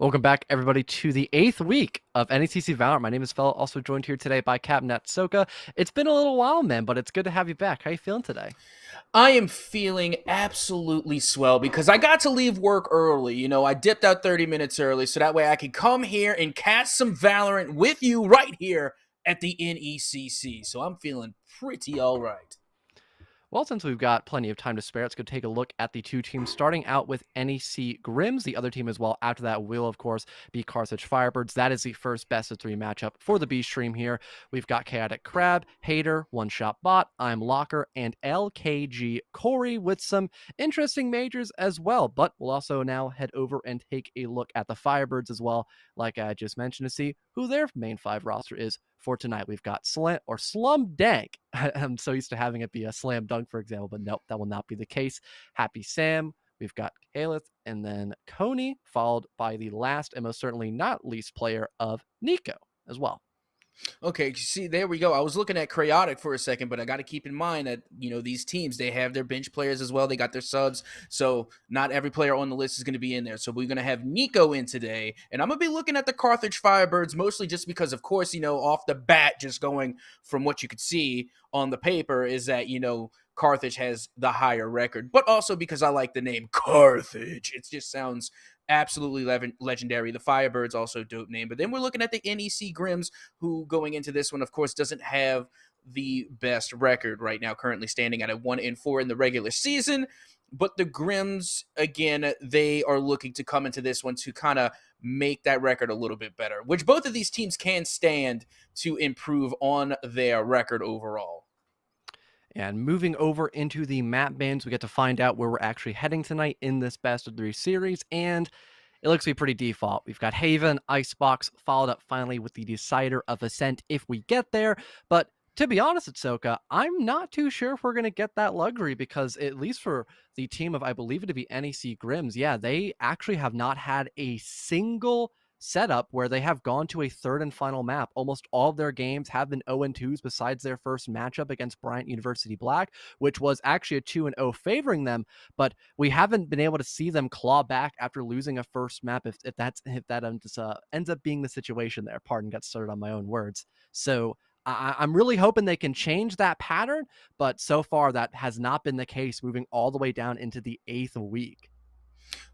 Welcome back, everybody, to the 8th week of NECC Valorant. My name is Fel, also joined here today by Captain Soka. It's been a little while, man, but it's good to have you back. How you feeling today? I am feeling absolutely swell because I got to leave work early. I dipped out 30 minutes early so that way I could come here and cast some Valorant with you right here at the NECC. So I'm feeling pretty all right. Well, since we've got plenty of time to spare, let's go take a look at the two teams, starting out with NEC Grims, the other team as well. After that will, of course, be Carthage Firebirds. That is the first best-of-3 matchup for the B stream here. We've got Chaotic Crab, Hater, One Shot Bot, I'm Locker, and LKG Corey with some interesting majors as well. But we'll also now head over and take a look at the Firebirds as well, like I just mentioned, to see who their main 5 roster is for tonight. We've got Slum Dank. I'm so used to having it be a slam dunk, for example, but nope, that will not be the case. Happy Sam. We've got Kalith and then Coney, followed by the last and most certainly not least player of Nico as well. Okay, see, there we go. I was looking at Chaotic for a second, but I got to keep in mind that, these teams, they have their bench players as well. They got their subs. So not every player on the list is going to be in there. So we're going to have Nico in today. And I'm going to be looking at the Carthage Firebirds mostly just because, of course, off the bat, just going from what you could see on the paper is that, Carthage has the higher record, but also because I like the name Carthage. It just sounds absolutely legendary. The Firebirds also dope name. But then we're looking at the NEC Grims, who going into this one, of course, doesn't have the best record right now, currently standing at a 1-4 in the regular season. But the Grims, again, they are looking to come into this one to kind of make that record a little bit better, which both of these teams can stand to improve on their record overall. And moving over into the map bans, we get to find out where we're actually heading tonight in this best of 3 series. And it looks to be pretty default. We've got Haven, Icebox, followed up finally with the Decider of Ascent if we get there. But to be honest, Ahsoka, I'm not too sure if we're going to get that luxury because, at least for the team of, I believe it to be NEC Grims, yeah, they actually have not had a single setup where they have gone to a third and final map. Almost all of their games have been 0-2s besides their first matchup against Bryant University Black, which was actually a 2-0 favoring them, but we haven't been able to see them claw back after losing a first map if that ends up being the situation there. Pardon, got started on my own words. So I'm really hoping they can change that pattern, but so far that has not been the case, moving all the way down into the 8th week.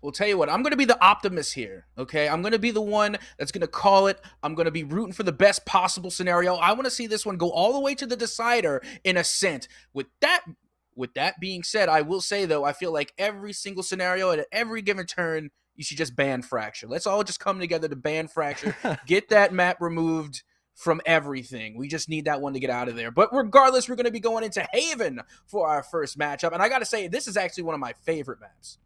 Well, tell you what, I'm going to be the optimist here, okay? I'm going to be the one that's going to call it. I'm going to be rooting for the best possible scenario. I want to see this one go all the way to the decider in Ascent. With that being said, I will say, though, I feel like every single scenario at every given turn, you should just ban Fracture. Let's all just come together to ban Fracture, get that map removed from everything. We just need that one to get out of there. But regardless, we're going to be going into Haven for our first matchup. And I got to say, this is actually one of my favorite maps.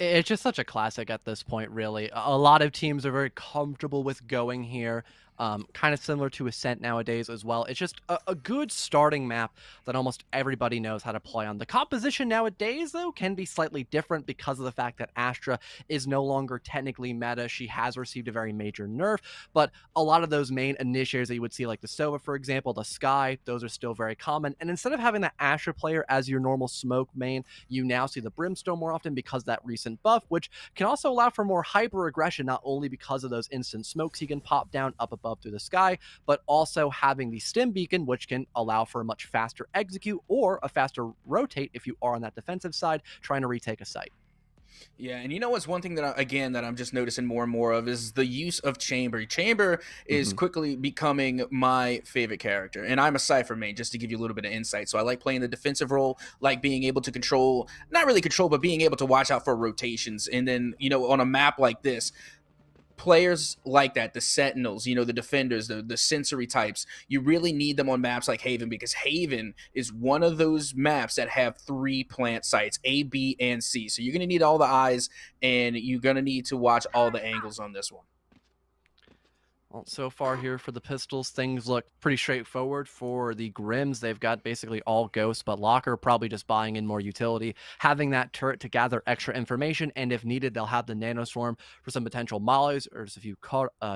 It's just such a classic at this point, really. A lot of teams are very comfortable with going here, kind of similar to Ascent nowadays as well. It's just a good starting map that almost everybody knows how to play on. The composition nowadays, though, can be slightly different because of the fact that Astra is no longer technically meta. She has received a very major nerf, but a lot of those main initiators that you would see, like the Sova, for example, the Sky, those are still very common. And instead of having the Astra player as your normal smoke main, you now see the Brimstone more often because that recent buff, which can also allow for more hyper aggression, not only because of those instant smokes he can pop down up above through the sky, but also having the stim beacon, which can allow for a much faster execute or a faster rotate if you are on that defensive side trying to retake a site. Yeah, and what's one thing that I'm just noticing more and more of is the use of Chamber. Chamber is Mm-hmm. quickly becoming my favorite character, and I'm a Cypher main, just to give you a little bit of insight. So I like playing the defensive role, like being able to control, not really control, but being able to watch out for rotations. And then, on a map like this, players like that, the sentinels, the defenders, the sensory types, you really need them on maps like Haven, because Haven is one of those maps that have 3 plant sites, A, B, and C. So you're going to need all the eyes, and you're going to need to watch all the angles on this one. Well, so far here for the Pistols, things look pretty straightforward. For the Grims, they've got basically all ghosts, but Locker probably just buying in more utility, having that turret to gather extra information, and if needed, they'll have the Nanoswarm for some potential mollies or just a few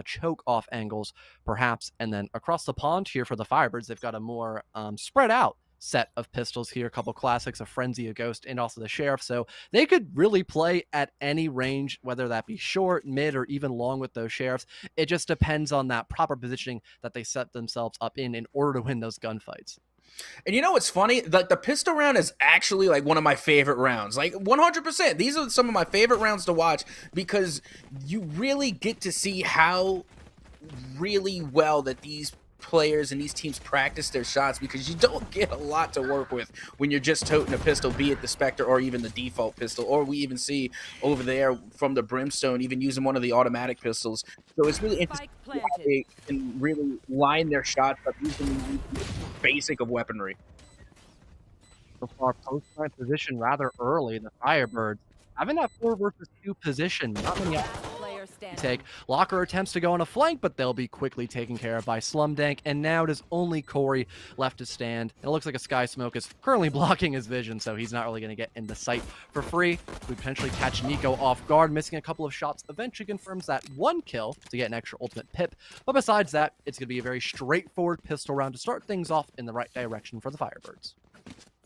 choke off angles, perhaps. And then across the pond here for the Firebirds, they've got a more spread out set of pistols here, a couple classics, a Frenzy, a Ghost, and also the Sheriff. So they could really play at any range, whether that be short, mid, or even long with those Sheriffs. It just depends on that proper positioning that they set themselves up in order to win those gunfights. And you know what's funny? Like the pistol round is actually like one of my favorite rounds. Like 100%. These are some of my favorite rounds to watch because you really get to see how really well that these players and these teams practice their shots, because you don't get a lot to work with when you're just toting a pistol, be it the Spectre or even the default pistol, or we even see over there from the Brimstone even using one of the automatic pistols. So it's really interesting how they can really line their shots up using the basic of weaponry. So far, post plant position rather early. The Firebirds having that 4 versus 2 position. Not many take. Locker attempts to go on a flank, but they'll be quickly taken care of by Slumdank. And now it is only Corey left to stand. And it looks like a Sky Smoke is currently blocking his vision, so he's not really going to get in the sight for free. We potentially catch NECC off guard, missing a couple of shots. Eventually confirms that 1 kill to get an extra ultimate pip. But besides that, it's going to be a very straightforward pistol round to start things off in the right direction for the Firebirds.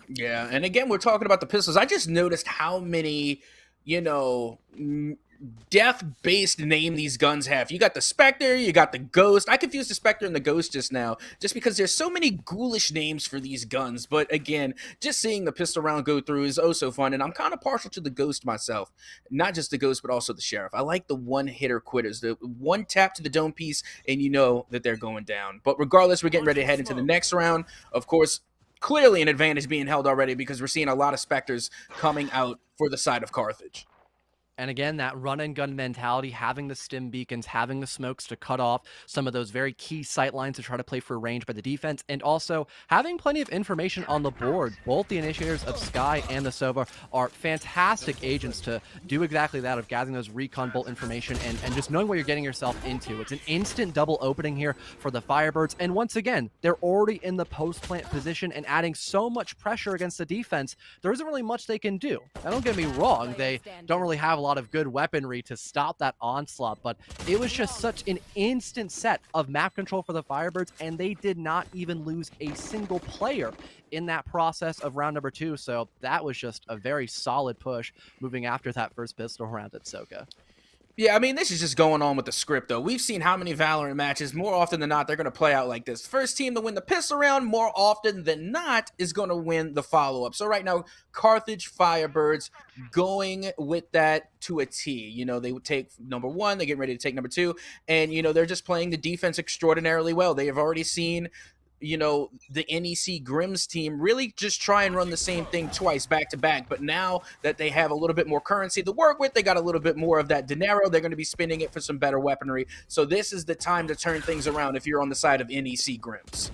Yeah, and again, we're talking about the pistols. I just noticed how many, you know, death-based name these guns have. You got the Spectre, you got the Ghost. I confused the Spectre and the Ghost just now, just because there's so many ghoulish names for these guns. But again, just seeing the pistol round go through is oh so fun, and I'm kind of partial to the Ghost myself. Not just the Ghost, but also the Sheriff. I like the one-hitter quitters, the one tap to the dome piece, and you know that they're going down. But regardless, we're getting ready to head into the next round. Of course, clearly an advantage being held already because we're seeing a lot of Spectres coming out for the side of Carthage. And again, that run and gun mentality, having the stim beacons, having the smokes to cut off some of those very key sight lines to try to play for range by the defense, and also having plenty of information on the board. Both the initiators of Sky and the Sova are fantastic agents to do exactly that, of gathering those recon bolt information and just knowing what you're getting yourself into. It's an instant double opening here for the Firebirds, and once again, they're already in the post-plant position and adding so much pressure against the defense, there isn't really much they can do. Now, don't get me wrong, they don't really have a lot of good weaponry to stop that onslaught, but it was just such an instant set of map control for the Firebirds, and they did not even lose a single player in that process of round number 2. So that was just a very solid push moving after that first pistol round at Soka. Yeah, I mean, this is just going on with the script, though. We've seen how many Valorant matches, more often than not, they're going to play out like this. First team to win the pistol round, more often than not, is going to win the follow-up. So right now, Carthage Firebirds going with that to a T. You know, they would take number 1, they get ready to take number 2, and, you know, they're just playing the defense extraordinarily well. They have already seen, you know, the NEC Grims team really just try and run the same thing twice back to back. But now that they have a little bit more currency to work with, they got a little bit more of that dinero. They're going to be spending it for some better weaponry. So this is the time to turn things around if you're on the side of NEC Grims.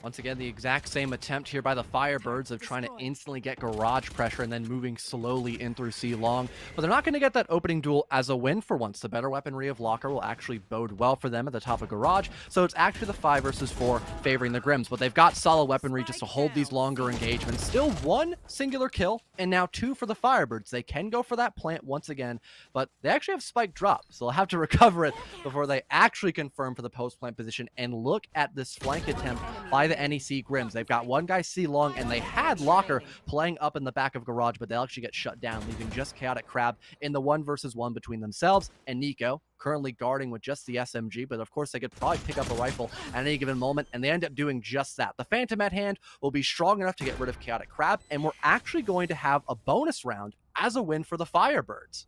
Once again, the exact same attempt here by the Firebirds of trying to instantly get garage pressure and then moving slowly in through C long. But they're not going to get that opening duel as a win for once. The better weaponry of Locker will actually bode well for them at the top of garage. So it's actually the 5 versus 4 favoring the Grims. But they've got solid weaponry just to hold these longer engagements. Still 1 singular kill and now 2 for the Firebirds. They can go for that plant once again, but they actually have spike drop. So they'll have to recover it before they actually confirm for the post plant position. And look at this flank attempt by the NEC Grims. They've got 1 guy C long, and they had Locker playing up in the back of garage, but they'll actually get shut down, leaving just Chaotic Crab in the 1 versus 1 between themselves and NECC, currently guarding with just the SMG, but of course they could probably pick up a rifle at any given moment, and they end up doing just that. The Phantom at hand will be strong enough to get rid of Chaotic Crab, and we're actually going to have a bonus round as a win for the Firebirds.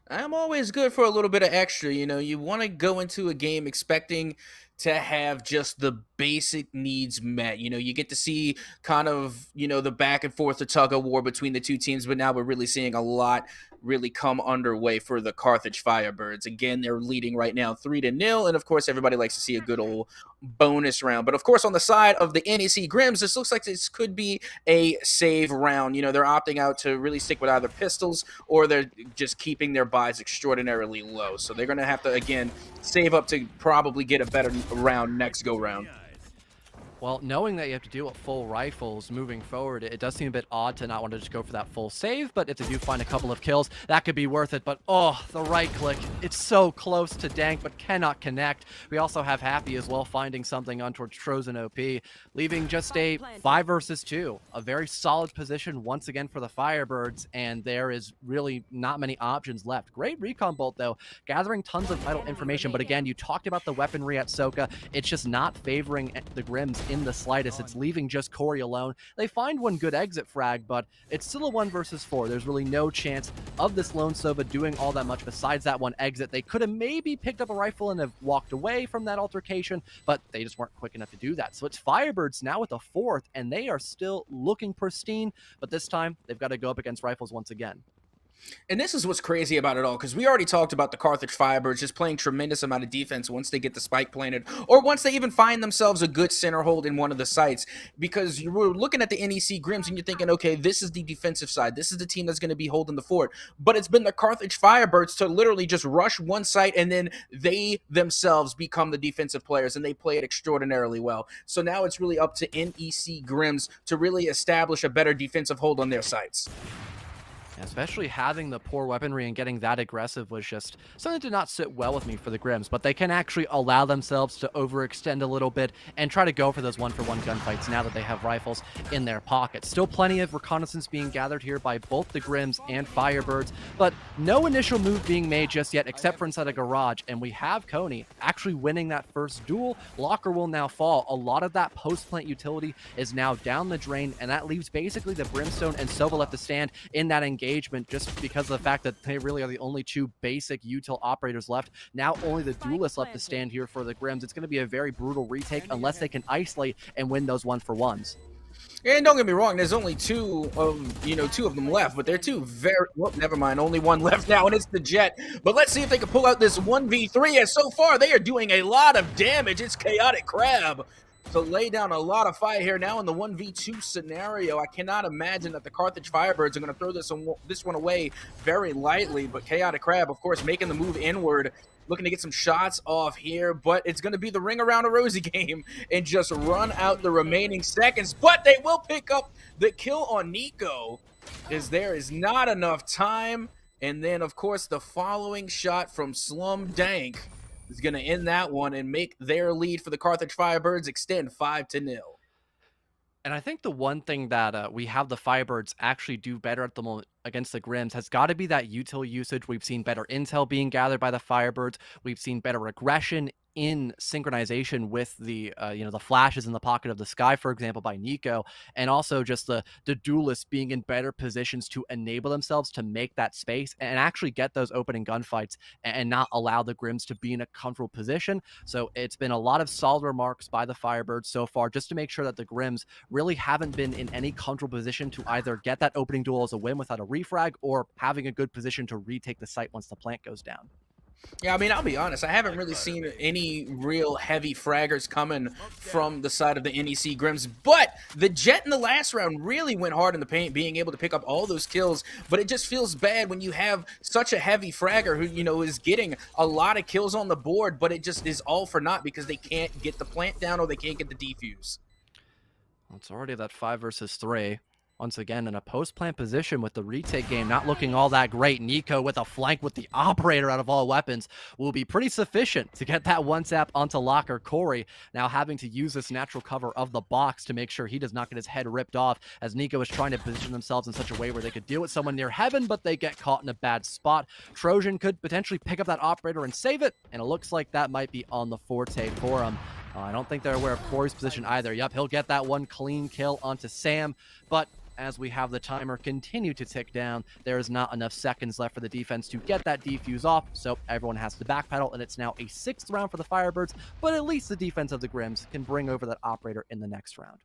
I'm always good for a little bit of extra. You know, you want to go into a game expecting to have just the basic needs met. You know, you get to see kind of, you know, the back and forth, the tug of war between the two teams, but now we're really seeing a lot really come underway for the Carthage Firebirds. Again, they're leading right now 3-0, and of course everybody likes to see a good old bonus round. But of course on the side of the NEC Grims, this looks like this could be a save round. You know, they're opting out to really stick with either pistols, or they're just keeping their buys extraordinarily low. So they're going to have to, again, save up to probably get a better round next go round. Well, knowing that you have to deal with full rifles moving forward, it does seem a bit odd to not want to just go for that full save, but if they do find a couple of kills, that could be worth it. But oh, the right click, it's so close to Dank, but cannot connect. We also have Happy as well finding something on towards Trozen OP, leaving just a 5 versus 2. A very solid position once again for the Firebirds, and there is really not many options left. Great recon bolt, though, gathering tons of vital information, but again, you talked about the weaponry at Soka. It's just not favoring the Grims in the slightest. It's leaving just Corey alone. They find one good exit frag, but it's still a 1 versus 4. There's really no chance of this lone Sova doing all that much besides that one exit. They could have maybe picked up a rifle and have walked away from that altercation, but they just weren't quick enough to do that. So it's Firebirds now with a 4th, and they are still looking pristine, but this time they've got to go up against rifles once again. And this is what's crazy about it all, because we already talked about the Carthage Firebirds just playing tremendous amount of defense once they get the spike planted, or once they even find themselves a good center hold in one of the sites. Because you were looking at the NEC Grims and you're thinking, okay, this is the defensive side. This is the team that's going to be holding the fort. But it's been the Carthage Firebirds to literally just rush one site, and then they themselves become the defensive players, and they play it extraordinarily well. So now it's really up to NEC Grims to really establish a better defensive hold on their sites. Especially having the poor weaponry and getting that aggressive was just something that did not sit well with me for the Grims, but they can actually allow themselves to overextend a little bit and try to go for those one-for-one gunfights now that they have rifles in their pockets. Still plenty of reconnaissance being gathered here by both the Grims and Firebirds, but no initial move being made just yet except for inside a garage, and we have Coney actually winning that first duel. Locker will now fall. A lot of that post-plant utility is now down the drain, and that leaves basically the Brimstone and Sova left to stand in that engagement just because of the fact that they really are the only two basic util operators left. Now only the duelists left to stand here for the Grims. It's going to be a very brutal retake unless they can isolate and win those 1-for-1s. And don't get me wrong, there's only two of them left, but they're two very, well, never mind, only one left now, and it's the Jet. But let's see if they can pull out this 1v3, as so far they are doing a lot of damage. It's Chaotic Crab to lay down a lot of fire here now in the 1v2 scenario. I cannot imagine that the Carthage Firebirds are going to throw this one away very lightly, but Chaotic Crab, of course, making the move inward, looking to get some shots off here, but it's going to be the ring around a rosy game and just run out the remaining seconds, but they will pick up the kill on Nico, as there is not enough time. And then, of course, the following shot from Slum Dank is going to end that one and make their lead for the Carthage Firebirds extend 5-0. And I think the one thing that we have the Firebirds actually do better at the moment against the Grims has got to be that util usage. We've seen better intel being gathered by the Firebirds. We've seen better aggression in synchronization with the the flashes in the pocket of the sky, for example, by Nico, and also just the duelists being in better positions to enable themselves to make that space and actually get those opening gunfights and not allow the Grims to be in a comfortable position. So it's been a lot of solid remarks by the Firebirds so far, just to make sure that the Grims really haven't been in any comfortable position to either get that opening duel as a win without a refrag or having a good position to retake the site once the plant goes down. Yeah, I mean, I'll be honest, I haven't really seen any real heavy fraggers coming from the side of the NEC Grims, but the Jet in the last round really went hard in the paint, being able to pick up all those kills. But it just feels bad when you have such a heavy fragger who, is getting a lot of kills on the board, but it just is all for naught because they can't get the plant down or they can't get the defuse. Well, it's already that 5 versus 3. Once again, in a post-plant position with the retake game not looking all that great. Nico with a flank with the operator out of all weapons will be pretty sufficient to get that one tap onto Locker. Corey now having to use this natural cover of the box to make sure he does not get his head ripped off, as Nico is trying to position themselves in such a way where they could deal with someone near heaven, but they get caught in a bad spot. Trozen could potentially pick up that operator and save it, and it looks like that might be on the forte for him. I don't think they're aware of Corey's position either. Yep, he'll get that one clean kill onto Sam, but as we have the timer continue to tick down, there is not enough seconds left for the defense to get that defuse off, so everyone has to backpedal, and it's now a 6th round for the Firebirds, but at least the defense of the Grims can bring over that operator in the next round.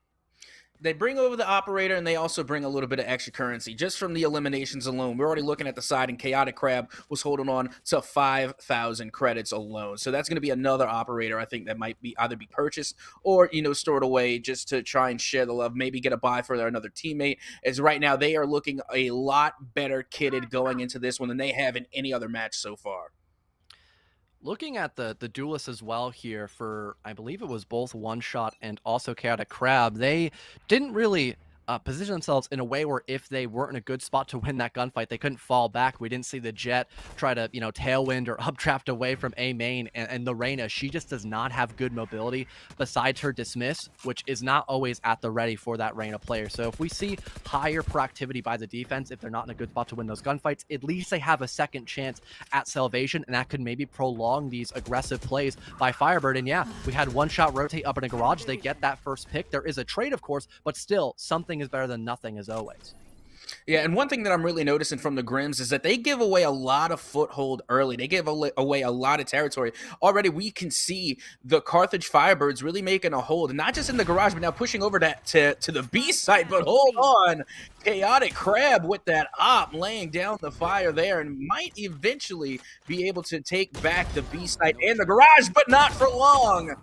They bring over the operator, and they also bring a little bit of extra currency just from the eliminations alone. We're already looking at the side, and Chaotic Crab was holding on to 5,000 credits alone. So that's going to be another operator I think that might be either be purchased or stored away just to try and share the love, maybe get a buy for another teammate. As right now they are looking a lot better kitted going into this one than they have in any other match so far. Looking at the duelists as well here for, I believe it was both One Shot and also Chaotic Crab, they didn't really position themselves in a way where if they weren't in a good spot to win that gunfight, they couldn't fall back. We didn't see the Jet try to, tailwind or updraft away from A main, and the Reyna, she just does not have good mobility besides her dismiss, which is not always at the ready for that Reyna player. So if we see higher proactivity by the defense, if they're not in a good spot to win those gunfights, at least they have a second chance at salvation, and that could maybe prolong these aggressive plays by Firebird. And yeah, we had One Shot rotate up in a garage. They get that first pick. There is a trade, of course, but still, something is better than nothing as always. Yeah, and one thing that I'm really noticing from the Grims is that they give away a lot of foothold early. They give away a lot of territory. Already we can see the Carthage Firebirds really making a hold, not just in the garage, but now pushing over to the B site. But hold on, Chaotic Crab with that op, laying down the fire there, and might eventually be able to take back the B site and the garage, but not for long.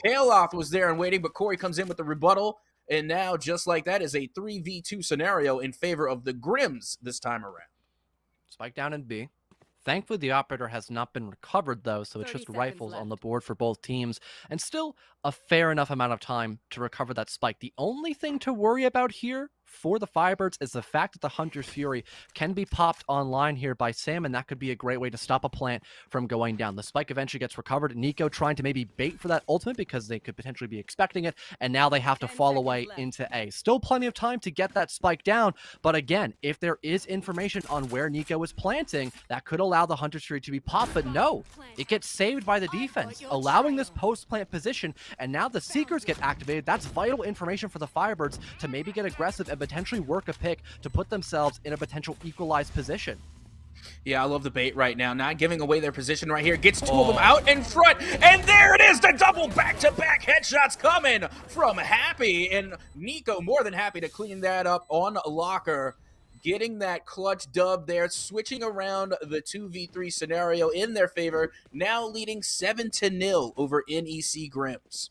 Kaloth was there and waiting, but Corey comes in with the rebuttal. And now, just like that, is a 3v2 scenario in favor of the Grims this time around. Spike down in B. Thankfully, the operator has not been recovered, though, so it's just rifles on the board for both teams, and still a fair enough amount of time to recover that spike. The only thing to worry about here for the Firebirds is the fact that the Hunter's Fury can be popped online here by Sam, and that could be a great way to stop a plant from going down. The spike eventually gets recovered. NECC trying to maybe bait for that ultimate because they could potentially be expecting it, and now they have to fall away into A. Still plenty of time to get that spike down, but again, if there is information on where NECC is planting, that could allow the Hunter's Fury to be popped, but no, it gets saved by the defense, allowing this post-plant position, and now the Seekers get activated. That's vital information for the Firebirds to maybe get aggressive and potentially work a pick to put themselves in a potential equalized position. Yeah, I love the bait right now. Not giving away their position right here. Gets two of them out in front. And there it is. The double back-to-back headshots coming from Happy. And NECC more than happy to clean that up on Locker. Getting that clutch dub there. Switching around the 2v3 scenario in their favor. Now leading 7-0 over NEC Grims.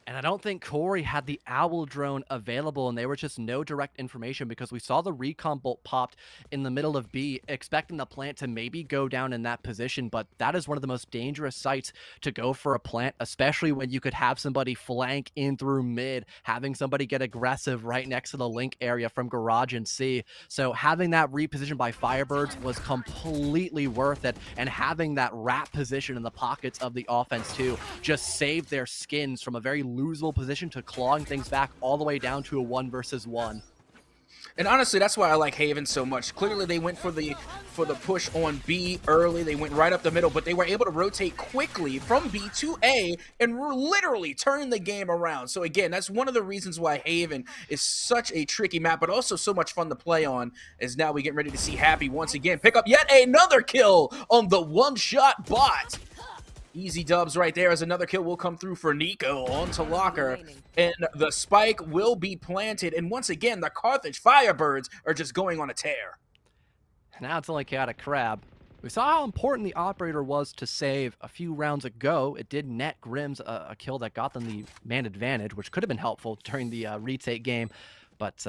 And I don't think Corey had the Owl drone available, and there was just no direct information because we saw the recon bolt popped in the middle of B, expecting the plant to maybe go down in that position, but that is one of the most dangerous sites to go for a plant, especially when you could have somebody flank in through mid, having somebody get aggressive right next to the link area from garage and C. So having that reposition by Firebirds was completely worth it, and having that wrap position in the pockets of the offense too just saved their skins from a very losable position to clawing things back all the way down to a 1 versus 1. And honestly, that's why I like Haven so much. Clearly, they went for the push on B early. They went right up the middle, but they were able to rotate quickly from B to A and literally turn the game around. So again, that's one of the reasons why Haven is such a tricky map, but also so much fun to play on. As now we get ready to see Happy once again pick up yet another kill on the one-shot bot. Easy dubs right there as another kill will come through for NECC onto Locker. And the spike will be planted. And once again, the Carthage Firebirds are just going on a tear. Now it's only Chaotic Crab. We saw how important the operator was to save a few rounds ago. It did net Grims a kill that got them the man advantage, which could have been helpful during the retake game. But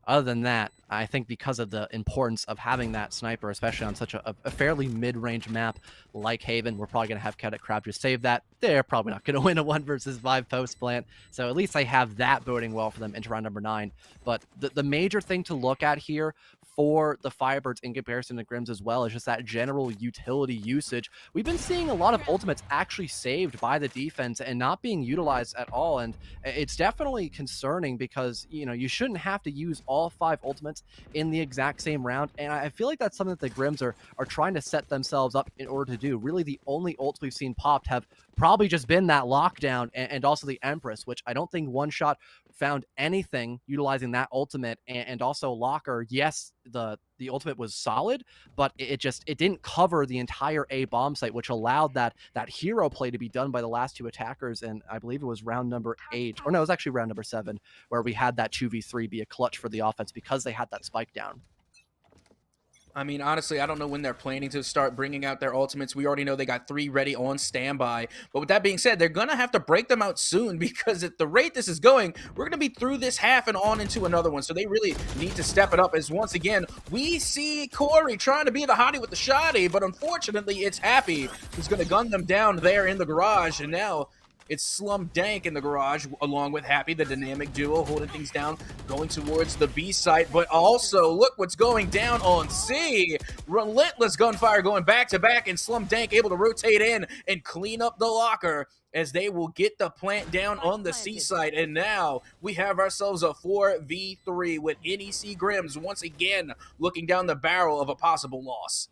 other than that, I think because of the importance of having that sniper, especially on such a fairly mid-range map like Haven, we're probably going to have Chaotic Crab just save that. They're probably not going to win a 1 versus 5 post plant, so at least they have that boding well for them into round number 9. But the major thing to look at here for the Firebirds in comparison to Grims as well is just that general utility usage. We've been seeing a lot of ultimates actually saved by the defense and not being utilized at all, and it's definitely concerning because, you know, you shouldn't have to use all 5 ultimates in the exact same round, and I feel like that's something that the Grims are trying to set themselves up in order to do. Really, the only ults we've seen popped have probably just been that lockdown and also the Empress, which I don't think One Shot found anything utilizing that ultimate, and also Locker. Yes, the ultimate was solid, but it didn't cover the entire A bomb site, which allowed that hero play to be done by the last 2 attackers. And I believe it was round number 8, or no, it was actually round number 7, where we had that 2v3 be a clutch for the offense because they had that spike down. I mean, honestly, I don't know when they're planning to start bringing out their ultimates. We already know they got 3 ready on standby. But with that being said, they're going to have to break them out soon because at the rate this is going, we're going to be through this half and on into another one. So they really need to step it up as once again, we see Corey trying to be the hottie with the shoddy, but unfortunately it's Happy who's going to gun them down there in the garage. And now it's Slum Dank in the garage along with Happy, the dynamic duo, holding things down, going towards the B site. But also, look what's going down on C. Relentless gunfire going back to back, and Slum Dank able to rotate in and clean up the locker as they will get the plant down on the C site. And now we have ourselves a 4v3 with NECC Grims once again looking down the barrel of a possible loss.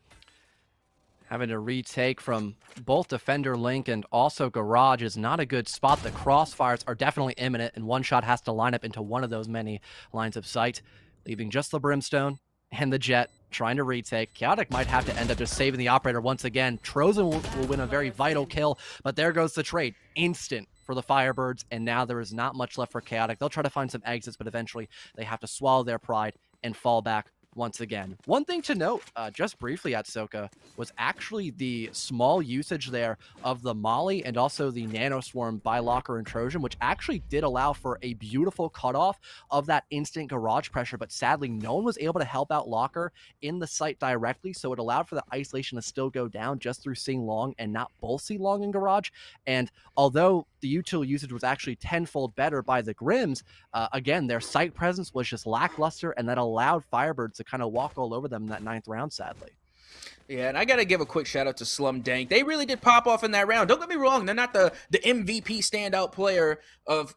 Having to retake from both Defender Link and also Garage is not a good spot. The crossfires are definitely imminent, and one shot has to line up into one of those many lines of sight, leaving just the Brimstone and the Jet trying to retake. Chaotic might have to end up just saving the operator once again. Trozen will win a very vital kill, but there goes the trade. Instant for the Firebirds, and now there is not much left for Chaotic. They'll try to find some exits, but eventually they have to swallow their pride and fall back once again. One thing to note, just briefly at Soka, was actually the small usage there of the Molly and also the Nano Swarm by Locker and Trojan, which actually did allow for a beautiful cutoff of that instant garage pressure, but sadly no one was able to help out Locker in the site directly, so it allowed for the isolation to still go down just through seeing long and not both see long in garage. And although the util usage was actually tenfold better by the Grims, again, their site presence was just lackluster, and that allowed Firebirds to kind of walk all over them in that 9th round, sadly. Yeah, and I got to give a quick shout out to Slum Dank. They really did pop off in that round. Don't get me wrong, they're not the MVP standout player of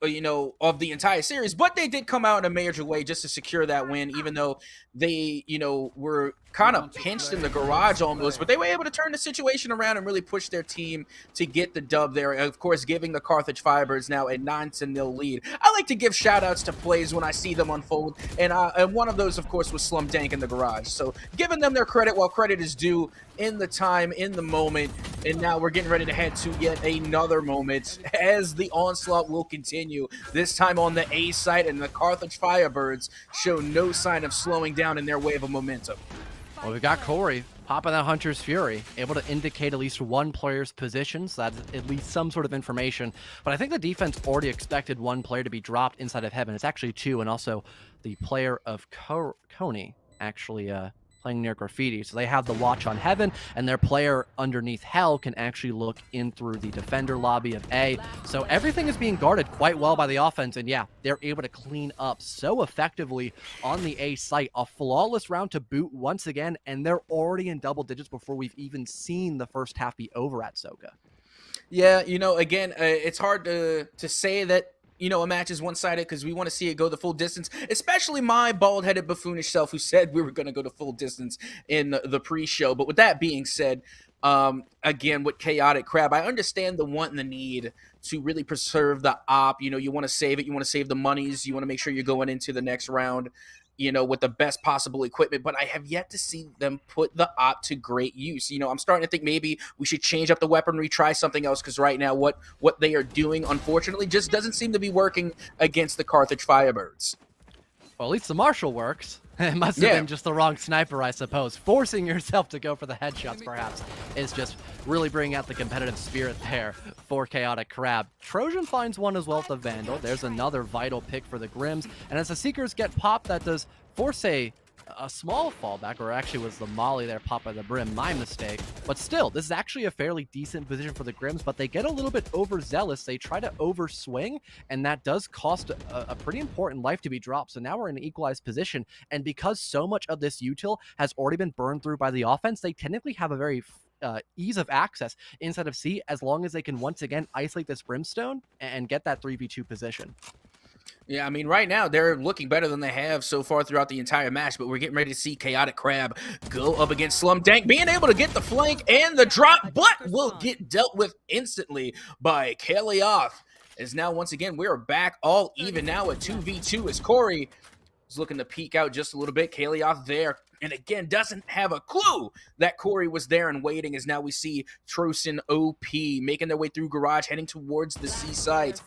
of the entire series, but they did come out in a major way just to secure that win, even though they, were kind of pinched in the garage almost, but they were able to turn the situation around and really push their team to get the dub there. Of course, giving the Carthage Firebirds now a 9-0 lead. I like to give shout outs to plays when I see them unfold, and one of those, of course, was Slum Dank in the garage. So giving them their credit while credit is due in the time, in the moment, and now we're getting ready to head to yet another moment as the onslaught will continue, this time on the A site, and the Carthage Firebirds show no sign of slowing down in their wave of momentum. Well, we've got Corey popping that Hunter's Fury, able to indicate at least one player's position, so that's at least some sort of information. But I think the defense already expected one player to be dropped inside of Heaven. It's actually 2, and also the player of Coney actually playing near Graffiti. So they have the watch on Heaven, and their player underneath Hell can actually look in through the defender lobby of A. So everything is being guarded quite well by the offense, and yeah, they're able to clean up so effectively on the A site. A flawless round to boot once again, and they're already in double digits before we've even seen the first half be over at Soka. Yeah, again, it's hard to say that a match is one-sided because we want to see it go the full distance, especially my bald-headed buffoonish self who said we were going to go the full distance in the pre-show. But with that being said, again, with Chaotic Crab, I understand the want and the need to really preserve the op. You want to save it. You want to save the monies. You want to make sure you're going into the next round with the best possible equipment, but I have yet to see them put the op to great use. I'm starting to think maybe we should change up the weaponry, try something else, because right now what they are doing, unfortunately, just doesn't seem to be working against the Carthage Firebirds. Well, at least the Marshal works. It must have been just the wrong sniper, I suppose. Forcing yourself to go for the headshots, perhaps, is just really bringing out the competitive spirit there for Chaotic Crab. Trojan finds one as well with the Vandal. There's another vital pick for the Grims. And as the Seekers get popped, that does force a small fallback, or actually was the Molly there popped by the Brim, my mistake. But still, this is actually a fairly decent position for the Grims, but they get a little bit overzealous. They try to overswing, and that does cost a pretty important life to be dropped. So now we're in an equalized position, and because so much of this util has already been burned through by the offense, they technically have a very ease of access inside of C, as long as they can once again isolate this Brimstone and get that 3v2 position. Yeah, I mean, right now, they're looking better than they have so far throughout the entire match, but we're getting ready to see Chaotic Crab go up against Slum Dank, being able to get the flank and the drop, but will get dealt with instantly by Kalioth. As now, once again, we're back all even now at 2v2 as Corey is looking to peek out just a little bit. Kalioth there, and again, doesn't have a clue that Corey was there and waiting, as now we see Trojan OP making their way through garage, heading towards the seaside.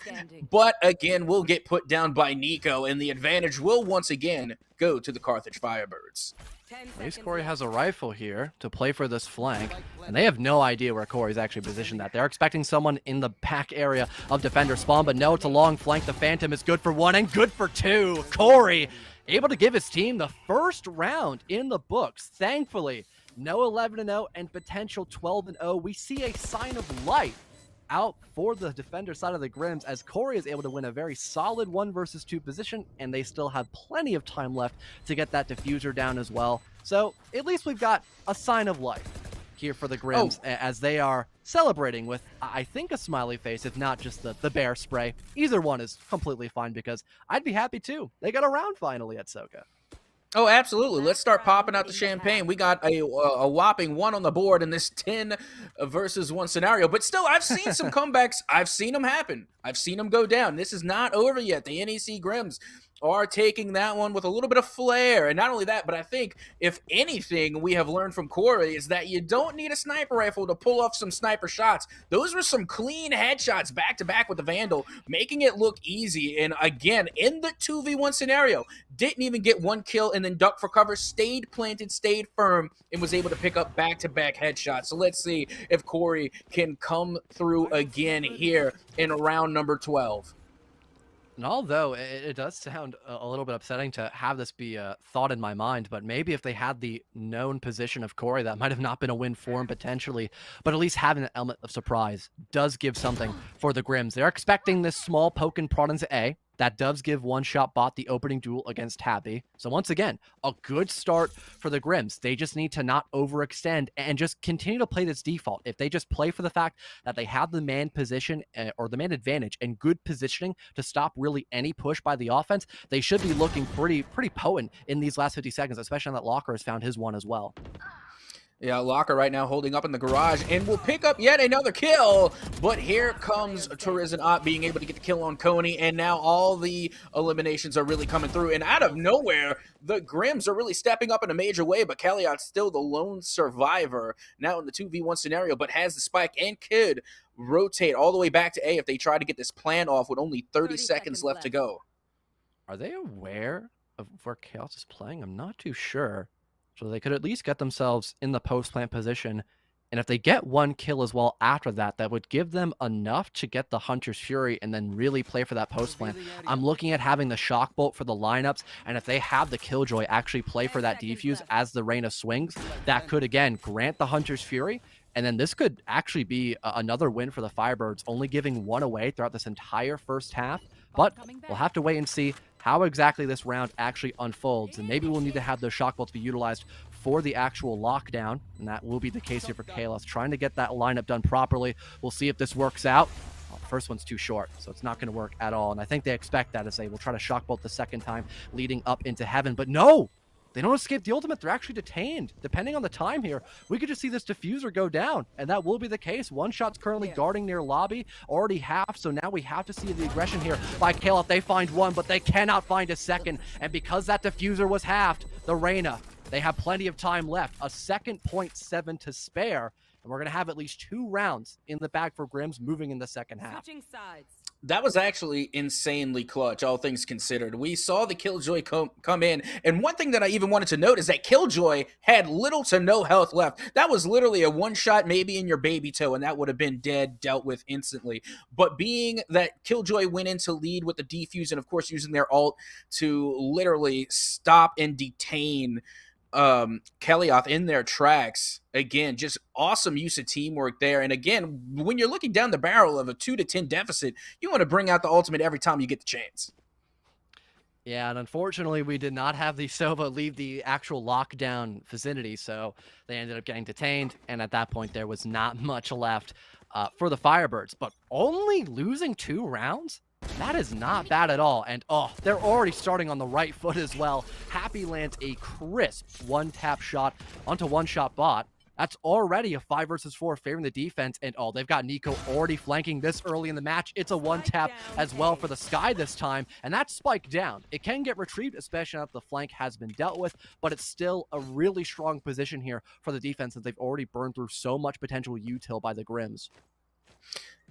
But again, will get put down by Nico, and the advantage will once again go to the Carthage Firebirds. At least Corey has a rifle here to play for this flank, and they have no idea where Corey's actually positioned at. They're expecting someone in the back area of defender spawn, but no, it's a long flank. The Phantom is good for 1 and good for 2. Corey able to give his team the first round in the books. Thankfully, no 11-0 and potential 12-0. We see a sign of life out for the defender side of the Grims as Corey is able to win a very solid 1 versus 2 position, and they still have plenty of time left to get that diffuser down as well. So at least we've got a sign of life here for the Grims as they are celebrating with, I think, a smiley face, if not just the bear spray. Either one is completely fine because I'd be happy too. They got a round finally at Soka. Oh, absolutely. Let's start popping out the champagne. We got a whopping 1 on the board in this 10 versus 1 scenario. But still, I've seen some comebacks. I've seen them happen. I've seen them go down. This is not over yet. The NEC Grims are taking that one with a little bit of flair. And not only that, but I think if anything we have learned from Corey is that you don't need a sniper rifle to pull off some sniper shots. Those were some clean headshots back-to-back with the Vandal, making it look easy. And again, in the 2v1 scenario, didn't even get 1 kill and then ducked for cover, stayed planted, stayed firm, and was able to pick up back-to-back headshots. So let's see if Corey can come through again here in round number 12. And although it does sound a little bit upsetting to have this be a thought in my mind, but maybe if they had the known position of Corey, that might have not been a win for him potentially, but at least having an element of surprise does give something for the Grims. They're expecting this small poke and prod into A. That does give One-Shot Bot the opening duel against Happy. So once again, a good start for the Grims. They just need to not overextend and just continue to play this default. If they just play for the fact that they have the man position or the man advantage and good positioning to stop really any push by the offense, they should be looking pretty potent in these last 50 seconds, especially now that Locker has found his one as well. Yeah, Locker right now holding up in the garage and will pick up yet another kill. But here comes Tourism Op being able to get the kill on Coney, and now all the eliminations are really coming through. And out of nowhere, the Grims are really stepping up in a major way, but Kaliot's still the lone survivor now in the 2v1 scenario, but has the spike and could rotate all the way back to A if they try to get this plan off with only 30 seconds left to go. Are they aware of where Chaos is playing? I'm not too sure. So they could at least get themselves in the post-plant position. And if they get 1 kill as well after that, that would give them enough to get the Hunter's Fury and then really play for that post-plant. I'm looking at having the Shock Bolt for the lineups, and if they have the Killjoy actually play for that defuse as the Reyna swings, that could, again, grant the Hunter's Fury. And then this could actually be another win for the Firebirds, only giving 1 away throughout this entire first half. But we'll have to wait and see how exactly this round actually unfolds. And maybe we'll need to have those shock bolts be utilized for the actual lockdown. And that will be the case here for Kalos, trying to get that lineup done properly. We'll see if this works out. Well, the first one's too short, so it's not going to work at all. And I think they expect that as they will try to shock bolt the second time, leading up into heaven. But no! They don't escape the ultimate. They're actually detained. Depending on the time here, we could just see this diffuser go down, and that will be the case. One-Shot's currently guarding near lobby, already half, so now we have to see the aggression here by Kalef. They find 1, but they cannot find a second, and because that diffuser was halved, the Reyna, they have plenty of time left. A second 0.7 to spare, and we're going to have at least 2 rounds in the bag for Grims moving in the second half. Switching sides. That was actually insanely clutch, all things considered. We saw the Killjoy come in, and one thing that I even wanted to note is that Killjoy had little to no health left. That was literally a one-shot maybe in your baby toe, and that would have been dead, dealt with instantly. But being that Killjoy went in to lead with the defuse, and of course using their ult to literally stop and detain Kelioth in their tracks. Again, just awesome use of teamwork there. And again, when you're looking down the barrel of a 2-10 deficit, you want to bring out the ultimate every time you get the chance. Yeah, and unfortunately, we did not have the Sova leave the actual lockdown vicinity, so they ended up getting detained, and at that point, there was not much left for the Firebirds. But only losing 2 rounds? That is not bad at all. And, oh, they're already starting on the right foot as well. Happy lands a crisp 1-tap shot onto One-Shot Bot. That's already a 5 versus 4 favoring the defense. And, oh, they've got Nico already flanking this early in the match. It's a 1-tap as well for the Sky this time. And that's spiked down. It can get retrieved, especially now that the flank has been dealt with. But it's still a really strong position here for the defense since they've already burned through so much potential util by the Grims.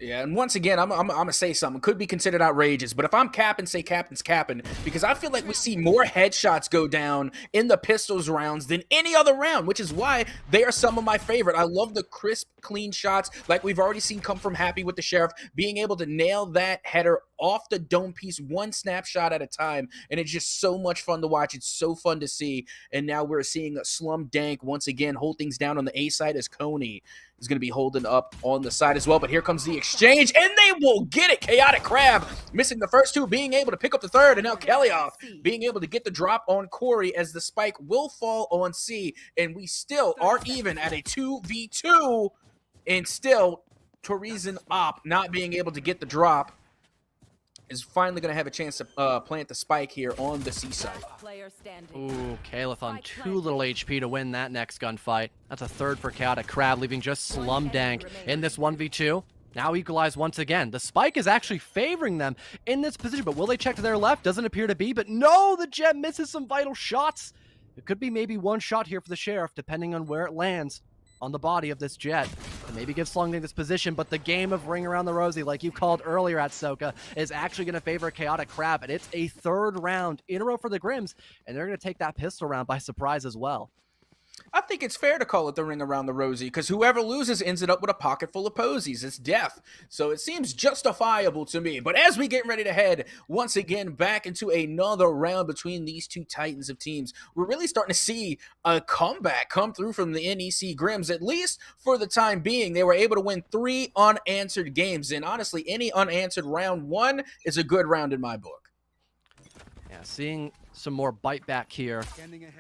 Yeah, and once again, I'm gonna say something could be considered outrageous, but if I'm capping, say captain's capping, because I feel like we see more headshots go down in the pistols rounds than any other round, which is why they are some of my favorite. I love the crisp, clean shots, like we've already seen come from Happy with the Sheriff, being able to nail that header off the dome piece one snapshot at a time, and it's just so much fun to watch. It's so fun to see, and now we're seeing Slum Dank once again hold things down on the A side as Coney is going to be holding up on the side as well. But here comes the exchange, and they will get it. Chaotic Crab missing the first two, being able to pick up the third, and now Kelioff being able to get the drop on Corey as the spike will fall on C, and we still are even at a 2v2, and still Torizen Op not being able to get the drop is finally going to have a chance to plant the spike here on the C side. Ooh, Caliph on too little HP to win that next gunfight. That's a third for Chaotic Crab, leaving just Slum Dank in this 1v2. Now equalized once again. The spike is actually favoring them in this position, but will they check to their left? Doesn't appear to be, but no, the Jet misses some vital shots. It could be maybe one shot here for the Sheriff, depending on where it lands on the body of this Jet. And maybe give Slum Dank this position, but the game of Ring Around the Rosie, like you called earlier at Soka, is actually going to favor Chaotic Crab, and it's a third round in a row for the Grims, and they're going to take that pistol round by surprise as well. I think it's fair to call it the Ring Around the Rosie, because whoever loses ends up with a pocket full of posies. It's death. So it seems justifiable to me. But as we get ready to head once again back into another round between these two titans of teams, we're really starting to see a comeback come through from the NEC Grims. At least for the time being, they were able to win 3 unanswered games. And honestly, any unanswered round 1 is a good round in my book. Yeah, seeing some more bite back here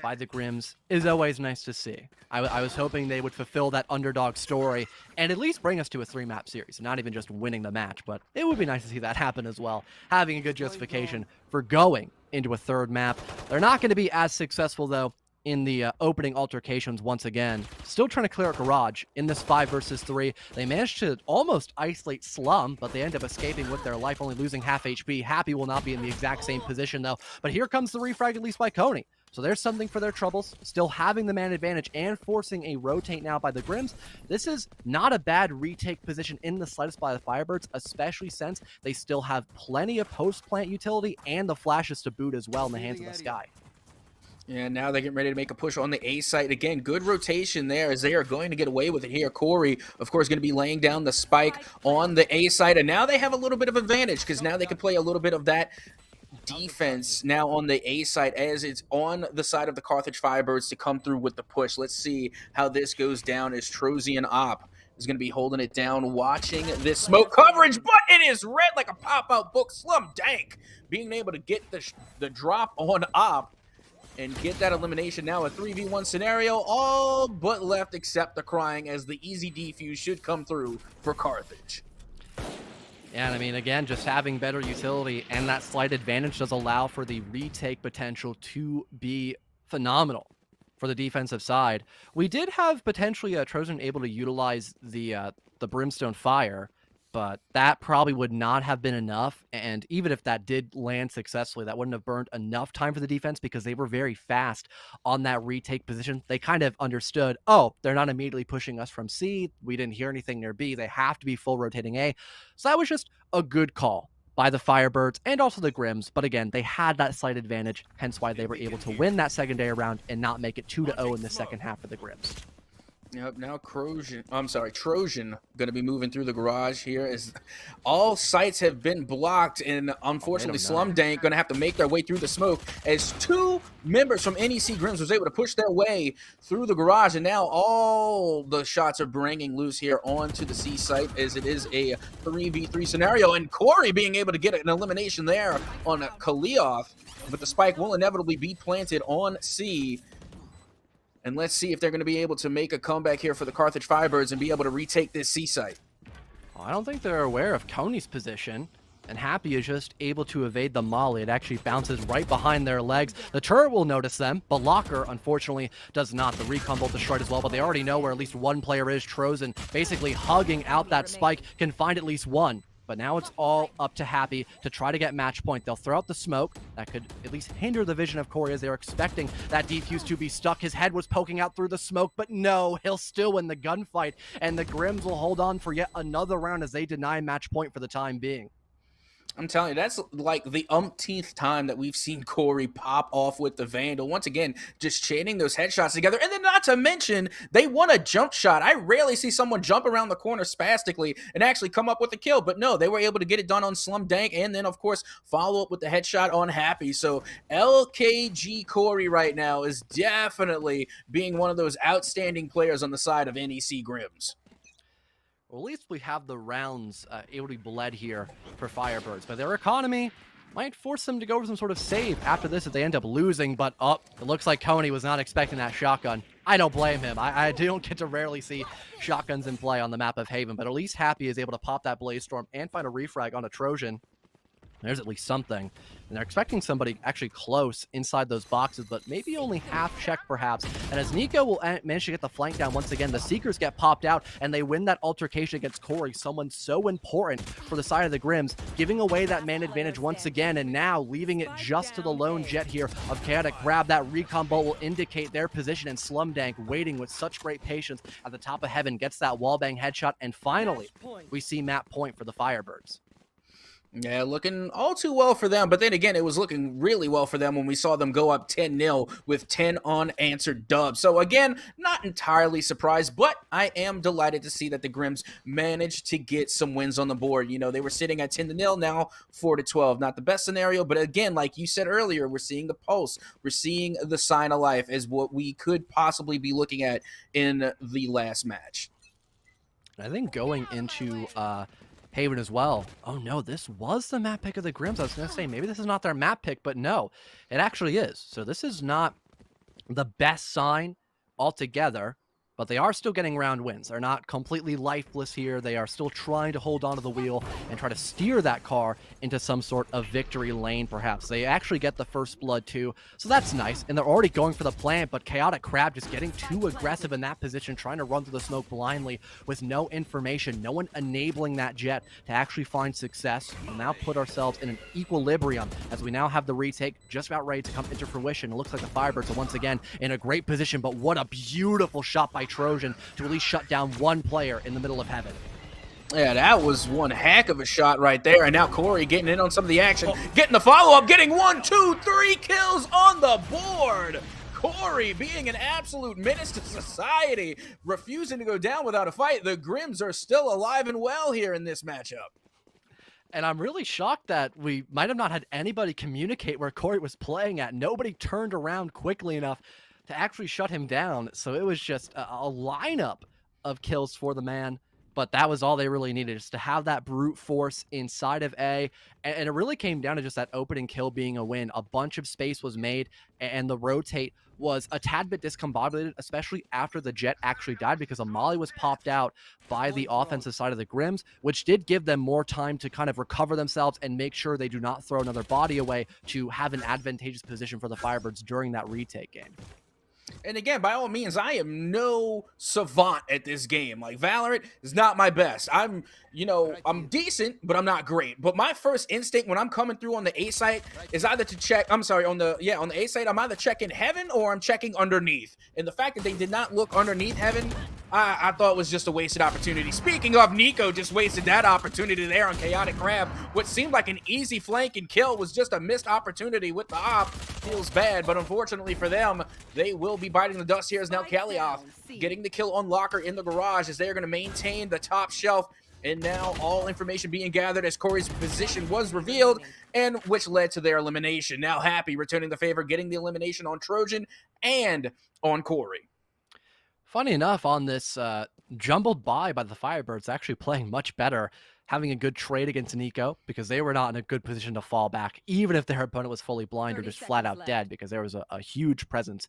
by the Grims is always nice to see. I was hoping they would fulfill that underdog story and at least bring us to a 3-map series, not even just winning the match, but it would be nice to see that happen as well, having a good justification for going into a third map. They're not going to be as successful, though, in the opening altercations once again. Still trying to clear out Garage in this 5 versus 3. They managed to almost isolate Slum, but they end up escaping with their life, only losing half HP. Happy will not be in the exact same position, though. But here comes the refrag, at least by Coney. So there's something for their troubles. Still having the man advantage and forcing a rotate now by the Grims. This is not a bad retake position in the slightest by the Firebirds, especially since they still have plenty of post-plant utility and the flashes to boot as well in the hands of the Sky. And now they're getting ready to make a push on the A site. Again, good rotation there as they are going to get away with it here. Corey, of course, going to be laying down the spike on the A site. And now they have a little bit of advantage because now they can play a little bit of that defense now on the A site as it's on the side of the Carthage Firebirds to come through with the push. Let's see how this goes down as Trozian Op is going to be holding it down, watching this smoke coverage, but it is red like a pop-out book. Slum Dank being able to get the drop on Op and get that elimination. Now a 3v1 scenario, all but left except the crying, as the easy defuse should come through for Carthage. Yeah, and I mean, again, just having better utility and that slight advantage does allow for the retake potential to be phenomenal for the defensive side. We did have potentially Trojan able to utilize the Brimstone Fire, but that probably would not have been enough. And even if that did land successfully, that wouldn't have burned enough time for the defense because they were very fast on that retake position. They kind of understood, oh, they're not immediately pushing us from C. We didn't hear anything near B. They have to be full rotating A. So that was just a good call by the Firebirds and also the Grims. But again, they had that slight advantage, hence why they were able to win that secondary round and not make it 2-0 in the second half for the Grims. Yep, now Trojan going to be moving through the garage here as all sights have been blocked, and unfortunately Slum Dank going to have to make their way through the smoke as 2 members from NEC Grims was able to push their way through the garage, and now all the shots are bringing loose here onto the C site as it is a 3v3 scenario, and Corey being able to get an elimination there on Kalioth, but the spike will inevitably be planted on C. And let's see if they're going to be able to make a comeback here for the Carthage Firebirds and be able to retake this C site. Well, I don't think they're aware of Coney's position, and Happy is just able to evade the molly. It actually bounces right behind their legs. The turret will notice them, but Locker, unfortunately, does not. The recon bolt destroyed as well, but they already know where at least one player is. Trozen basically hugging out that spike, can find at least one. But now it's all up to Happy to try to get match point. They'll throw out the smoke. That could at least hinder the vision of Corey, as they were expecting that defuse to be stuck. His head was poking out through the smoke, but no, he'll still win the gunfight, and the Grims will hold on for yet another round as they deny match point for the time being. I'm telling you, that's like the umpteenth time that we've seen Corey pop off with the Vandal. Once again, just chaining those headshots together. And then not to mention, they won a jump shot. I rarely see someone jump around the corner spastically and actually come up with a kill. But no, they were able to get it done on Slum Dank and then, of course, follow up with the headshot on Happy. So LKG Corey right now is definitely being one of those outstanding players on the side of NEC Grims. Well, at least we have the rounds able to be bled here for Firebirds, but their economy might force them to go for some sort of save after this if they end up losing. But it looks like Coney was not expecting that shotgun. I don't blame him. I don't get to rarely see shotguns in play on the map of Haven, but at least Happy is able to pop that Blaze Storm and find a refrag on a Trojan. There's at least something. And they're expecting somebody actually close inside those boxes, but maybe only half check perhaps. And as NECC will manage to get the flank down once again, the Seekers get popped out and they win that altercation against Corey, someone so important for the side of the Grims, giving away that man advantage once again, and now leaving it just to the lone Jet here of Chaotic Grab. That recon bolt will indicate their position, and Slum Dank, waiting with such great patience at the top of Heaven, gets that wallbang headshot, and finally we see map point for the Firebirds. Yeah, looking all too well for them. But then again, it was looking really well for them when we saw them go up 10-0 with 10 unanswered dubs. So again, not entirely surprised, but I am delighted to see that the Grims managed to get some wins on the board. You know, they were sitting at 10-0, now 4-12. Not the best scenario, but again, like you said earlier, we're seeing the pulse. We're seeing the sign of life as what we could possibly be looking at in the last match. I think going into Haven as well. Oh no, this was the map pick of the Grims. I was going to say, maybe this is not their map pick, but no, it actually is. So this is not the best sign altogether, but they are still getting round wins. They're not completely lifeless here. They are still trying to hold onto the wheel and try to steer that car into some sort of victory lane, perhaps. They actually get the first blood too, so that's nice. And they're already going for the plant, but Chaotic Crab just getting too aggressive in that position, trying to run through the smoke blindly with no information, no one enabling that Jet to actually find success. We'll now put ourselves in an equilibrium as we now have the retake just about ready to come into fruition. It looks like the Firebirds are once again in a great position, but what a beautiful shot by Trojan to at least shut down one player in the middle of Heaven. Yeah, that was one heck of a shot right there. And now Corey getting in on some of the action, getting the follow-up, getting 1, 2, 3 kills on the board. Corey being an absolute menace to society, refusing to go down without a fight. The Grims are still alive and well here in this matchup. And I'm really shocked that we might have not had anybody communicate where Corey was playing at. Nobody turned around quickly enough to actually shut him down. So it was just a lineup of kills for the man. But that was all they really needed, just to have that brute force inside of A. And it really came down to just that opening kill being a win. A bunch of space was made, and the rotate was a tad bit discombobulated, especially after the Jet actually died, because a molly was popped out by the offensive side of the Grims, which did give them more time to kind of recover themselves and make sure they do not throw another body away to have an advantageous position for the Firebirds during that retake game. And again, by all means, I am no savant at this game. Like, Valorant is not my best. I'm decent, but I'm not great. But my first instinct when I'm coming through on the A site is either to check, on the A site, I'm either checking Heaven or I'm checking underneath. And the fact that they did not look underneath Heaven, I thought was just a wasted opportunity. Speaking of, Nico just wasted that opportunity there on Chaotic Crab. What seemed like an easy flank and kill was just a missed opportunity with the op. Feels bad, but unfortunately for them, they will be biting the dust here as now Kalioth getting the kill on Locker in the garage as they are going to maintain the top shelf. And now all information being gathered as Corey's position was revealed, and which led to their elimination. Now Happy returning the favor, getting the elimination on Trojan and on Corey. Funny enough, on this jumbled by the Firebirds, actually playing much better, having a good trade against Nico, because they were not in a good position to fall back, even if their opponent was fully blind or just flat out dead, because there was a huge presence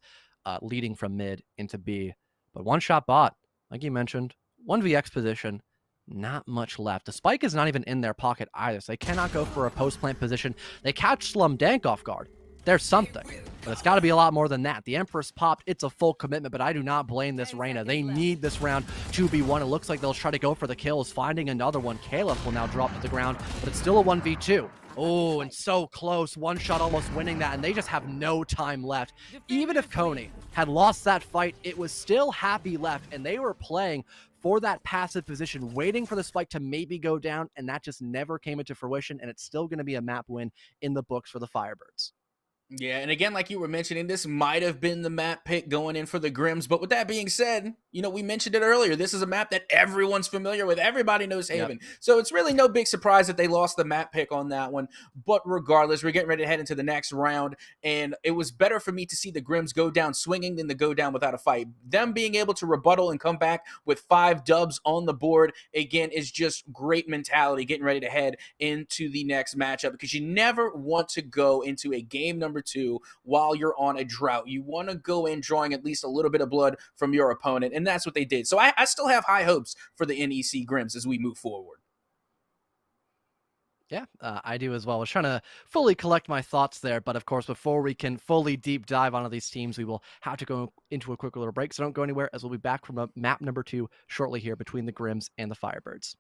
leading from mid into B. But one shot bot, like you mentioned, 1vx position, not much left. The spike is not even in their pocket either, so they cannot go for a post plant position. They catch Slum Dank off guard, there's something. But it's got to be a lot more than that. The Empress popped. It's a full commitment, but I do not blame this Reyna. They need this round to be won. It looks like they'll try to go for the kills, finding another one. Caliph will now drop to the ground, but it's still a 1v2. Oh, and so close. One shot almost winning that, and they just have no time left. Even if Coney had lost that fight, it was still Happy left, and they were playing for that passive position, waiting for the spike to maybe go down, and that just never came into fruition, and it's still going to be a map win in the books for the Firebirds. Yeah, and again, like you were mentioning, this might have been the map pick going in for the Grims. But with that being said, you know, we mentioned it earlier. This is a map that everyone's familiar with. Everybody knows Haven. Yep. So it's really no big surprise that they lost the map pick on that one. But regardless, we're getting ready to head into the next round. And it was better for me to see the Grims go down swinging than to go down without a fight. Them being able to rebuttal and come back with 5 dubs on the board, again, is just great mentality getting ready to head into the next matchup, because you never want to go into a game number 2 while you're on a drought. You want to go in drawing at least a little bit of blood from your opponent, and that's what they did. So I still have high hopes for the NEC Grims as we move forward. Yeah, I do as well. I was trying to fully collect my thoughts there, but of course, before we can fully deep dive onto these teams, we will have to go into a quick little break. So don't go anywhere, as we'll be back from map number 2 shortly here between the Grims and the Firebirds.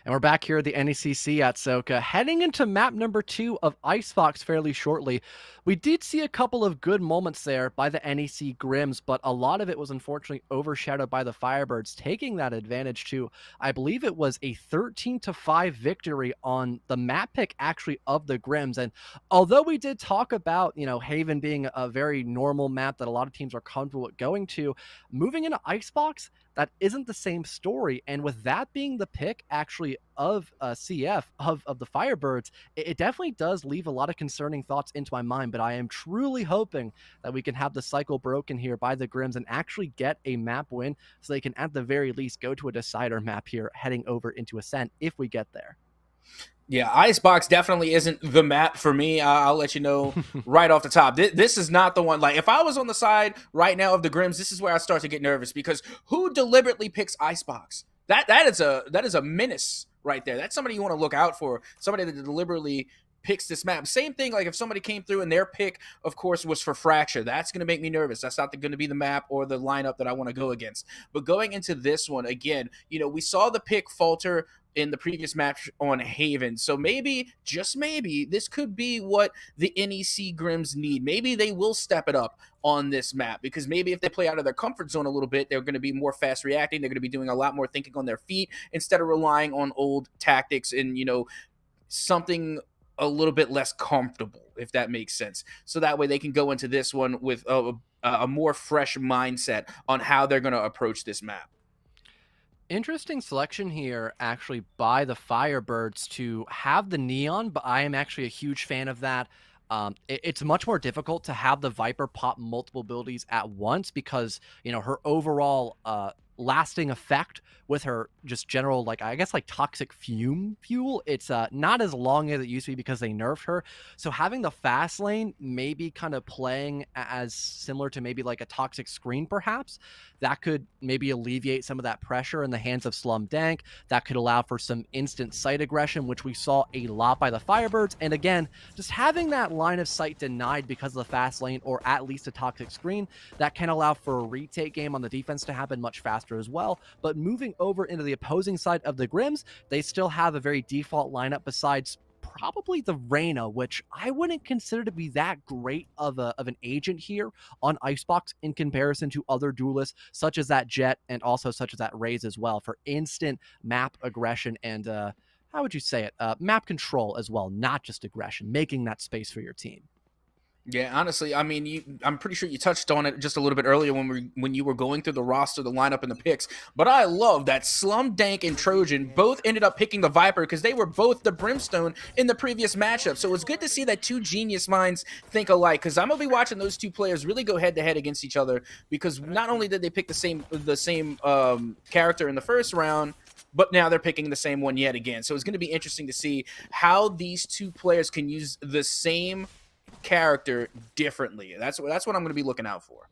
And we're back here at the NECC at Soka, heading into map number 2 of Icebox fairly shortly. We did see a couple of good moments there by the NEC Grims, but a lot of it was unfortunately overshadowed by the Firebirds, taking that advantage to, I believe it was a 13-5 victory on the map pick actually of the Grims. And although we did talk about, Haven being a very normal map that a lot of teams are comfortable with going to, moving into Icebox, that isn't the same story. And with that being the pick actually of CF of the Firebirds, it definitely does leave a lot of concerning thoughts into my mind. But I am truly hoping that we can have the cycle broken here by the Grims and actually get a map win so they can at the very least go to a decider map here heading over into Ascent if we get there. Yeah, Icebox definitely isn't the map for me. I'll let you know right off the top. This is not the one. Like, if I was on the side right now of the Grims, this is where I start to get nervous, because who deliberately picks Icebox? That is a menace right there. That's somebody you want to look out for. Somebody that deliberately picks this map. Same thing, like if somebody came through and their pick, of course, was for Fracture. That's going to make me nervous. That's not going to be the map or the lineup that I want to go against. But going into this one, again, we saw the pick falter in the previous match on Haven. So maybe, just maybe, this could be what the NEC Grims need. Maybe they will step it up on this map, because maybe if they play out of their comfort zone a little bit, they're going to be more fast reacting. They're going to be doing a lot more thinking on their feet instead of relying on old tactics and, something a little bit less comfortable, if that makes sense. So that way they can go into this one with a more fresh mindset on how they're going to approach this map. Interesting selection here, actually, by the Firebirds to have the Neon, but I am actually a huge fan of that. It's much more difficult to have the Viper pop multiple abilities at once because, her overall lasting effect with her just general, toxic fuel, it's not as long as it used to be because they nerfed her. So having the fast lane maybe kind of playing as similar to maybe like a toxic screen, perhaps that could maybe alleviate some of that pressure in the hands of Slum Dank. That could allow for some instant sight aggression, which we saw a lot by the Firebirds. And again, just having that line of sight denied because of the fast lane or at least a toxic screen, that can allow for a retake game on the defense to happen much faster as well. But moving over into the opposing side of the Grims, they still have a very default lineup besides probably the Reyna, which I wouldn't consider to be that great of an agent here on Icebox in comparison to other duelists such as that Jet and also such as that Raze as well for instant map aggression and how would you say it? Map control as well, not just aggression, making that space for your team. Yeah, honestly, I mean, I'm pretty sure you touched on it just a little bit earlier when you were going through the roster, the lineup, and the picks. But I love that Slum Dank and Trojan both ended up picking the Viper because they were both the Brimstone in the previous matchup. So it's good to see that two genius minds think alike, because I'm gonna be watching those two players really go head to head against each other, because not only did they pick the same character in the first round, but now they're picking the same one yet again. So it's going to be interesting to see how these two players can use the same character differently. That's what I'm going to be looking out for.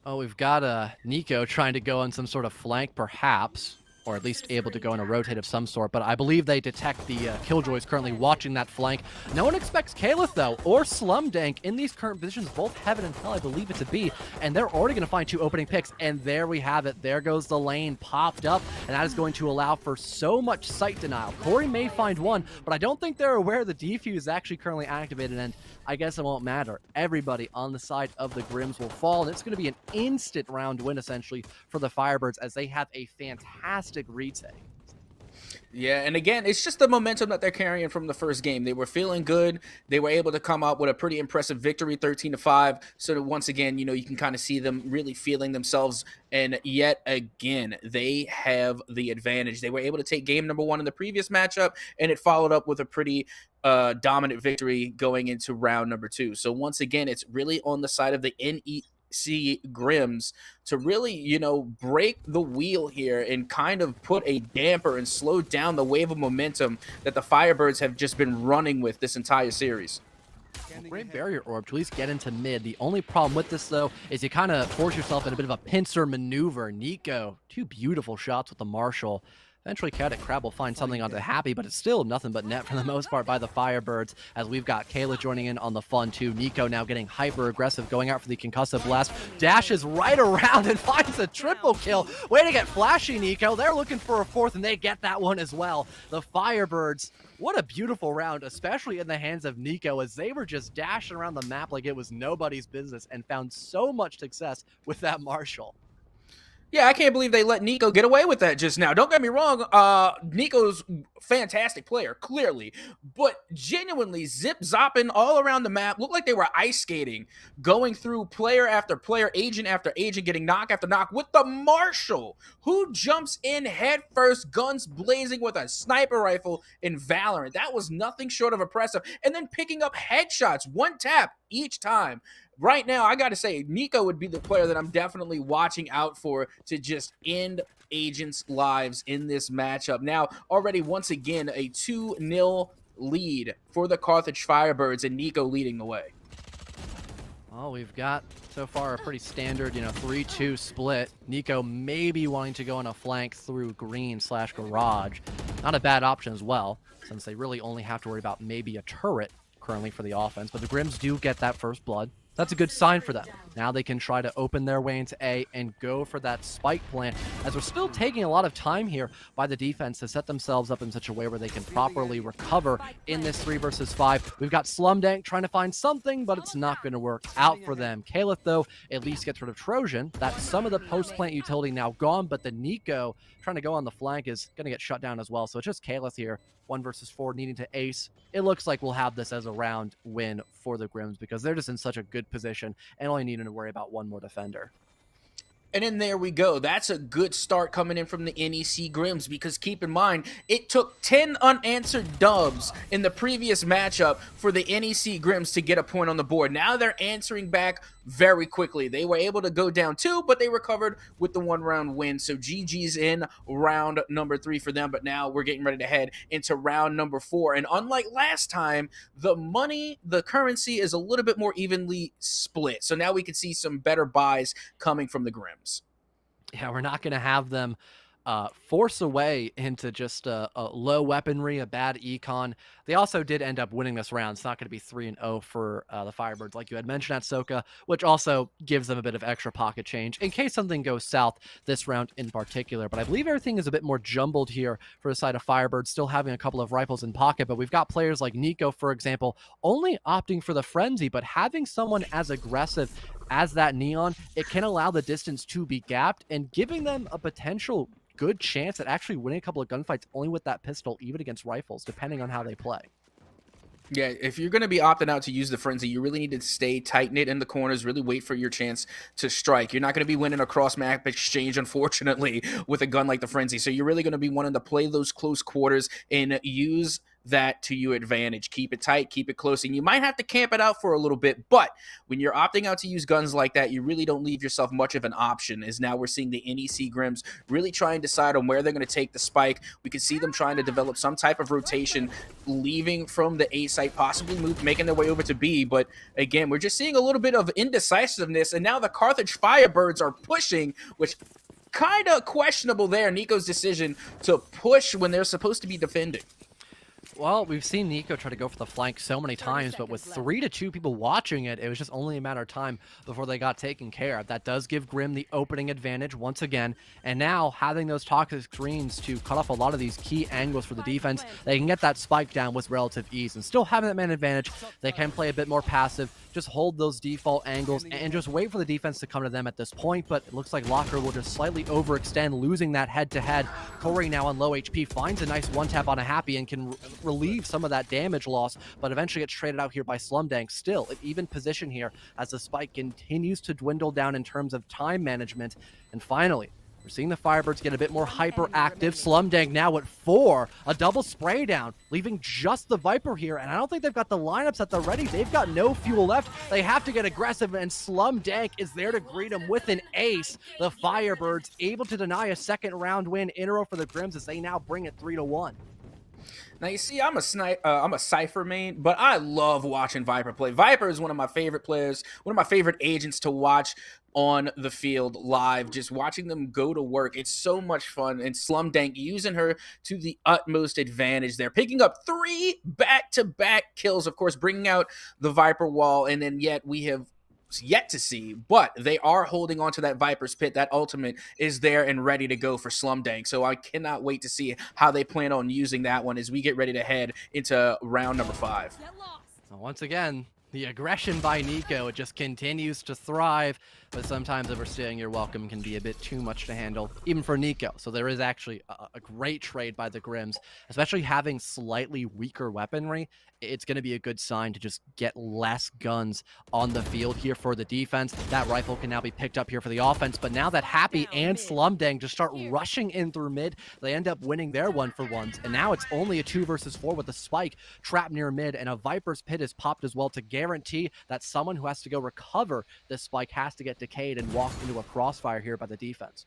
Oh, we've got Nico trying to go on some sort of flank, perhaps, or at least able to go in a rotate of some sort, but I believe they detect the Killjoys currently watching that flank. No one expects Caliph, though, or Slum Dank in these current positions, both Heaven and Hell, I believe it to be, and they're already going to find two opening picks, and there we have it. There goes the lane popped up, and that is going to allow for so much sight denial. Corey may find one, but I don't think they're aware the defuse is actually currently activated, and I guess it won't matter. Everybody on the side of the Grims will fall, and it's going to be an instant round win, essentially, for the Firebirds, as they have a fantastic retake. Yeah, and again, it's just the momentum that they're carrying from the first game. They were feeling good. They were able to come up with a pretty impressive victory, 13-5. So that once again, you can kind of see them really feeling themselves. And yet again, they have the advantage. They were able to take game number 1 in the previous matchup, and it followed up with a pretty dominant victory going into round number 2. So once again, it's really on the side of the NEC Grims to really, break the wheel here and kind of put a damper and slow down the wave of momentum that the Firebirds have just been running with this entire series. Well, great barrier orb to at least get into mid. The only problem with this, though, is you kind of force yourself in a bit of a pincer maneuver. Nico, 2 beautiful shots with the Marshall. Eventually, Chaotic Crab will find something onto Happy, but it's still nothing but net for the most part by the Firebirds, as we've got Kayla joining in on the fun too. Nico now getting hyper-aggressive, going out for the Concussive Blast. Dashes right around and finds a triple kill. Way to get flashy, Nico. They're looking for a fourth, and they get that one as well. The Firebirds, what a beautiful round, especially in the hands of Nico, as they were just dashing around the map like it was nobody's business and found so much success with that Marshall. Yeah, I can't believe they let Nico get away with that just now. Don't get me wrong, Nico's fantastic player, clearly, but genuinely zip-zopping all around the map. Looked like they were ice skating, going through player after player, agent after agent, getting knock after knock with the Marshall, who jumps in head first, guns blazing with a sniper rifle in Valorant. That was nothing short of impressive. And then picking up headshots, one tap each time. Right now, I got to say, Nico would be the player that I'm definitely watching out for to just end agents' lives in this matchup. Now, already, once again, a 2-0 lead for the Carthage Firebirds, and Nico leading the way. Well, we've got so far a pretty standard, 3-2 split. Nico maybe wanting to go on a flank through green/garage. Not a bad option as well, since they really only have to worry about maybe a turret currently for the offense. But the Grims do get that first blood. That's a good sign for them. Now they can try to open their way into A and go for that spike plant, as we're still taking a lot of time here by the defense to set themselves up in such a way where they can properly recover in this 3 versus 5. We've got Slumdank trying to find something, but it's not going to work out for them. Kaleth, though, at least gets rid of Trojan. That's some of the post-plant utility now gone, but the Nico trying to go on the flank is going to get shut down as well. So it's just Kaleth here, 1 versus 4, needing to ace. It looks like we'll have this as a round win for the Grims because they're just in such a good position and only needing to worry about one more defender. And then there we go. That's a good start coming in from the NEC Grims, because keep in mind, it took 10 unanswered dubs in the previous matchup for the NEC Grims to get a point on the board. Now they're answering back very quickly. They were able to go down 2, but they recovered with the 1-round win. So GG's in round number 3 for them, but now we're getting ready to head into round number 4. And unlike last time, the currency is a little bit more evenly split. So now we can see some better buys coming from the Grims. Yeah, we're not going to have them force away into just a low weaponry, a bad econ. They also did end up winning this round. It's not going to be 3-0 for the Firebirds, like you had mentioned at Soka, which also gives them a bit of extra pocket change in case something goes south this round in particular. But I believe everything is a bit more jumbled here for the side of Firebirds, still having a couple of rifles in pocket. But we've got players like Nico, for example, only opting for the Frenzy, but having someone as aggressive as that Neon, it can allow the distance to be gapped and giving them a potential good chance at actually winning a couple of gunfights only with that pistol, even against rifles, depending on how they play. Yeah, if you're going to be opting out to use the Frenzy, you really need to stay tight-knit in the corners, really wait for your chance to strike. You're not going to be winning a cross-map exchange, unfortunately, with a gun like the Frenzy. So you're really going to be wanting to play those close quarters and use that to your advantage. Keep it tight, keep it close, and you might have to camp it out for a little bit, but when you're opting out to use guns like that, you really don't leave yourself much of an option, as now we're seeing the NEC Grims really try and decide on where they're going to take the spike. We can see them trying to develop some type of rotation, leaving from the A site, possibly making their way over to B, but again, we're just seeing a little bit of indecisiveness, and now the Carthage Firebirds are pushing, which kind of questionable there, Nico's decision to push when they're supposed to be defending. Well, we've seen Nico try to go for the flank so many times, but with 3-2 people watching it, it was just only a matter of time before they got taken care of. That does give Grim the opening advantage once again, and now having those toxic screens to cut off a lot of these key angles for the defense, they can get that spike down with relative ease, and still having that man advantage, they can play a bit more passive, just hold those default angles, and just wait for the defense to come to them at this point, but it looks like Locker will just slightly overextend, losing that head-to-head. Corey now on low HP finds a nice one-tap on a Happy and can relieve some of that damage loss, but eventually gets traded out here by Slumdank. Still, an even position here as the spike continues to dwindle down in terms of time management. And finally, we're seeing the Firebirds get a bit more hyperactive. Slumdank now at 4, a double spray down, leaving just the Viper here, and I don't think they've got the lineups at the ready. They've got no fuel left. They have to get aggressive, and Slumdank is there to greet him with an ace. The Firebirds able to deny a second round win in a row for the Grims as they now bring it 3-1. Now you see, I'm a Cypher main, but I love watching Viper play. Viper is one of my favorite players, one of my favorite agents to watch on the field live. Just watching them go to work, it's so much fun. And Slumdank using her to the utmost advantage there, picking up 3 back-to-back kills. Of course, bringing out the Viper wall, and then yet we have yet to see, but they are holding on to that Viper's Pit. That ultimate is there and ready to go for Slumdank. So I cannot wait to see how they plan on using that one as we get ready to head into round number 5. Once again, the aggression by NECC, it just continues to thrive, but sometimes overstaying your welcome can be a bit too much to handle, even for NECC. So there is actually a great trade by the Grims, especially having slightly weaker weaponry. It's going to be a good sign to just get less guns on the field here for the defense. That rifle can now be picked up here for the offense, but now that Happy and Slumdang just start rushing in through mid, they end up winning their 1-for-1s, and now it's only a 2 versus 4 with a spike trapped near mid, and a Viper's Pit is popped as well to guarantee that someone who has to go recover this spike has to get decayed and walk into a crossfire here by the defense.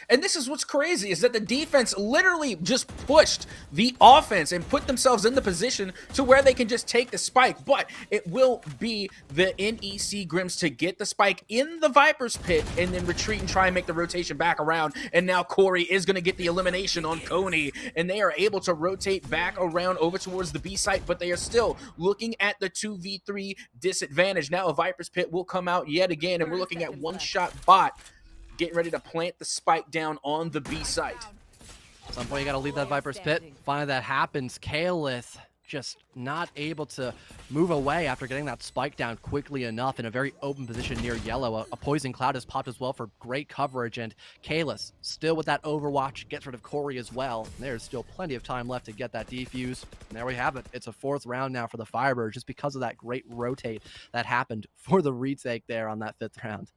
And this is what's crazy, is that the defense literally just pushed the offense and put themselves in the position to where they can just take the spike. But it will be the NECC Grims to get the spike in the Viper's Pit and then retreat and try and make the rotation back around. And now Corey is going to get the elimination on Coney, and they are able to rotate back around over towards the B site, but they are still looking at the 2v3 disadvantage. Now a Viper's Pit will come out yet again, and we're looking at one-shot bot getting ready to plant the spike down on the B site. At some point, you got to leave that Viper's Pit. Finally, that happens. Kaelith just not able to move away after getting that spike down quickly enough in a very open position near yellow. A poison cloud is popped as well for great coverage, and Kaelith still with that overwatch gets rid of Corey as well. There's still plenty of time left to get that defuse. And there we have it. It's a 4th round now for the Firebirds just because of that great rotate that happened for the retake there on that 5th round.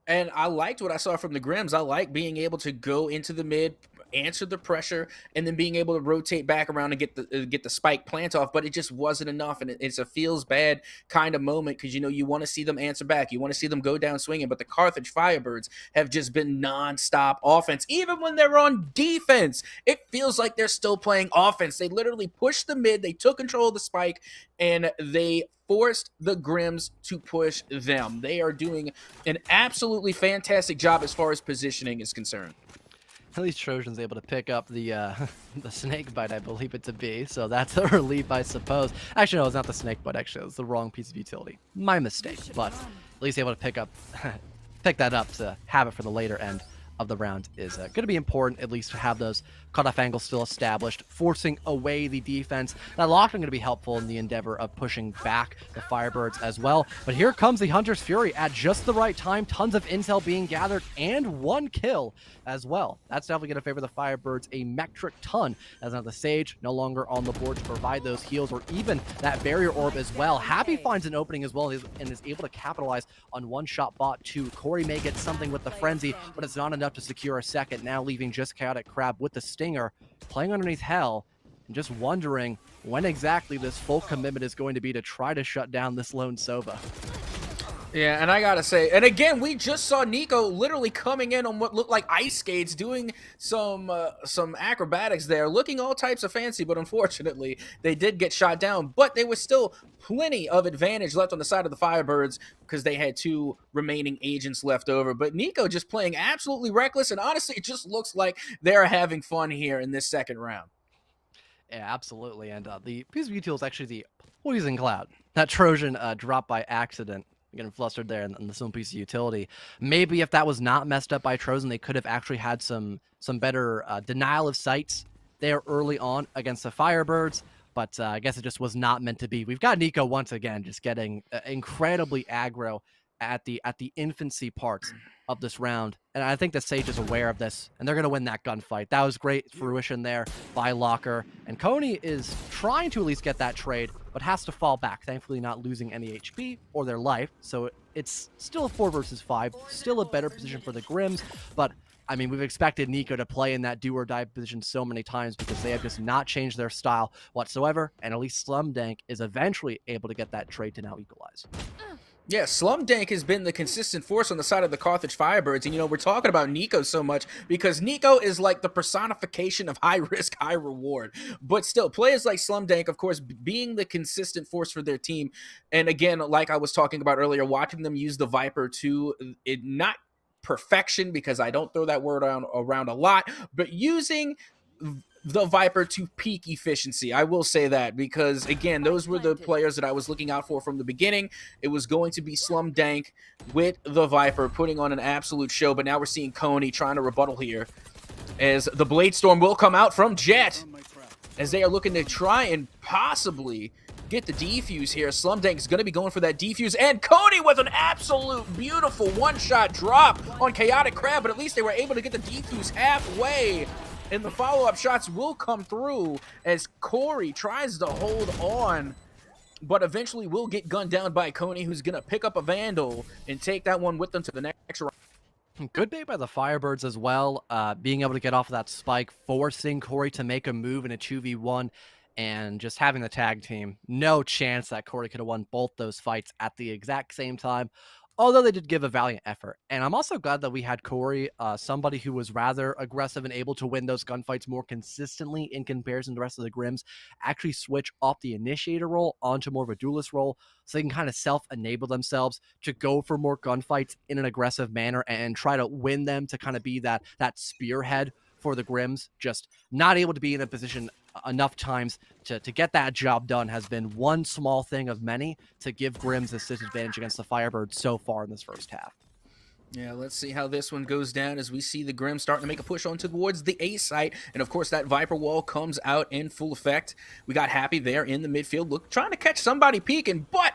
And I liked what I saw from the Grims. I like being able to go into the mid, answer the pressure, and then being able to rotate back around and get the spike plant off. But it just wasn't enough, and it's a feels bad kind of moment because, you know, you want to see them answer back. You want to see them go down swinging. But the Carthage Firebirds have just been nonstop offense. Even when they're on defense, it feels like they're still playing offense. They literally pushed the mid. They took control of the spike, and they forced the Grims to push them. They are doing an absolutely fantastic job as far as positioning is concerned. At least Trojan's able to pick up the the snake bite, I believe it to be. So that's a relief, I suppose. Actually, no, it's not the snake bite. Actually, it was the wrong piece of utility. My mistake. But at least able to pick that up to have it for the later end of the round is going to be important, at least to have those cutoff angles still established, forcing away the defense. That lockdown going to be helpful in the endeavor of pushing back the Firebirds as well. But here comes the Hunter's Fury at just the right time. Tons of intel being gathered and 1 kill as well. That's definitely going to favor the Firebirds a metric ton, as now the Sage no longer on the board to provide those heals or even that barrier orb as well. Happy finds an opening as well and is able to capitalize on one-shot bot 2. Corey may get something with the Frenzy, but it's not enough to secure a second, now leaving just Chaotic Crab with the Stinger playing underneath Hell and just wondering when exactly this full commitment is going to be to try to shut down this lone Sova. Yeah, and I gotta say, and again, we just saw NECC literally coming in on what looked like ice skates, doing some acrobatics there, looking all types of fancy, but unfortunately, they did get shot down. But there was still plenty of advantage left on the side of the Firebirds because they had 2 remaining agents left over. But NECC just playing absolutely reckless, and honestly, it just looks like they're having fun here in this 2nd round. Yeah, absolutely. And the piece of util is actually the Poison Cloud. That Trojan dropped by accident. Getting flustered there in the simple piece of utility. Maybe if that was not messed up by Trojan, they could have actually had some better denial of sights there early on against the Firebirds. But I guess it just was not meant to be. We've got NECC once again just getting incredibly aggro at the infancy parts of this round. And I think the Sage is aware of this, and they're going to win that gunfight. That was great fruition there by Locker. And Coney is trying to at least get that trade, but has to fall back, thankfully not losing any HP or their life. So it's still a 4 versus 5, still a better position for the Grims. But, I mean, we've expected NECC to play in that do-or-die position so many times because they have just not changed their style whatsoever. And at least Slumdank is eventually able to get that trade to now equalize. Yeah, Slum Dank has been the consistent force on the side of the Carthage Firebirds. And, we're talking about Nico so much because Nico is like the personification of high risk, high reward. But still, players like Slum Dank, of course, being the consistent force for their team. And again, like I was talking about earlier, watching them use the Viper to it not perfection, because I don't throw that word around a lot, but using the Viper to peak efficiency. I will say that because, again, those were the players that I was looking out for from the beginning. It was going to be Slum Dank with the Viper putting on an absolute show, but now we're seeing Coney trying to rebuttal here as the Blade Storm will come out from Jet as they are looking to try and possibly get the defuse here. Slum Dank is going to be going for that defuse, and Coney with an absolute beautiful one-shot drop on Chaotic Crab, but at least they were able to get the defuse halfway. And the follow-up shots will come through as Corey tries to hold on, but eventually will get gunned down by Coney, who's going to pick up a Vandal and take that one with them to the next round. Good bait by the Firebirds as well, being able to get off of that spike, forcing Corey to make a move in a 2v1, and just having the tag team. No chance that Corey could have won both those fights at the exact same time, although they did give a valiant effort. And I'm also glad that we had Corey, somebody who was rather aggressive and able to win those gunfights more consistently in comparison to the rest of the Grims, actually switch off the initiator role onto more of a duelist role, so they can kind of self-enable themselves to go for more gunfights in an aggressive manner and try to win them to kind of be that spearhead for the Grims. Just not able to be in a position enough times to get that job done has been one small thing of many to give Grims a disadvantage against the Firebirds so far in this first half. Yeah, let's see how this one goes down as we see the Grimm starting to make a push on towards the A site. And of course, that Viper wall comes out in full effect. We got Happy there in the midfield, trying to catch somebody peeking, but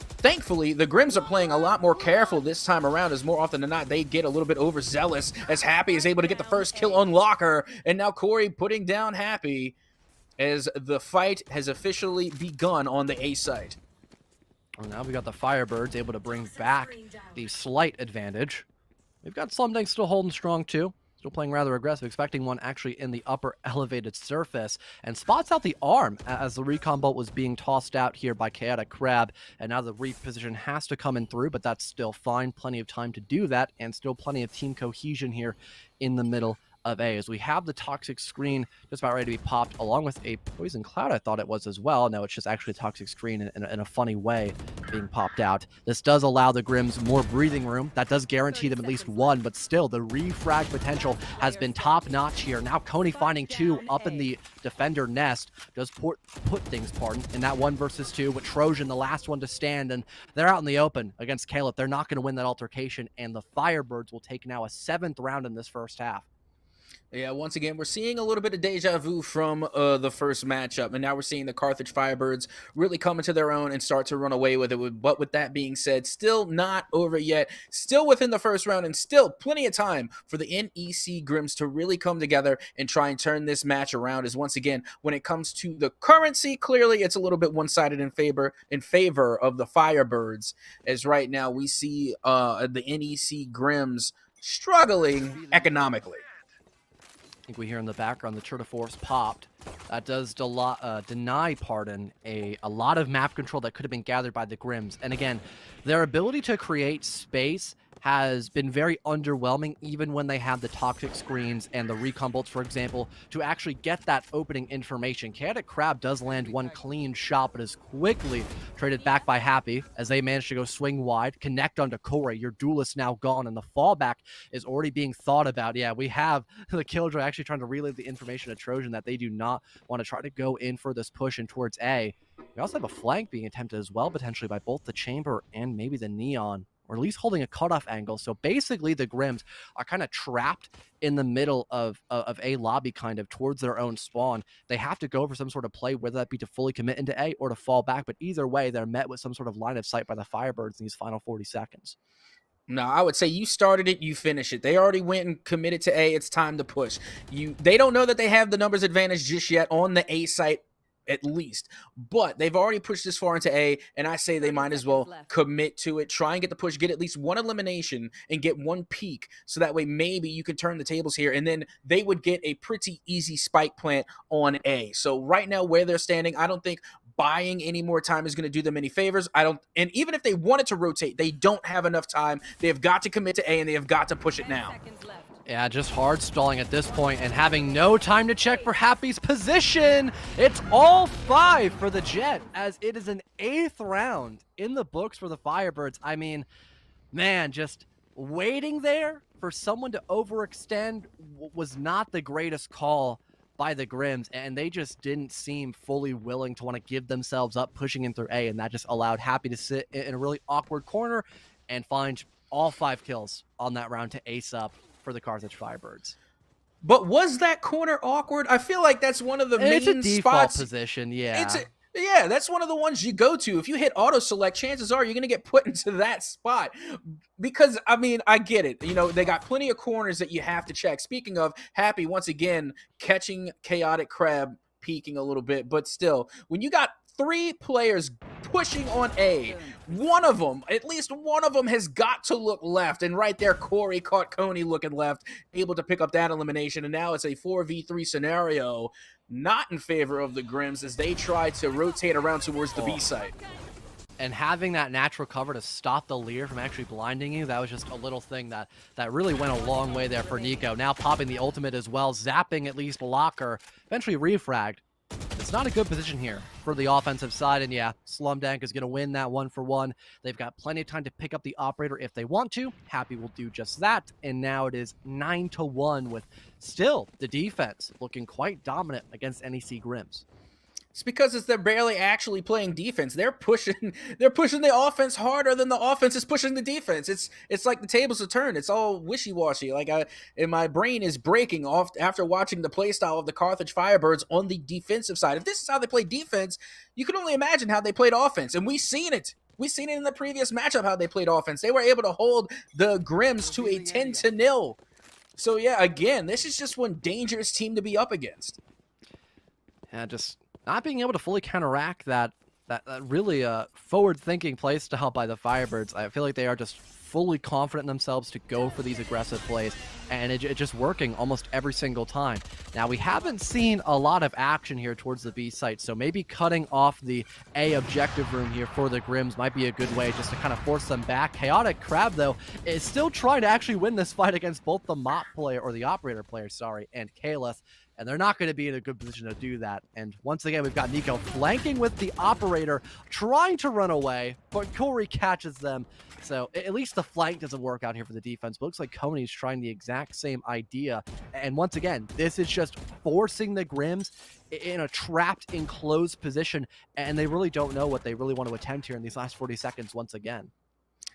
thankfully, the Grims are playing a lot more careful this time around, as more often than not, they get a little bit overzealous as Happy is able to get the first kill on Locker. And now Corey putting down Happy as the fight has officially begun on the A site. Well, now we got the Firebirds able to bring back the slight advantage. We've got Slum Dank still holding strong too. Still playing rather aggressive, expecting one actually in the upper elevated surface, and spots out the arm as the recon bolt was being tossed out here by Chaotic Crab, and now the reposition has to come in through, but that's still fine. Plenty of time to do that, and still plenty of team cohesion here in the middle of A, as we have the toxic screen just about ready to be popped, along with a poison cloud. I thought it was as well. No, it's just actually a toxic screen in a funny way being popped out. This does allow the Grims more breathing room. That does guarantee them at least one, but still the refrag potential has been top notch here. Now Coney finding two up in the defender nest does put things, in that 1 versus 2 with Trojan the last one to stand, and they're out in the open against Caleb. They're not going to win that altercation, and the Firebirds will take now a 7th round in this first half. Yeah, once again, we're seeing a little bit of deja vu from the first matchup, and now we're seeing the Carthage Firebirds really come into their own and start to run away with it. But with that being said, still not over yet, still within the first round, and still plenty of time for the NEC Grims to really come together and try and turn this match around. As once again, when it comes to the currency, clearly it's a little bit one-sided in favor of the Firebirds, as right now we see the NEC Grims struggling economically. I think we hear in the background the Tour de Force popped. That does deny, a lot of map control that could have been gathered by the Grims. And again, their ability to create space has been very underwhelming, even when they have the toxic screens and the recon bolts, for example, to actually get that opening information. Chaotic Crab does land one clean shot, but is quickly traded back by Happy as they manage to go swing wide, connect onto Corey. Your duelist now gone, and the fallback is already being thought about. Yeah, we have the Killjoy actually trying to relay the information to Trojan that they do not want to try to go in for this push in towards A. We also have a flank being attempted as well, potentially by both the Chamber and maybe the Neon, or at least holding a cutoff angle. So basically the Grims are kind of trapped in the middle of A lobby, kind of towards their own spawn. They have to go for some sort of play, whether that be to fully commit into A or to fall back. But either way, they're met with some sort of line of sight by the Firebirds in these final 40 seconds. No, I would say you started it, you finish it. They already went and committed to A. It's time to push. They don't know that they have the numbers advantage just yet on the A site, at least, but they've already pushed this far into A, and I say they might as well commit to it, try and get the push, get at least one elimination and get one peak, so that way maybe you can turn the tables here, and then they would get a pretty easy spike plant on A. So right now where they're standing, I don't think buying any more time is going to do them any favors. And even if they wanted to rotate, they don't have enough time. They have got to commit to A, and they have got to push it now. Yeah, just hard stalling at this point and having no time to check for Happy's position. It's all 5 for the Jet, as it is an 8th round in the books for the Firebirds. I mean, man, just waiting there for someone to overextend was not the greatest call by the Grims, and they just didn't seem fully willing to want to give themselves up pushing in through A, and that just allowed Happy to sit in a really awkward corner and find all 5 kills on that round to ace up for the Carthage Firebirds. But was that corner awkward? I feel like that's one of the main It's a default spots. position, yeah. Yeah, that's one of the ones you go to. If you hit auto select, chances are you're going to get put into that spot. Because, I mean, I get it. You know, they got plenty of corners that you have to check. Speaking of, Happy, once again, catching Chaotic Crab peeking a little bit. But still, when you got 3 players pushing on A, one of them, at least one of them, has got to look left. And right there, Corey caught Coney looking left, able to pick up that elimination. And now it's a 4v3 scenario, not in favor of the Grims as they try to rotate around towards the B site. And having that natural cover to stop the Leer from actually blinding you, that was just a little thing that really went a long way there for Nico. Now popping the ultimate as well, zapping at least Locker, eventually refragged. It's not a good position here for the offensive side, and yeah, Slumdank is going to win that 1-for-1. They've got plenty of time to pick up the operator if they want to. Happy will do just that, and now it is 9-1 with still the defense looking quite dominant against NEC Grims. It's because they're barely actually playing defense. They're pushing the offense harder than the offense is pushing the defense. It's like the tables have turned. It's all wishy-washy. And my brain is breaking off after watching the playstyle of the Carthage Firebirds on the defensive side. If this is how they play defense, you can only imagine how they played offense. And we've seen it. We've seen it in the previous matchup how they played offense. They were able to hold the Grims to a 10-0. So yeah, again, this is just one dangerous team to be up against. Yeah, just not being able to fully counteract that really forward-thinking play style by the Firebirds. I feel like they are just fully confident in themselves to go for these aggressive plays, and it's just working almost every single time. Now, we haven't seen a lot of action here towards the B site, so maybe cutting off the A objective room here for the Grims might be a good way just to kind of force them back. Chaotic Crab, though, is still trying to actually win this fight against both the Mop player, or the Operator player, sorry, and Kaleth. And they're not going to be in a good position to do that. And once again, we've got Nico flanking with the Operator, trying to run away, but Corey catches them. So at least the flank doesn't work out here for the defense. But it looks like Coney's trying the exact same idea. And once again, this is just forcing the Grims in a trapped, enclosed position. And they really don't know what they really want to attempt here in these last 40 seconds once again.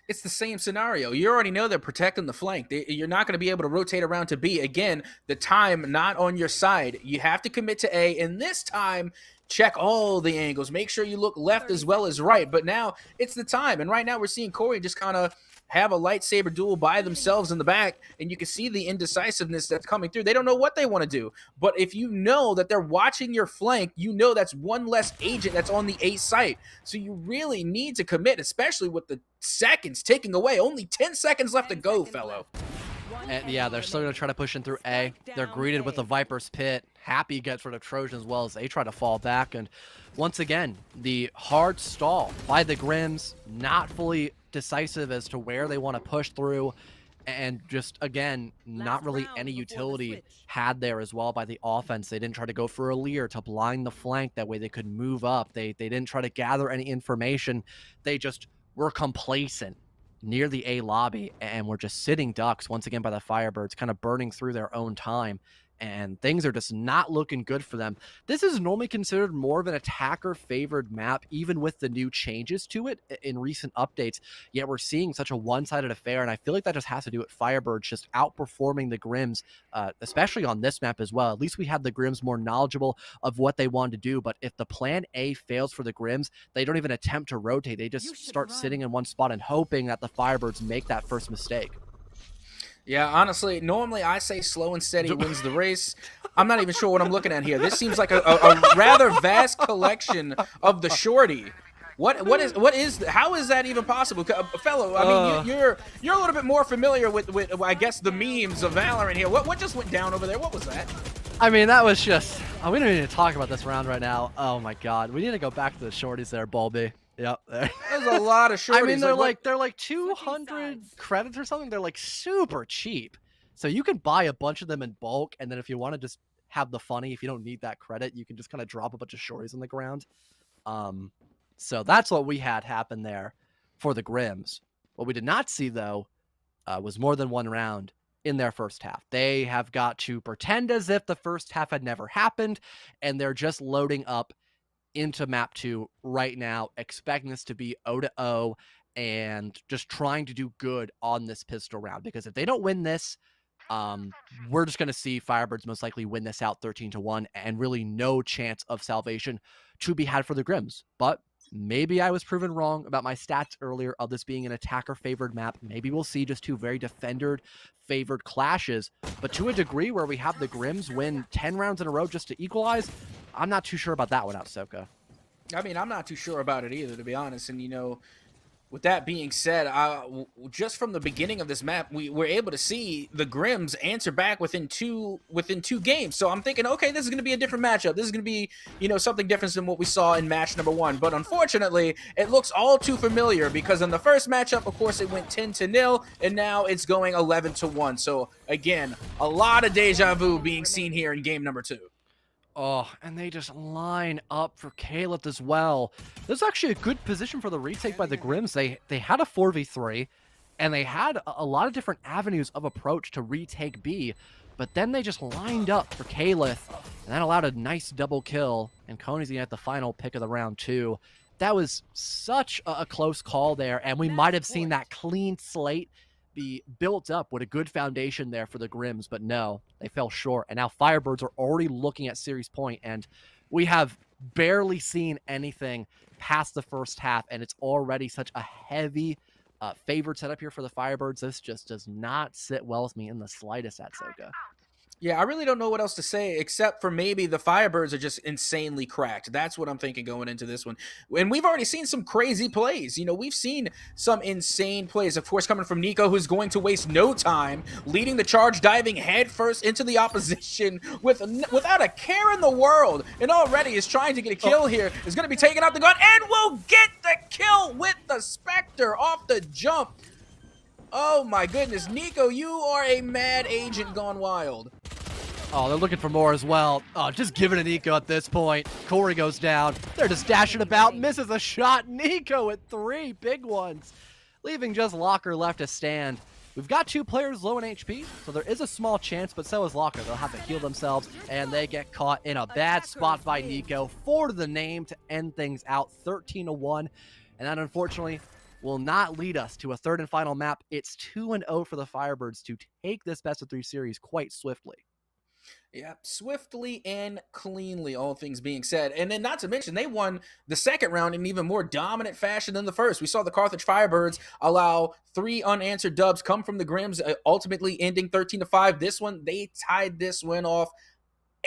It's the same scenario. You already know they're protecting the flank. You're not going to be able to rotate around to B. Again, the time not on your side. You have to commit to A, and this time, check all the angles. Make sure you look left as well as right. But now, it's the time. And right now, we're seeing Corey just kind of have a lightsaber duel by themselves in the back, and you can see the indecisiveness that's coming through. They don't know what they want to do. But if you know that they're watching your flank, you know that's one less agent that's on the A site. So you really need to commit, especially with the seconds ticking away. Only 10 seconds left to go, fellow. And yeah, they're still going to try to push in through A. They're greeted with the Viper's Pit. Happy gets rid of Trojan as well as they try to fall back. And once again, the hard stall by the Grims, not fully decisive as to where they want to push through, and just again not really any utility had there as well by the offense. They didn't try to go for a Leer to blind the flank, that way they could move up. They didn't try to gather any information. They just were complacent near the A lobby and were just sitting ducks once again by the Firebirds, kind of burning through their own time. And things are just not looking good for them. This is normally considered more of an attacker-favored map, even with the new changes to it in recent updates. Yet we're seeing such a one-sided affair, and I feel like that just has to do with Firebirds just outperforming the Grims, especially on this map as well. At least we had the Grims more knowledgeable of what they wanted to do, but if the plan A fails for the Grims, they don't even attempt to rotate. They just start sitting in one spot and hoping that the Firebirds make that first mistake. Yeah, honestly, normally I say slow and steady wins the race. I'm not even sure what I'm looking at here. This seems like a rather vast collection of the shorty. What is how is that even possible, fellow? I mean, you're a little bit more familiar with I guess the memes of Valorant here. What just went down over there? What was that? I mean, that was just. Oh, we don't even need to talk about this round right now. Oh my god, we need to go back to the shorties there, Bulby. Yep. There. There's a lot of I mean, shorties. Like what? they're like Switching 200 sides. credits or something. They're like super cheap, so you can buy a bunch of them in bulk, and then if you want to just have the funny, if you don't need that credit, you can just kind of drop a bunch of shorties on the ground. Um, so that's what we had happen there for the Grims. What we did not see though was more than one round in their first half. They have got to pretend as if the first half had never happened, and they're just loading up into map 2 right now, expecting this to be 0-0 and just trying to do good on this pistol round. Because if they don't win this, we're just going to see Firebirds most likely win this out 13-1 and really no chance of salvation to be had for the Grims. But maybe I was proven wrong about my stats earlier of this being an attacker favored map. Maybe we'll see just two very defender favored clashes, but to a degree where we have the Grims win 10 rounds in a row just to equalize, I'm not too sure about that one, Outsoka. I mean, I'm not too sure about it either, to be honest. And with that being said, just from the beginning of this map, we were able to see the Grims answer back within two games. So I'm thinking, okay, this is going to be a different matchup. This is going to be, something different than what we saw in match number 1. But unfortunately, it looks all too familiar because in the first matchup, of course, it went 10-0, and now it's going 11-1. So again, a lot of deja vu being seen here in game number 2. Oh, and they just line up for Caleb as well. This is actually a good position for the retake by the Grims. They had a 4v3, and they had a lot of different avenues of approach to retake B, but then they just lined up for Caleb, and that allowed a nice double kill, and Coney's gonna get the final pick of the round too. That was such a close call there, and we might have seen that clean slate be built up with a good foundation there for the Grims, but no, they fell short. And now Firebirds are already looking at series point, and we have barely seen anything past the first half, and it's already such a heavy favored setup here for the Firebirds. This just does not sit well with me in the slightest, Atsoka. Yeah, I really don't know what else to say except for maybe the Firebirds are just insanely cracked. That's what I'm thinking going into this one. And we've already seen some crazy plays. We've seen some insane plays, of course, coming from NECC, who's going to waste no time leading the charge, diving headfirst into the opposition without a care in the world. And already is trying to get a kill here. Is going to be taking out the gun and will get the kill with the Spectre off the jump. Oh my goodness, NECC, you are a mad agent gone wild. Oh, they're looking for more as well. Oh, just give it to NECC at this point. Corey goes down. They're just dashing about, misses a shot. NECC with 3 big ones, leaving just Locker left to stand. We've got 2 players low in HP, so there is a small chance, but so is Locker. They'll have to heal themselves, and they get caught in a bad spot by NECC. 4 to the name to end things out, 13-1, and that unfortunately will not lead us to a third and final map. It's 2-0 for the Firebirds to take this best-of-3 series quite swiftly. Yeah, swiftly and cleanly, all things being said. And then not to mention, they won the second round in even more dominant fashion than the first. We saw the Carthage Firebirds allow 3 unanswered dubs come from the Grims, ultimately ending 13-5. This one, they tied this one off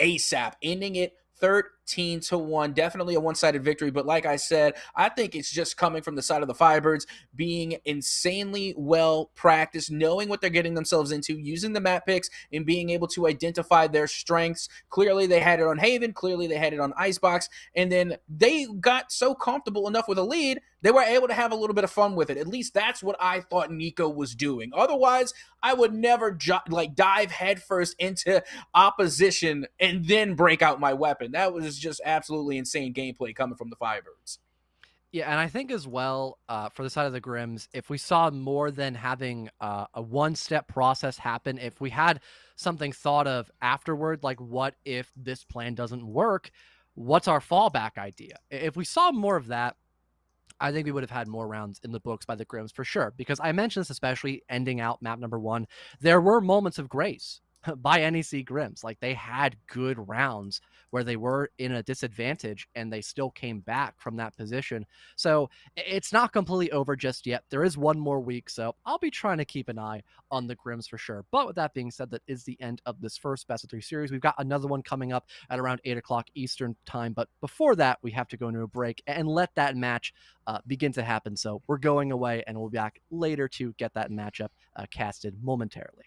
ASAP, ending it 13-1. Definitely a one-sided victory, but like I said, I think it's just coming from the side of the Firebirds being insanely well practiced, knowing what they're getting themselves into, using the map picks, and being able to identify their strengths. Clearly, they had it on Haven. Clearly, they had it on Icebox, and then they got so comfortable enough with a lead, they were able to have a little bit of fun with it. At least that's what I thought NECC was doing. Otherwise, I would never dive headfirst into opposition and then break out my weapon. That was just absolutely insane gameplay coming from the Firebirds. Yeah, and I think as well, for the side of the Grims, if we saw more than having a one-step process happen, if we had something thought of afterward, like what if this plan doesn't work, what's our fallback idea? If we saw more of that, I think we would have had more rounds in the books by the Grims for sure, because I mentioned this, especially ending out map number 1. There were moments of grace by NEC Grims. Like, they had good rounds where they were in a disadvantage and they still came back from that position. So it's not completely over just yet. There is one more week, so I'll be trying to keep an eye on the Grims for sure. But with that being said, that is the end of this first best of 3 series. We've got another one coming up at around 8 o'clock Eastern time, but before that, we have to go into a break and let that match begin to happen. So we're going away, and we'll be back later to get that matchup casted momentarily.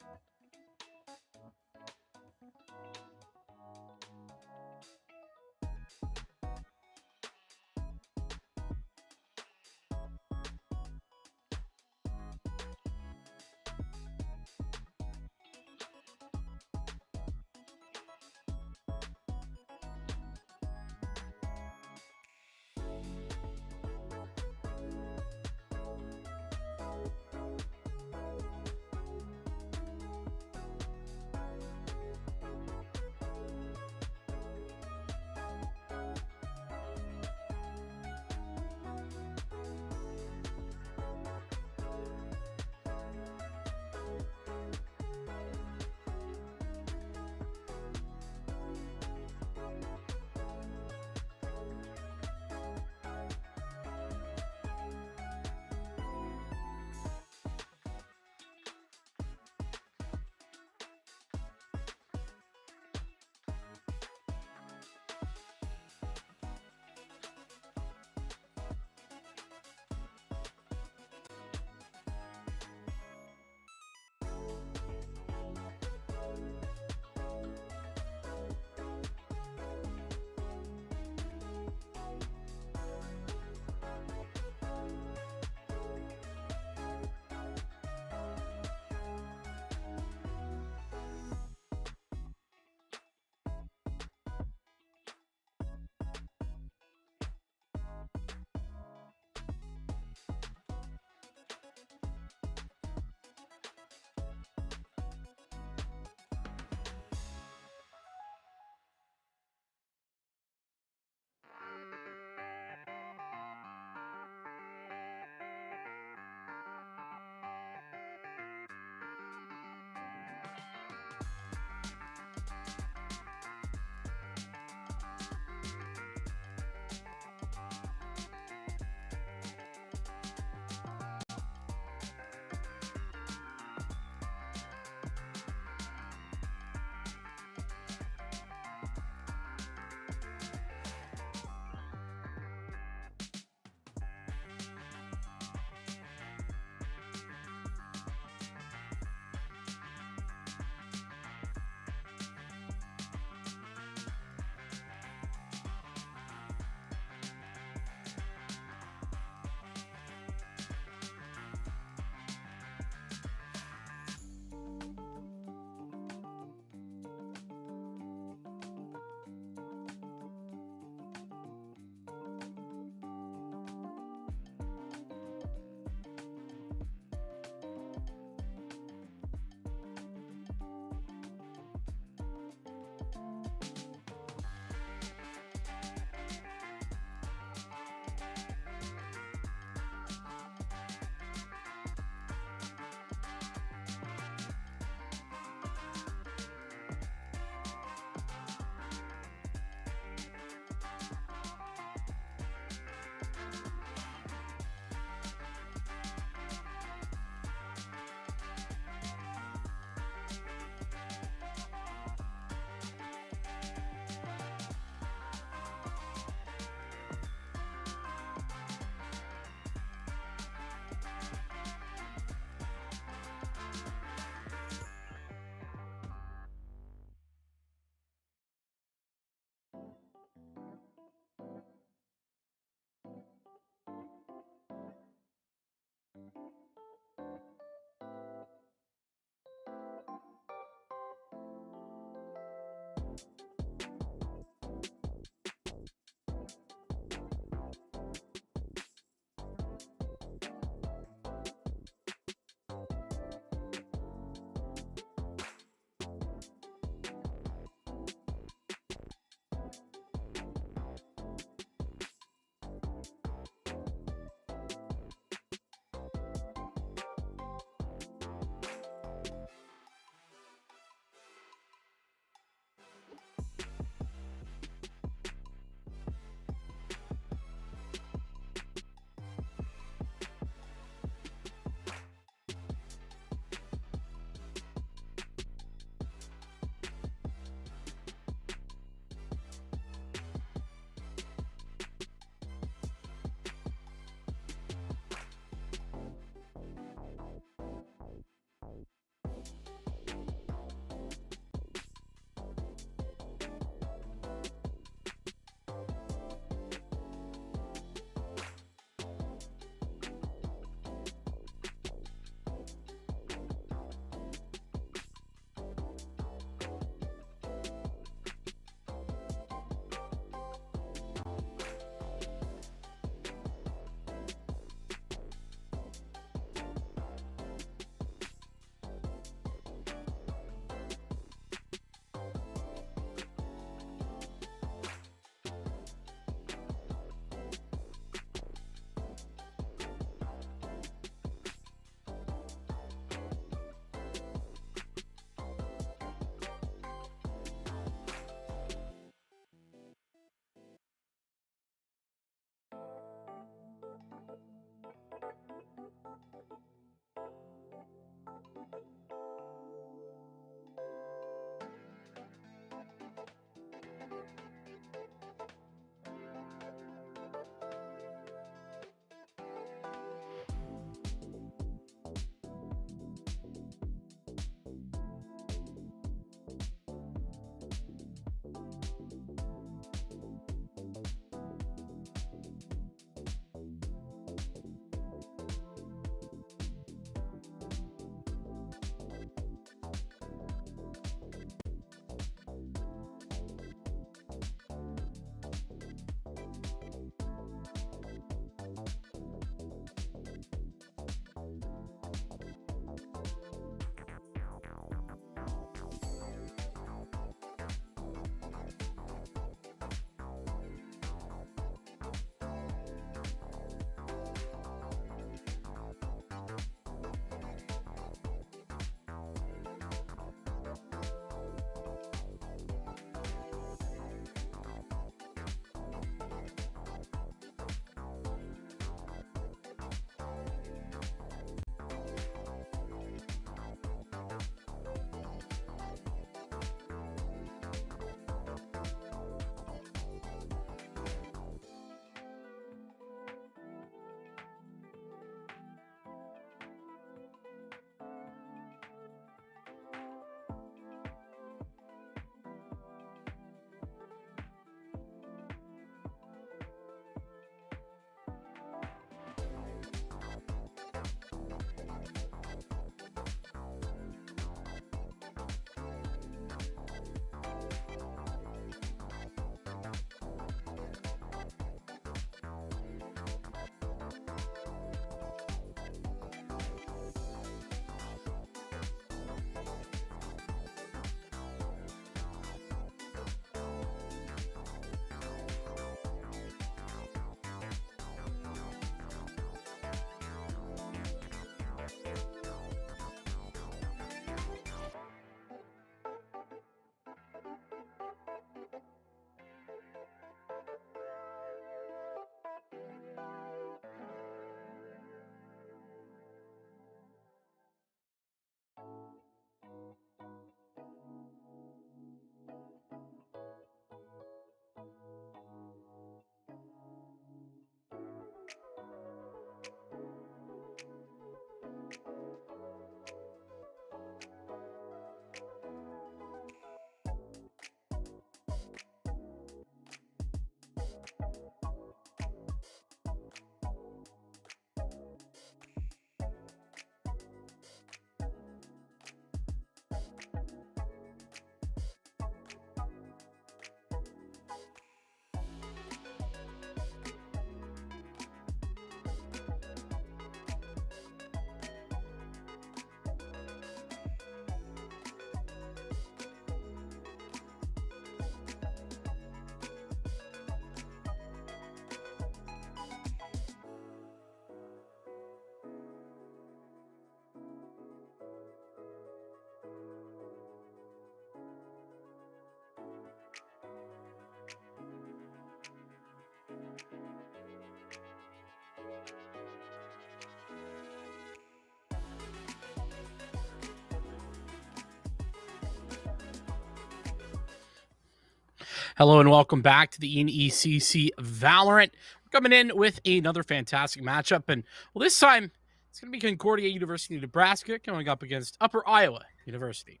Hello and welcome back to the NECC Valorant. We're coming in with another fantastic matchup, and well, this time it's going to be Concordia University, Nebraska, going up against Upper Iowa University.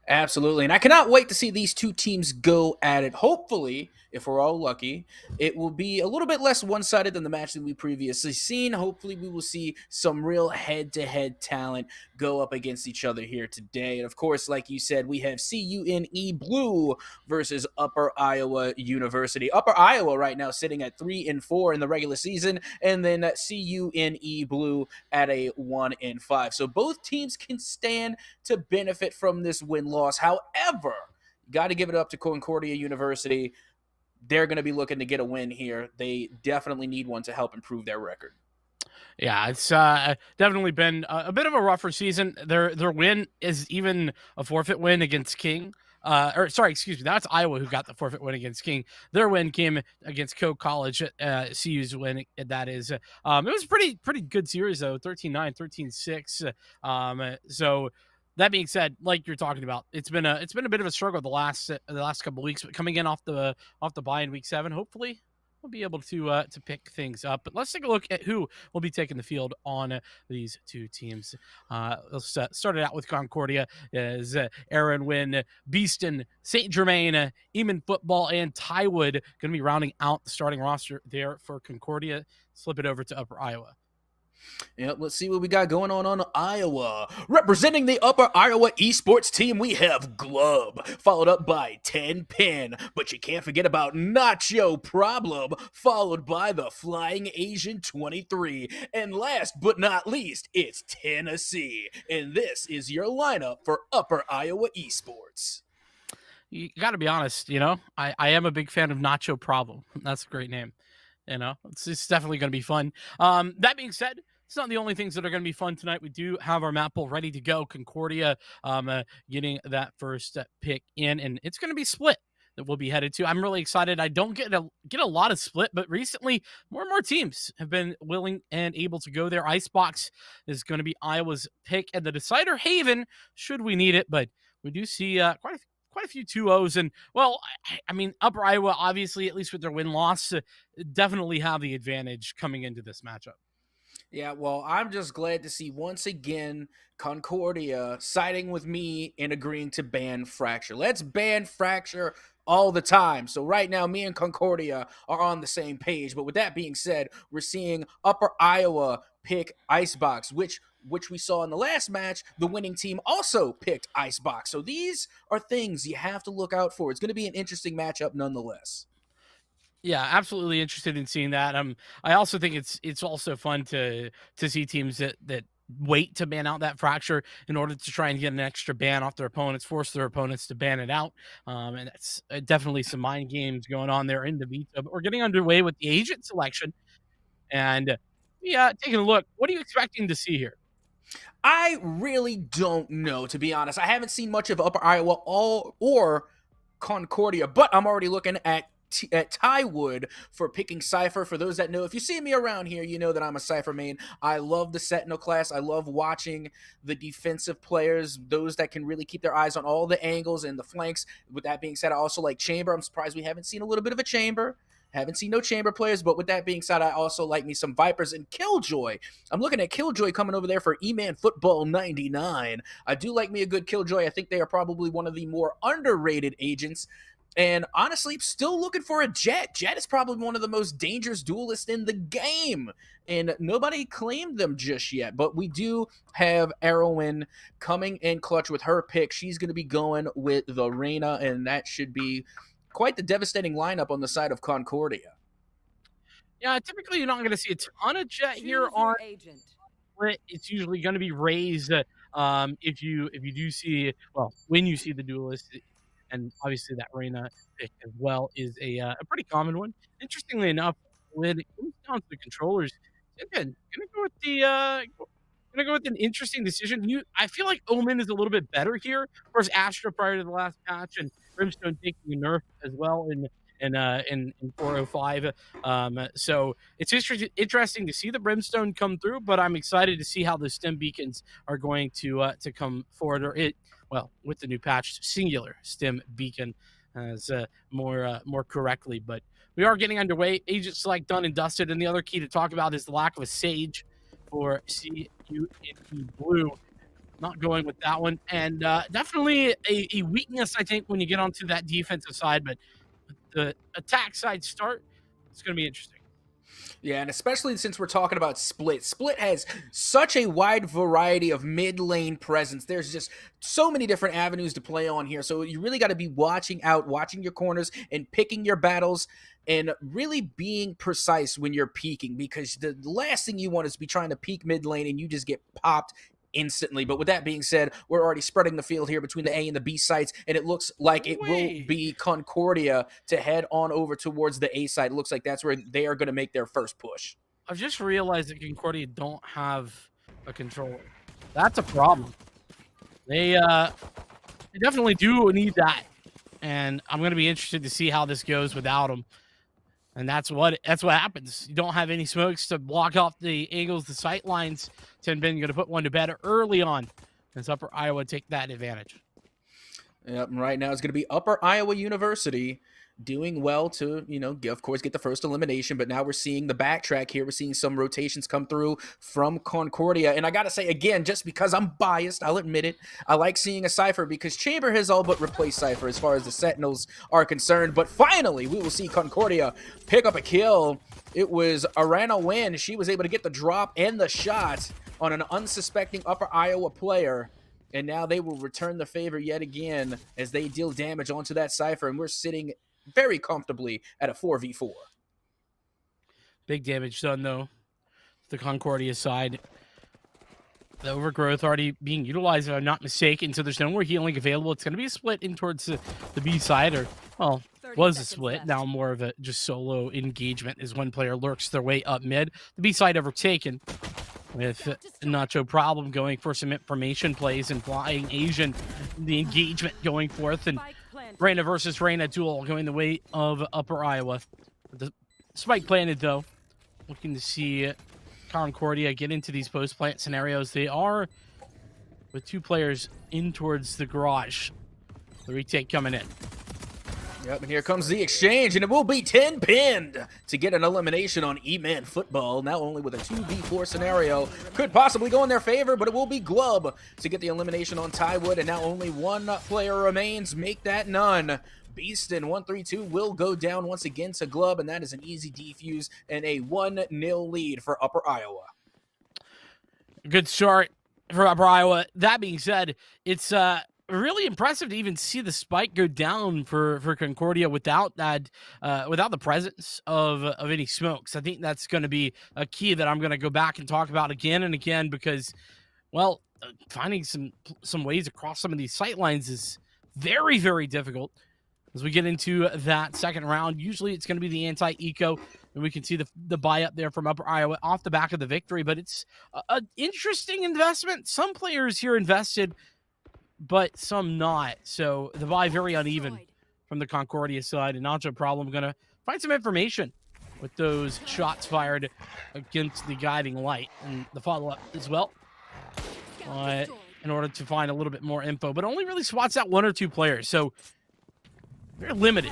Absolutely. And I cannot wait to see these two teams go at it. Hopefully, if we're all lucky, it will be a little bit less one sided than the match that we previously seen. Hopefully, we will see some real head to head talent go up against each other here today. And of course, like you said, we have CUNE Blue versus Upper Iowa University. Upper Iowa right now sitting at 3-4 in the regular season, and then CUNE Blue at a 1-5. So both teams can stand to benefit from this win loss. However, got to give it up to Concordia University. They're going to be looking to get a win here. They definitely need one to help improve their record. Yeah, it's definitely been a bit of a rougher season. Their win is even a forfeit win against King. Or sorry, excuse me, that's Iowa who got the forfeit win against King. Their win came against Coe College. CU's win, that is. It was pretty good series though, 13-9, 13-6. So that being said, like you're talking about, it's been a bit of a struggle the last couple of weeks, but coming in off the bye in week 7, hopefully we'll be able to pick things up. But let's take a look at who will be taking the field on these two teams. Let's start it out with Concordia as Aaron Wynn, Beeston, St. Germain, Eamon Football, and Tywood going to be rounding out the starting roster there for Concordia. Slip it over to Upper Iowa. Yep, let's see what we got going on Iowa. Representing the Upper Iowa esports team, we have Glub, followed up by 10 Pin. But you can't forget about Nacho Problem, followed by the Flying Asian 23. And last but not least, it's Tennessee. And this is your lineup for Upper Iowa esports. You got to be honest, I am a big fan of Nacho Problem. That's a great name. It's definitely going to be fun. That being said, it's not the only things that are going to be fun tonight. We do have our map pool ready to go. Concordia getting that first pick in, and it's going to be split that we'll be headed to. I'm really excited. I don't get a lot of split, but recently more and more teams have been willing and able to go there. Icebox is going to be Iowa's pick, and the decider Haven should we need it, but we do see quite a few 2-0s. And, well, I mean, Upper Iowa, obviously, at least with their win-loss, definitely have the advantage coming into this matchup. Yeah, well, I'm just glad to see once again Concordia siding with me and agreeing to ban Fracture. Let's ban Fracture all the time. So right now, me and Concordia are on the same page. But with that being said, we're seeing Upper Iowa pick Icebox, which we saw in the last match. The winning team also picked Icebox. So these are things you have to look out for. It's going to be an interesting matchup nonetheless. Yeah, absolutely interested in seeing that. I also think it's also fun to see teams that wait to ban out that Fracture in order to try and get an extra ban off their opponents, force their opponents to ban it out. And that's definitely some mind games going on there in the Vita. But we're getting underway with the agent selection, and yeah, taking a look. What are you expecting to see here? I really don't know, to be honest. I haven't seen much of Upper Iowa or Concordia, but I'm already looking at Tywood for picking Cypher. For those that know, if you see me around here, you know that I'm a Cypher main. I love the Sentinel class. I love watching the defensive players, those that can really keep their eyes on all the angles and the flanks. With that being said, I also like Chamber. I'm surprised we haven't seen a little bit of a Chamber. Haven't seen no Chamber players, but with that being said, I also like me some Vipers and Killjoy. I'm looking at Killjoy coming over there for E-Man Football 99. I do like me a good Killjoy. I think they are probably one of the more underrated agents. And honestly, still looking for a Jet. Jet is probably one of the most dangerous duelists in the game. And nobody claimed them just yet. But we do have Arrowin coming in clutch with her pick. She's going to be going with the Reyna, and that should be quite the devastating lineup on the side of Concordia. Yeah, typically you're not going to see a ton of Jet here on split. It's usually going to be raised if you do see, well, when you see the duelist, and obviously that Reyna pick as well is a pretty common one. Interestingly enough, when it comes down to the controllers, again, gonna go with the gonna go with an interesting decision. I feel like Omen is a little bit better here. Of course, Astra prior to the last patch, and Brimstone taking a nerf as well in 405. So it's interesting to see the Brimstone come through, but I'm excited to see how the stem beacons are going to come forward, or with the new patch, singular stem beacon. as more correctly. But we are getting underway. Agent select done and dusted, and the other key to talk about is the lack of a Sage for CUNE Blue. Not going with that one, and definitely a weakness, I think, when you get onto that defensive side. But the attack side start, it's going to be interesting. Yeah, and especially since we're talking about Split. Split has such a wide variety of mid-lane presence. There's just so many different avenues to play on here. So you really got to be watching your corners and picking your battles and really being precise when you're peeking, because the last thing you want is to be trying to peek mid lane and you just get popped instantly. But with that being said, we're already spreading the field here between the A and the B sites, and it looks like it will be Concordia to head on over towards the A site. It looks like that's where they are going to make their first push. I've just realized that Concordia don't have a controller. That's a problem. They definitely do need that, and I'm going to be interested to see how this goes without them. And that's what happens. You don't have any smokes to block off the angles, the sight lines. Tenbin going to put one to bed early on as Upper Iowa take that advantage. Yep, and right now it's going to be Upper Iowa University doing well to, of course, get the first elimination. But now we're seeing the backtrack here. We're seeing some rotations come through from Concordia. And I got to say, again, just because I'm biased, I'll admit it, I like seeing a Cypher, because Chamber has all but replaced Cypher as far as the Sentinels are concerned. But finally, we will see Concordia pick up a kill. It was Arana Wynn. She was able to get the drop and the shot on an unsuspecting Upper Iowa player. And now they will return the favor yet again as they deal damage onto that Cypher. And we're sitting very comfortably at a 4v4. Big damage done, though. The Concordia side. The overgrowth already being utilized, if I'm not mistaken, so there's no more healing available. It's going to be a split in towards the B side, or, well, was a split. Left. Now more of a just solo engagement as one player lurks their way up mid. The B side overtaken with Nacho Problem going for some information plays and flying Asian. The engagement going forth, and Reina versus Reina duel going the way of Upper Iowa. The spike planted, though. Looking to see Concordia get into these post-plant scenarios. They are with two players in towards the garage. The retake coming in. Yep, and here comes the exchange, and it will be 10 pinned to get an elimination on E-Man Football. Now only with a 2v4 scenario. Could possibly go in their favor, but it will be Glub to get the elimination on Tywood, and now only one player remains. Make that none. Beaston 132 will go down once again to Glub, and that is an easy defuse and a 1-0 lead for Upper Iowa. Good start for Upper Iowa. That being said, it's really impressive to even see the spike go down for Concordia without that, without the presence of any smokes. I think that's going to be a key that I'm going to go back and talk about again and again, because, well, finding some ways across some of these sight lines is very, very difficult. As we get into that second round, usually it's going to be the anti-eco, and we can see the buy up there from Upper Iowa off the back of the victory. But it's an interesting investment. Some players here invested, but some not. So the buy very uneven from the Concordia side. And Nacho Problem going to find some information with those shots fired against the guiding light, and the follow-up as well, in order to find a little bit more info. But only really spots out one or two players. So very limited.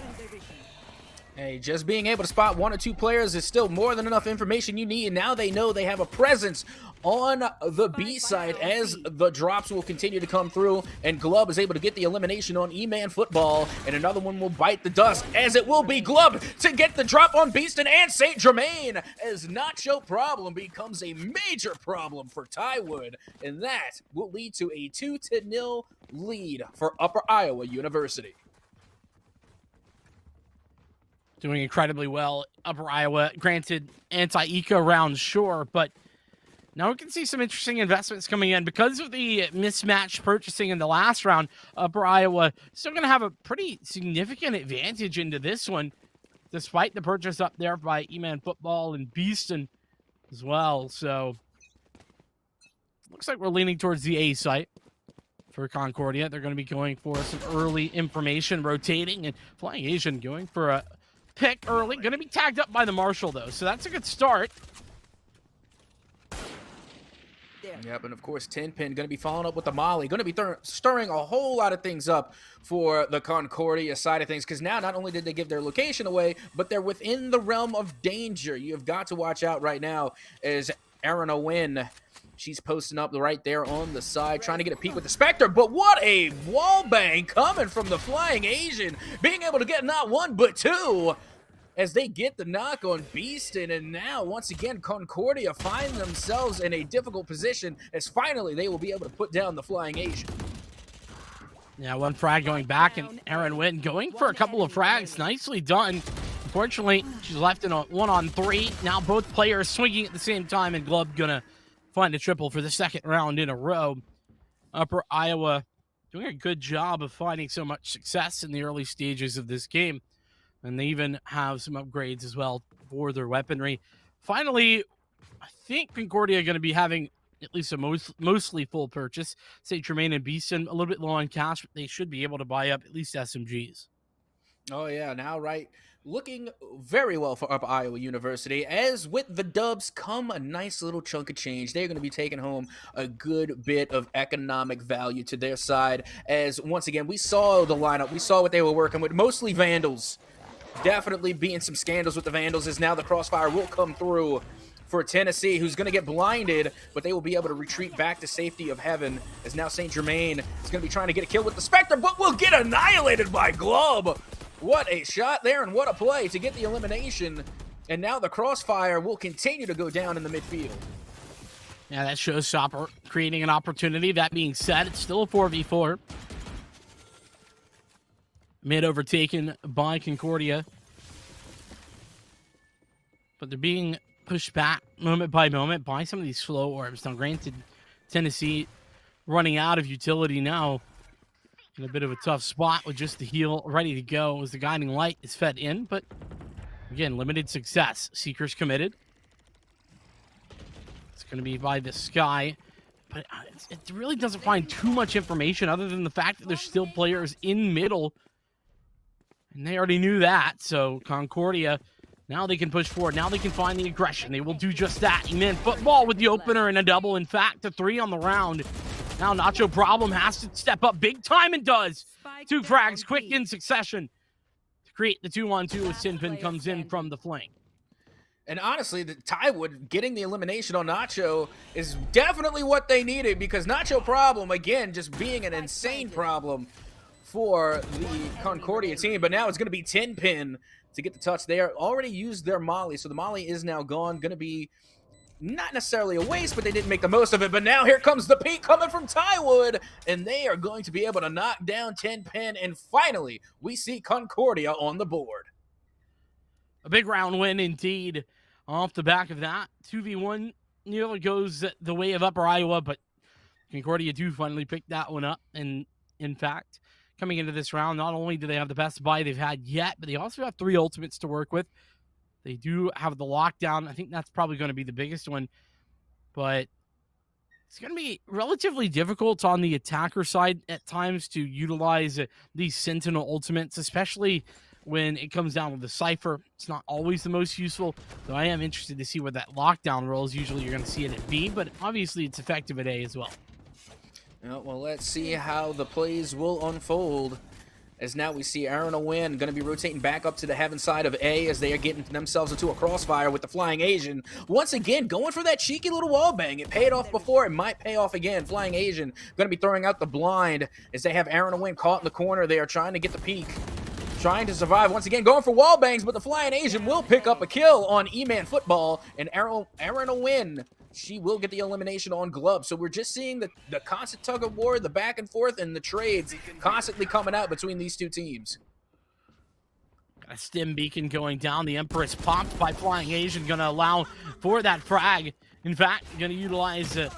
Hey, just being able to spot one or two players is still more than enough information you need. And now they know they have a presence on the B side as the drops will continue to come through. And Glub is able to get the elimination on E-Man Football. And another one will bite the dust, as it will be Glub to get the drop on Beaston and St. Germain, as Nacho Problem becomes a major problem for Tywood. And that will lead to a 2-0 lead for Upper Iowa University. Doing incredibly well. Upper Iowa, granted, anti-eco round, sure, but now we can see some interesting investments coming in. Because of the mismatched purchasing in the last round, Upper Iowa still going to have a pretty significant advantage into this one, despite the purchase up there by E-Man Football and Beaston as well. So, looks like we're leaning towards the A site for Concordia. They're going to be going for some early information, rotating, and Flying Asian going for a pick early. Going to be tagged up by the Marshal, though, so that's a good start. Yep, and of course, Tenpin going to be following up with the Molly. Going to be stirring a whole lot of things up for the Concordia side of things, because now not only did they give their location away, but they're within the realm of danger. You have got to watch out right now as Aaron Owen, she's posting up right there on the side, trying to get a peek with the Spectre, but what a wall bang coming from the Flying Asian, being able to get not one, but two, as they get the knock on Beaston, and now, once again, Concordia find themselves in a difficult position, as finally they will be able to put down the Flying Asian. Yeah, one frag going back, and Aaron Wynn going for a couple of frags. Nicely done. Unfortunately, she's left in a 1-on-3. Now both players swinging at the same time, and Glub gonna find a triple for the second round in a row. Upper Iowa doing a good job of finding so much success in the early stages of this game. And they even have some upgrades as well for their weaponry. Finally, I think Concordia are going to be having at least a mostly full purchase. St. Germain and Beeston, a little bit low on cash, but they should be able to buy up at least SMGs. Oh, yeah, now, right, looking very well for Upper Iowa University, as with the dubs come a nice little chunk of change. They're going to be taking home a good bit of economic value to their side, as, once again, we saw the lineup. We saw what they were working with, mostly Vandals. Definitely being some scandals with the Vandals, as now the crossfire will come through for Tennessee, who's going to get blinded, but they will be able to retreat back to safety of heaven, as now St. Germain is going to be trying to get a kill with the Spectre, but will get annihilated by Glub. What a shot there, and what a play to get the elimination, and now the crossfire will continue to go down in the midfield. Yeah, that showstopper creating an opportunity. That being said, it's still a 4v4. Mid overtaken by Concordia. But they're being pushed back moment by moment by some of these slow orbs. Now, granted, Tennessee running out of utility now in a bit of a tough spot with just the heal ready to go as the guiding light is fed in. But, again, limited success. Seekers committed. It's going to be by the Sky. But it really doesn't find too much information other than the fact that there's still players in middle. And they already knew that, so Concordia, now they can push forward. Now they can find the aggression. They will do just that. And football with the opener and a double. In fact, a 3 on the round. Now Nacho Problem has to step up big time and does. 2 frags quick in succession to create the 2-on-2 as Sinpin comes in from the flank. And honestly, the Tywood getting the elimination on Nacho is definitely what they needed, because Nacho Problem, again, just being an insane problem for the Concordia team, but now it's going to be Tenpin to get the touch there. Already used their Molly, so the Molly is now gone. Going to be not necessarily a waste, but they didn't make the most of it. But now here comes the peak coming from Tywood, and they are going to be able to knock down Tenpin, and finally, we see Concordia on the board. A big round win indeed off the back of that. 2v1 nearly goes the way of Upper Iowa, but Concordia do finally pick that one up, and in fact, coming into this round, not only do they have the best buy they've had yet, but they also have 3 ultimates to work with. They do have the lockdown. I think that's probably going to be the biggest one. But it's going to be relatively difficult on the attacker side at times to utilize these Sentinel ultimates, especially when it comes down to the Cypher. It's not always the most useful, though I am interested to see what that lockdown role is. Usually you're going to see it at B, but obviously it's effective at A as well. Well, let's see how the plays will unfold, as now we see Aaron Owen going to be rotating back up to the heaven side of A, as they are getting themselves into a crossfire with the Flying Asian. Once again, going for that cheeky little wall bang. It paid off before. It might pay off again. Flying Asian going to be throwing out the blind, as they have Aaron Owen caught in the corner. They are trying to get the peek, trying to survive. Once again, going for wall bangs, but the Flying Asian will pick up a kill on E-Man Football, and Aaron Owen, she will get the elimination on Glub. So we're just seeing the constant tug of war, the back and forth, and the trades constantly coming out between these two teams. Got a stim beacon going down. The Empress popped by Flying Asian, going to allow for that frag. In fact, going to utilize the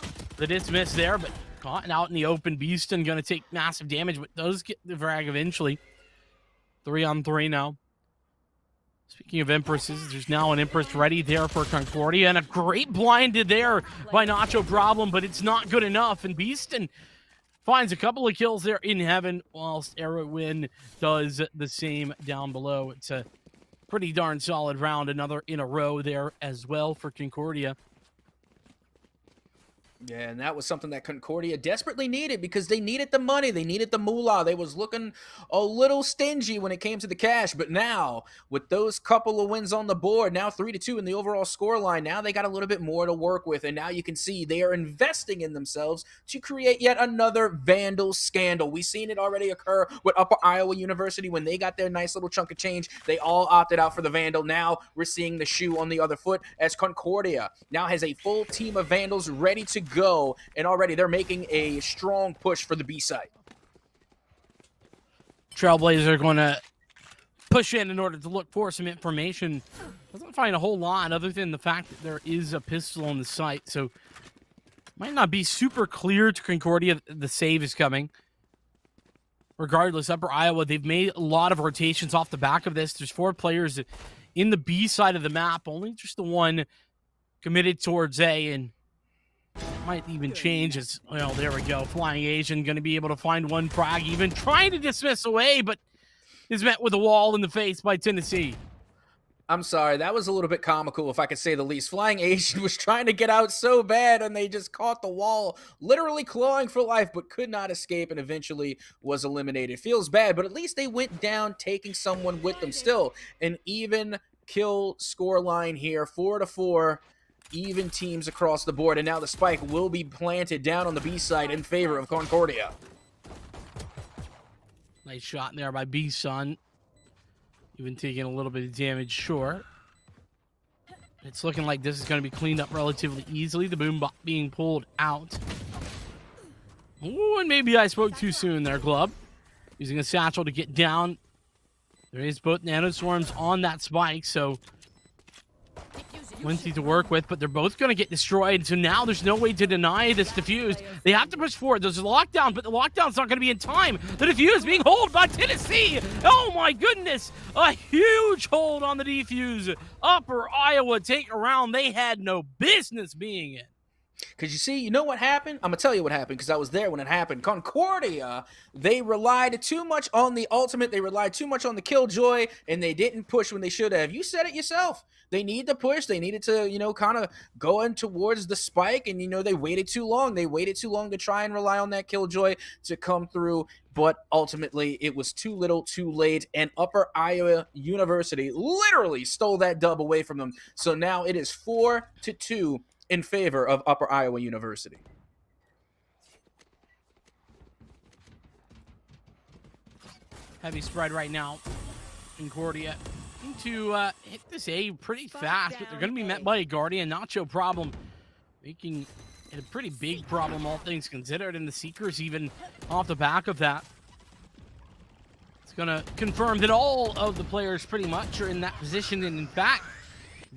dismiss there, but caught out in the open. Beeston going to take massive damage, but does get the frag eventually. 3-on-3 now. Speaking of Empresses, there's now an Empress ready there for Concordia, and a great blinded there by Nacho Problem, but it's not good enough, and Beeston finds a couple of kills there in heaven, whilst Arrowin does the same down below. It's a pretty darn solid round, another in a row there as well for Concordia. Yeah, and that was something that Concordia desperately needed because they needed the money. They needed the moolah. They was looking a little stingy when it came to the cash. But now, with those couple of wins on the board, now 3-2 in the overall score line, now they got a little bit more to work with. And now you can see they are investing in themselves to create yet another Vandal scandal. We've seen it already occur with Upper Iowa University when they got their nice little chunk of change. They all opted out for the Vandal. Now we're seeing the shoe on the other foot as Concordia now has a full team of Vandals ready to go, and already they're making a strong push for the B site. Trailblazers are going to push in order to look for some information. Doesn't find a whole lot other than the fact that there is a pistol on the site, so might not be super clear to Concordia that the save is coming. Regardless, Upper Iowa, they've made a lot of rotations off the back of this. There's 4 players in the B side of the map, only just the one committed towards A, and might even change as, well, there we go. Flying Asian going to be able to find one frag, even trying to dismiss away, but is met with a wall in the face by Tennessee. I'm sorry, that was a little bit comical, if I could say the least. Flying Asian was trying to get out so bad, and they just caught the wall, literally clawing for life, but could not escape and eventually was eliminated. Feels bad, but at least they went down, taking someone with them. Still, an even kill score line here, 4-4. Even teams across the board, and now the spike will be planted down on the B side in favor of Concordia. Nice shot there by B-Sun. Even taking a little bit of damage, sure. It's looking like this is going to be cleaned up relatively easily. The boom bot being pulled out. Ooh, and maybe I spoke too soon there, Glub. Using a satchel to get down. There is both nanoswarms on that spike, so plenty to work with, but they're both going to get destroyed, so now there's no way to deny this defuse. They have to push forward. There's a lockdown, but the lockdown's not going to be in time. The defuse being held by Tennessee. Oh my goodness, a huge hold on the defuse. Upper Iowa take a round they had no business being in. Because you see, you know what happened? I'm going to tell you what happened because I was there when it happened. Concordia, they relied too much on the ultimate. They relied too much on the killjoy, and they didn't push when they should have. You said it yourself. They need to push. They needed to, kind of go in towards the spike, and, they waited too long. They waited too long to try and rely on that killjoy to come through, but ultimately it was too little too late, and Upper Iowa University literally stole that dub away from them. So now it is 4-2 in favor of Upper Iowa University. Heavy spread right now. Concordia to hit this A pretty fast, but they're going to be met by a Guardian. Nacho problem, making it a pretty big problem, all things considered, and the Seekers even off the back of that. It's going to confirm that all of the players pretty much are in that position, and in fact,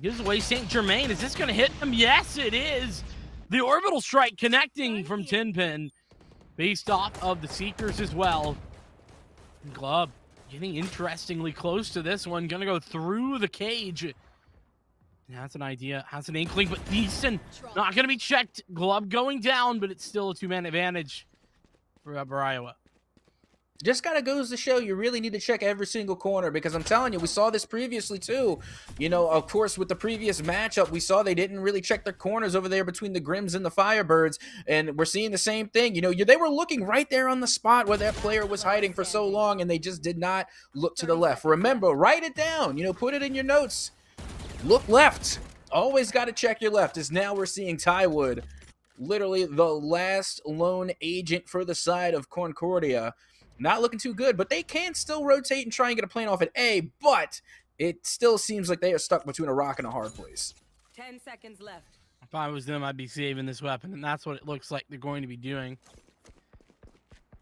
gives away St. Germain. Is this going to hit him? Yes, it is. The orbital strike connecting from Tenpin based off of the Seekers as well. And Glub getting interestingly close to this one. Going to go through the cage. Has an idea, has an inkling, but Beeston not going to be checked. Glub going down, but it's still a 2-man advantage for Upper Iowa. Just gotta goes to show you really need to check every single corner, because I'm telling you, we saw this previously too. Of course, with the previous matchup, we saw they didn't really check their corners over there between the Grims and the Firebirds, and we're seeing the same thing. They were looking right there on the spot where that player was hiding for so long, and they just did not look to the left. Remember, write it down, put it in your notes. Look left. Always got to check your left, as now we're seeing Tywood, literally the last lone agent for the side of Concordia. Not looking too good, but they can still rotate and try and get a plane off at A, but it still seems like they are stuck between a rock and a hard place. 10 seconds left. If I was them, I'd be saving this weapon, and that's what it looks like they're going to be doing.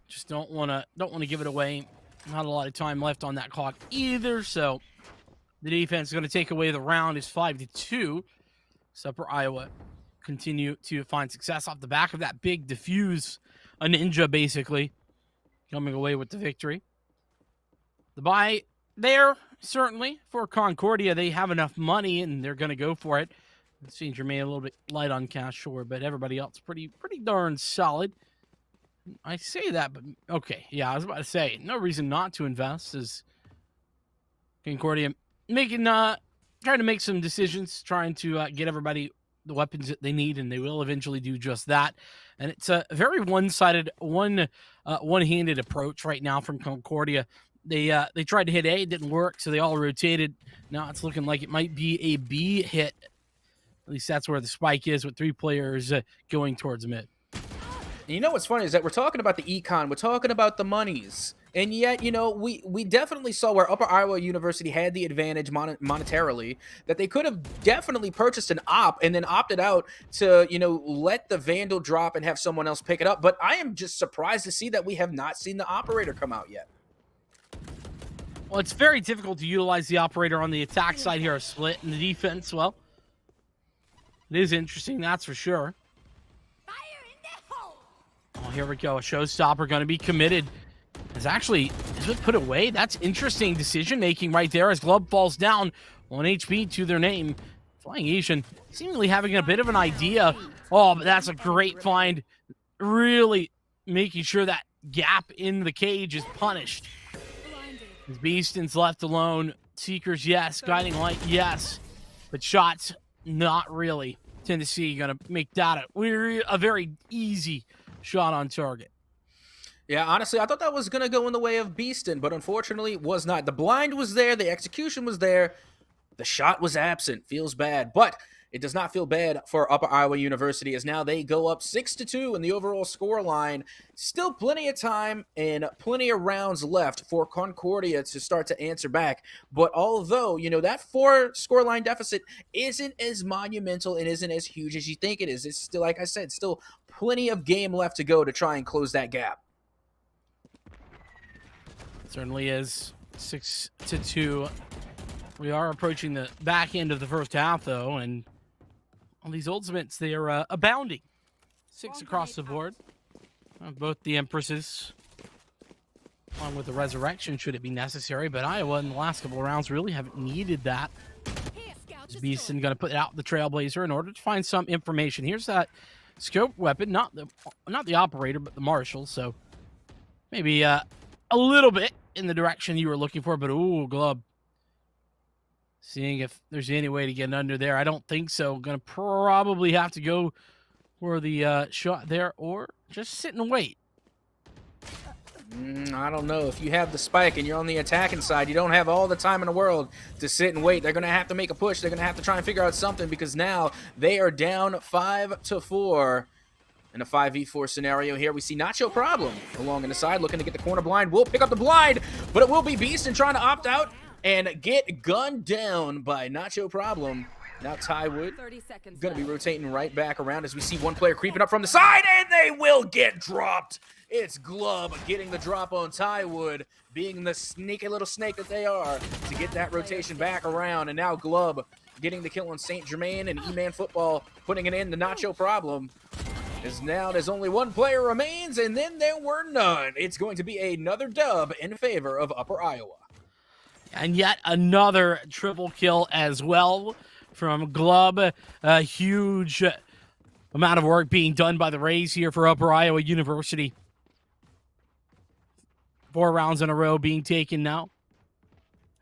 Just don't want to give it away. Not a lot of time left on that clock either, so the defense is going to take away the round. Is 5-2. So Upper Iowa continue to find success off the back of that big diffuse, a ninja basically, coming away with the victory. The buy there, certainly, for Concordia. They have enough money, and they're going to go for it. St. Germain a little bit light on cash, sure, but everybody else pretty darn solid. I say that, but okay. Yeah, I was about to say, no reason not to invest, as Concordia trying to make some decisions, trying to get everybody the weapons that they need, and they will eventually do just that. And it's a very one-sided, one-handed approach right now from Concordia. They tried to hit A, it didn't work, so they all rotated. Now it's looking like it might be a B hit. At least that's where the spike is, with 3 players going towards mid. And you know what's funny is that we're talking about the econ, we're talking about the monies, and yet, you know, we definitely saw where Upper Iowa University had the advantage monetarily, that they could have definitely purchased an op and then opted out to, you know, let the Vandal drop and have someone else pick it up. But I am just surprised to see that we have not seen the operator come out yet. Well, it's very difficult to utilize the operator on the attack side here, a split, in the defense, well, it is interesting, that's for sure. Oh, here we go. A showstopper going to be committed. Is it put away? That's interesting decision-making right there as Glove falls down. 1 HP to their name. Flying Asian seemingly having a bit of an idea. Oh, but that's a great find. Really making sure that gap in the cage is punished. As Beeston's left alone. Seekers, yes. Guiding Light, yes. But shots, not really. Tennessee going to make that a very easy shot on target. Yeah, honestly, I thought that was going to go in the way of Beeston, but unfortunately it was not. The blind was there, the execution was there, the shot was absent. Feels bad, but it does not feel bad for Upper Iowa University, as now they go up 6-2 in the overall score line. Still plenty of time and plenty of rounds left for Concordia to start to answer back. But although, you know, that 4 scoreline deficit isn't as monumental and isn't as huge as you think it is, it's still, like I said, still plenty of game left to go to try and close that gap. Certainly is. 6-2. We are approaching the back end of the first half, though, and on these ultimates, they are abounding. 6 across the board. Both the Empresses, along with the Resurrection, should it be necessary, but Iowa in the last couple of rounds really haven't needed that. Beeston going to put out the Trailblazer in order to find some information. Here's that scope weapon, not the operator, but the Marshal, so maybe a little bit in the direction you were looking for, but ooh, Glove. Seeing if there's any way to get under there. I don't think so. Gonna probably have to go for the shot there, or just sit and wait. I don't know. If you have the spike and you're on the attacking side, you don't have all the time in the world to sit and wait. They're going to have to make a push. They're going to have to try and figure out something, because now they are down 5-4. In a 5v4 scenario here, we see Nacho Problem along in the side, looking to get the corner blind. Will pick up the blind, but it will be Beaston trying to opt out and get gunned down by Nacho Problem. Now Tywood going to be rotating right back around as we see one player creeping up from the side, and they will get dropped. It's Glove getting the drop on Tywood, being the sneaky little snake that they are, to get that rotation back around. And now Glove getting the kill on St. Germain, and E-Man Football putting it in the Nacho Problem. As now there's only one player remains, and then there were none. It's going to be another dub in favor of Upper Iowa. And yet another triple kill as well from Glove. A huge amount of work being done by the Rays here for Upper Iowa University. 4 rounds in a row being taken now.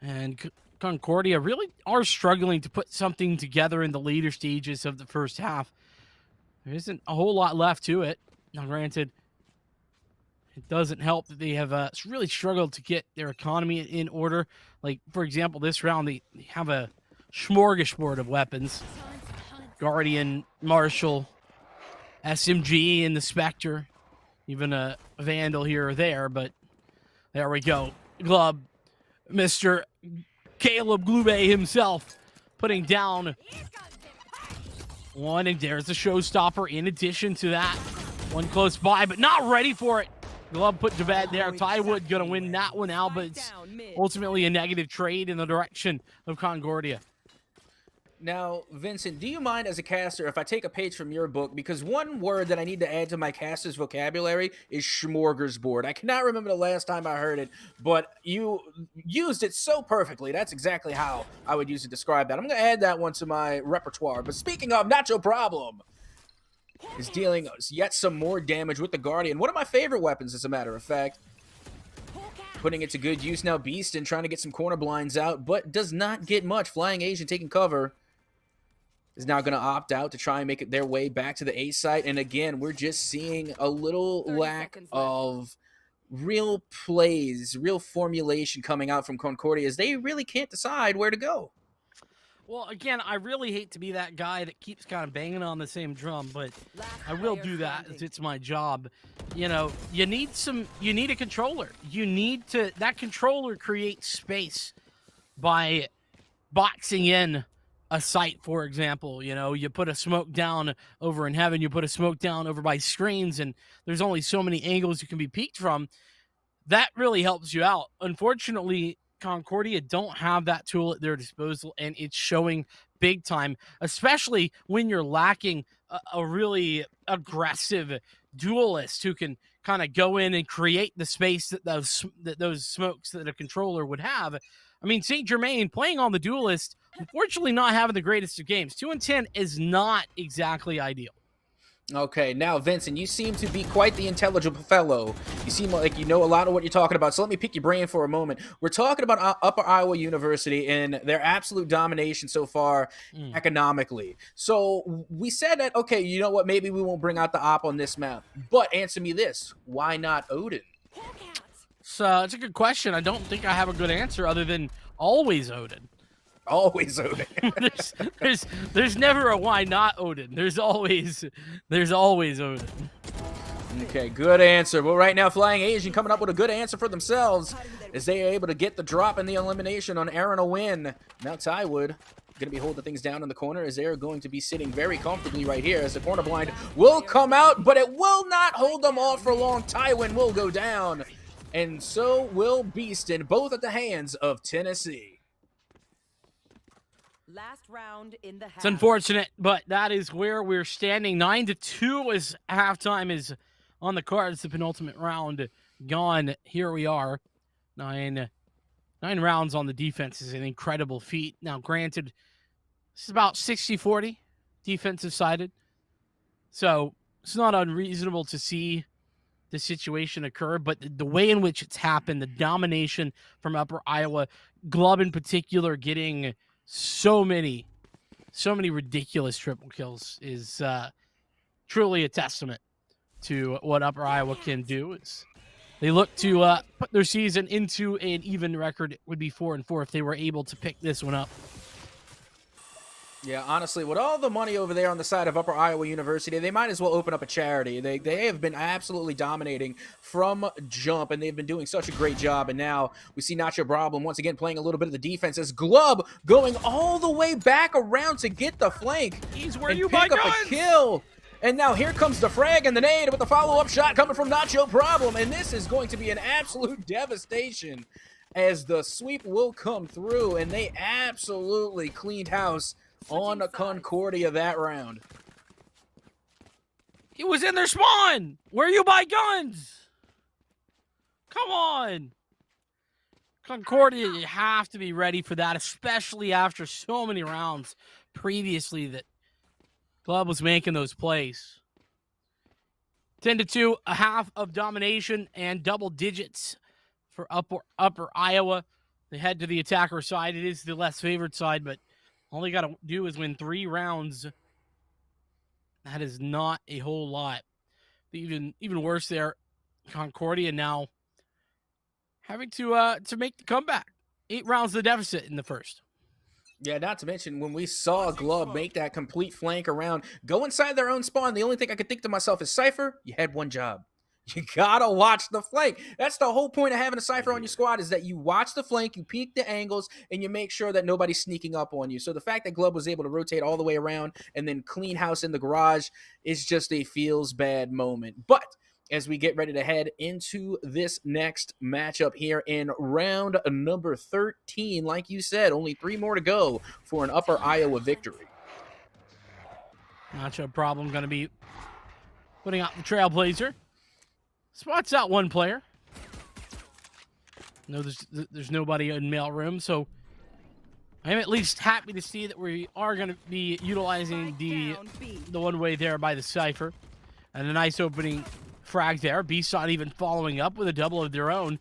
And Concordia really are struggling to put something together in the later stages of the first half. There isn't a whole lot left to it. Now, granted, it doesn't help that they have really struggled to get their economy in order. Like, for example, this round, they have a smorgasbord of weapons. Guardian, Marshal, SMG, and the Spectre. Even a Vandal here or there, but there we go. Glove, Mr. Caleb Glube himself, putting down one, and there's the showstopper in addition to that. One close by, but not ready for it. Glove put to bed there. Tywood going to win that one out, but it's ultimately a negative trade in the direction of Concordia. Now, Vincent, do you mind as a caster if I take a page from your book? Because one word that I need to add to my caster's vocabulary is smorgasbord. I cannot remember the last time I heard it, but you used it so perfectly. That's exactly how I would use it to describe that. I'm going to add that one to my repertoire. But speaking of, Nacho Problem is dealing yet some more damage with the Guardian. One of my favorite weapons, as a matter of fact. Putting it to good use now. Beaston trying to get some corner blinds out, but does not get much. Flying Asian taking cover. is now going to opt out to try and make it their way back to the A site. And again, we're just seeing a little 30 lack seconds left. of real plays, real formulation coming out from Concordia as they really can't decide where to go. Well, again, I really hate to be that guy that keeps kind of banging on the same drum, but Last I will player do that as standing. it's my job. You know, you need a controller. That controller creates space by boxing in a site, for example. You know, you put a smoke down over in heaven, you put a smoke down over by screens, and there's only so many angles you can be peeked from. That really helps you out. Unfortunately, Concordia don't have that tool at their disposal, and it's showing big time, especially when you're lacking a really aggressive duelist who can kind of go in and create the space that those smokes that a controller would have. I mean, St. Germain playing on the duelist, unfortunately not having the greatest of games. 2-10 is not exactly ideal. Okay, now, Vincent, you seem to be quite the intelligible fellow. You seem like you know a lot of what you're talking about, so let me pick your brain for a moment. We're talking about Upper Iowa University and their absolute domination so far economically. So we said that, okay, you know what, maybe we won't bring out the op on this map. But answer me this, why not Odin? So it's a good question. I don't think I have a good answer other than always Odin. Always Odin. there's never a why not Odin. There's always Odin. Okay, good answer. Well, right now, Flying Asian coming up with a good answer for themselves as they are able to get the drop and the elimination on Aaron a win. Now Tywood going to be holding things down in the corner as they're going to be sitting very comfortably right here as the corner blind will come out, but it will not hold them off for long. Tywin will go down, and so will Beaston, both at the hands of Tennessee. Last round in the half. It's unfortunate, but that is where we're standing. 9-2 as halftime is on the cards. The penultimate round gone. Here we are. Nine rounds on the defense is an incredible feat. Now, granted, this is about 60-40 defensive sided. So it's not unreasonable to see the situation occur, but the way in which it's happened, the domination from Upper Iowa, Glub in particular getting so many ridiculous triple kills is truly a testament to what Upper Iowa can do. Is they look to put their season into an even record. It would be 4-4 if they were able to pick this one up. Yeah, honestly, with all the money over there on the side of Upper Iowa University, they might as well open up a charity. They have been absolutely dominating from jump, and they've been doing such a great job. And now we see Nacho Problem once again playing a little bit of the defense as Glub going all the way back around to get the flank. He's where and you pick buy up guns. a kill. And now here comes the frag and the nade with the follow-up shot coming from Nacho Problem. And this is going to be an absolute devastation as the sweep will come through, and they absolutely cleaned house on a Concordia that round. He was in their spawn. Where you buy guns? Come on. Concordia, you have to be ready for that, especially after so many rounds previously that Club was making those plays. 10-2, a half of domination and double digits for Upper Iowa. They head to the attacker side. It is the less favored side, but all they got to do is win 3 rounds. That is not a whole lot. Even worse there, Concordia now having to make the comeback. 8 rounds of the deficit in the first. Yeah, not to mention when we saw Glub make that complete flank around, go inside their own spawn, the only thing I could think to myself is, Cypher, you had one job. You gotta watch the flank. That's the whole point of having a Cypher on your squad, is that you watch the flank, you peek the angles, and you make sure that nobody's sneaking up on you. So the fact that Glub was able to rotate all the way around and then clean house in the garage is just a feels bad moment. But as we get ready to head into this next matchup here in round number 13, like you said, only 3 more to go for an Upper Iowa victory. Nacho Problem going to be putting out the Trailblazer. Spots out one player. No, there's nobody in mailroom, so I'm at least happy to see that we are going to be utilizing the one-way there by the Cypher. And a nice opening frag there. B-Side even following up with a double of their own.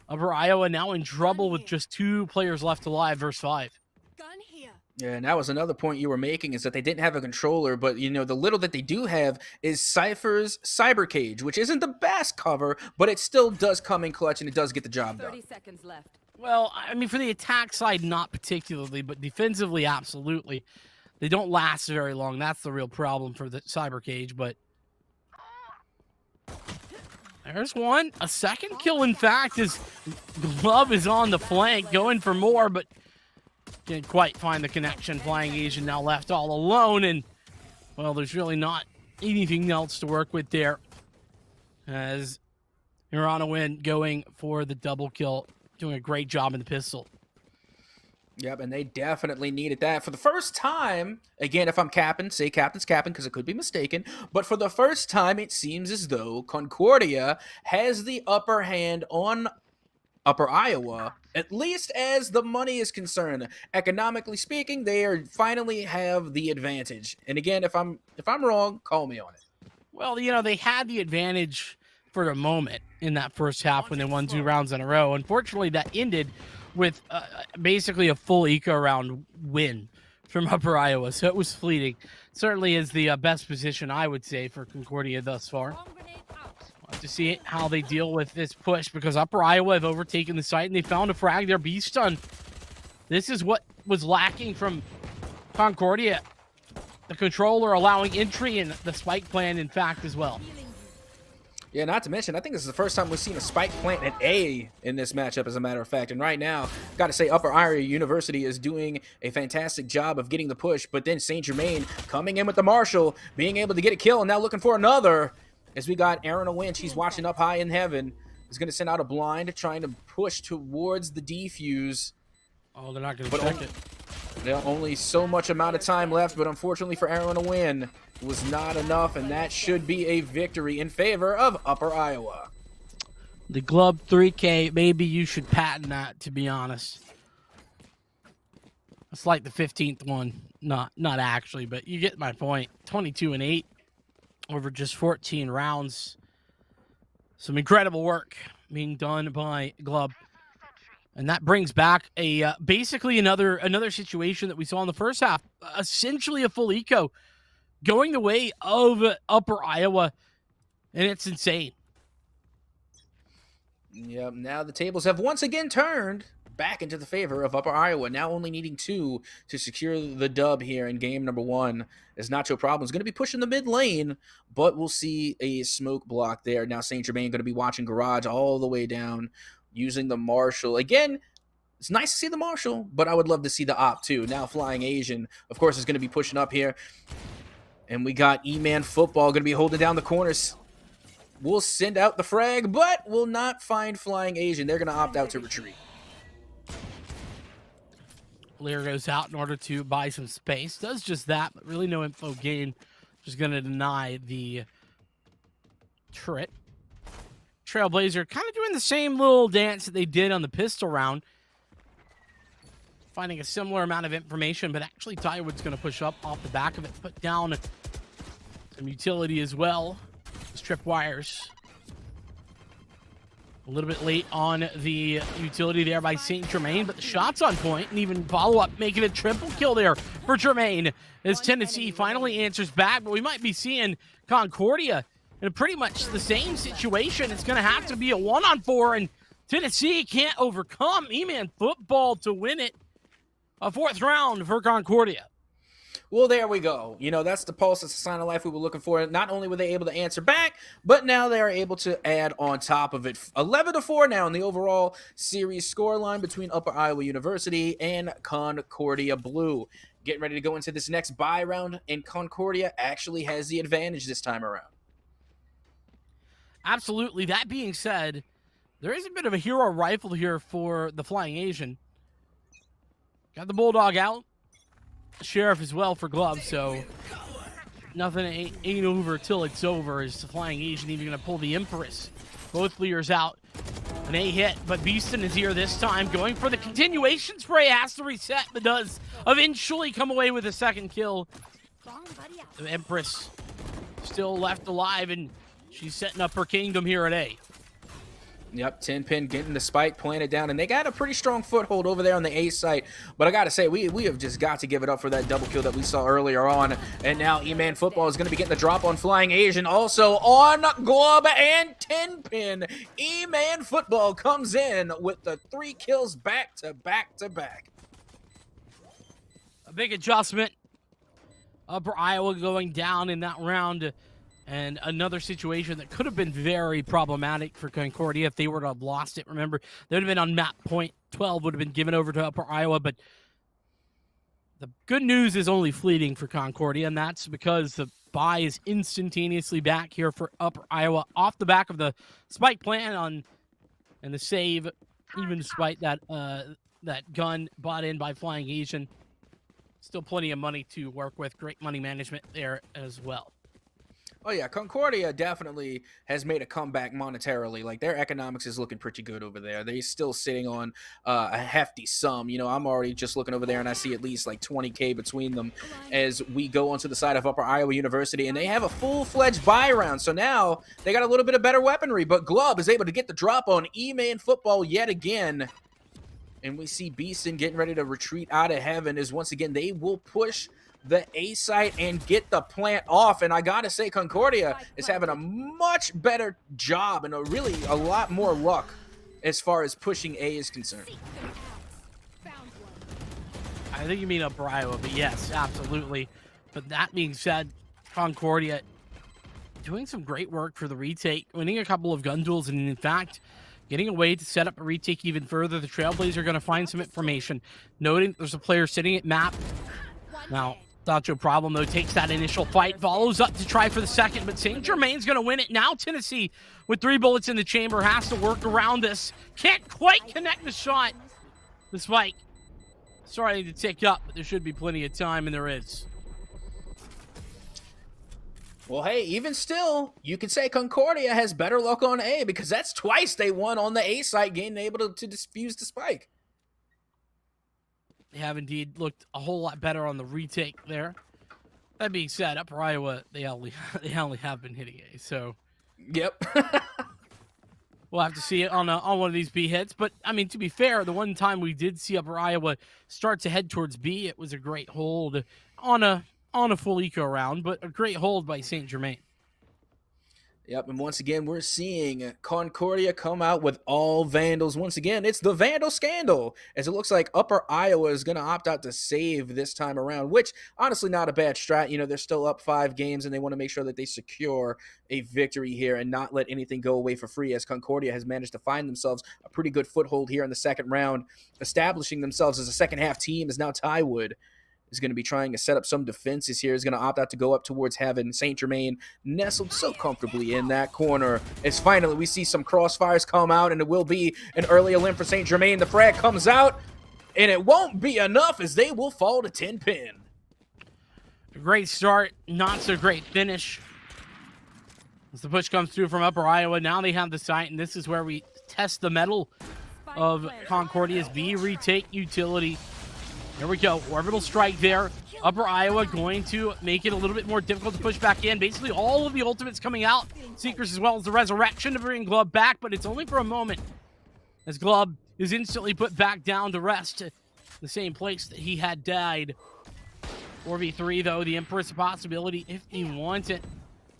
Upper Iowa now in trouble with just 2 players left alive versus 5. Gun here. Yeah, and that was another point you were making, is that they didn't have a controller, but the little that they do have is Cypher's Cyber Cage, which isn't the best cover, but it still does come in clutch and it does get the job done. 30 seconds left. Well, I mean, for the attack side, not particularly, but defensively, absolutely. They don't last very long. That's the real problem for the Cyber Cage, but there's one. A second kill, in fact, as Glove is on the flank, going for more, but didn't quite find the connection. Flying Asian now left all alone, and, well, there's really not anything else to work with there. As you're on a win, going for the double kill, doing a great job in the pistol. Yep, and they definitely needed that. For the first time, again, if I'm capping, say captain's capping because it could be mistaken, but for the first time, it seems as though Concordia has the upper hand on Upper Iowa, at least as the money is concerned. Economically speaking, they finally have the advantage. And again, if I'm wrong, call me on it. Well, they had the advantage for a moment in that first half when they won 2 rounds in a row. Unfortunately, that ended with basically a full eco round win from Upper Iowa, so it was fleeting. Certainly is the best position, I would say, for Concordia thus far. We'll have to see how they deal with this push, because Upper Iowa have overtaken the site and they found a frag there. B-stun. This is what was lacking from Concordia. The controller allowing entry and the spike plan, in fact, as well. Yeah, not to mention, I think this is the first time we've seen a spike plant at A in this matchup, as a matter of fact. And right now, got to say, Upper Iowa University is doing a fantastic job of getting the push, but then St. Germain coming in with the Marshall, being able to get a kill, and now looking for another. As we got Aaron O'Winch, he's watching up high in heaven. He's going to send out a blind, trying to push towards the defuse. Oh, they're not going to check it. There's only so much amount of time left, but unfortunately for Aaron, a win was not enough, and that should be a victory in favor of Upper Iowa. The Glove 3K, maybe you should patent that, to be honest. It's like the 15th one. Not actually, but you get my point. 22-8 over just 14 rounds. Some incredible work being done by Glove. And that brings back a basically another situation that we saw in the first half. Essentially a full eco going the way of Upper Iowa, and it's insane. Yep, now the tables have once again turned back into the favor of Upper Iowa, now only needing 2 to secure the dub here in game number 1. As Nacho Problem is going to be pushing the mid lane, but we'll see a smoke block there. Now St. Germain going to be watching Garage all the way down, using the Marshall. Again, it's nice to see the Marshall, but I would love to see the Op too. Now Flying Asian, of course, is going to be pushing up here. And we got E-Man Football going to be holding down the corners. We'll send out the frag, but we'll not find Flying Asian. They're going to opt out to retreat. Lear goes out in order to buy some space. Does just that, but really no info gain. Just going to deny the turret. Trailblazer kind of doing the same little dance that they did on the pistol round. Finding a similar amount of information, but actually Tywood's going to push up off the back of it. Put down some utility as well. Strip wires. A little bit late on the utility there by St. Germain, but the shot's on point, and even follow-up making a triple kill there for Germain as Tennessee finally answers back. But we might be seeing Concordia in pretty much the same situation. It's going to have to be a 1-on-4, and Tennessee can't overcome E-Man Football to win it. A 4th round for Concordia. Well, there we go. That's the pulse. That's the sign of life we were looking for. Not only were they able to answer back, but now they are able to add on top of it. 11-4 now in the overall series scoreline between Upper Iowa University and Concordia Blue. Getting ready to go into this next bye round, and Concordia actually has the advantage this time around. Absolutely. That being said, there is a bit of a hero rifle here for the Flying Asian. Got the Bulldog out. Sheriff as well for Glove, so nothing ain't over till it's over. Is the Flying Asian even going to pull the Empress? Both Lears out. An A hit, but Beeston is here this time. Going for the continuation spray. Has to reset, but does eventually come away with a second kill. The Empress still left alive, and she's setting up her kingdom here at A. Yep, 10-pin getting the spike planted down, and they got a pretty strong foothold over there on the A site. But I got to say, we have just got to give it up for that double kill that we saw earlier on. And now E-Man Football is going to be getting the drop on Flying Asian, also on Glub and 10-pin. E-Man Football comes in with the 3 kills back to back to back. A big adjustment. Upper Iowa going down in that round. And another situation that could have been very problematic for Concordia if they were to have lost it. Remember, they would have been on map point 12, would have been given over to Upper Iowa. But the good news is only fleeting for Concordia, and that's because the bye is instantaneously back here for Upper Iowa off the back of the spike plan and the save, even despite that that gun bought in by Flying Asian. Still plenty of money to work with. Great money management there as well. Oh yeah, Concordia definitely has made a comeback monetarily. Like, their economics is looking pretty good over there. They're still sitting on a hefty sum. You know, I'm already just looking over there and I see at least like 20K between them as we go onto the side of Upper Iowa University, and they have a full-fledged buy round. So now they got a little bit of better weaponry, but Glub is able to get the drop on E-Man Football yet again. And we see Beeston getting ready to retreat out of heaven as once again they will push the A site and get the plant off. And I gotta say, Concordia is having a much better job and a lot more luck as far as pushing A is concerned. I think you mean Upper Iowa, but yes, absolutely. But that being said, Concordia doing some great work for the retake, winning a couple of gun duels, and in fact, getting a way to set up a retake even further. The Trailblazers are going to find some information, noting there's a player sitting at map. Now, Dacho Problem, though, takes that initial fight, follows up to try for the second, but St. Germain's going to win it. Now Tennessee, with 3 bullets in the chamber, has to work around this. Can't quite connect the shot. The spike starting to tick up, but there should be plenty of time, and there is. Well, hey, even still, you could say Concordia has better luck on A because that's twice they won on the A site, getting able to defuse the spike. They have indeed looked a whole lot better on the retake there. That being said, Upper Iowa, they only have been hitting A, so Yep. we'll have to see it on one of these B hits. But I mean, to be fair, the one time we did see Upper Iowa start to head towards B, it was a great hold on a full eco round, but a great hold by St. Germain. Yep, and once again, we're seeing Concordia come out with all Vandals. Once again, it's the Vandal scandal, as it looks like Upper Iowa is going to opt out to save this time around, which, honestly, not a bad strat. You know, they're still up 5 games, and they want to make sure that they secure a victory here and not let anything go away for free, as Concordia has managed to find themselves a pretty good foothold here in the second round, establishing themselves as a second-half team, as now Tywood is going to be trying to set up some defenses here, is going to opt out to go up towards heaven. St. Germain nestled so comfortably in that corner. As finally we see some crossfires come out, and it will be an early elim for St. Germain. The frag comes out, and it won't be enough as they will fall to 10-pin. A great start, not so great finish. As the push comes through from Upper Iowa, now they have the site, and this is where we test the mettle of Concordia's B retake utility. There we go. Orbital strike there. Upper Iowa going to make it a little bit more difficult to push back in. Basically, all of the ultimates coming out. Seekers as well as the resurrection to bring Glub back, but it's only for a moment, as Glub is instantly put back down to rest. The same place that he had died. 4v3, though. The Empress a possibility if he wants it.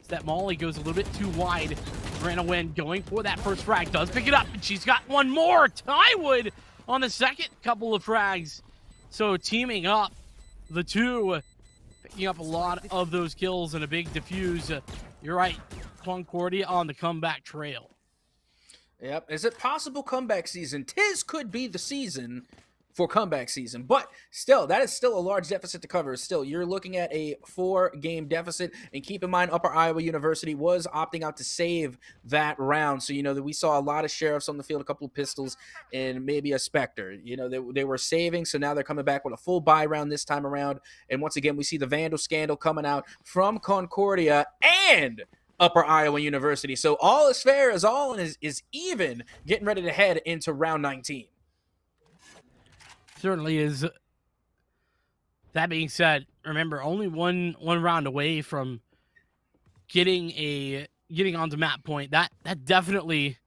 That Molly goes a little bit too wide. Brenna Wynn going for that first frag. Does pick it up, and she's got one more. Tywood on the second couple of frags. So teaming up, the two, picking up a lot of those kills and a big defuse. You're right, Concordia on the comeback trail. Yep. Is it possible comeback season? Tis could be the season for comeback season, but still, that is still a large deficit to cover. Still, you're looking at a 4-game deficit, and keep in mind, Upper Iowa University was opting out to save that round. So, you know, that we saw a lot of sheriffs on the field, a couple of pistols, and maybe a Spectre. You know, they were saving, so now they're coming back with a full buy round this time around. And once again, we see the Vandal scandal coming out from Concordia and Upper Iowa University. So all is fair, as all is even, getting ready to head into round 19. Certainly is. That being said, remember, only one round away from getting onto map point. That definitely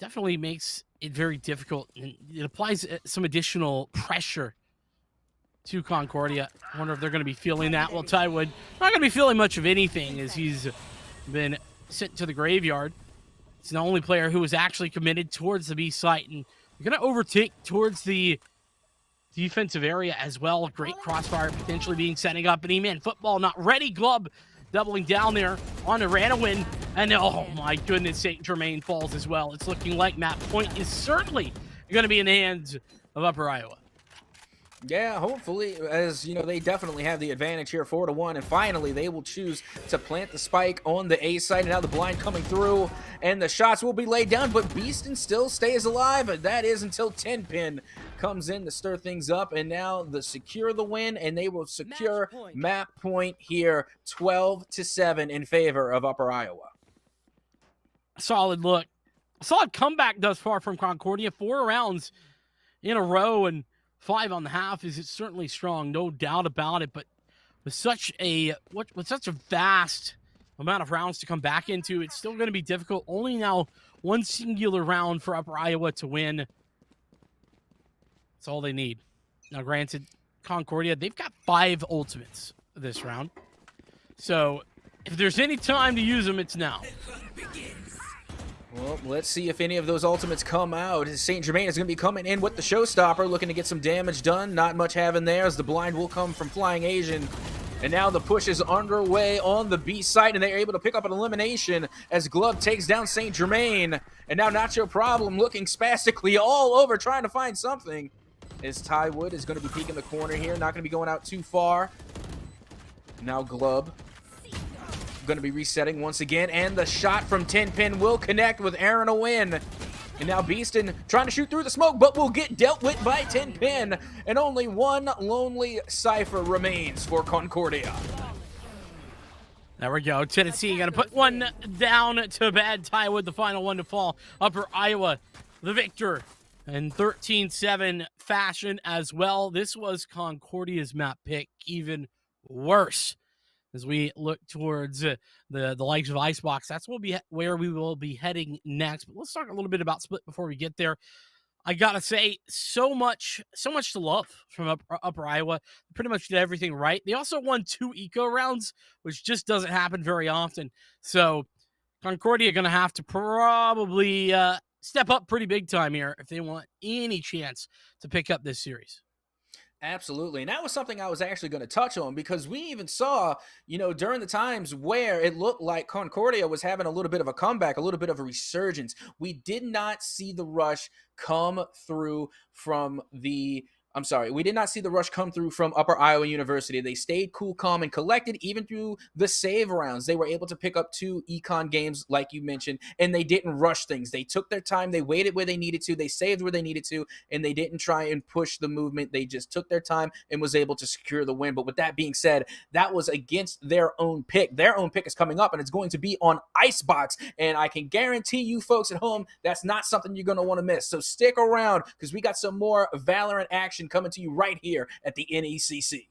definitely makes it very difficult. And it applies some additional pressure to Concordia. I wonder if they're going to be feeling that. Well, Tywood not going to be feeling much of anything as he's been sent to the graveyard. He's the only player who was actually committed towards the B site, and you're going to overtake towards the defensive area as well. Great crossfire potentially being setting up, and E-Man football not ready. Glub doubling down there on the Ranawin, and oh my goodness, St. Germain falls as well. It's looking like map point is certainly going to be in the hands of Upper Iowa. Yeah, hopefully, as you know, they definitely have the advantage here, 4-1, and finally they will choose to plant the spike on the A side, and now the blind coming through, and the shots will be laid down, but Beaston still stays alive, and that is until 10-pin comes in to stir things up, and now the secure the win, and they will secure map point here, 12-7 in favor of Upper Iowa. Solid look. Solid comeback thus far from Concordia. 4 rounds in a row, and 5 on the half is certainly strong, no doubt about it. But with such a vast amount of rounds to come back into, it's still going to be difficult. Only now one singular round for Upper Iowa to win. That's all they need. Now, granted, Concordia, they've got 5 ultimates this round. So if there's any time to use them, it's now. Well, let's see if any of those ultimates come out. St. Germain is going to be coming in with the showstopper, looking to get some damage done. Not much having there, as the blind will come from Flying Asian. And now the push is underway on the B site, and they're able to pick up an elimination as Glove takes down St. Germain. And now Not Your Problem looking spastically all over, trying to find something. As Tywood is going to be peeking the corner here, not going to be going out too far. Now Glove going to be resetting once again, and the shot from 10-pin will connect with Aaron a win. And now Beaston trying to shoot through the smoke, but will get dealt with by 10-pin, and only one lonely Cypher remains for Concordia. There we go. Tennessee going to put one down to bad. Tywood, the final one to fall. Upper Iowa, the victor in 13-7 fashion as well. This was Concordia's map pick, even worse. As we look towards the likes of Icebox, that's where we will be heading next. But let's talk a little bit about Split before we get there. I gotta say, so much to love from Upper Iowa. Pretty much did everything right. They also won 2 eco rounds, which just doesn't happen very often. So Concordia gonna have to probably step up pretty big time here if they want any chance to pick up this series. Absolutely. And that was something I was actually going to touch on, because we even saw, during the times where it looked like Concordia was having a little bit of a comeback, a little bit of a resurgence, we did not see the rush come through from we did not see the rush come through from Upper Iowa University. They stayed cool, calm, and collected even through the save rounds. They were able to pick up 2 econ games, like you mentioned, and they didn't rush things. They took their time. They waited where they needed to. They saved where they needed to, and they didn't try and push the movement. They just took their time and was able to secure the win. But with that being said, that was against their own pick. Their own pick is coming up, and it's going to be on Icebox. And I can guarantee you folks at home, that's not something you're going to want to miss. So stick around, because we got some more Valorant action coming to you right here at the NECC.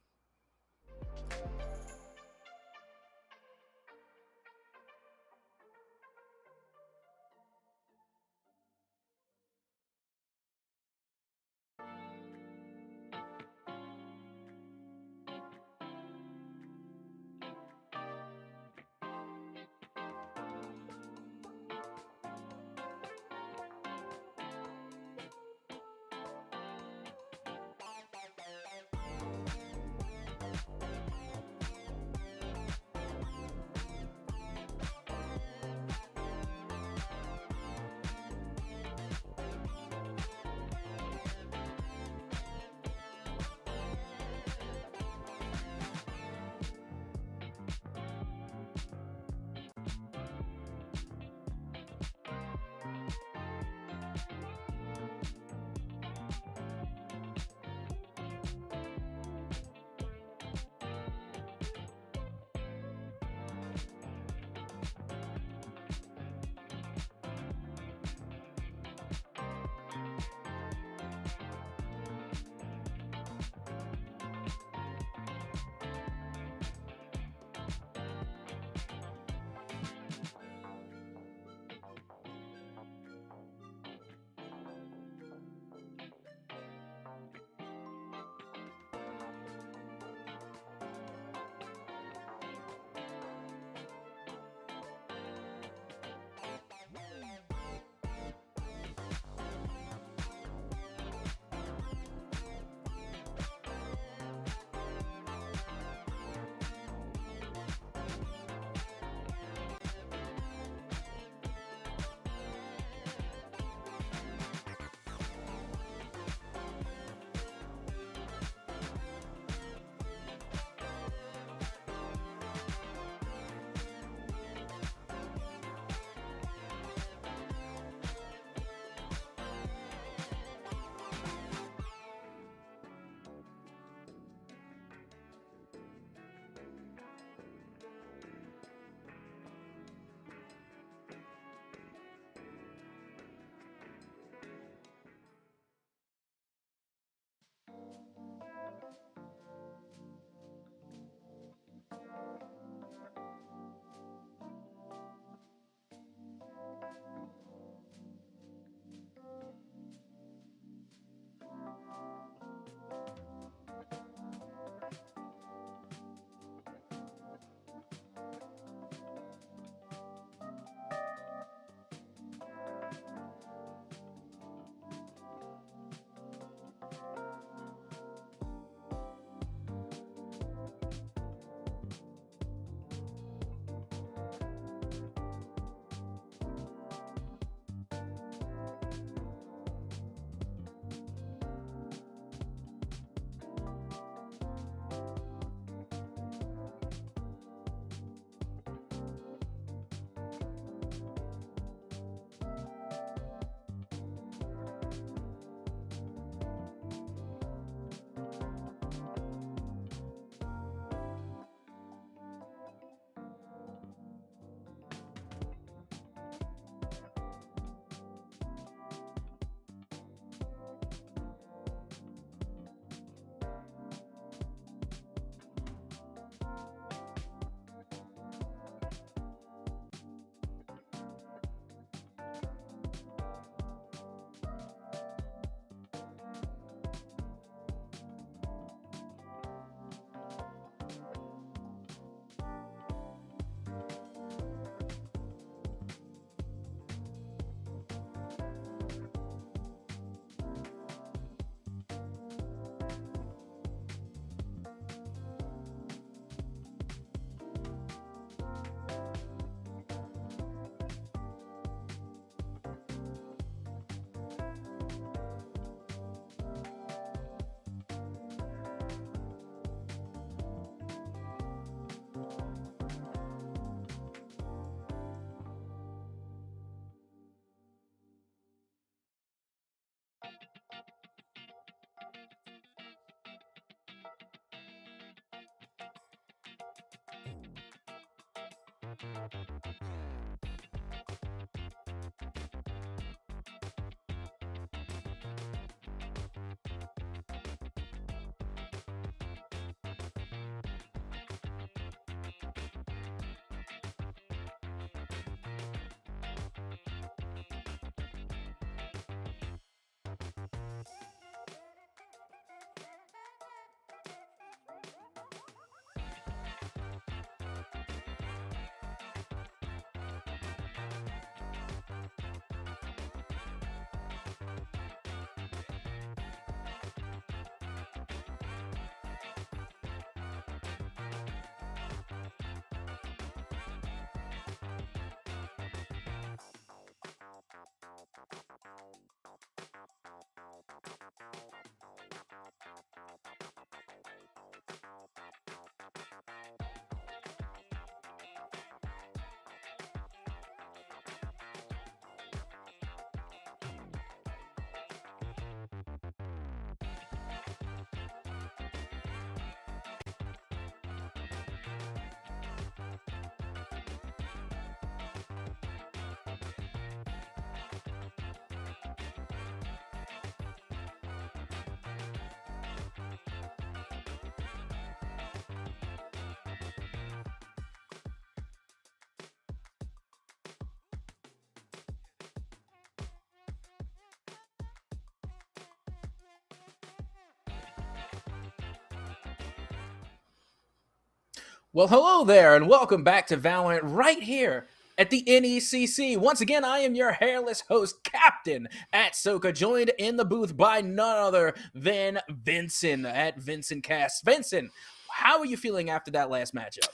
Well, hello there, and welcome back to Valorant right here at the NECC. Once again, I am your hairless host, Captain at Soka, joined in the booth by none other than Vincent at VincentCast. Vincent, how are you feeling after that last matchup?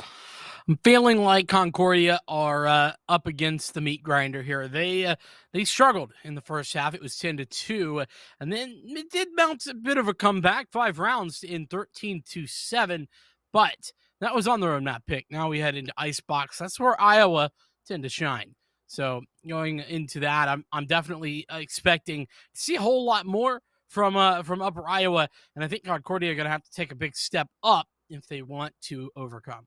I'm feeling like Concordia are up against the meat grinder here. They struggled in the first half. It was 10-2, and then it did bounce a bit of a comeback, 5 rounds in 13-7, but that was on their own map pick. Now we head into Icebox. That's where Iowa tend to shine. So going into that, I'm definitely expecting to see a whole lot more from Upper Iowa, and I think Concordia are going to have to take a big step up if they want to overcome.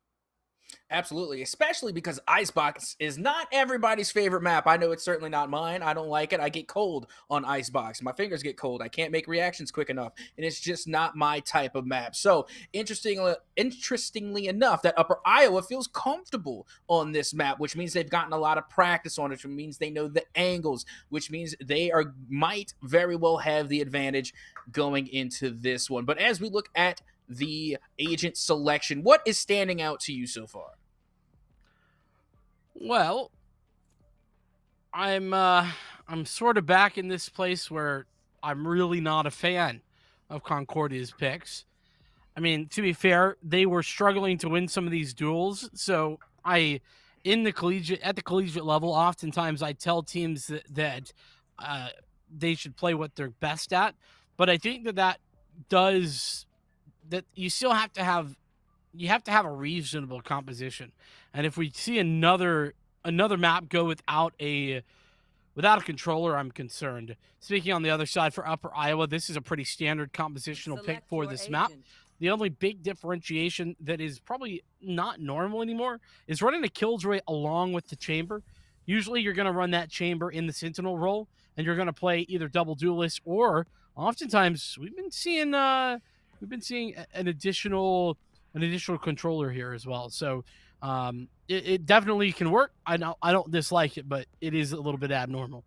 Absolutely, especially because Icebox is not everybody's favorite map. I know it's certainly not mine. I don't like it. I get cold on Icebox. My fingers get cold. I can't make reactions quick enough, and it's just not my type of map. So, interestingly enough, that Upper Iowa feels comfortable on this map, which means they've gotten a lot of practice on it, which means they know the angles, which means they might very well have the advantage going into this one. But as we look at the agent selection, what is standing out to you so far? Well, I'm sort of back in this place where I'm really not a fan of Concordia's picks. I mean, to be fair, they were struggling to win some of these duels, so at the collegiate level, oftentimes I tell teams that they should play what they're best at. But I think that you still have to have a reasonable composition. And if we see another map go without a controller, I'm concerned. Speaking on the other side for Upper Iowa, this is a pretty standard compositional pick for this map. The only big differentiation that is probably not normal anymore is running a Killjoy along with the chamber. Usually you're going to run that chamber in the Sentinel role, and you're going to play either double duelist, or oftentimes we've been seeing an additional controller here as well. So it definitely can work. I don't dislike it, but it is a little bit abnormal.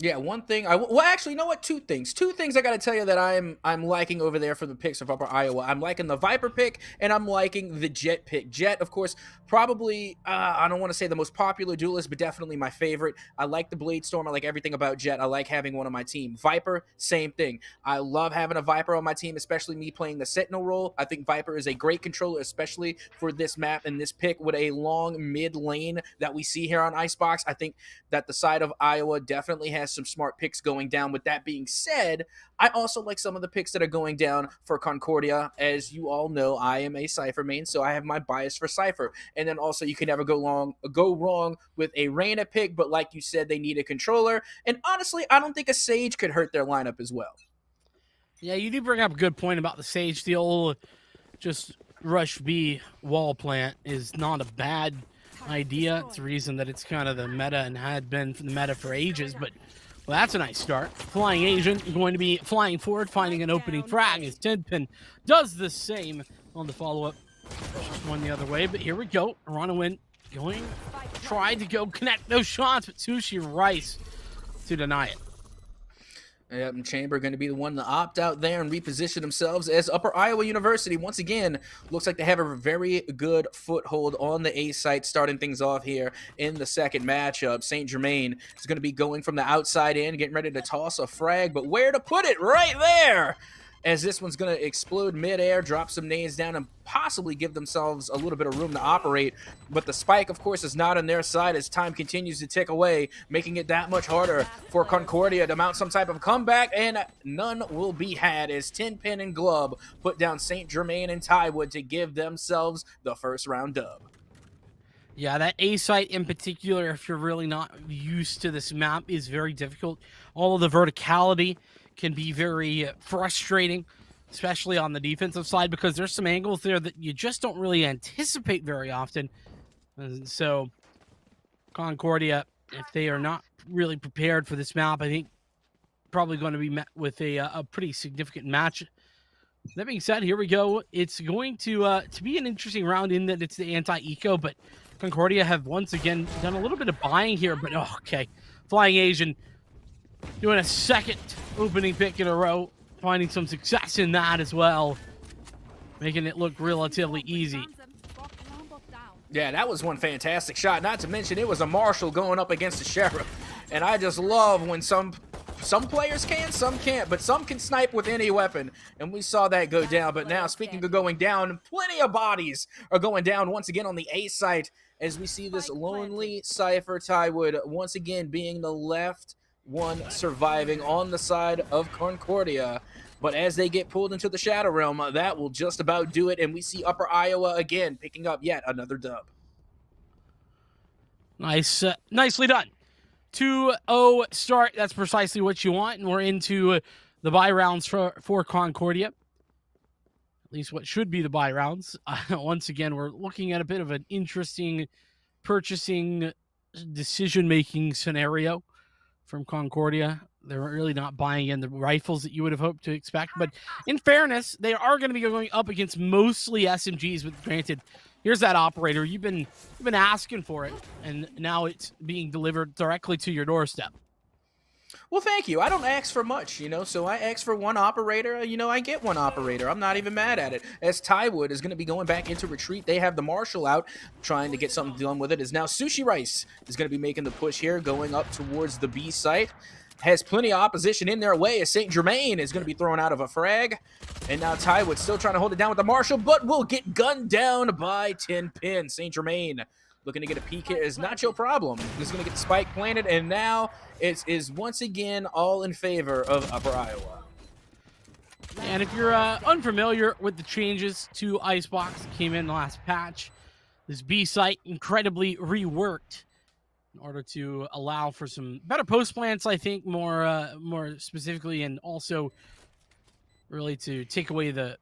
Yeah, one thing actually, you know what? Two things I got to tell you that I'm liking over there for the picks of Upper Iowa. I'm liking the Viper pick, and I'm liking the Jet pick. Jet, of course, probably I don't want to say the most popular duelist, but definitely my favorite. I like the Blade Storm. I like everything about Jet. I like having one on my team. Viper, same thing. I love having a Viper on my team, especially me playing the Sentinel role. I think Viper is a great controller, especially for this map and this pick with a long mid lane that we see here on Icebox. I think that the side of Iowa definitely has some smart picks going down. With that being said, I also like some of the picks that are going down for Concordia. As you all know, I am a Cypher main, so I have my bias for Cypher. And then also, you can never go wrong with a Reyna pick, but like you said, they need a controller. And honestly, I don't think a Sage could hurt their lineup as well. Yeah, you do bring up a good point about the Sage. The old just rush B wall plant is not a bad idea. It's the reason that it's kind of the meta and had been the meta for ages, but well, that's a nice start. Flying Asian going to be flying forward, finding an opening frag as Tenpin does the same on the follow-up. Just one the other way, but here we go. Aronowin going, tried to go connect those shots, but Sushi Rice to deny it. Yep, and Chamber going to be the one to opt out there and reposition themselves as Upper Iowa University. Once again, looks like they have a very good foothold on the A site, starting things off here in the second matchup. St. Germain is going to be going from the outside in, getting ready to toss a frag, but where to put it? Right there! As this one's going to explode midair, drop some nades down, and possibly give themselves a little bit of room to operate. But the spike, of course, is not on their side as time continues to tick away, making it that much harder for Concordia to mount some type of comeback, and none will be had as Tenpin and Glub put down St. Germain and Tywood to give themselves the first round dub. Yeah, that A site in particular, if you're really not used to this map, is very difficult. All of the verticality can be very frustrating, especially on the defensive side, because there's some angles there that you just don't really anticipate very often. And so Concordia, if they are not really prepared for this map, I think probably going to be met with a pretty significant match. That being said, here we go. It's going to be an interesting round in that it's the anti-eco, but Concordia have once again done a little bit of buying here, but oh, okay. Flying Asian doing a second opening pick in a row, finding some success in that as well, making it look relatively easy. Yeah, that was one fantastic shot. Not to mention, it was a Marshall going up against the Sheriff. And I just love when some players can, some can't, but some can snipe with any weapon. And we saw that go down. But now, speaking of going down, plenty of bodies are going down once again on the A site as we see this lonely Cypher Tywood once again being the left one surviving on the side of Concordia. But as they get pulled into the Shadow Realm, that will just about do it. And we see Upper Iowa again picking up yet another dub. Nice, nicely done. 2-0 start. That's precisely what you want. And we're into the bye rounds for Concordia. At least what should be the bye rounds. Once again, we're looking at a bit of an interesting purchasing decision-making scenario from Concordia. They're really not buying in the rifles that you would have hoped to expect. But in fairness, they are going to be going up against mostly SMGs. But granted, here's that operator. You've been asking for it, and now it's being delivered directly to your doorstep. Well, thank you. I don't ask for much, so I ask for one operator, I get one operator. I'm not even mad at it. As Tywood is going to be going back into retreat, they have the Marshal out, trying to get something done with it, as now Sushi Rice is going to be making the push here, going up towards the B site. Has plenty of opposition in their way as St. Germain is going to be thrown out of a frag. And now Tywood still trying to hold it down with the Marshal, but will get gunned down by Tenpin. St. Germain looking to get a peek here is not your problem. He's going to get the spike planted, and now it is once again all in favor of Upper Iowa. And if you're unfamiliar with the changes to Icebox that came in the last patch, this B site incredibly reworked in order to allow for some better post plants, I think, more specifically, and also really to take away the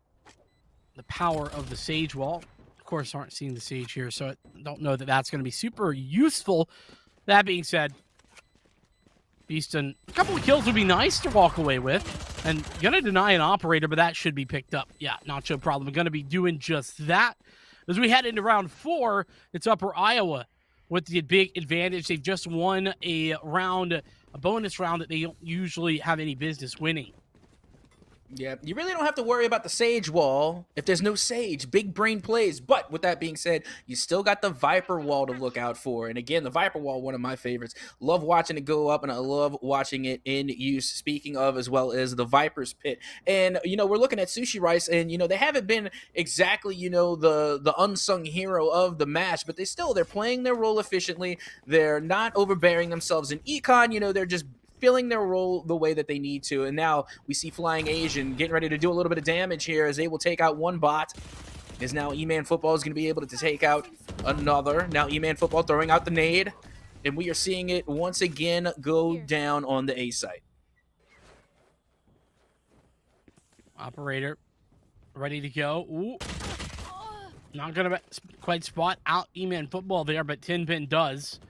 power of the Sage Wall. Of course, aren't seeing the Sage here, so I don't know that that's going to be super useful. That being said, Beaston, a couple of kills would be nice to walk away with, and going to deny an operator, but that should be picked up. Yeah, not your problem. Going to be doing just that. As we head into round 4, it's Upper Iowa with the big advantage. They've just won a bonus round that they don't usually have any business winning. Yeah, you really don't have to worry about the Sage Wall if there's no Sage. Big brain plays. But with that being said, you still got the Viper Wall to look out for. And again, the Viper Wall, one of my favorites. Love watching it go up, and I love watching it in use. Speaking of, as well as the Viper's Pit. And, we're looking at Sushi Rice, and, they haven't been exactly, the unsung hero of the match, but they're playing their role efficiently. They're not overbearing themselves in econ. They're just filling their role the way that they need to. And now we see Flying Asian getting ready to do a little bit of damage here as they will take out one bot. As now E-Man Football is going to be able to take out another. Now E-Man Football throwing out the nade. And we are seeing it once again go down on the A site. Operator ready to go. Ooh. Not going to quite spot out E-Man Football there, but Tinpin does.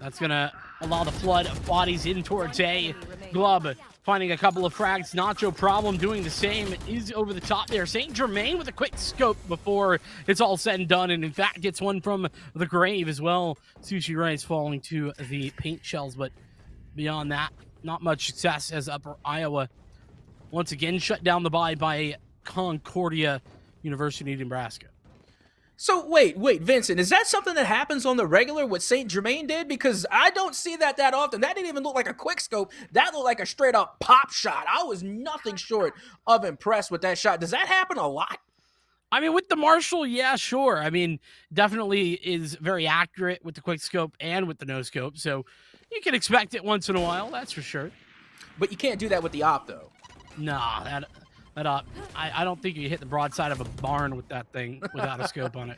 That's going to allow the flood of bodies in towards A. Glub finding a couple of frags. Nacho Problem doing the same. Is over the top there. St. Germain with a quick scope before it's all said and done. And in fact, gets one from the grave as well. Sushi Rice falling to the paint shells. But beyond that, not much success as Upper Iowa once again shut down the buy by Concordia University of Nebraska. So wait, Vincent, is that something that happens on the regular, what St. Germain did? Because I don't see that often. That didn't even look like a quick scope. That looked like a straight up pop shot. I was nothing short of impressed with that shot. Does that happen a lot? I mean, with the Marshall, yeah, sure. I mean, definitely is very accurate with the quick scope and with the no scope. So you can expect it once in a while, that's for sure. But you can't do that with the op, though. Nah, I don't think you hit the broadside of a barn with that thing without a scope on it.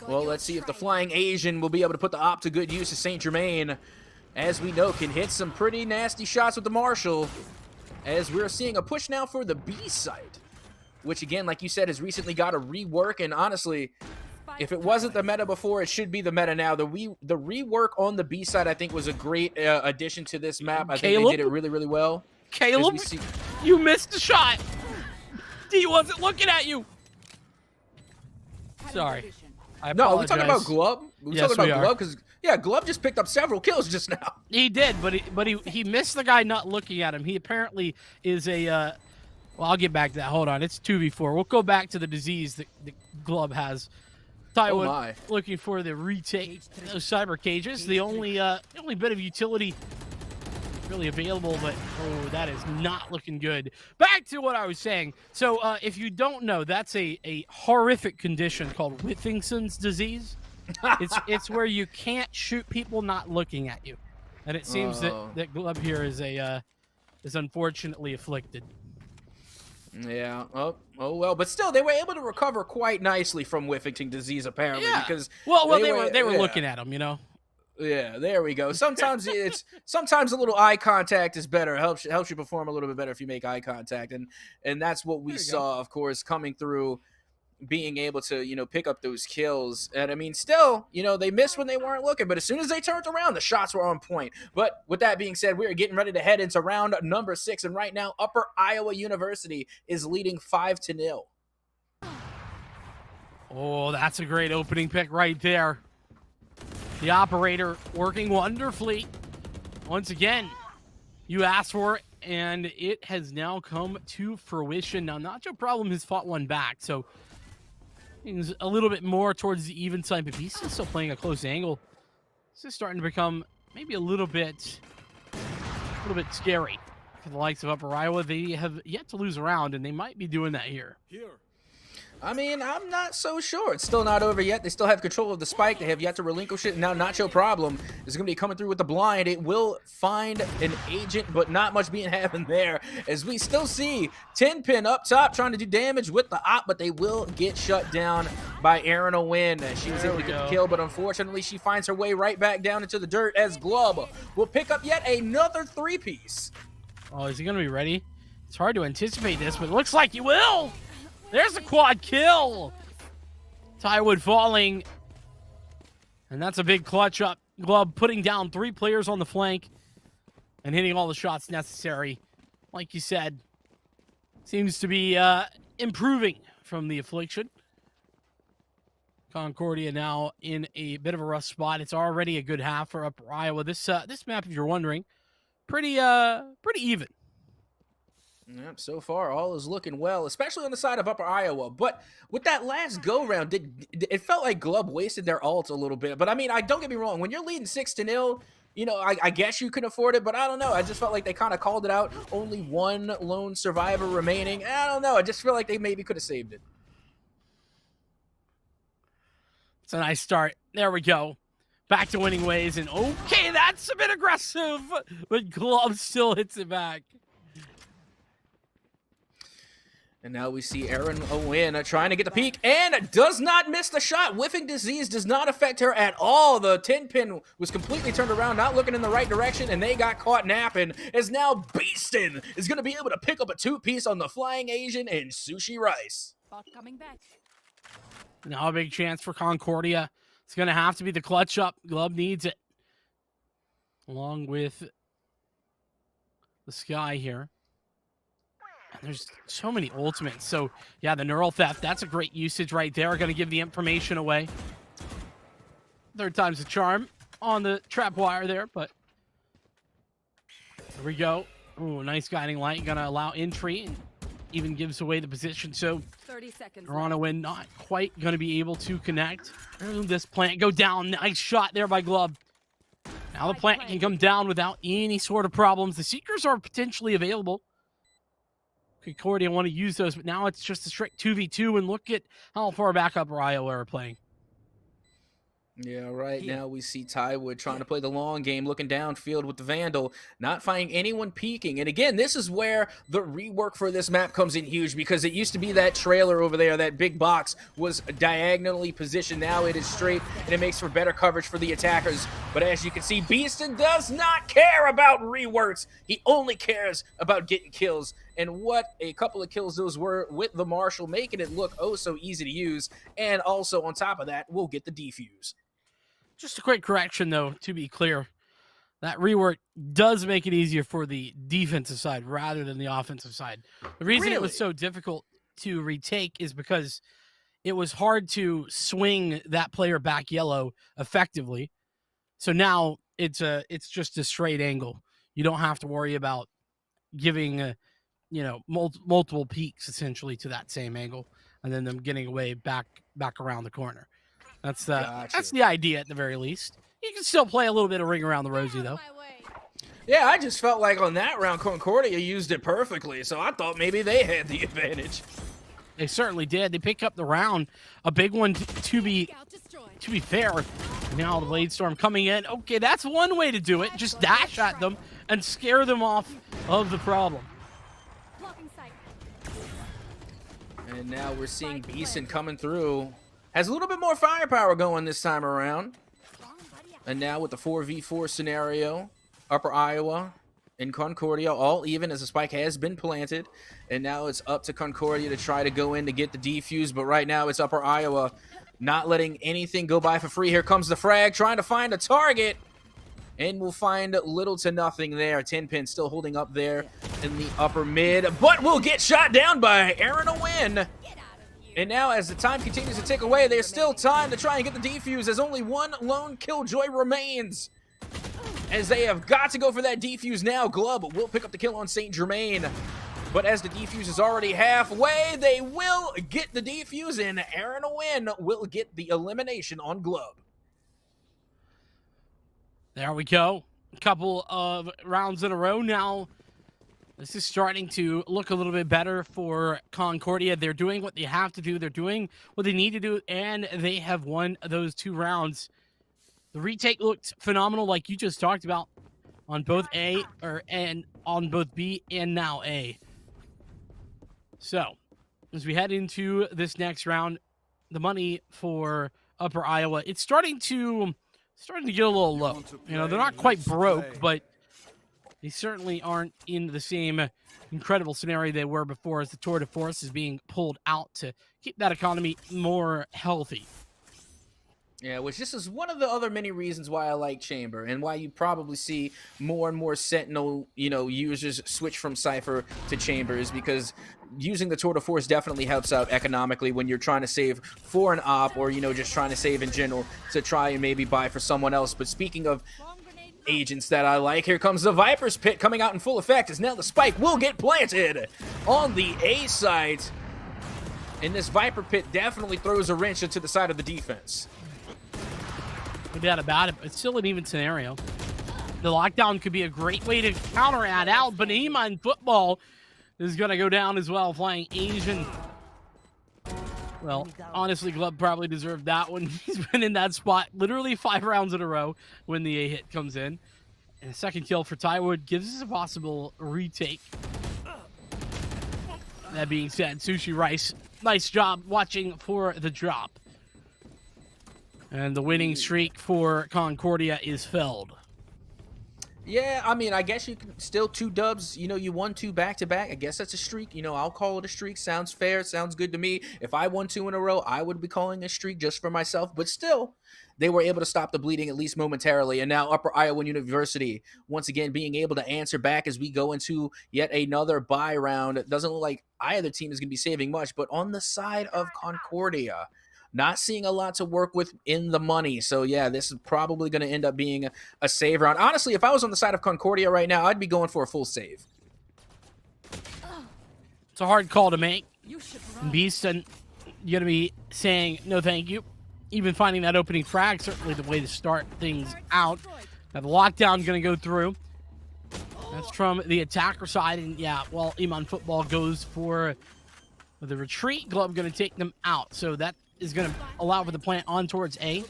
Well, let's see if the Flying Asian will be able to put the op to good use as St. Germain, as we know, can hit some pretty nasty shots with the Marshall, as we're seeing a push now for the B site, which, again, like you said, has recently got a rework, and honestly, if it wasn't the meta before, it should be the meta now. The rework on the B side, I think, was a great addition to this map. I think they did it really, really well. Caleb, you missed the shot. He wasn't looking at you. Sorry. No, we're talking about Glub. We're talking about Glub because, yeah, Glub just picked up several kills just now. He did, but he missed the guy not looking at him. He apparently is a, well, I'll get back to that. Hold on. It's 2v4. We'll go back to the disease that Glub has. Taiwan looking for the retake those cyber cages. The only bit of utility really available, but oh, that is not looking good. Back to what I was saying. So if you don't know, that's a horrific condition called Whittington's disease. It's where you can't shoot people not looking at you, and it seems that Glub here is unfortunately afflicted. Yeah. Oh well, but still, they were able to recover quite nicely from Whiffington disease, apparently. Yeah. Because they were looking at him, you know. Yeah, there we go. Sometimes sometimes a little eye contact is better. Helps you perform a little bit better if you make eye contact, and that's what we saw, of course, coming through, being able to pick up those kills. And I mean, still, they missed when they weren't looking, but as soon as they turned around, the shots were on point. But with that being said, we are getting ready to head into round number 6, and right now, Upper Iowa University is leading 5-0. Oh, that's a great opening pick right there. The operator working wonderfully. Once again, you asked for it, and it has now come to fruition. Now, Nacho Problem has fought one back, so he's a little bit more towards the even side, but he's still playing a close angle. This is starting to become maybe a little bit scary for the likes of Upper Iowa. They have yet to lose a round, and they might be doing that here. I mean, I'm not so sure. It's still not over yet. They still have control of the spike. They have yet to relinquish it. Now, Nacho Problem is going to be coming through with the blind. It will find an agent, but not much being happened there, as we still see Tinpin up top trying to do damage with the op, but they will get shut down by Aaron O'Wynn. She was able to get the kill, but unfortunately, she finds her way right back down into the dirt, as Glub will pick up yet another 3-piece. Oh, is he going to be ready? It's hard to anticipate this, but it looks like he will. There's a quad kill. Tywood falling. And that's a big clutch up. Glub putting down 3 players on the flank and hitting all the shots necessary. Like you said, seems to be improving from the affliction. Concordia now in a bit of a rough spot. It's already a good half for Upper Iowa. This map, if you're wondering, pretty even. Yep, so far all is looking well, especially on the side of Upper Iowa. But with that last go-round, it felt like Glub wasted their ult a little bit. But I mean, don't get me wrong, when you're leading 6-0, I guess you can afford it, but I don't know. I just felt like they kind of called it out. Only one lone survivor remaining. I don't know. I just feel like they maybe could have saved it. It's a nice start. There we go. Back to winning ways, and okay, that's a bit aggressive, but Glub still hits it back. And now we see Aaron O'Wynn trying to get the peek and does not miss the shot. Whiffing disease does not affect her at all. The 10-pin was completely turned around, not looking in the right direction, and they got caught napping. As now Beastin is going to be able to pick up a 2-piece on the Flying Asian and Sushi Rice. Bot coming back. Now a big chance for Concordia. It's going to have to be the clutch up. Glove needs it. Along with the Sky here. And there's so many ultimates. So, yeah, the Neural Theft, that's a great usage right there. Going to give the information away. Third time's a charm on the trap wire there, but here we go. Ooh, nice guiding light. Going to allow entry and even gives away the position. So 30 seconds. Toronto not quite going to be able to connect. Ooh, this plant go down. Nice shot there by Glove. Now the plant can come down without any sort of problems. The Seekers are potentially available. Concordia want to use those, but now it's just a strict 2v2, and look at how far back up Iowa are playing. Yeah, right now we see Tywood trying to play the long game, looking downfield with the Vandal, not finding anyone peeking. And again, this is where the rework for this map comes in huge, because it used to be that trailer over there, that big box was diagonally positioned. Now it is straight, and it makes for better coverage for the attackers. But as you can see, Beeston does not care about reworks. He only cares about getting kills. And what a couple of kills those were with the Marshal, making it look oh so easy to use. And also on top of that, we'll get the defuse. Just a quick correction, though, to be clear. That rework does make it easier for the defensive side rather than the offensive side. The reason it was so difficult to retake is because it was hard to swing that player back yellow effectively. So now it's just a straight angle. You don't have to worry about giving multiple peaks essentially to that same angle, and then them getting away back around the corner. That's the idea at the very least. You can still play a little bit of Ring Around the Rosie, though. Yeah, I just felt like on that round, Concordia used it perfectly, so I thought maybe they had the advantage. They certainly did. They pick up the round. A big one to be fair. Now the Blade Storm coming in. Okay, that's one way to do it. Just dash at them and scare them off of the problem. And now we're seeing Beeson coming through. Has a little bit more firepower going this time around. And now with the 4v4 scenario, Upper Iowa and Concordia all even as the spike has been planted. And now it's up to Concordia to try to go in to get the defuse. But right now it's Upper Iowa not letting anything go by for free. Here comes the frag trying to find a target. And we'll find little to nothing there. 10-pin still holding up there in the upper mid. But will get shot down by Aaron Owen. And now as the time continues to tick away, there's still time to try and get the defuse as only one lone killjoy remains. As they have got to go for that defuse now. Glub will pick up the kill on St. Germain. But as the defuse is already halfway, they will get the defuse, and Aaron Owen will get the elimination on Glub. There we go. A couple of rounds in a row now. This is starting to look a little bit better for Concordia. They're doing what they have to do. They're doing what they need to do, and they have won those 2 rounds. The retake looked phenomenal, like you just talked about, on both and on both B and now A. So, as we head into this next round, the money for Upper Iowa, it's starting to get a little low. You know, they're not quite broke, but they certainly aren't in the same incredible scenario they were before, as the Tour de Force is being pulled out to keep that economy more healthy. Yeah, which this is one of the other many reasons why I like Chamber, and why you probably see more and more Sentinel, users switch from Cypher to Chamber, is because using the Tour de Force definitely helps out economically when you're trying to save for an op, or, just trying to save in general to try and maybe buy for someone else. But speaking of agents that I like, here comes the Viper's Pit coming out in full effect, as now the spike will get planted on the A side. And this Viper Pit definitely throws a wrench into the side of the defense. No doubt about it, but it's still an even scenario. The lockdown could be a great way to counter that out. Benema in football is going to go down as well, flying Asian. Well, honestly, Glub probably deserved that one. He's been in that spot literally 5 rounds in a row when the A hit comes in. And a second kill for Tywood gives us a possible retake. That being said, Sushi Rice, nice job watching for the drop. And the winning streak for Concordia is felled. Yeah, I mean, I guess you can still 2 dubs. You know, you won 2 back to back. I guess that's a streak. You know, I'll call it a streak. Sounds fair. Sounds good to me. If I won 2 in a row, I would be calling a streak just for myself. But still, they were able to stop the bleeding at least momentarily. And now Upper Iowa University, once again, being able to answer back as we go into yet another bye round. It doesn't look like either team is going to be saving much. But on the side of Concordia, not seeing a lot to work with in the money. So, yeah, this is probably going to end up being a save round. Honestly, if I was on the side of Concordia right now, I'd be going for a full save. It's a hard call to make. You should run. Beast and you're gonna be saying no thank you. Even finding that opening frag, certainly the way to start things out. Now the lockdown gonna go through. That's from the attacker side, and yeah, well, Iman Football goes for the retreat. Glove gonna take them out, so that is gonna allow for the plant on towards A,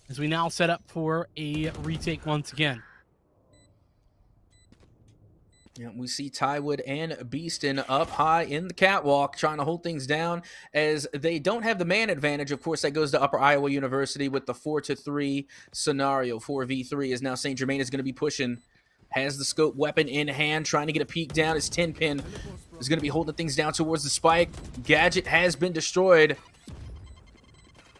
as we now set up for a retake once again. Yeah, we see Tywood and Beeston up high in the catwalk trying to hold things down as they don't have the man advantage. Of course, that goes to Upper Iowa University with the 4-3 scenario. 4v3 is now St. Germain is going to be pushing. Has the scope weapon in hand, trying to get a peek down. His 10-pin is going to be holding things down towards the spike. Gadget has been destroyed.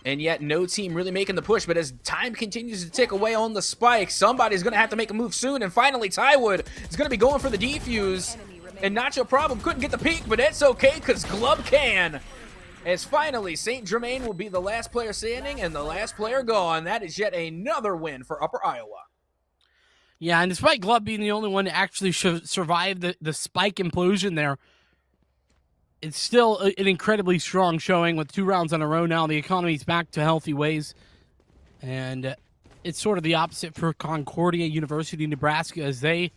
And yet no team really making the push. But as time continues to tick away on the spike, somebody's going to have to make a move soon. And finally, Tywood is going to be going for the defuse. And Not Your Problem couldn't get the peek, but it's okay because Glub can. As finally, St. Germain will be the last player standing and the last player gone. That is yet another win for Upper Iowa. Yeah, and despite Glove being the only one to actually survive the spike implosion there, it's still an incredibly strong showing with 2 rounds in a row now. The economy's back to healthy ways. And it's sort of the opposite for Concordia University, Nebraska, as they've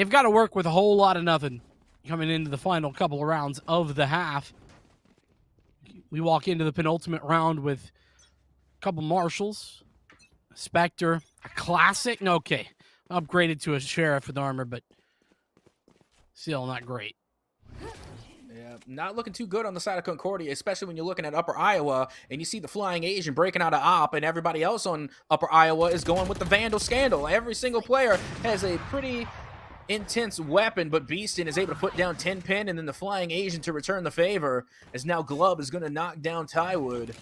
got to work with a whole lot of nothing coming into the final couple of rounds of the half. We walk into the penultimate round with a couple Marshals, a Spectre, a Classic. No, okay, upgraded to a Sheriff with armor, but still not great. Yeah, not looking too good on the side of Concordia, especially when you're looking at Upper Iowa and you see the Flying Asian breaking out of op, and everybody else on Upper Iowa is going with the Vandal Scandal. Every single player has a pretty intense weapon, but Beeston is able to put down 10-pin and then the Flying Asian to return the favor, as now Glub is going to knock down Tywood,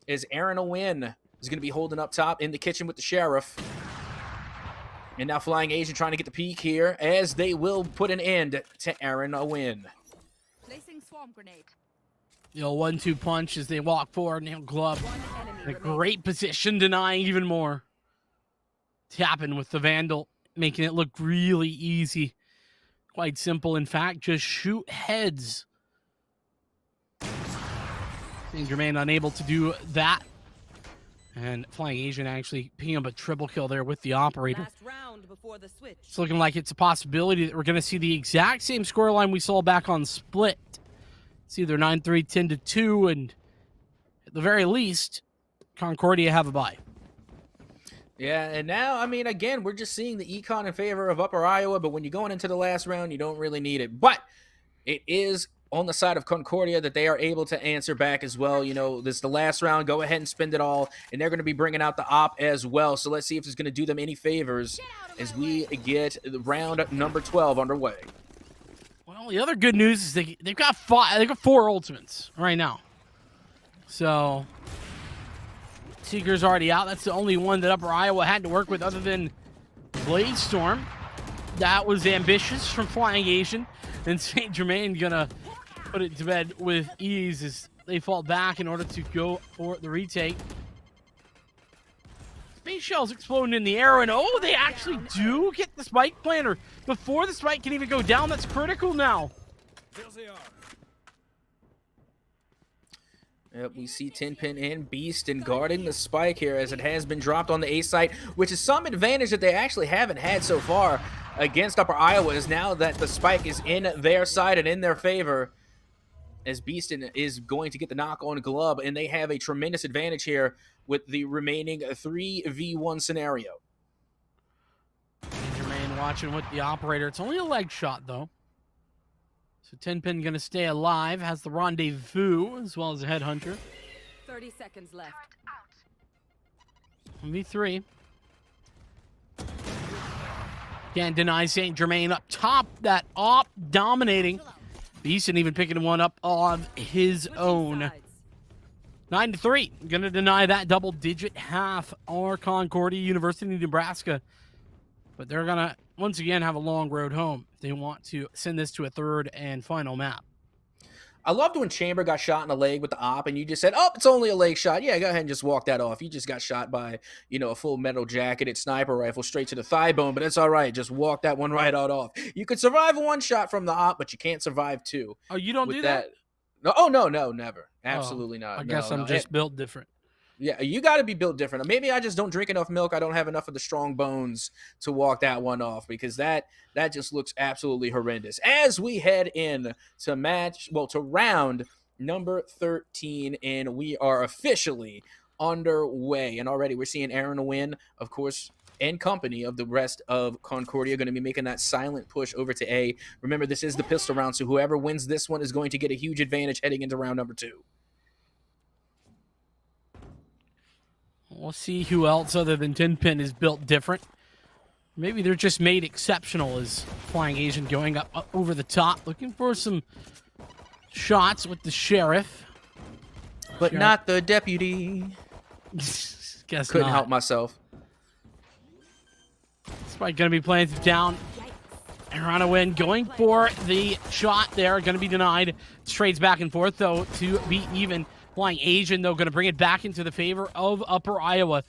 as Aaron O'Wynn is going to be holding up top in the kitchen with the Sheriff. And now Flying Asian trying to get the peek here, as they will put an end to Aaron O'Wynn. Placing swarm grenade. You know, 1-2 punch as they walk forward. Now Glove in a great position, denying even more. Tapping with the Vandal, making it look really easy. Quite simple, in fact. Just shoot heads. St. Germain unable to do that. And Flying Asian actually picking up a triple kill there with the operator. Last round before the switch. It's looking like it's a possibility that we're going to see the exact same scoreline we saw back on Split. It's either 9-3, 10-2, and at the very least, Concordia have a bye. Yeah, and now, I mean, again, we're just seeing the econ in favor of Upper Iowa, but when you're going into the last round, you don't really need it. But it is on the side of Concordia that they are able to answer back as well. You know, this is the last round. Go ahead and spend it all, and they're going to be bringing out the op as well. So let's see if it's going to do them any favors as we get round number 12 underway. Well, the other good news is they've got 4 ultimates right now. So Seeker's already out. That's the only one that Upper Iowa had to work with other than Blade Storm. That was ambitious from Flying Asian, and St. Germain gonna put it to bed with ease as they fall back in order to go for the retake. Space shells exploding in the air, and oh, they actually do get the spike planter before the spike can even go down. That's critical now. Yep, we see 10-pin and Beeston guarding the spike here as it has been dropped on the A site, which is some advantage that they actually haven't had so far against Upper Iowa, is now that the spike is in their side and in their favor, as Beeston is going to get the knock on Glub, and they have a tremendous advantage here with the remaining 3v1 scenario. Jermaine watching with the operator. It's only a leg shot, though. So 10-pin going to stay alive, has the rendezvous as well as a headhunter. 30 seconds left. 1v3. Can't deny St. Germain up top. That op dominating. Beeson even picking one up on his own. 9-3. Gonna deny that double-digit half. Our Concordia University, Nebraska. But they're gonna once again have a long road home. They want to send this to a third and final map. I loved when Chamber got shot in the leg with the op, and you just said, "Oh, it's only a leg shot." Yeah, go ahead and just walk that off. You just got shot by, a full metal jacketed sniper rifle straight to the thigh bone, but it's all right. Just walk that one right out off. You could survive one shot from the op, but you can't survive two. Oh, you don't with do that? No, oh no, never, absolutely not. I guess I'm just built different. Yeah, you got to be built different. Maybe I just don't drink enough milk. I don't have enough of the strong bones to walk that one off, because that just looks absolutely horrendous. As we head in to round number 13, and we are officially underway. And already we're seeing Aaron win, of course, and company of the rest of Concordia going to be making that silent push over to A. Remember, this is the pistol round, so whoever wins this one is going to get a huge advantage heading into round number 2. We'll see who else other than Tinpin is built different. Maybe they're just made exceptional as Flying Asian going up over the top, looking for some shots with the Sheriff. But not the deputy. Guess Couldn't not. help myself. It's probably going to be playing down. Arana win going for the shot there. Going to be denied. Trades back and forth, though, to be even. Flying Asian, though, going to bring it back into the favor of Upper Iowa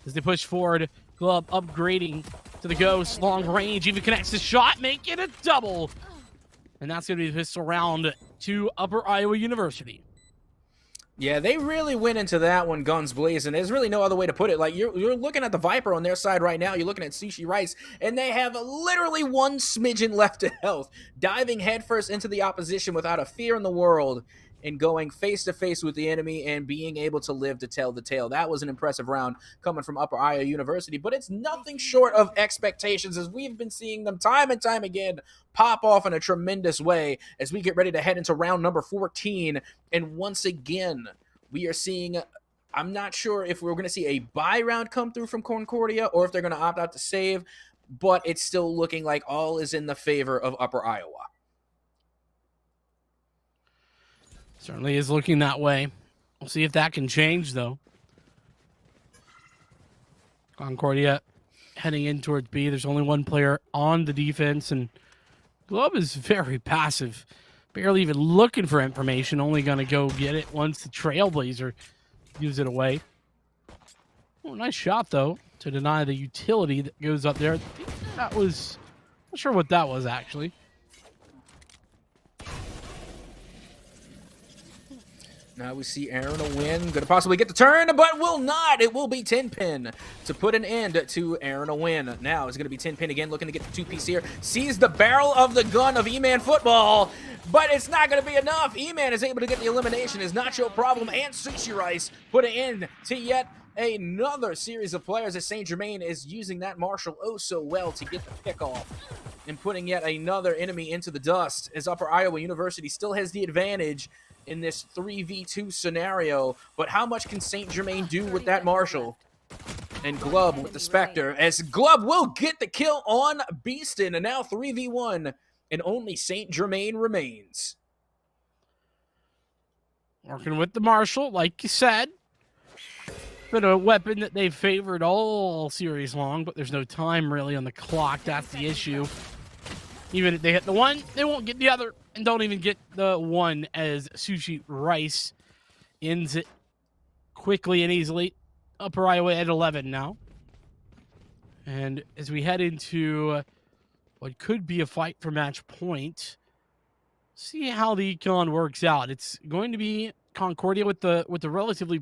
as they push forward. Glove upgrading to the Ghost. Long range, even connects the shot, make it a double. And that's going to be the pistol round to Upper Iowa University. Yeah, they really went into that one guns blazing. There's really no other way to put it. Like, you're looking at the Viper on their side right now. You're looking at Sushi Rice, and they have literally one smidgen left of health. Diving headfirst into the opposition without a fear in the world, and going face-to-face with the enemy and being able to live to tell the tale. That was an impressive round coming from Upper Iowa University, but it's nothing short of expectations, as we've been seeing them time and time again pop off in a tremendous way as we get ready to head into round number 14. And once again, we are seeing, I'm not sure if we're going to see a buy round come through from Concordia or if they're going to opt out to save, but it's still looking like all is in the favor of Upper Iowa. Certainly is looking that way. We'll see if that can change, though. Concordia heading in towards B. There's only one player on the defense, and Globe is very passive. Barely even looking for information, only going to go get it once the Trailblazer gives it away. Oh, nice shot, though, to deny the utility that goes up there. I think that was... not sure what that was, actually. Now we see Aaron a win. Going to possibly get the turn, but will not. It will be Tinpin to put an end to Aaron a win. Now it's going to be Tinpin again, looking to get the two-piece here. Sees the barrel of the gun of E-Man Football, but it's not going to be enough. E-Man is able to get the elimination. Is Nacho Problem and Sushi Rice put an end to yet another series of players, as St. Germain is using that Marshall oh so well to get the pick off and putting yet another enemy into the dust, as Upper Iowa University still has the advantage in this 3v2 scenario. But how much can St. Germain do with that Marshall? And Glub with the Spectre, as Glub will get the kill on Beaston, and now 3v1, and only St. Germain remains. Working with the Marshall, like you said. Been a weapon that they've favored all series long, but there's no time really on the clock. That's the issue. Even if they hit the one, they won't get the other, and don't even get the one, as Sushi Rice ends it quickly and easily. Upper Iowa at 11 now. And as we head into what could be a fight for match point, see how the econ works out. It's going to be Concordia with the relatively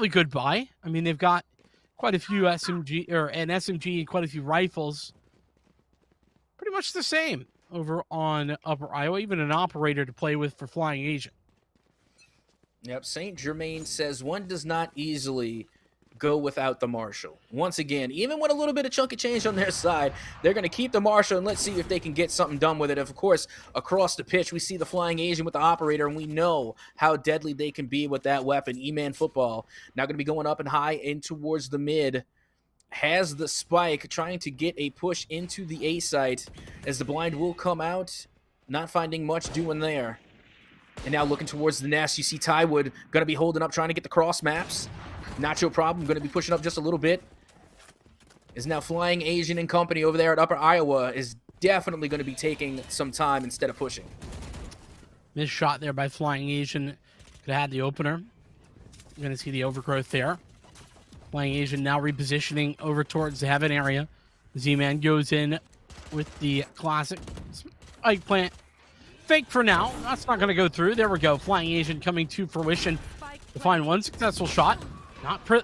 good buy. I mean, they've got quite a few SMG or an SMG and quite a few rifles. Pretty much the same over on Upper Iowa, even an operator to play with for Flying Asian. Yep, St. Germain says one does not easily go without the Marshall. Once again, even with a little bit of chunky change on their side, they're going to keep the Marshall, and let's see if they can get something done with it. Of course, across the pitch, we see the Flying Asian with the operator, and we know how deadly they can be with that weapon. E-Man Football now going to be going up and high in towards the mid. has the spike, trying to get a push into the A site as the blind will come out. Not finding much doing there. And now looking towards the nest, you see Tywood going to be holding up, trying to get the cross maps. Nacho Problem going to be pushing up just a little bit. Is now Flying Asian and company over there at Upper Iowa is definitely going to be taking some time instead of pushing. Missed shot there by Flying Asian. Could have had the opener. You're going to see the overgrowth there. Flying Asian now repositioning over towards the Heaven area. Z-Man goes in with the classic spike plant. Fake for now. That's not going to go through. There we go. Flying Asian coming to fruition to find one successful shot.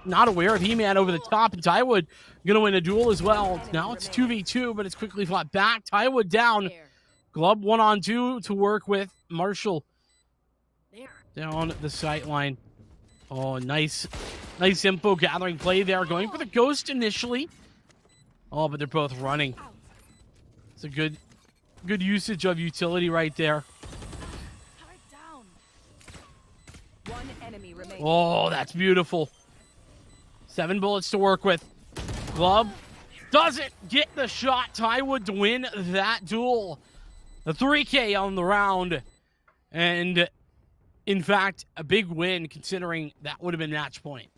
Not aware of He-Man over the top, and Tywood going to win a duel as well. Now it's 2v2, but it's quickly fought back. Tywood down. Glub 1-on-2 to work with Marshall down the sight line. Oh, nice info gathering play there. Going for the ghost initially. Oh, but they're both running. It's a good usage of utility right there. One enemy remaining. Oh, that's beautiful. 7 bullets to work with. Glub doesn't get the shot. Tywood to win that duel. The 3K on the round. And in fact, a big win considering that would have been match point.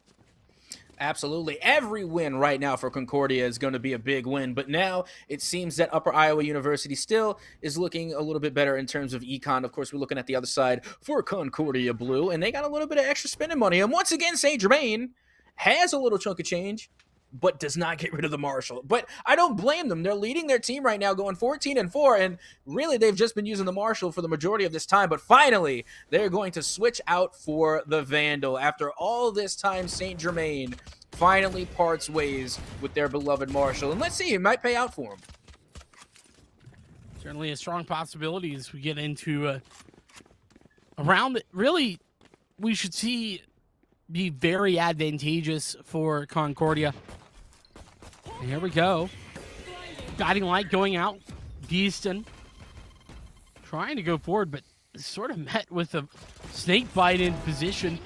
Absolutely. Every win right now for Concordia is going to be a big win, but now it seems that Upper Iowa University still is looking a little bit better in terms of econ. Of course, we're looking at the other side for Concordia Blue, and they got a little bit of extra spending money. And once again, St. Germain has a little chunk of change, but does not get rid of the Marshall. But I don't blame them. They're leading their team right now, going 14-4, and really they've just been using the Marshall for the majority of this time. But finally, they're going to switch out for the Vandal. After all this time, St. Germain finally parts ways with their beloved Marshall. And let's see, it might pay out for them. Certainly a strong possibility as we get into a round that really we should see be very advantageous for Concordia. And here we go. Guiding Light going out. Beeston trying to go forward, but sort of met with a snake bite in position.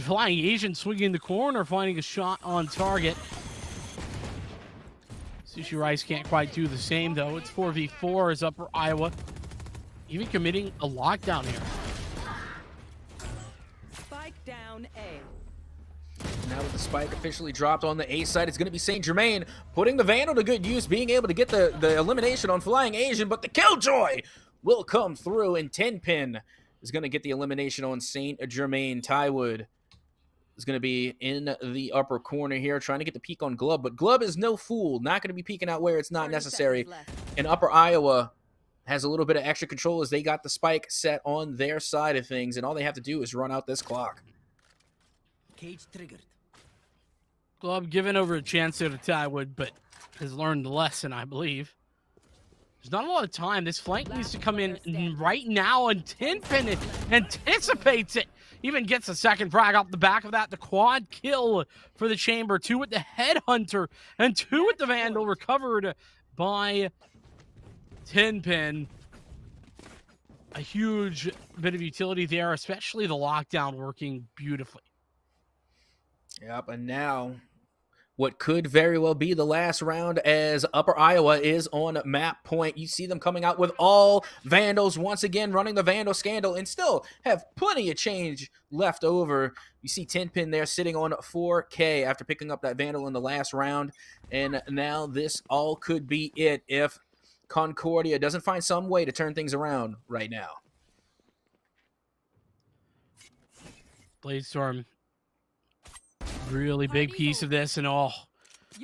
Flying Asian swinging the corner, finding a shot on target. Sushi Rice can't quite do the same, though. It's 4v4 as Upper Iowa even committing a lockdown here. Spike down A. Now with the spike officially dropped on the A side, it's going to be St. Germain putting the Vandal to good use, being able to get the elimination on Flying Asian, but the Killjoy will come through, and 10-pin is going to get the elimination on St. Germain. Tywood is going to be in the upper corner here, trying to get the peek on Glub, but Glub is no fool, not going to be peeking out where it's not necessary. And Upper Iowa has a little bit of extra control as they got the spike set on their side of things, and all they have to do is run out this clock. Cage triggered. Glub given over a chance there to Tywood, but has learned the lesson, I believe. There's not a lot of time. This flank needs to come in right now, and 10-pin anticipates it. Even gets a second frag off the back of that. The quad kill for the Chamber. 2 with the Headhunter, and 2 with the Vandal, recovered by 10-pin. A huge bit of utility there, especially the lockdown working beautifully. Yep, and now what could very well be the last round as Upper Iowa is on map point. You see them coming out with all Vandals once again, running the Vandal scandal, and still have plenty of change left over. You see 10-pin there sitting on 4K after picking up that Vandal in the last round, and now this all could be it if Concordia doesn't find some way to turn things around right now. Bladestorm, really big piece of this, and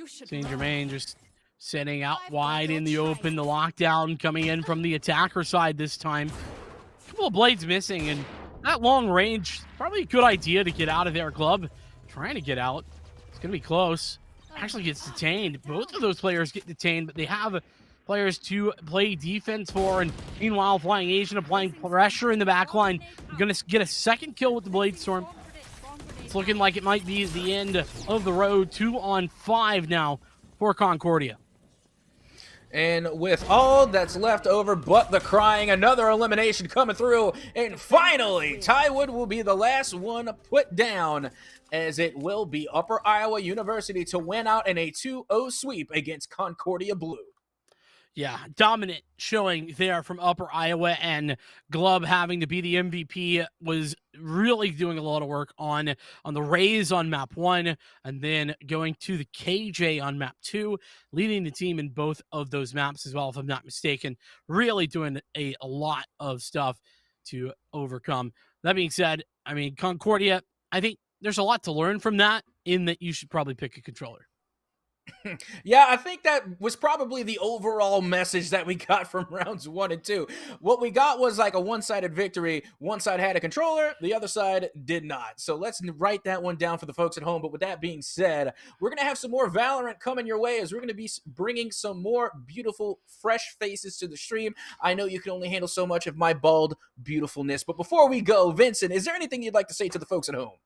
St. Germain just sitting out wide in the open. The lockdown coming in from the attacker side this time. A couple of blades missing, and that long range, probably a good idea to get out of there. Glub trying to get out. It's going to be close. Actually gets detained. Both of those players get detained, but they have players to play defense for, and meanwhile, Flying Asian applying pressure in the back line. You're going to get a second kill with the Bladestorm. It's looking like it might be the end of the road. 2-on-5 now for Concordia. And with all that's left over but the crying, another elimination coming through. And finally, Tywood will be the last one put down, as it will be Upper Iowa University to win out in a 2-0 sweep against Concordia Blue. Yeah, dominant showing there from Upper Iowa, and Glub having to be the MVP was really doing a lot of work on the Rays on map 1, and then going to the KJ on map 2, leading the team in both of those maps as well, if I'm not mistaken. Really doing a lot of stuff to overcome. That being said, I mean, Concordia, I think there's a lot to learn from that, in that you should probably pick a controller. Yeah, I think that was probably the overall message that we got from rounds 1 and 2. What we got was like a one-sided victory. One side had a controller, the other side did not. So let's write that one down for the folks at home. But with that being said, we're going to have some more Valorant coming your way, as we're going to be bringing some more beautiful, fresh faces to the stream. I know you can only handle so much of my bald beautifulness. But before we go, Vincent, is there anything you'd like to say to the folks at home?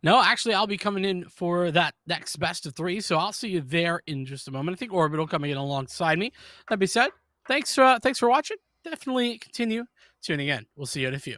No, actually, I'll be coming in for that next best of 3, so I'll see you there in just a moment. I think Orbital coming in alongside me. That being said, thanks for watching. Definitely continue tuning in. We'll see you in a few.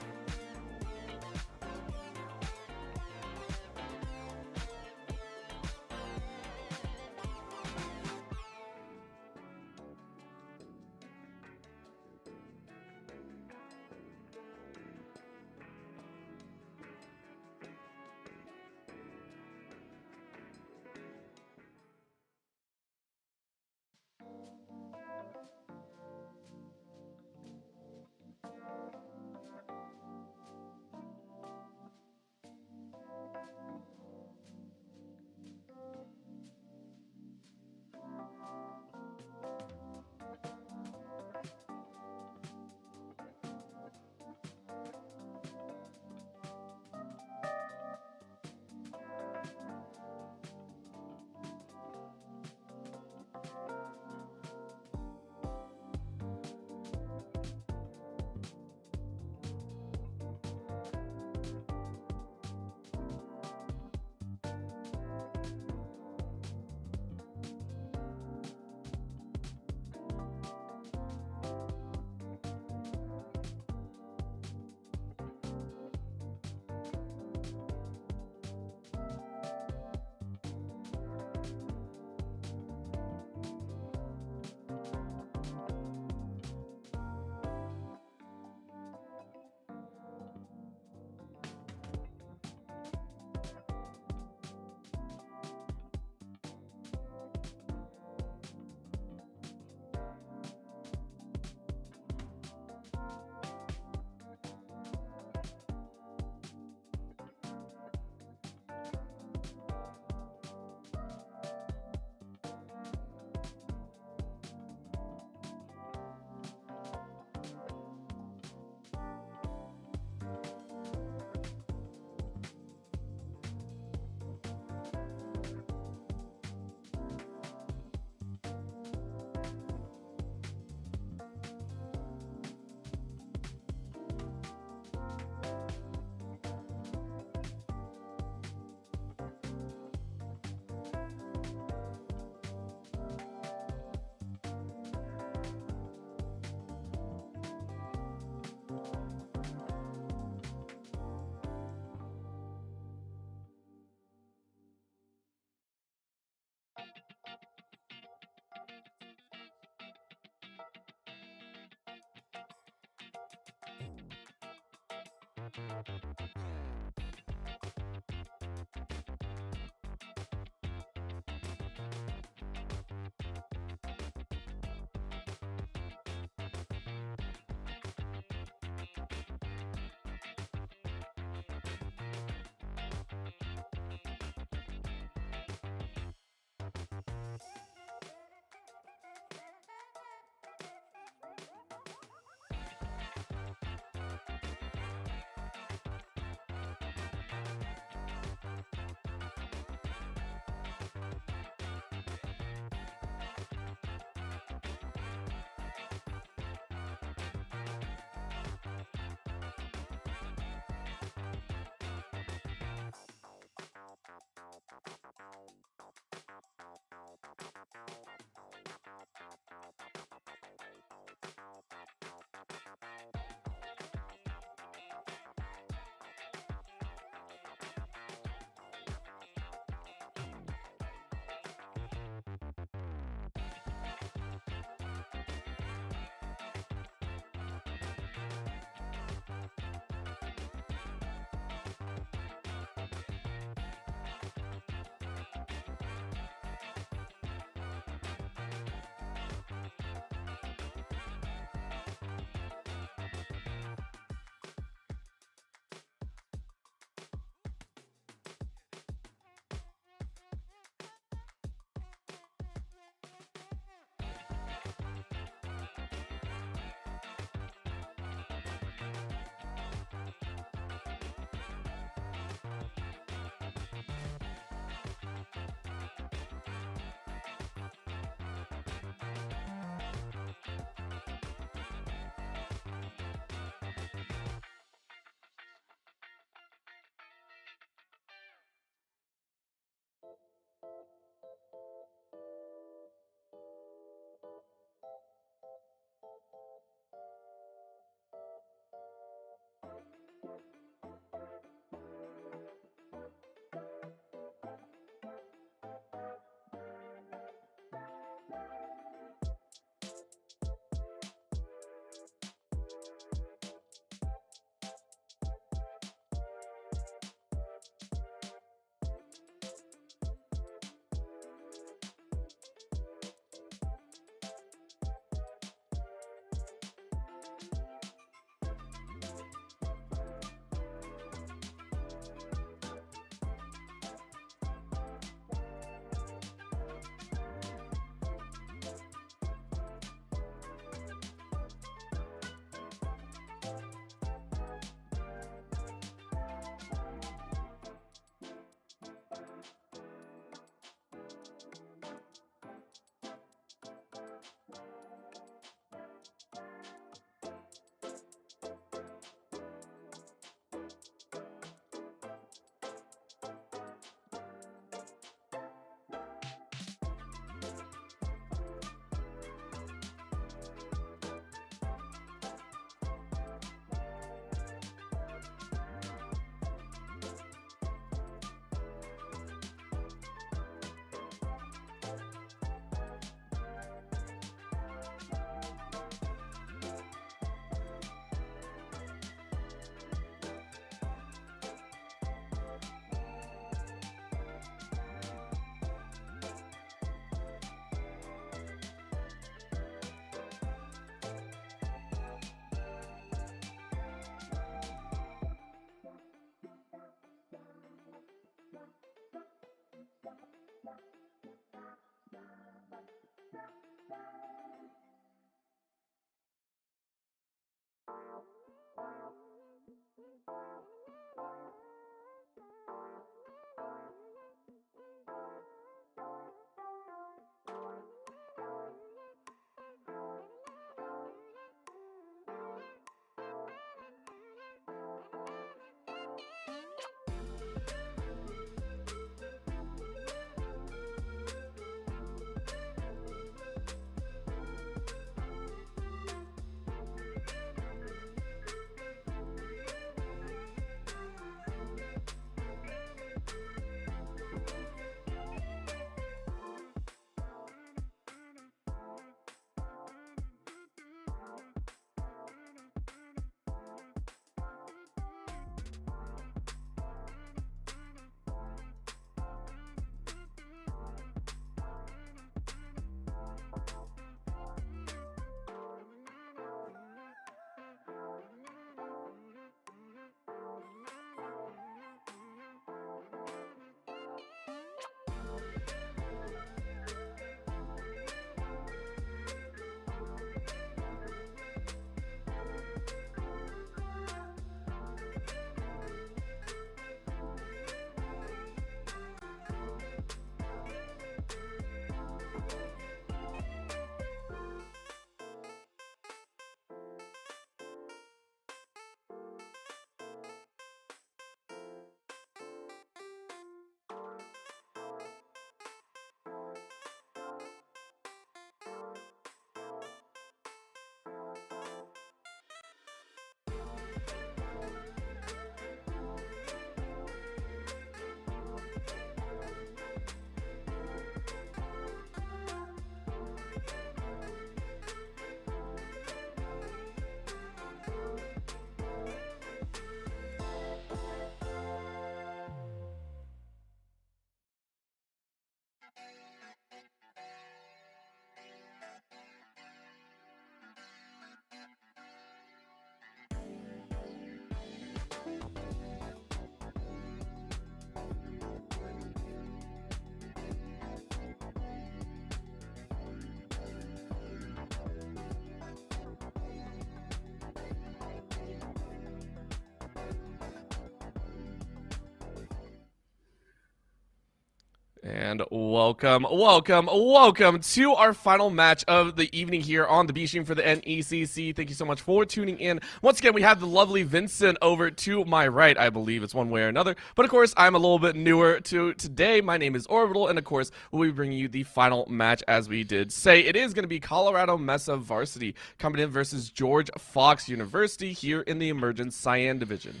And welcome to our final match of the evening here on the B stream for the NECC. Thank you so much for tuning in. Once again, we have the lovely Vincent over to my right. I believe it's one way or another. But of course, I'm a little bit newer to today. My name is Orbital, and of course, we'll be bringing you the final match as we did say. It is going to be Colorado Mesa Varsity coming in versus George Fox University here in the Emergent Cyan Division.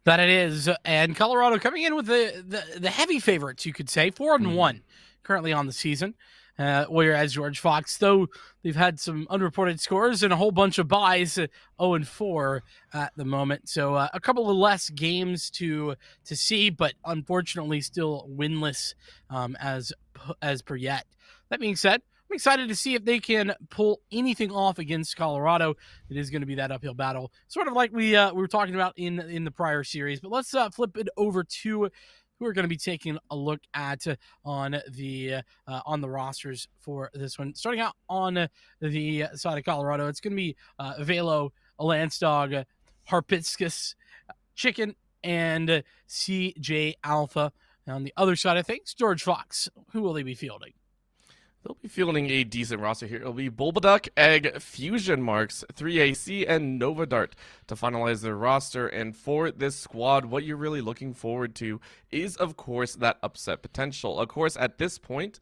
That it is, and Colorado coming in with the heavy favorites, you could say, 4-1 currently on the season. Whereas George Fox, though they've had some unreported scores and a whole bunch of buys, 0-4 at the moment. So a couple of less games to see, but unfortunately still winless as per yet. That being said, I'm excited to see if they can pull anything off against Colorado. It is going to be that uphill battle, sort of like we were talking about in the prior series. But let's flip it over to who we're going to be taking a look at on the rosters for this one. Starting out on the side of Colorado, it's going to be Velo, Alansdog, Harpitskus, Chicken, and CJ Alpha. On the other side of things, George Fox. Who will they be fielding? They'll be fielding a decent roster here. It'll be Bulbaduck, Egg, Fusion Marks, 3AC, and Nova Dart to finalize their roster. And for this squad, what you're really looking forward to is, of course, that upset potential. Of course, at this point,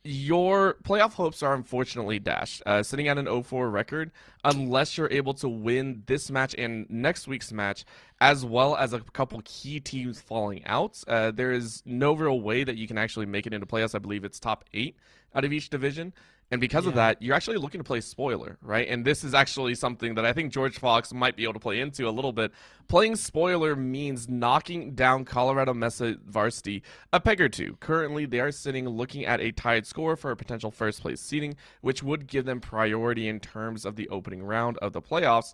your playoff hopes are unfortunately dashed. Sitting at an 0-4 record, unless you're able to win this match and next week's match, as well as a couple key teams falling out, there is no real way that you can actually make it into playoffs. I believe it's top 8 out of each division. And because of that, you're actually looking to play spoiler, right? And this is actually something that I think George Fox might be able to play into a little bit. Playing spoiler means knocking down Colorado Mesa Varsity a peg or two. Currently, they are sitting looking at a tied score for a potential first place seeding, which would give them priority in terms of the opening round of the playoffs.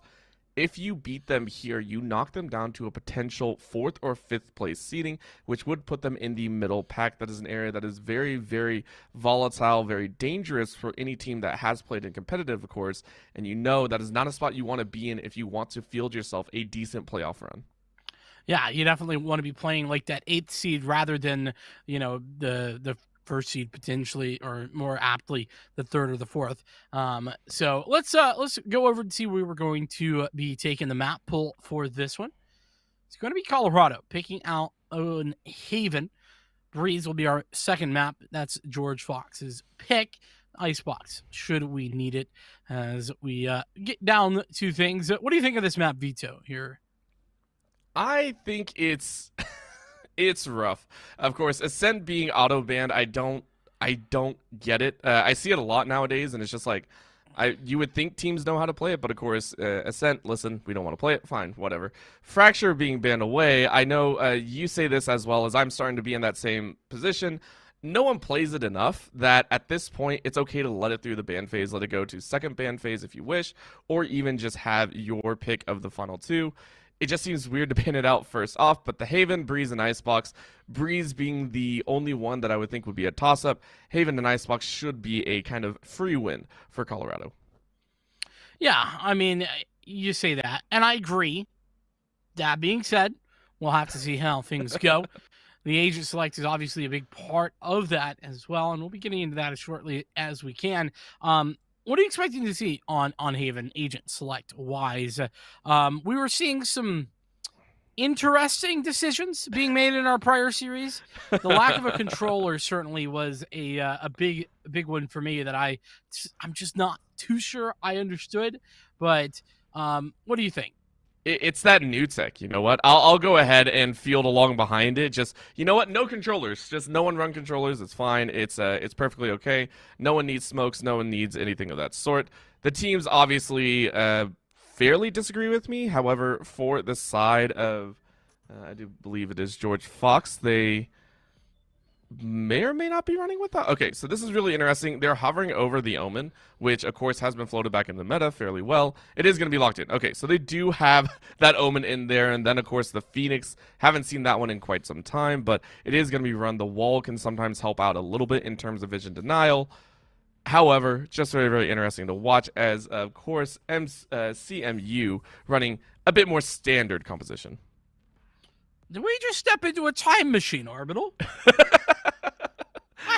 If you beat them here, you knock them down to a potential 4th or 5th place seeding, which would put them in the middle pack. That is an area that is very, very volatile, very dangerous for any team that has played in competitive, of course. And you know that is not a spot you want to be in if you want to field yourself a decent playoff run. Yeah, you definitely want to be playing like that 8th seed rather than, the first seed potentially, or more aptly the 3rd or the 4th. So let's go over and see where we're going to be taking the map pull for this one. It's going to be Colorado picking out on Haven. Breeze will be our second map. That's George Fox's pick. Icebox, should we need it, as we get down to things. What do you think of this map, Vito, here? I think it's it's rough. Of course, Ascent being auto banned, I don't get it. I see it a lot nowadays, and it's just like, you would think teams know how to play it, but of course, Ascent, listen, we don't want to play it, fine, whatever. Fracture being banned away, I know you say this as well as I'm starting to be in that same position. No one plays it enough that at this point, it's okay to let it through the ban phase, let it go to second ban phase if you wish, or even just have your pick of the final 2. It just seems weird to ban it out first off, but the Haven, Breeze, and Icebox, Breeze being the only one that I would think would be a toss-up, Haven and Icebox should be a kind of free win for Colorado. Yeah, I mean, you say that, and I agree. That being said, we'll have to see how things go. The agent select is obviously a big part of that as well, and we'll be getting into that as shortly as we can. What are you expecting to see on Haven agent select wise? We were seeing some interesting decisions being made in our prior series. The lack of a controller certainly was a big one for me that I'm just not too sure I understood. But what do you think? It's that NECC, you know what? I'll go ahead and field along behind it. Just, you know what? No controllers. Just no one run controllers. It's fine. It's perfectly okay. No one needs smokes. No one needs anything of that sort. The teams obviously fairly disagree with me. However, for the side of, I do believe it is George Fox, they may or may not be running with that. Okay, so this is really interesting. They're hovering over the Omen, which of course has been floated back in the meta fairly well. It is going to be locked in. Okay, so they do have that Omen in there, and then of course the Phoenix. Haven't seen that one in quite some time, but it is going to be run. The wall can sometimes help out a little bit in terms of vision denial. However, just very, very interesting to watch as, of course, CMU running a bit more standard composition. Did we just step into a time machine, Orbital?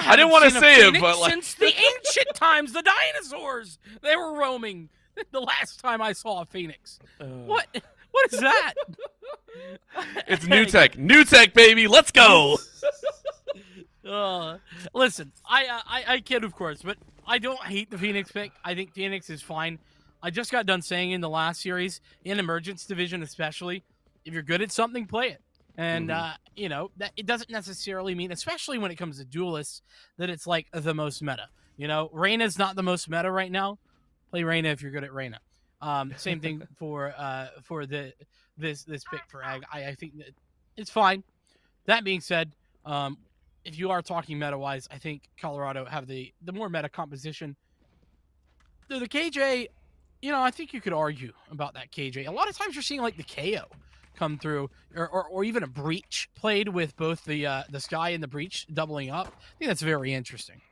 I didn't want to seen a say it, phoenix but like, since the ancient times, the dinosaurs, they were roaming. The last time I saw a phoenix. What is that? it's new tech. New tech, baby. Let's go. Listen, I kid, of course, but I don't hate the Phoenix pick. I think Phoenix is fine. I just got done saying in the last series, in Emergence Division especially, if you're good at something, play it. And, you know, that it doesn't necessarily mean, especially when it comes to duelists, that it's like the most meta. You know, Reyna's not the most meta right now. Play Reyna if you're good at Reyna. Same thing for this pick for Ag. I think that it's fine. That being said, if you are talking meta-wise, I think Colorado have the more meta composition. The KJ, you know, I think you could argue about that KJ. A lot of times you're seeing like the KO come through, or even a Breach played with both the Sky and the Breach doubling up. I think that's very interesting.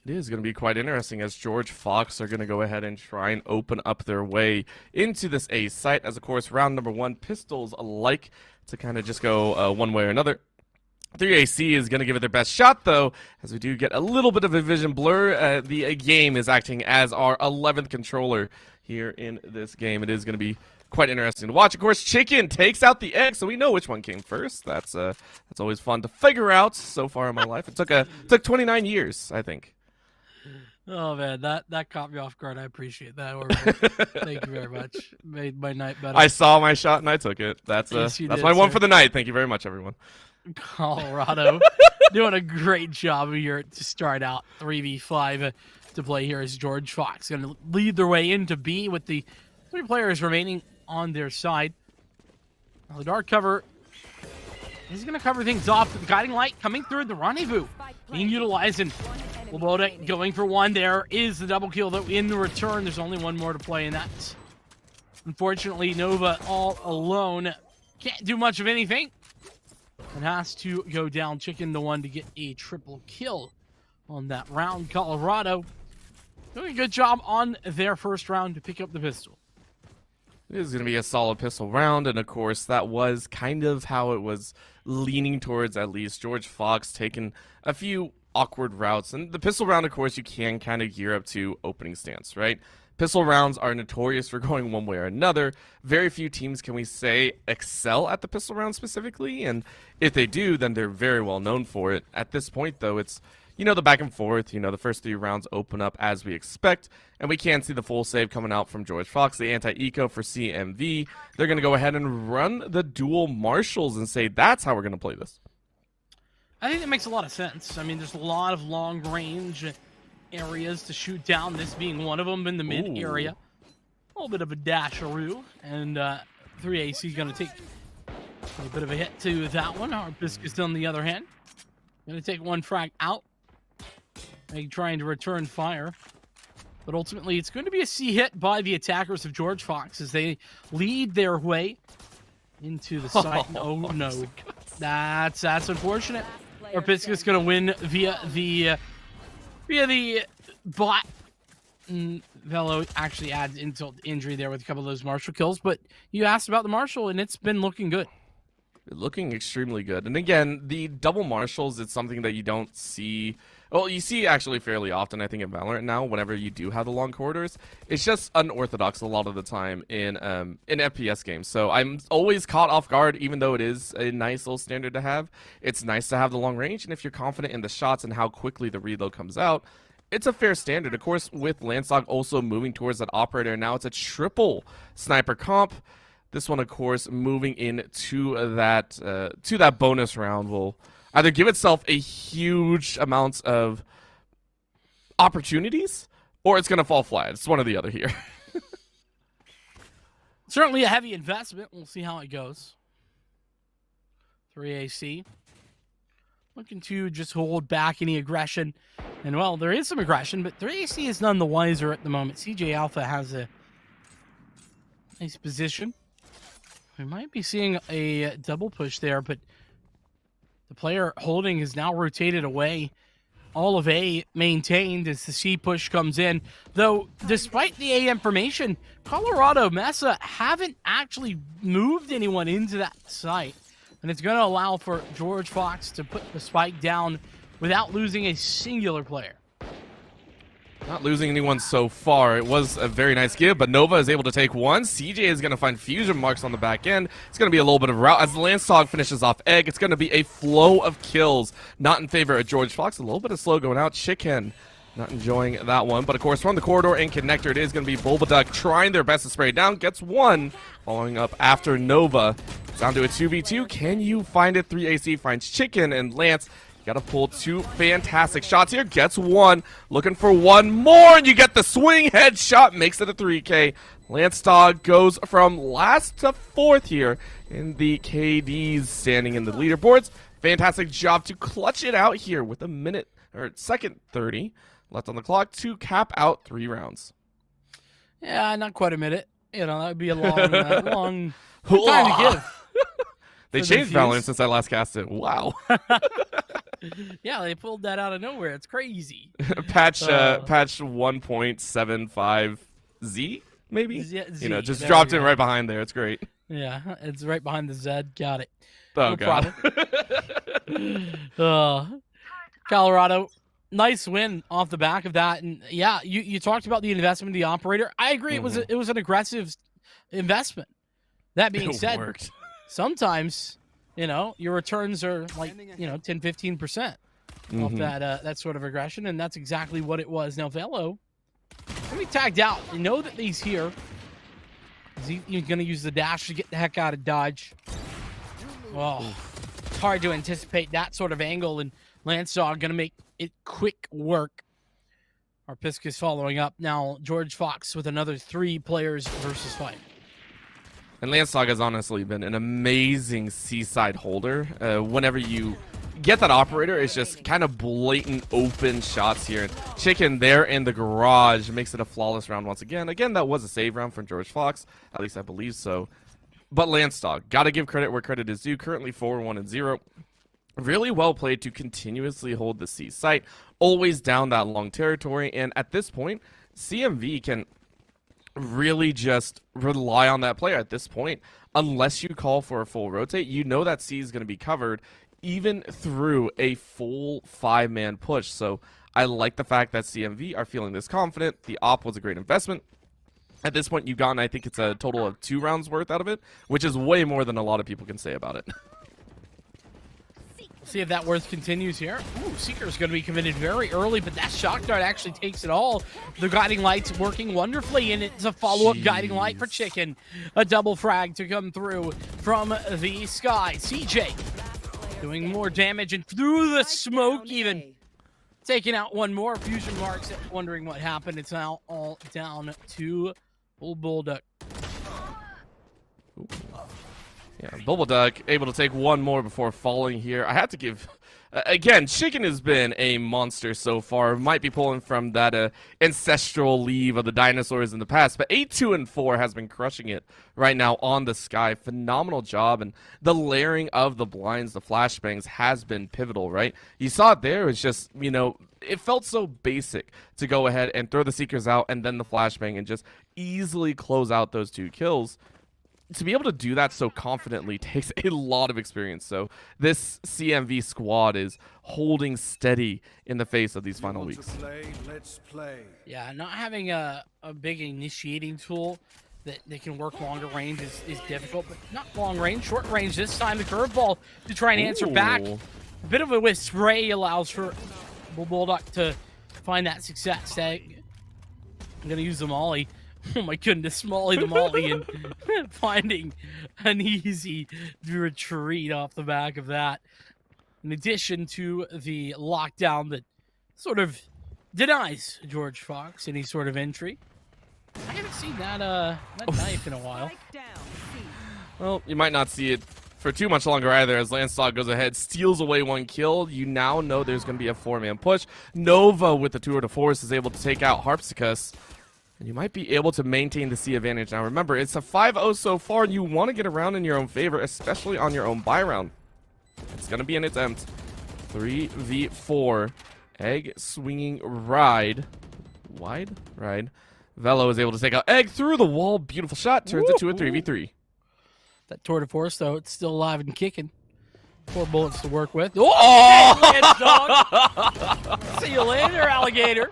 It is going to be quite interesting as George Fox are going to go ahead and try and open up their way into this A site. As, of course, round number 1, Pistols like to kind of just go one way or another. 3AC is going to give it their best shot, though, as we do get a little bit of a vision blur. The game is acting as our 11th controller here in this game. It is going to be quite interesting to watch. Of course, Chicken takes out the egg, so we know which one came first. That's always fun to figure out so far in my life. It took 29 years, I think. Oh man, that caught me off guard. I appreciate that. Thank you very much. Made my night better. I saw my shot and I took it. That's Yes, you that's did, my one sir. for the night. Thank you very much, everyone. Colorado doing a great job here to start out 3v5 to play here as George Fox going to lead their way into B with the 3 players remaining on their side. Now the dark cover is going to cover things off. The guiding light coming through the rendezvous being utilized, and Loboda going for one. There is the double kill, though, in the return. There's only one more to play, and that's unfortunately Nova all alone. Can't do much of anything and has to go down. Chicken the one to get a triple kill on that round. Colorado doing a good job on their first round to pick up the pistol. It is going to be a solid pistol round, and of course, that was kind of how it was leaning towards, at least. George Fox taking a few awkward routes, and the pistol round, of course, you can kind of gear up to opening stance, right? Pistol rounds are notorious for going one way or another. Very few teams, can we say, excel at the pistol round specifically, and if they do, then they're very well known for it. At this point, though, it's, you know, the back and forth, you know, the first 3 rounds open up as we expect, and we can see the full save coming out from George Fox, the anti-eco for CMV. They're going to go ahead and run the dual marshals and say that's how we're going to play this. I think that makes a lot of sense. I mean, there's a lot of long-range areas to shoot down, this being one of them in the mid area. A little bit of a dasharoo, and 3AC is going to take a bit of a hit to that one. Our Biscuits, on the other hand, going to take one frag out. They're trying to return fire. But ultimately, it's going to be a C hit by the attackers of George Fox as they lead their way into the site. Oh no. That's unfortunate. Our Biscuits going to win via the bot. Velo actually adds insult to injury there with a couple of those Marshall kills, but you asked about the Marshall, and it's been looking good. Looking extremely good. And again, the double marshals, it's something that you don't see. Well, you see actually fairly often, I think, in Valorant now, whenever you do have the long corridors. It's just unorthodox a lot of the time in FPS games. So I'm always caught off guard, even though it is a nice little standard to have. It's nice to have the long range, and if you're confident in the shots and how quickly the reload comes out, it's a fair standard. Of course, with Landstock also moving towards that operator, now it's a triple sniper comp. This one, of course, moving into that bonus round will either give itself a huge amount of opportunities, or it's going to fall flat. It's one or the other here. Certainly a heavy investment. We'll see how it goes. 3AC looking to just hold back any aggression. And, well, there is some aggression, but 3AC is none the wiser at the moment. CJ Alpha has a nice position. We might be seeing a double push there, but the player holding is now rotated away. All of A maintained as the C push comes in. Though, despite the A information, Colorado Mesa haven't actually moved anyone into that site. And it's going to allow for George Fox to put the spike down without losing a singular player. Not losing anyone so far. It was a very nice give, but Nova is able to take one. CJ is going to find fusion marks on the back end. It's going to be a little bit of route as Landstog finishes off Egg. It's going to be a flow of kills, not in favor of George Fox. A little bit of slow going out. Chicken not enjoying that one. But, of course, from the corridor and connector, it is going to be Bulbaduck trying their best to spray it down. Gets one, following up after Nova. It's down to a 2v2. Can you find it? 3AC finds Chicken and Lance. Got to pull two fantastic shots here. Gets one. Looking for one more, and you get the swing headshot. Makes it a 3K. Landstog goes from last to fourth here in the KDs standing in the leaderboards. Fantastic job to clutch it out here with a minute, or second 30 left on the clock to cap out 3 rounds. Yeah, not quite a minute. You know, that would be a long, long time to give. They changed Valorant since I last cast it. Wow. Yeah, they pulled that out of nowhere. It's crazy. Patch 1.75Z, maybe? Z, you know, just there dropped we in go. right behind there. It's great. Yeah, it's right behind the Z. Got it. Oh, No God. problem. Colorado, nice win off the back of that. And yeah, you talked about the investment in the operator. I agree. It was an aggressive investment. That being It said, worked. sometimes, you know, your returns are like, 10, 15% off that sort of aggression, and that's exactly what it was. Now, Velo, when we tagged out, you know that he's here. He's going to use the dash to get the heck out of dodge. Oh, it's hard to anticipate that sort of angle, and Landstog going to make it quick work. Arpiscus following up. Now, George Fox with another 3 players versus 5. And Landstog has honestly been an amazing seaside holder. Whenever you get that operator, it's just kind of blatant open shots here. And Chicken there in the garage makes it a flawless round once again. Again, that was a save round from George Fox. At least I believe so. But Landstog, got to give credit where credit is due. Currently 4-1-0. Really well played to continuously hold the C site. Always down that long territory. And at this point, CMV can really just rely on that player at this point. Unless you call for a full rotate, you know that C is going to be covered even through a full 5-man push. So I like the fact that CMV are feeling this confident. The op was a great investment. At this point, you've gotten, I think it's a total of 2 rounds worth out of it, which is way more than a lot of people can say about it. See if that worth continues here. Ooh, Seeker's going to be committed very early, but that shock dart actually takes it all. The guiding light's working wonderfully, and it's a follow-up guiding light for Chicken. A double frag to come through from the sky. CJ doing more damage, and through the smoke even. Taking out one more. Fusion marks, wondering what happened. It's now all down to Bulbaduck. Yeah, Bulbaduck able to take one more before falling here. I had to give... again, Chicken has been a monster so far. Might be pulling from that ancestral leave of the dinosaurs in the past. But 8-2-4 has been crushing it right now on the sky. Phenomenal job. And the layering of the blinds, the flashbangs, has been pivotal, right? You saw it there. It's just, you know, it felt so basic to go ahead and throw the Seekers out and then the flashbang and just easily close out those 2 kills. To be able to do that so confidently takes a lot of experience. So this CMV squad is holding steady in the face of these final weeks. Let's play. Yeah, not having a big initiating tool that can work longer range is difficult, but not long range, short range this time. The curveball to try and answer back. A bit of a whiff spray allows for Bulbaduck to find that success. I'm going to use the molly. Oh my goodness, Molly the Molly, and finding an easy retreat off the back of that. In addition to the lockdown that sort of denies George Fox any sort of entry. I haven't seen that knife in a while. Well, you might not see it for too much longer either as Landstog goes ahead, steals away 1 kill. You now know there's going to be a 4-man push. Nova with the tour de force is able to take out Harpsicus. And you might be able to maintain the C advantage. Now remember, it's a 5-0 so far, and you want to get around in your own favor, especially on your own buy round. It's going to be an attempt. 3v4. Egg swinging ride. Wide? Ride. Velo is able to take out Egg through the wall. Beautiful shot. Turns it to a 3v3. That tour de force, though, it's still alive and kicking. 4 bullets to work with. Oh! Dog. See you later, alligator.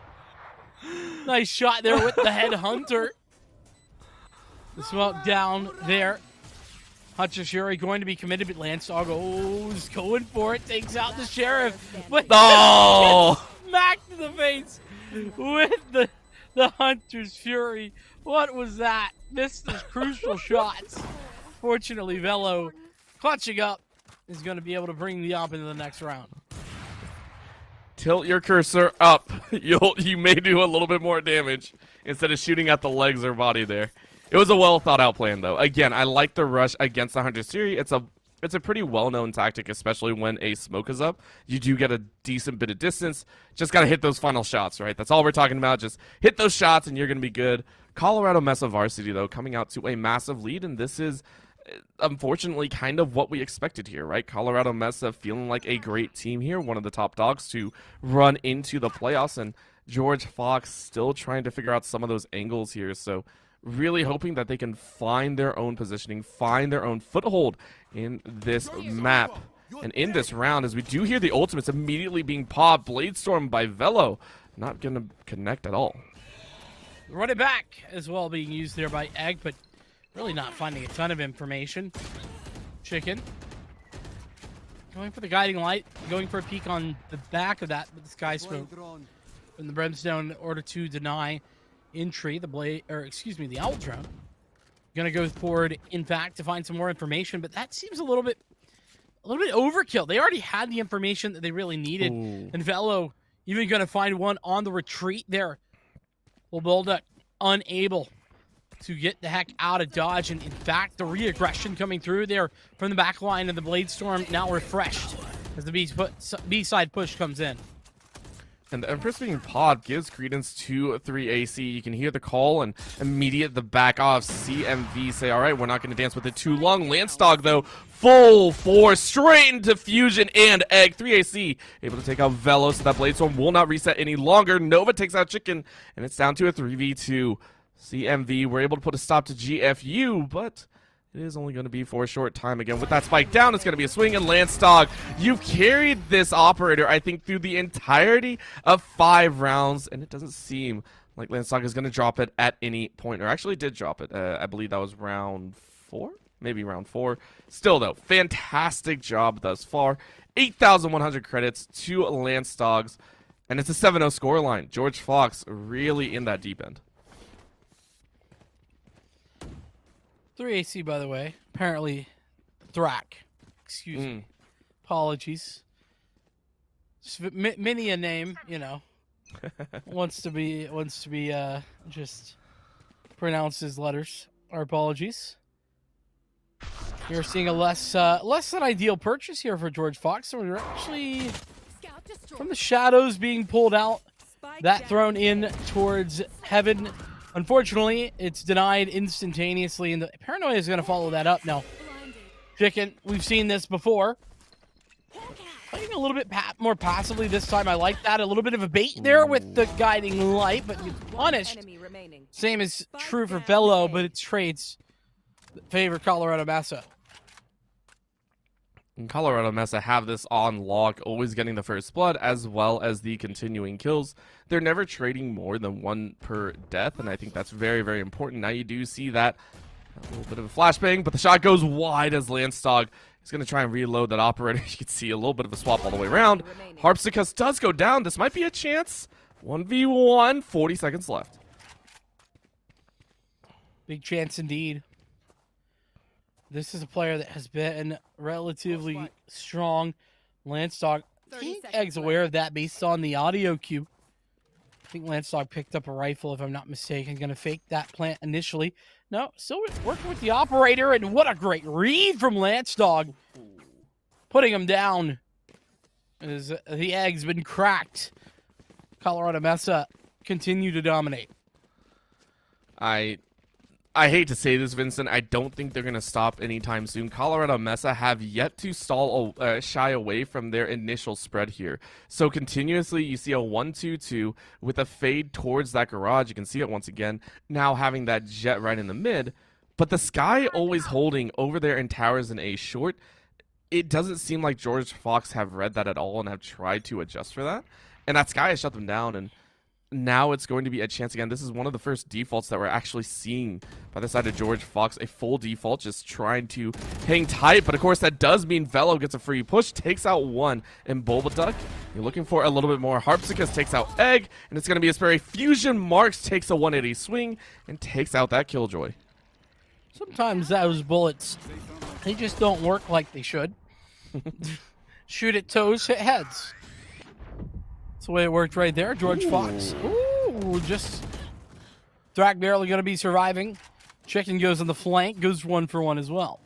Nice shot there with the head hunter. The smoke down there. Hunter Fury going to be committed, but Landstar goes going for it. Takes out the sheriff. But Oh! smacked to the face with the Hunter's Fury. What was that? Missed his crucial shots. Fortunately, Velo clutching up is going to be able to bring the op into the next round. Tilt your cursor up. You may do a little bit more damage instead of shooting at the legs or body there. It was a well thought out plan though. Again, I like the rush against the Hunter Fury. It's a pretty well known tactic, especially when a smoke is up. You do get a decent bit of distance. Just gotta hit those final shots, right? That's all we're talking about. Just hit those shots and you're gonna be good. Colorado Mesa Varsity though coming out to a massive lead, and this is unfortunately kind of what we expected here, right? Colorado Mesa feeling like a great team here, one of the top dogs to run into the playoffs, and George Fox still trying to figure out some of those angles here. So really hoping that they can find their own positioning, find their own foothold in this map and in this round, as we do hear the ultimates immediately being popped. Bladestorm by Velo, not going to connect at all. Run it back as well being used there by Egg, but really not finding a ton of information. Chicken going for the guiding light, going for a peek on the back of that with the sky smoke from the brimstone in order to deny entry. The owl drone gonna go forward, in fact, to find some more information, but that seems a little bit overkill. They already had the information that they really needed. Ooh. And Velo even gonna find one on the retreat there. Well, Bulldog unable to get the heck out of dodge, and in fact, the re-aggression coming through there from the back line of the Bladestorm now refreshed as the B-side push comes in. And the Empress being pod gives credence to 3AC. You can hear the call and immediate the back off. CMV say, all right, we're not going to dance with it too long. Landstog, though, full force straight into Fusion and Egg. 3AC able to take out Velo, so that Bladestorm will not reset any longer. Nova takes out Chicken, and it's down to a 3v2. CMV were able to put a stop to GFU, but it is only going to be for a short time. Again, with that spike down, it's going to be a swing, and Landstog, you've carried this operator, I think, through the entirety of 5 rounds, and it doesn't seem like Landstog is going to drop it at any point, or actually did drop it. I believe that was round 4, maybe round 4. Still, though, fantastic job thus far. 8,100 credits to Landstogs, and it's a 7-0 scoreline. George Fox really in that deep end. 3AC, by the way, apparently Thrak. Excuse me. Apologies. Many a name, you know, wants to be just pronounce his letters. Our apologies. You're seeing a less than ideal purchase here for George Fox. So we're actually from the shadows being pulled out, that thrown in towards heaven. Unfortunately, it's denied instantaneously, and the Paranoia is going to follow that up now. Chicken, we've seen this before. Playing a little bit more passively this time. I like that. A little bit of a bait there with the guiding light, but he's punished. Same is true for Velo, but it's trades that favor Colorado Mesa. And Colorado Mesa have this on lock, always getting the first blood as well as the continuing kills. They're never trading more than 1 per death, and I think that's very, very important. Now you do see that a little bit of a flashbang, but the shot goes wide as Landstog is going to try and reload that operator. You can see a little bit of a swap all the way around. Harpsicus does go down. This might be a chance. 1v1, 40 seconds left. Big chance indeed. This is a player that has been relatively strong. Landstog, I think Egg's aware of that based on the audio cue. I think Landstog picked up a rifle, if I'm not mistaken. Going to fake that plant initially. No, still working with the operator, and what a great read from Landstog. Putting him down as the Egg's been cracked. Colorado Mesa continue to dominate. I hate to say this, Vincent. I don't think they're going to stop anytime soon. Colorado Mesa have yet to shy away from their initial spread here. So continuously, you see a 1-2-2 with a fade towards that garage. You can see it once again. Now having that jet right in the mid. But the Sky always holding over there in towers and A short. it doesn't seem like George Fox have read that at all and have tried to adjust for that. And that Sky has shut them down, and now it's going to be a chance again. This is one of the first defaults that we're actually seeing by the side of George Fox, a full default, just trying to hang tight. But of course, that does mean Velo gets a free push, takes out one, and Bulbaduck, you're looking for a little bit more. Harpsicus takes out Egg, and it's going to be a spray. Fusion Marks takes a 180 swing and takes out that Killjoy. Sometimes those bullets, they just don't work like they should. Shoot at toes, hit heads. That's the way it worked right there. George Fox. Ooh, just Thrak barely going to be surviving. Chicken goes on the flank, goes 1 for 1 as well.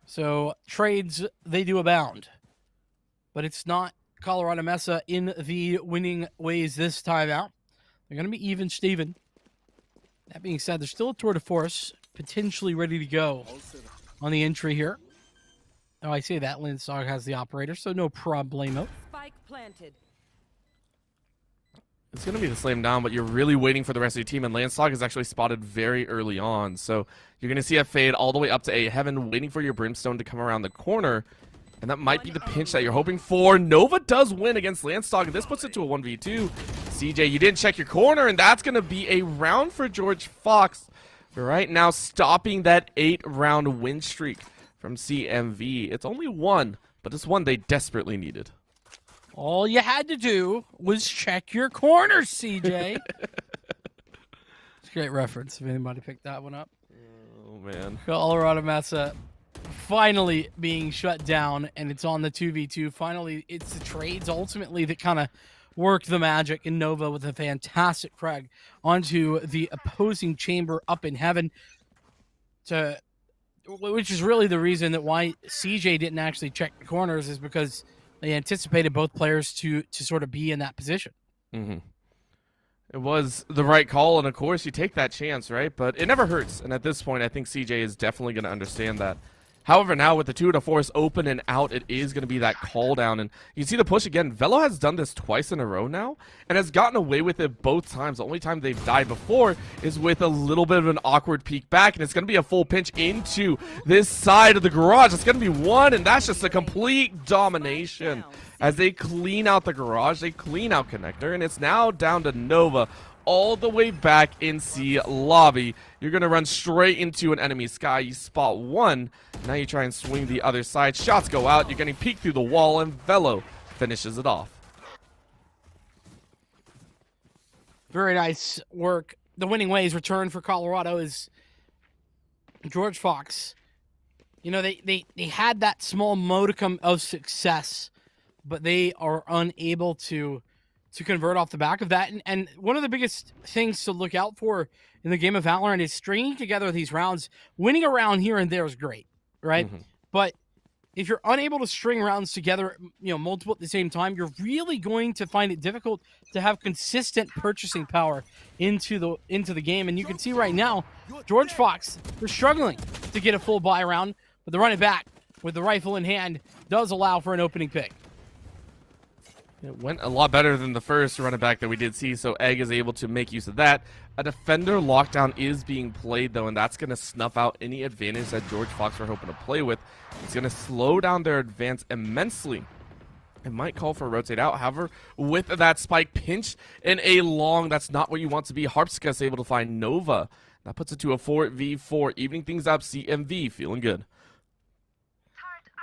So trades, they do abound. But it's not Colorado Mesa in the winning ways this time out. They're going to be even Steven. That being said, there's still a tour de force potentially ready to go on the entry here. Oh, I say that. Lindsog has the operator, so no problemo. Spike planted. It's going to be the slam down, but you're really waiting for the rest of your team, and Landslog is actually spotted very early on. So you're going to see a fade all the way up to A Heaven, waiting for your Brimstone to come around the corner, and that might be the pinch that you're hoping for. Nova does win against Landslog, and this puts it to a 1v2. CJ, you didn't check your corner, and that's going to be a round for George Fox. Right now, stopping that 8-round win streak from CMV. It's only one, but it's one they desperately needed. All you had to do was check your corner, CJ. It's a great reference if anybody picked that one up. Oh, man. Colorado Mesa finally being shut down, and it's on the 2v2. Finally, it's the trades ultimately that kind of work the magic, in Nova with a fantastic Craig onto the opposing chamber up in heaven, which is really the reason that why CJ didn't actually check the corners, is because they anticipated both players to sort of be in that position. Mm-hmm. It was the right call, and of course you take that chance, right? But it never hurts, and at this point I think CJ is definitely going to understand that. However, now with the 2 to force open and out, it is going to be that call down. And you see the push again. Velo has done this twice in a row now and has gotten away with it both times. The only time they've died before is with a little bit of an awkward peek back. And it's going to be a full pinch into this side of the garage. It's going to be one, and that's just a complete domination. As they clean out the garage, they clean out Connector, and it's now down to Nova all the way back in C lobby. You're going to run straight into an enemy Sky. You spot one. Now you try and swing the other side. Shots go out. You're getting peeked through the wall, and Velo finishes it off. Very nice work. The winning ways return for Colorado is George Fox. You know, they had that small modicum of success, but they are unable to convert off the back of that. And one of the biggest things to look out for in the game of Valorant is stringing together these rounds. Winning a round here and there is great, right? Mm-hmm. But if you're unable to string rounds together, you know, multiple at the same time, you're really going to find it difficult to have consistent purchasing power into the game. And you can see right now, George Fox, they're struggling to get a full buy round, but the running back with the rifle in hand does allow for an opening pick. It went a lot better than the first running back that we did see, so Egg is able to make use of that. A defender lockdown is being played, though, and that's going to snuff out any advantage that George Fox were hoping to play with. It's going to slow down their advance immensely. It might call for a rotate out. However, with that spike pinch in a long, that's not where you want to be. Harpsicus able to find Nova. That puts it to a 4v4, evening things up. CMV feeling good.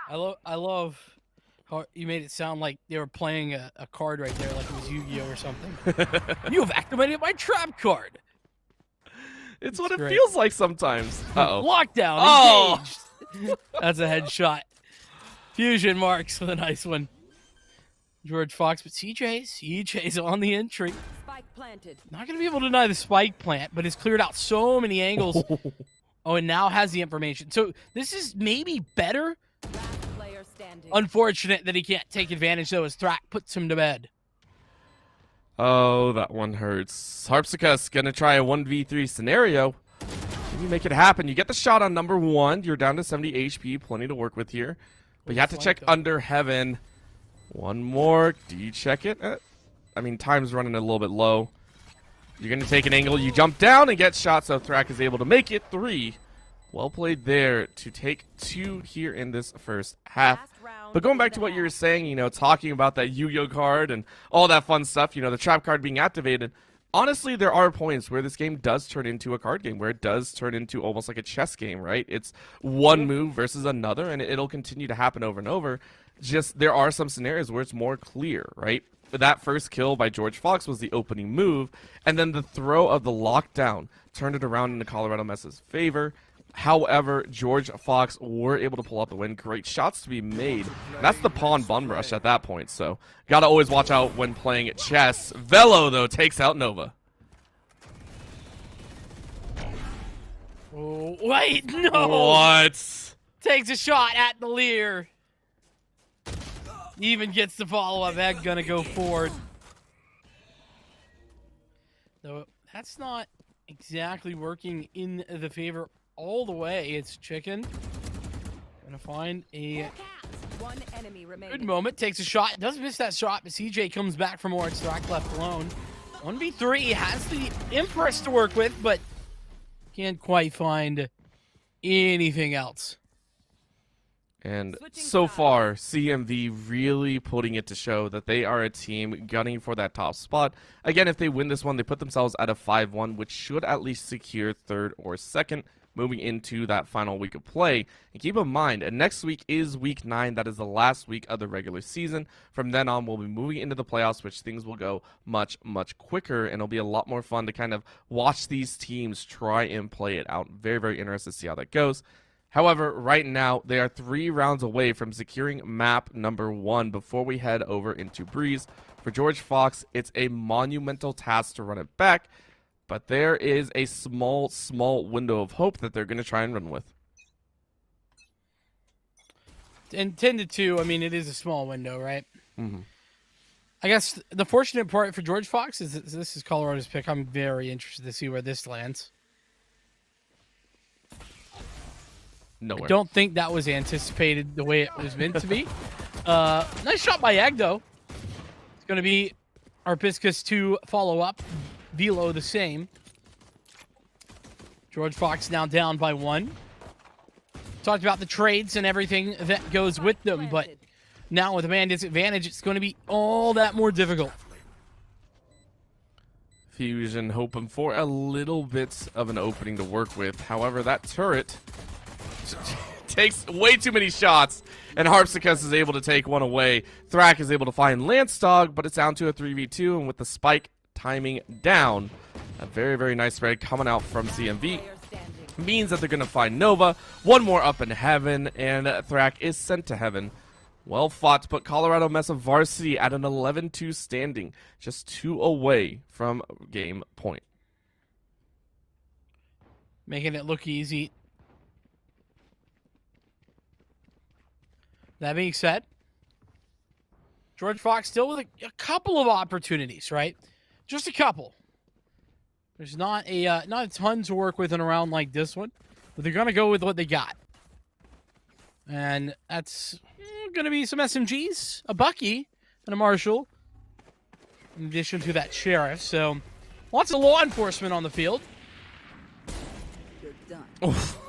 I love how you made it sound like they were playing a card right there, like it was Yu-Gi-Oh or something. You have activated my trap card. It's what it feels like sometimes. Uh-oh. Lockdown engaged. That's a headshot. Fusion Marks with a nice one. George Fox, but CJ's on the entry. Spike planted. Not going to be able to deny the spike plant, but has cleared out so many angles. Oh, and now has the information. So this is maybe better. Unfortunate that he can't take advantage, though, as Thrak puts him to bed. Oh, that one hurts. Harpsicus gonna try a 1v3 scenario. Can you make it happen? You get the shot on number one. You're down to 70 HP. Plenty to work with here. But you have to check under heaven. One more. Do you check it? I mean, time's running a little bit low. You're gonna take an angle. You jump down and get shot, so Thrak is able to make it 3-1. Well played there to take 2 here in this first half. Last round But going in back the to what you were half. saying, talking about that Yu-Gi-Oh card and all that fun stuff, the trap card being activated. Honestly, there are points where this game does turn into a card game, where it does turn into almost like a chess game, right? It's one move versus another, and it'll continue to happen over and over. Just there are some scenarios where it's more clear, right? That first kill by George Fox was the opening move, and then the throw of the lockdown turned it around into Colorado Mess's favor. However, George Fox were able to pull out the win. Great shots to be made. That's the pawn bum rush at that point, so gotta always watch out when playing chess. Velo, though, takes out Nova. Oh, wait, no! What? Takes a shot at the Lear. Even gets the follow-up. Egg gonna go forward. Though that's not exactly working in the favor all the way. It's Chicken. Gonna find a One enemy remaining. good moment. Takes a shot. Doesn't miss that shot, but CJ comes back for more. It's Thrak left alone. 1v3 has the Empress to work with, but can't quite find anything else. And Switching so sides. far, CMV really putting it to show that they are a team gunning for that top spot. Again, if they win this one, they put themselves at a 5-1, which should at least secure 3rd or 2nd moving into that final week of play. And keep in mind, next week is week 9. That is the last week of the regular season. From then on, we'll be moving into the playoffs, which things will go much, much quicker. And it'll be a lot more fun to kind of watch these teams try and play it out. Very, very interested to see how that goes. However, right now, they are 3 rounds away from securing map number 1 before we head over into Breeze. For George Fox, it's a monumental task to run it back, but there is a small, small window of hope that they're going to try and run with. And 10-2, I mean, it is a small window, right? Mm-hmm. I guess the fortunate part for George Fox is that this is Colorado's pick. I'm very interested to see where this lands. Nowhere. I don't think that was anticipated the way it was meant to be. Nice shot by Egg, though. It's going to be Arpiscus to follow up. Velo the same. George Fox now down by 1. Talked about the trades and everything that goes with them, but now with a man disadvantage, it's going to be all that more difficult. Fusion hoping for a little bit of an opening to work with. However, that turret takes way too many shots, and Harpsicus is able to take one away. Thrak is able to find Lancedog, but it's down to a 3v2, and with the spike timing down, a very, very nice spread coming out from CMV. Player standing. Means that they're going to find Nova, one more up in heaven, and Thrak is sent to heaven. Well fought to put Colorado Mesa Varsity at an 11-2 standing, just 2 away from game point. Making it look easy. That being said, George Fox still with a couple of opportunities, right? Just a couple. There's not a ton to work with in a round like this one, but they're gonna go with what they got, and that's gonna be some SMGs, a Bucky, and a Marshall, in addition to that Sheriff. So, lots of law enforcement on the field. You're done. Oof.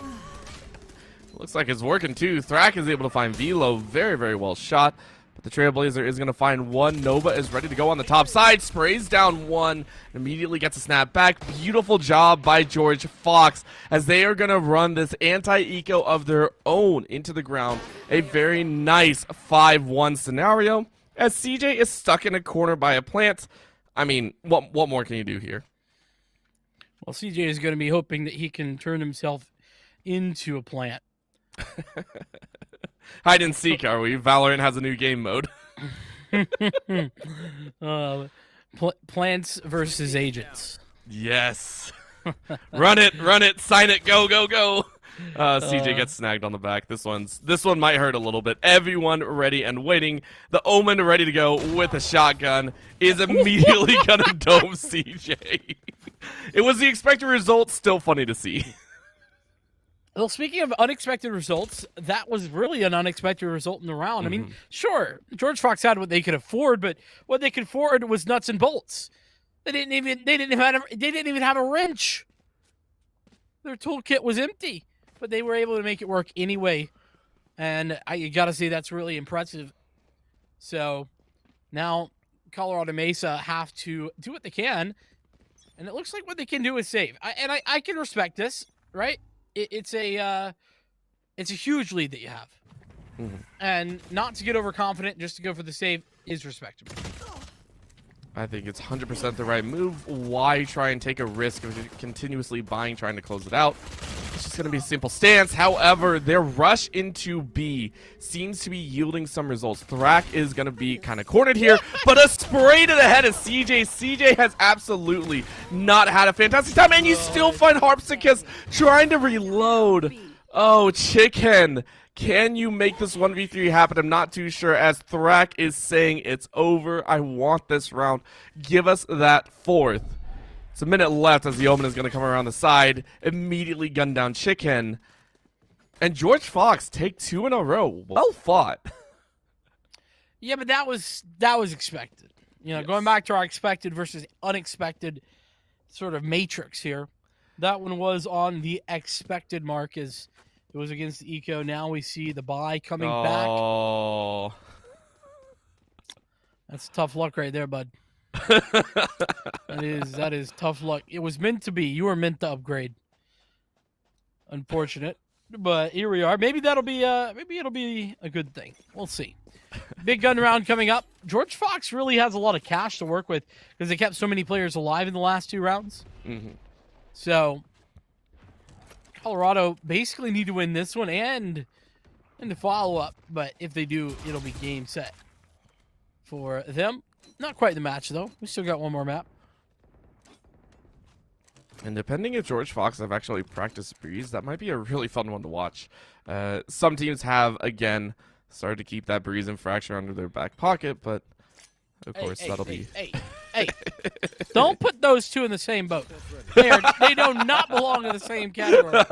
Looks like it's working too. Thrak is able to find Velo. Very, very well shot. But the Trailblazer is going to find one. Nova is ready to go on the top side. Sprays down one. Immediately gets a snap back. Beautiful job by George Fox as they are going to run this anti-eco of their own into the ground. A very nice 5-1 scenario as CJ is stuck in a corner by a plant. I mean, what more can you do here? Well, CJ is going to be hoping that he can turn himself into a plant. Hide and seek, are we? Valorant has a new game mode. Plants versus agents. Yes. Run it, sign it, go, go, go. CJ gets snagged on the back. This one might hurt a little bit. Everyone ready and waiting. The Omen ready to go with a shotgun is immediately gonna dome CJ. It was the expected result, still funny to see. Well, speaking of unexpected results, that was really an unexpected result in the round. I mean, sure, George Fox had what they could afford, but what they could afford was nuts and bolts. They didn't even have a wrench. Their toolkit was empty. but they were able to make it work anyway. And you got to say that's really impressive. So now Colorado Mesa have to do what they can. And it looks like what they can do is save. I can respect this, right? It's a huge lead that you have. And not to get overconfident, just to go for the save is respectable. I think it's 100% the right move. Why try and take a risk of continuously buying, trying to close it out? It's just going to be a simple stance. However, their rush into B seems to be yielding some results. Thrak is going to be kind of cornered here, but a spray to the head of CJ. CJ has absolutely not had a fantastic time, and you still find Harpsicus trying to reload. Oh, Chicken. Can you make this 1v3 happen? I'm not too sure, as Thrak is saying it's over. I want this round. Give us that fourth. It's a minute left as the Omen is going to come around the side, immediately gun down Chicken. And George Fox take 2 in a row. Well fought. Yeah, but that was expected. You know, Yes. Going back to our expected versus unexpected sort of matrix here. That one was on the expected mark as it was against the Eco. Now we see the buy coming back. Oh. That's tough luck right there, bud. That is tough luck. It was meant to be. You were meant to upgrade. Unfortunate, but here we are. Maybe it'll be a good thing. We'll see. Big gun round coming up. George Fox really has a lot of cash to work with because they kept so many players alive in the last 2 rounds. So Colorado basically need to win this one and the follow up. But if they do, it'll be game set for them. Not quite the match, though. We still got one more map. And depending if George Fox have actually practiced Breeze, that might be a really fun one to watch. Some teams have, again, started to keep that Breeze and Fracture under their back pocket, but of course that'll be... Hey. Don't put those two in the same boat. They do not belong in the same category.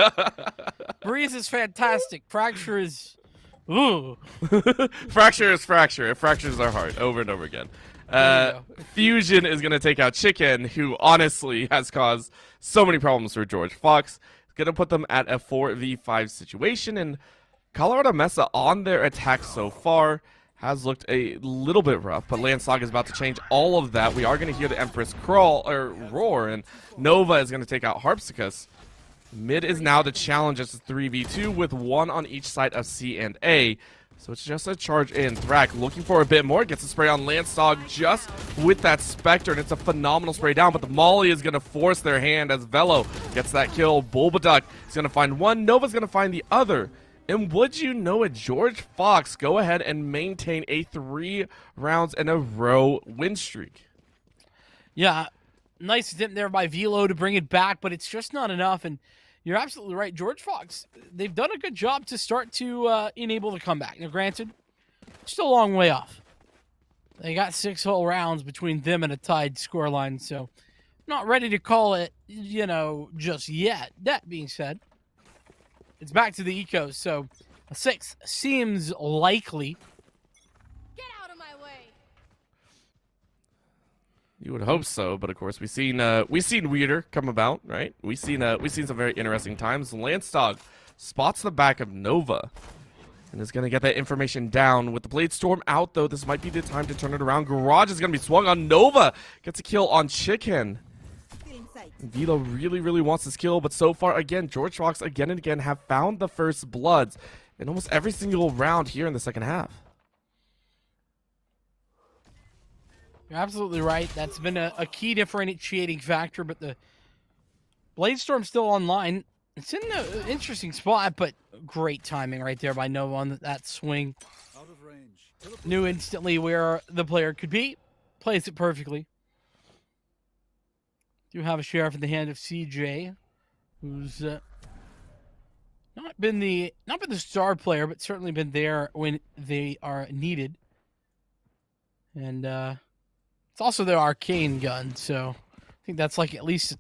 Breeze is fantastic. Fracture is... Ooh. Fracture is Fracture. It fractures our heart over and over again. Fusion is going to take out Chicken, who honestly has caused so many problems for George Fox. Going to put them at a 4v5 situation, and Colorado Mesa on their attack so far has looked a little bit rough, but Landslog is about to change all of that. We are going to hear the Empress roar, and Nova is going to take out Harpsicus. Mid is now the challenge. It's a 3v2 with 1 on each side of C and A. So it's just a charge in. Thrak looking for a bit more. Gets a spray on Landslog just with that Spectre, and it's a phenomenal spray down, but the Molly is going to force their hand as Velo gets that kill. Bulbaduck is going to find one. Nova's going to find the other. And would you know it, George Fox go ahead and maintain a 3 rounds in a row win streak. Yeah, nice attempt there by Velo to bring it back, but it's just not enough. And you're absolutely right. George Fox, they've done a good job to start to enable the comeback. Now, granted, still a long way off. They got 6 whole rounds between them and a tied scoreline, so not ready to call it, just yet. That being said, it's back to the Ecos, so a 6 seems likely. Get out of my way. You would hope so, but of course we've seen weirder come about, right? We've seen some very interesting times. Landslog spots the back of Nova and is gonna get that information down. With the Blade Storm out though, this might be the time to turn it around. Garage is gonna be swung on Nova. Gets a kill on Chicken. Velo really wants this kill, but so far again, George Fox again and again have found the first bloods in almost every single round here in the second half. You're absolutely right. That's been a key differentiating factor, but the Blade Storm's still online. It's in an interesting spot, but great timing right there by Nova on that swing. Knew instantly where the player could be. Plays it perfectly. Do have a Sheriff in the hand of CJ, who's not been the star player, but certainly been there when they are needed. And it's also their arcane gun, so I think that's like at least a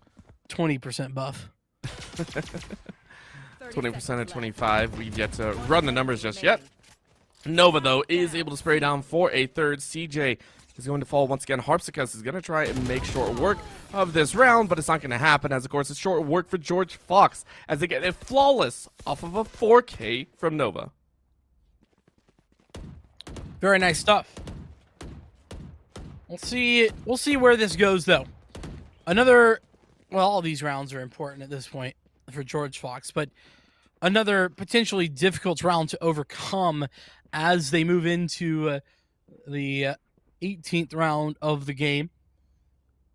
20% buff. 20% of 25. We've yet to run the numbers just yet. Nova, though, is able to spray down for a third. CJ is going to fall once again. Harpsicus is going to try and make short work of this round, but it's not going to happen, as of course it's short work for George Fox as they get a flawless off of a 4K from Nova. Very nice stuff. We'll see where this goes, though. Well, all these rounds are important at this point for George Fox, but another potentially difficult round to overcome as they move into the 18th round of the game.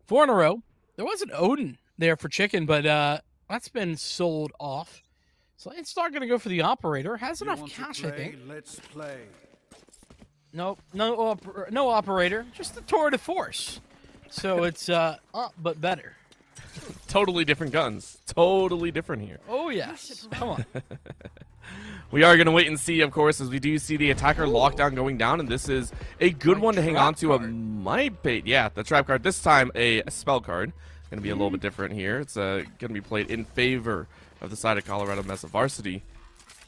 4 in a row. There was an Odin there for Chicken, but that's been sold off. So it's not going to go for the operator. Has enough cash, I think. Let's play. Nope, no operator, just the tour de force. So it's up but better. Totally different guns. Totally different here. Oh yes, come on. We are going to wait and see, of course, as we do see the attacker lockdown going down, and this is a good one to hang on to. Might bait, yeah, the trap card. This time a spell card. Going to be a little bit different here. It's going to be played in favor of the side of Colorado Mesa Varsity.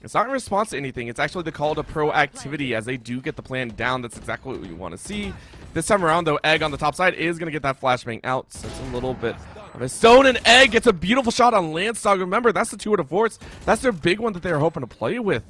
It's not in response to anything. It's actually the call to proactivity as they do get the plan down. That's exactly what we want to see. This time around, though, Egg on the top side is going to get that flashbang out. So it's a little bit of a stone, and Egg gets a beautiful shot on Landstog. Remember, that's the 2 out of 4s. That's their big one that they're hoping to play with.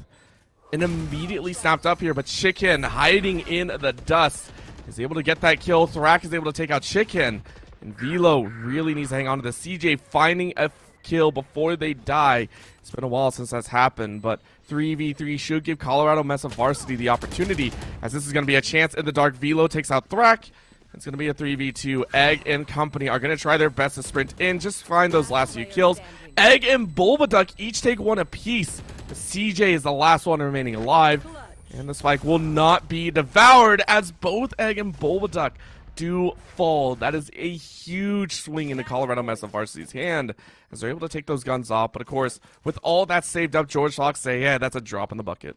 And immediately snapped up here, but Chicken hiding in the dust is able to get that kill. Thrak is able to take out Chicken. And Velo really needs to hang on to the CJ finding a kill before they die. It's been a while since that's happened, but 3v3 should give Colorado Mesa Varsity the opportunity, as this is going to be a chance in the dark. Velo takes out Thrak. It's going to be a 3v2. Egg and company are going to try their best to sprint in, just find those last few kills. Egg and Bulbaduck each take one apiece. The CJ is the last one remaining alive, and the spike will not be devoured as both Egg and Bulbaduck do fall. That is a huge swing into Colorado Mesa Varsity's hand as they're able to take those guns off. But of course, with all that saved up, George Fox say, yeah, that's a drop in the bucket.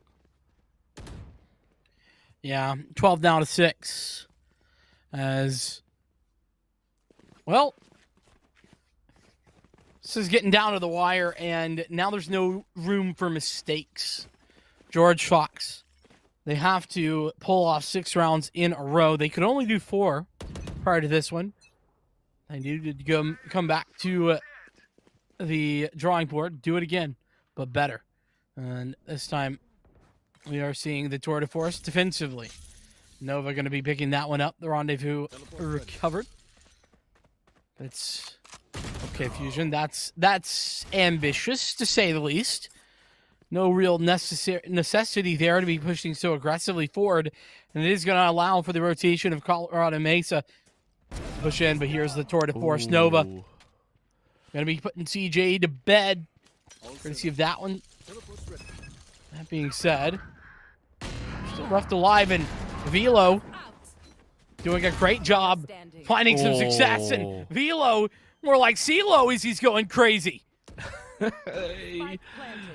Yeah, 12 down to 6. As well, this is getting down to the wire, and now there's no room for mistakes. George Fox, they have to pull off 6 rounds in a row. They could only do 4 prior to this one. They needed to come back to the drawing board, do it again, but better. And this time, we are seeing the tour de force defensively. Nova going to be picking that one up. The rendezvous recovered. It's okay, Fusion. That's ambitious, to say the least. No real necessity there to be pushing so aggressively forward, and it is going to allow for the rotation of Colorado Mesa to push in. But here's the tour de force. Nova going to be putting CJ to bed. We're going to see if that one. That being said, still left alive, and Velo doing a great job finding some success, and Velo, more like CeeLo, as he's going crazy.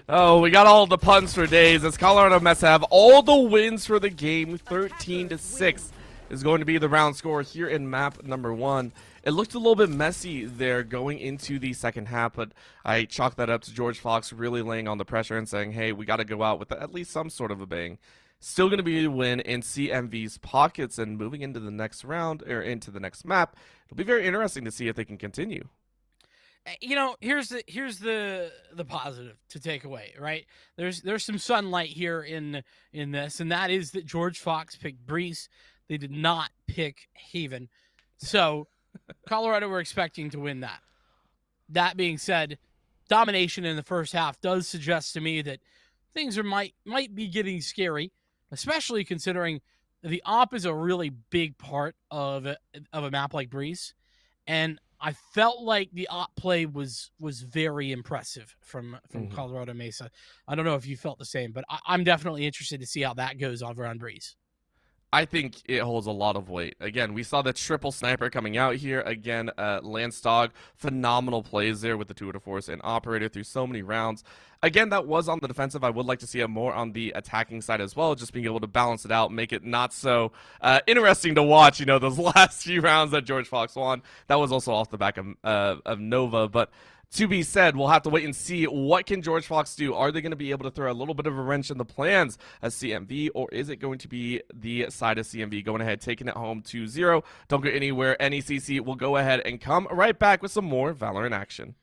Oh, we got all the puns for days as Colorado Mesa have all the wins for the game. 13-6 is going to be the round score here in map number 1. It looked a little bit messy there going into the second half, but I chalk that up to George Fox really laying on the pressure and saying, hey, we got to go out with at least some sort of a bang. Still going to be a win in CMV's pockets, and moving into the next round, or into the next map, it'll be very interesting to see if they can continue. You know, here's the positive to take away, right? There's some sunlight here in this, and that is that George Fox picked Breeze. They did not pick Haven. So Colorado were expecting to win that. That being said, domination in the first half does suggest to me that things might be getting scary, especially considering the op is a really big part of a map like Breeze. And I felt like the op play was very impressive from Colorado Mesa. I don't know if you felt the same, but I'm definitely interested to see how that goes over on Breeze. I think it holds a lot of weight. Again, we saw the triple sniper coming out here. Again, Landstog, phenomenal plays there with the 2 out of 4 and operator through so many rounds. Again, that was on the defensive. I would like to see it more on the attacking side as well, just being able to balance it out, make it not so interesting to watch, you know, those last few rounds that George Fox won. That was also off the back of Nova, but to be said, we'll have to wait and see what can George Fox do. Are they going to be able to throw a little bit of a wrench in the plans as CMV, or is it going to be the side of CMV going ahead, taking it home 2-0? Don't go anywhere. NECC will go ahead and come right back with some more Valorant action.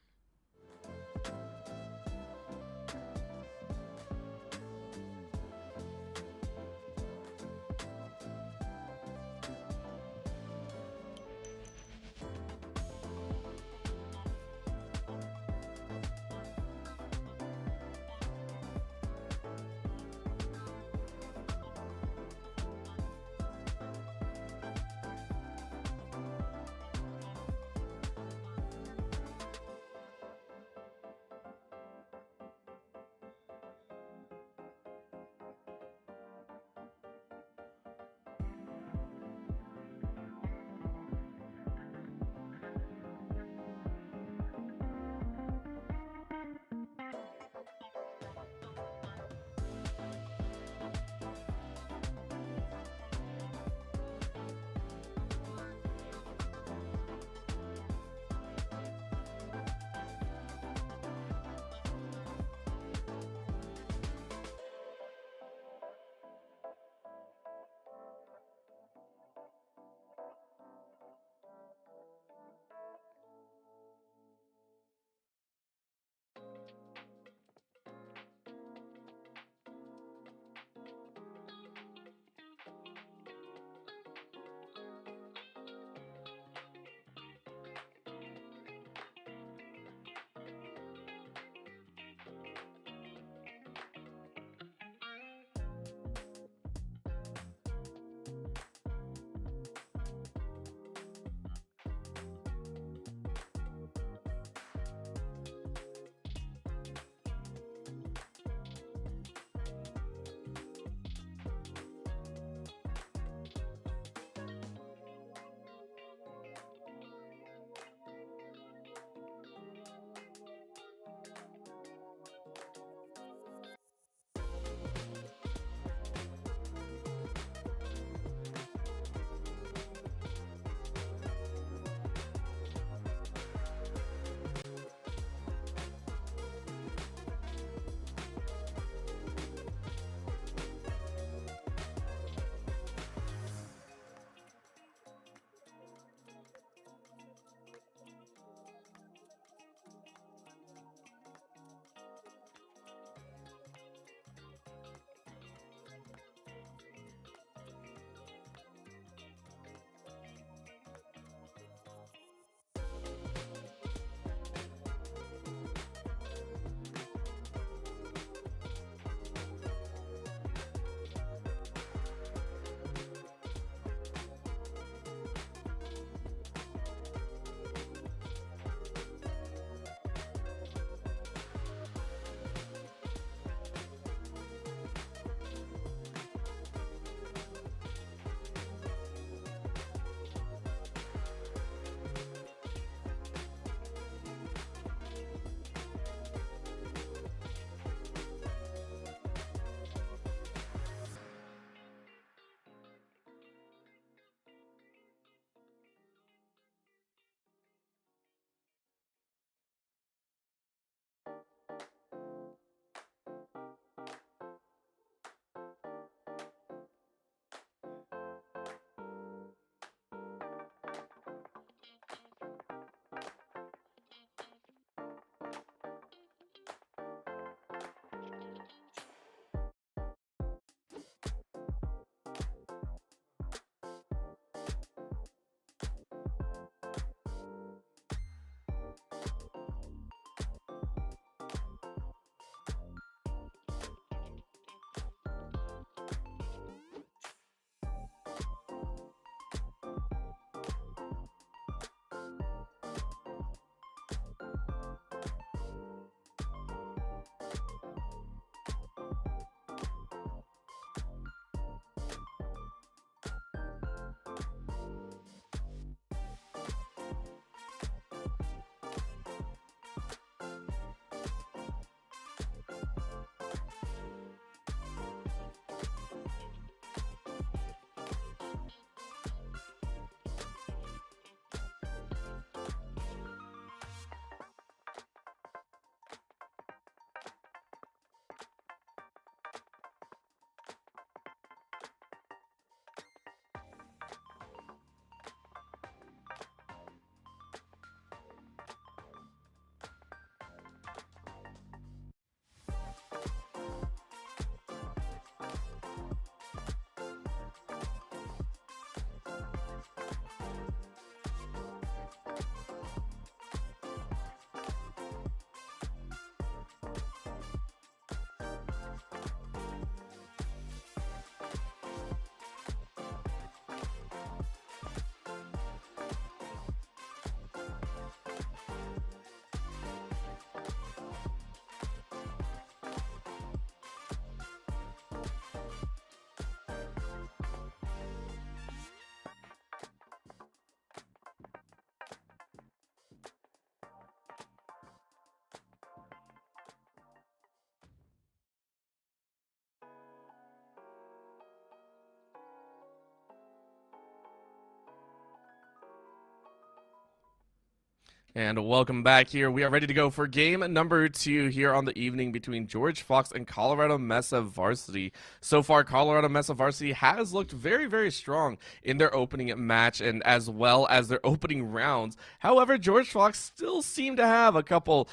And welcome back here. We are ready to go for game number 2 here on the evening between George Fox and Colorado Mesa Varsity. So far, Colorado Mesa Varsity has looked very, very strong in their opening match and as well as their opening rounds. However, George Fox still seem to have a couple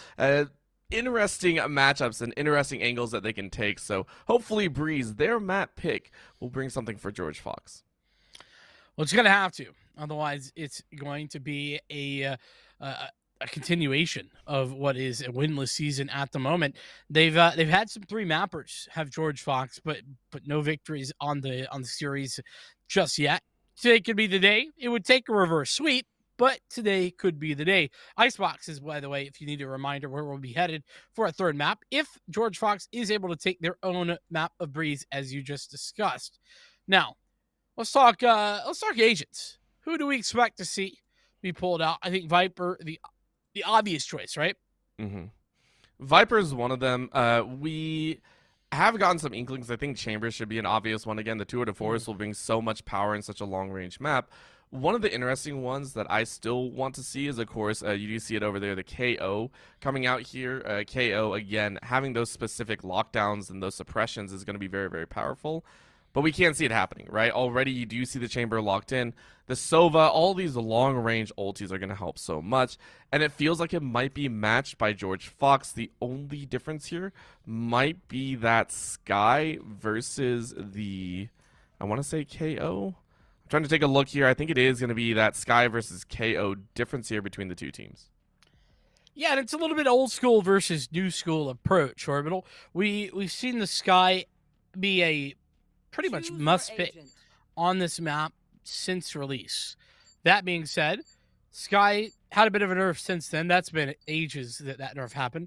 interesting matchups and interesting angles that they can take. So hopefully Breeze, their map pick, will bring something for George Fox. Well, it's going to have to. Otherwise, it's going to be a continuation of what is a winless season at the moment. They've had some 3 mappers have George Fox, but no victories on the series just yet. Today could be the day. It would take a reverse sweep, but today could be the day. Icebox is, by the way, if you need a reminder where we'll be headed for a 3rd map, if George Fox is able to take their own map of Breeze, as you just discussed. Now, let's talk agents. Who do we expect to see be pulled out? I think Viper, the obvious choice, right? Mm-hmm. Viper is one of them. We have gotten some inklings. I think Chambers should be an obvious one. Again, the Tour de Force will bring so much power in such a long-range map. One of the interesting ones that I still want to see is, of course, you do see it over there, the KO coming out here. KO, again, having those specific lockdowns and those suppressions is going to be very, very powerful. But we can't see it happening, right? Already you do see the Chamber locked in. The Sova, all these long-range ultis are going to help so much. And it feels like it might be matched by George Fox. The only difference here might be that Sky versus the, I want to say KO. I'm trying to take a look here. I think it is going to be that Sky versus KO difference here between the 2 teams. Yeah, and it's a little bit old school versus new school approach, Orbital. We've seen the Sky be a pretty much must pick on this map since release. That being said, Sky had a bit of a nerf since then. That's been ages that nerf happened.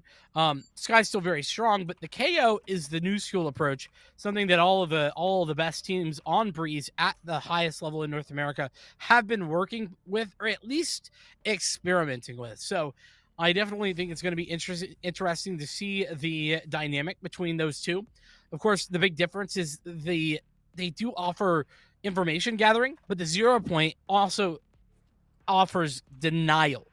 Sky's still very strong, but the KO is the new school approach, something that all of the best teams on Breeze at the highest level in North America have been working with, or at least experimenting with. So I definitely think it's going to be interesting to see the dynamic between those two. Of course, the big difference is they do offer information gathering, but the 0 point also offers denial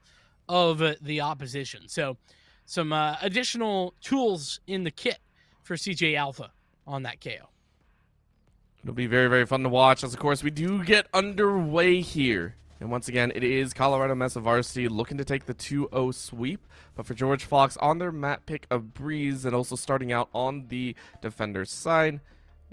of the opposition. So some additional tools in the kit for CJ Alpha on that KO. It'll be very, very fun to watch as, of course, we do get underway here. And once again, it is Colorado Mesa Varsity looking to take the 2-0 sweep. But for George Fox on their map pick of Breeze and also starting out on the defender's side,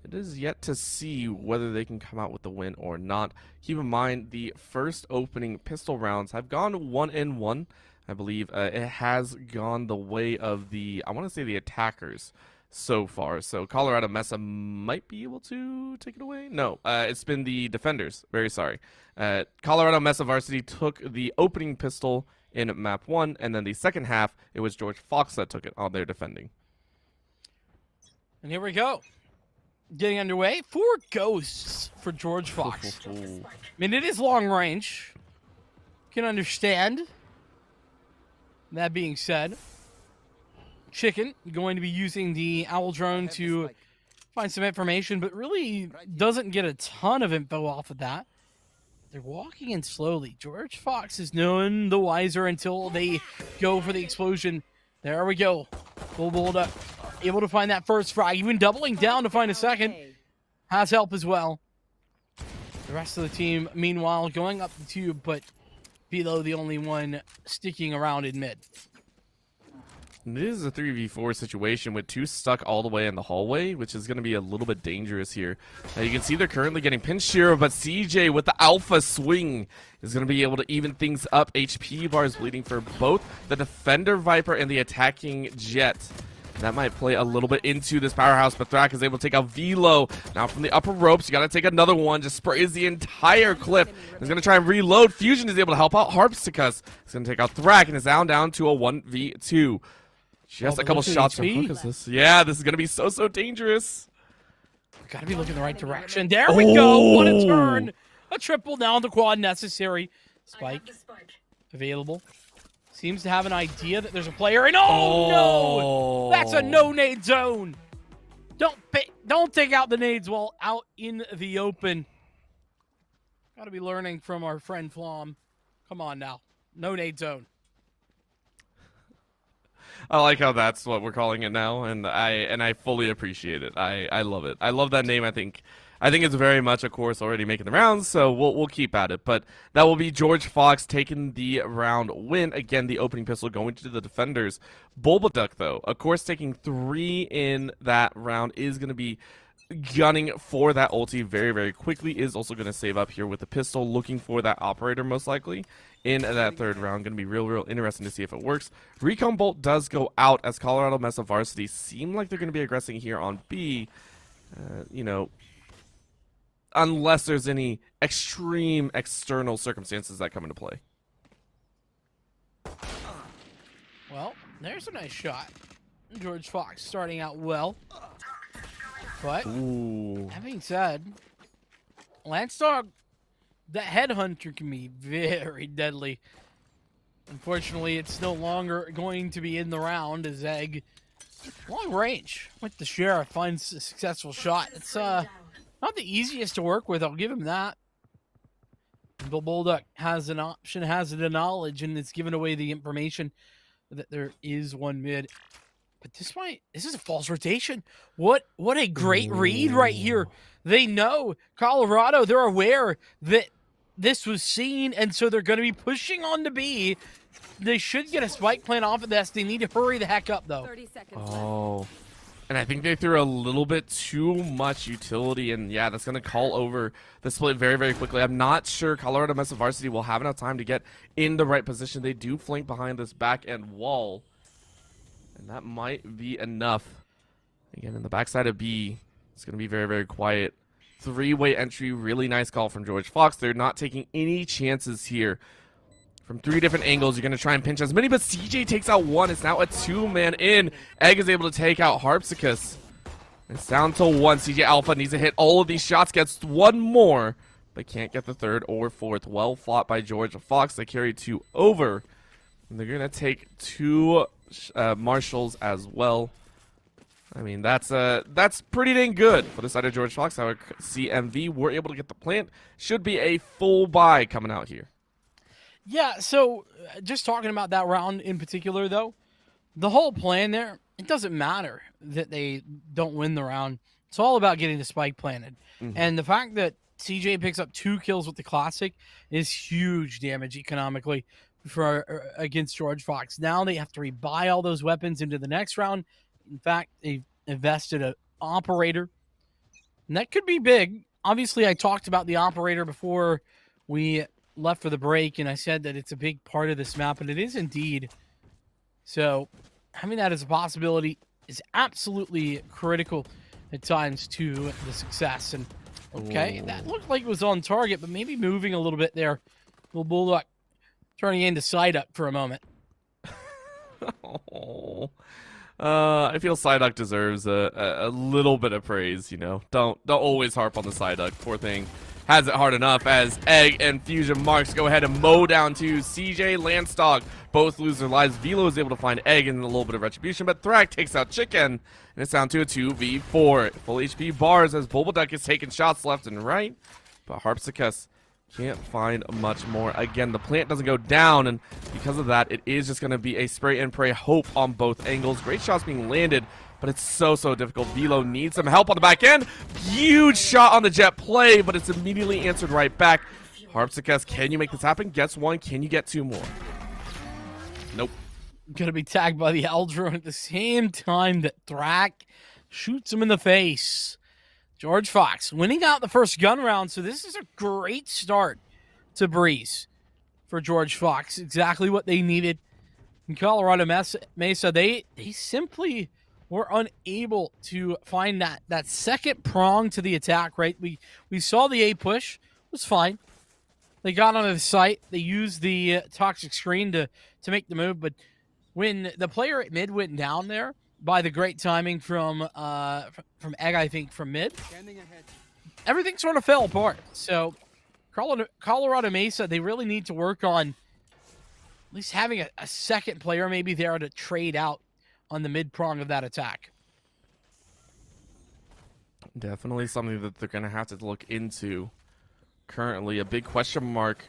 it is yet to see whether they can come out with the win or not. Keep in mind, the first opening pistol rounds have gone 1-1. I believe it has gone the way of the, I want to say the attackers so far. So Colorado Mesa might be able to take it away. No, it's been the defenders. Very sorry. Colorado Mesa Varsity took the opening pistol in map 1, and then the second half, it was George Fox that took it on their defending. And here we go. Getting underway. 4 ghosts for George Fox. I mean, it is long range. Can understand. That being said, Chicken going to be using the owl drone to find some information, but really doesn't get a ton of info off of that. They're walking in slowly. George Fox is none the wiser until they go for the explosion. There we go. Full Bulldog able to find that first frag, even doubling down to find a second. Has help as well. The rest of the team, meanwhile, going up the tube, but Velo the only one sticking around in mid. This is a 3v4 situation with 2 stuck all the way in the hallway, which is going to be a little bit dangerous here. You can see they're currently getting pinched here, but CJ with the alpha swing is going to be able to even things up. HP bars bleeding for both the defender Viper and the attacking Jet. That might play a little bit into this powerhouse, but Thrak is able to take out Velo. Now from the upper ropes, you got to take another one. Just sprays the entire clip. He's going to try and reload. Fusion is able to help out Harpsticus. He's going to take out Thrak and is down to a 1v2. Just a couple shots from Hookers. Yeah, this is going to be so dangerous. Got to be looking the right direction. There we go. What a turn. A triple down the quad necessary. Spike available. Seems to have an idea that there's a player in. Oh, no! That's a no-nade zone. Don't take out the nades while out in the open. Got to be learning from our friend Flom. Come on now. No-nade zone. I like how that's what we're calling it now, and I fully appreciate it. I love it. I love that name. I think it's very much, of course, already making the rounds, so we'll keep at it. But that will be George Fox taking the round win. Again, the opening pistol going to the defenders. Bulbaduck, though, of course, taking 3 in that round is going to be gunning for that ulti very, very quickly. Is also going to save up here with the pistol, looking for that operator most likely in that third round. Going to be real interesting to see if it works. Recon Bolt does go out as Colorado Mesa Varsity seem like they're going to be aggressing here on B. You know, unless there's any extreme external circumstances that come into play. Well, there's a nice shot. George Fox starting out well. But, Ooh. that being said, Lance Dog, that headhunter can be very deadly. Unfortunately, it's no longer going to be in the round as Egg, long range, with the Sheriff, finds a successful shot. It's not the easiest to work with, I'll give him that. Bill Bulldog has an option, has the knowledge, and it's given away the information that there is one mid. But this is a false rotation. What a great read right here. They know Colorado, they're aware that this was seen, and so they're going to be pushing on to B. They should get a spike plan off of this. They need to hurry the heck up, though. 30 seconds Oh. And I think they threw a little bit too much utility, and yeah, that's going to call over the split very, very quickly. I'm not sure Colorado Mesa Varsity will have enough time to get in the right position. They do flank behind this back end wall, and that might be enough. Again, in the backside of B, it's going to be very, very quiet. 3-way entry, really nice call from George Fox. They're not taking any chances here. From 3 different angles, you're going to try and pinch as many, but CJ takes out 1. It's now a 2-man in. Egg is able to take out Harpsicus. It's down to 1. CJ Alpha needs to hit all of these shots, gets 1 more, but can't get the 3rd or 4th. Well fought by George Fox. They carry 2 over. And they're going to take 2 marshals as well. I mean, that's pretty dang good for the side of George Fox. However, CMV were able to get the plant. Should be a full buy coming out here. Yeah, so just talking about that round in particular, though, the whole plan there, it doesn't matter that they don't win the round. It's all about getting the spike planted. And the fact that CJ picks up 2 kills with the Classic is huge damage economically for against George Fox. Now they have to rebuy all those weapons into the next round. In fact, they've invested an operator, and that could be big. Obviously, I talked about the operator before we left for the break, and I said that it's a big part of this map, and it is indeed. So having that as a possibility is absolutely critical at times to the success. And okay, that looked like it was on target, but maybe moving a little bit there. Little Bulldog turning into side up for a moment. Oh. I feel Psyduck deserves a little bit of praise, you know. Don't always harp on the Psyduck. Poor thing has it hard enough as Egg and Fusion Marks go ahead and mow down to CJ Landstock. Both lose their lives. Velo is able to find Egg and a little bit of retribution, but Thrak takes out Chicken, and it's down to a 2v4. Full HP bars as Bulbaduck is taking shots left and right, but Harpsicus can't find much more. Again, the plant doesn't go down, and because of that, it is just going to be a spray and pray hope on both angles. Great shots being landed, but it's so difficult. Velo needs some help on the back end. Huge shot on the jet play, but it's immediately answered right back. Harpsicus, can you make this happen? Gets 1. Can you get 2 more? Nope. Gonna be tagged by the Eldrone at the same time that Thrak shoots him in the face. George Fox winning out the first gun round, so this is a great start to Breeze for George Fox. Exactly what they needed. In Colorado Mesa, they simply were unable to find that second prong to the attack, right? We saw the A push. It was fine. They got onto the site. They used the toxic screen to make the move, but when the player at mid went down there, by the great timing from Egg, I think, from mid, everything sort of fell apart. So Colorado Mesa, they really need to work on at least having a second player maybe there to trade out on the mid prong of that attack. Definitely something that they're going to have to look into. Currently, a big question mark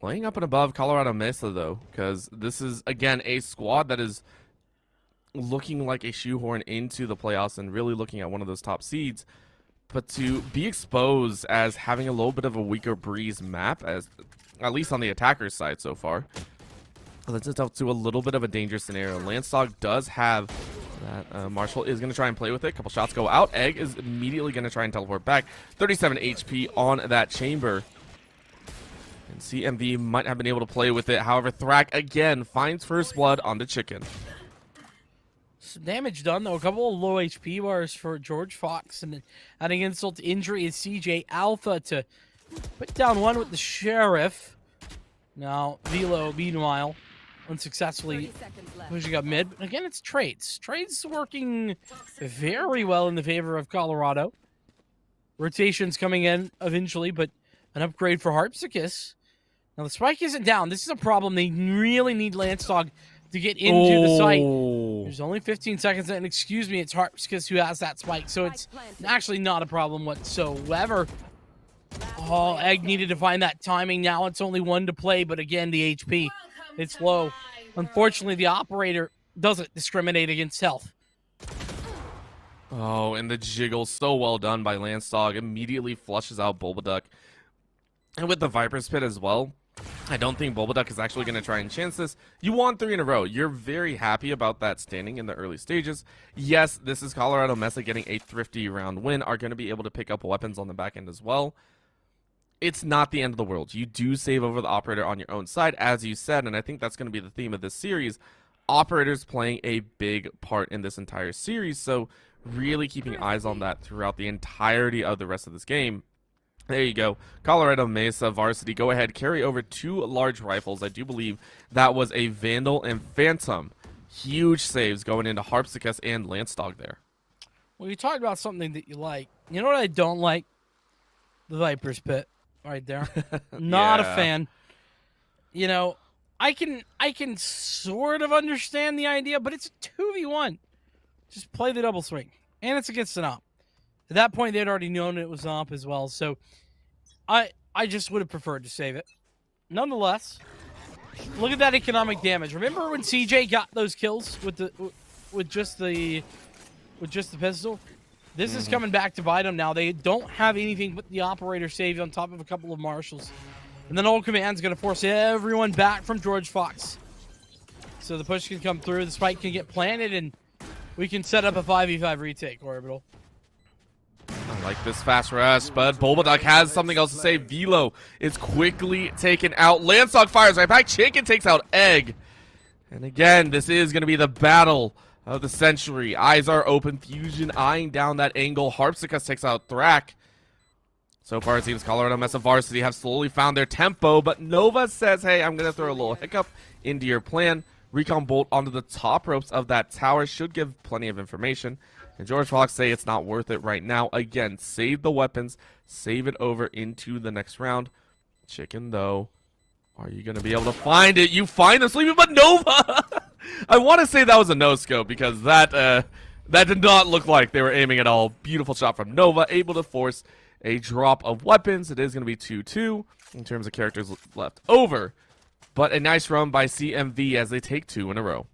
laying up and above Colorado Mesa, though, because this is, again, a squad that is looking like a shoehorn into the playoffs and really looking at one of those top seeds. But to be exposed as having a little bit of a weaker Breeze map, as at least on the attacker's side so far, lets itself to a little bit of a dangerous scenario. Landstalk does have that. Marshall is going to try and play with it. A couple shots go out. Egg is immediately going to try and teleport back. 37 HP on that chamber. And CMV might have been able to play with it. However, Thrak again finds first blood on the chicken. Some damage done, though. A couple of low HP bars for George Fox. And adding insult to injury is CJ Alpha to put down one with the Sheriff. Now, Velo, meanwhile, unsuccessfully pushing up mid. Again, it's trades. Trades working very well in the favor of Colorado. Rotations coming in eventually, but an upgrade for Harpsicus. Now, the spike isn't down. This is a problem. They really need Landstalk to get into the site. There's only 15 seconds, and excuse me, it's Harpsicus who has that spike, so it's actually not a problem whatsoever. Oh, Egg needed to find that timing. Now it's only one to play, but again, the HP, it's low. Unfortunately, the operator doesn't discriminate against health. Oh, and the jiggle so well done by Landstalk. Immediately flushes out Bulbaduck. And with the Viper's Pit as well, I don't think Bulbaduck is actually going to try and chance this. You won 3 in a row. You're very happy about that standing in the early stages. Yes, this is Colorado Mesa getting a thrifty round win. Are going to be able to pick up weapons on the back end as well. It's not the end of the world. You do save over the operator on your own side, as you said, and I think that's going to be the theme of this series. Operators playing a big part in this entire series, so really keeping eyes on that throughout the entirety of the rest of this game. There you go. Colorado Mesa Varsity, go ahead, carry over 2 large rifles. I do believe that was a Vandal and Phantom. Huge saves going into Harpsicus and Landstalk there. Well, you talked about something that you like. You know what I don't like? The Viper's Pit right there. Not a fan. You know, I can sort of understand the idea, but it's a 2v1. Just play the double swing. And it's against an op. At that point, they'd already known it was an op as well, so I just would have preferred to save it. Nonetheless, look at that economic damage. Remember when CJ got those kills with just the pistol? This is coming back to bite them now. They don't have anything but the operator saved on top of a couple of marshals. And then Old Command's going to force everyone back from George Fox. So the push can come through, the spike can get planted, and we can set up a 5v5 retake, Orbital. I like this fast rush, but Bulbaduck has something else to say. Velo is quickly taken out. Landstalk fires right back. Chicken takes out Egg. And again, this is going to be the battle of the century. Eyes are open. Fusion eyeing down that angle. Harpsicus takes out Thrak. So far, it seems Colorado Mesa Varsity have slowly found their tempo, but Nova says, hey, I'm going to throw a little hiccup into your plan. Recon Bolt onto the top ropes of that tower should give plenty of information. And George Fox say it's not worth it right now. Again, save the weapons. Save it over into the next round. Chicken, though. Are you going to be able to find it? You find them sleeping, but Nova! I want to say that was a no-scope because that did not look like they were aiming at all. Beautiful shot from Nova. Able to force a drop of weapons. It is going to be 2-2 in terms of characters left over. But a nice run by CMV as they take 2 in a row.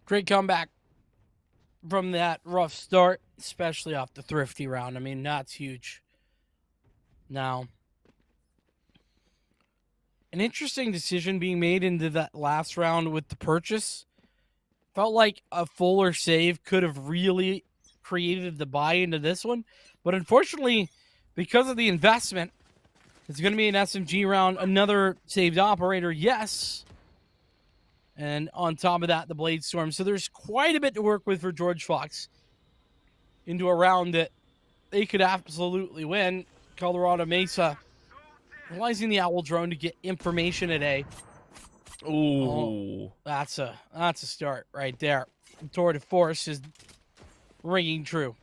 Great comeback from that rough start, especially off the thrifty round. I mean, that's huge. Now, an interesting decision being made into that last round with the purchase. Felt like a fuller save could have really created the buy into this one. But unfortunately, because of the investment, it's going to be an SMG round. Another saved operator, yes. And on top of that, the Blade Storm. So there's quite a bit to work with for George Fox into a round that they could absolutely win. Colorado Mesa utilizing the Owl Drone to get information at A. Ooh. Oh, that's a start right there. Tour de Force is ringing true.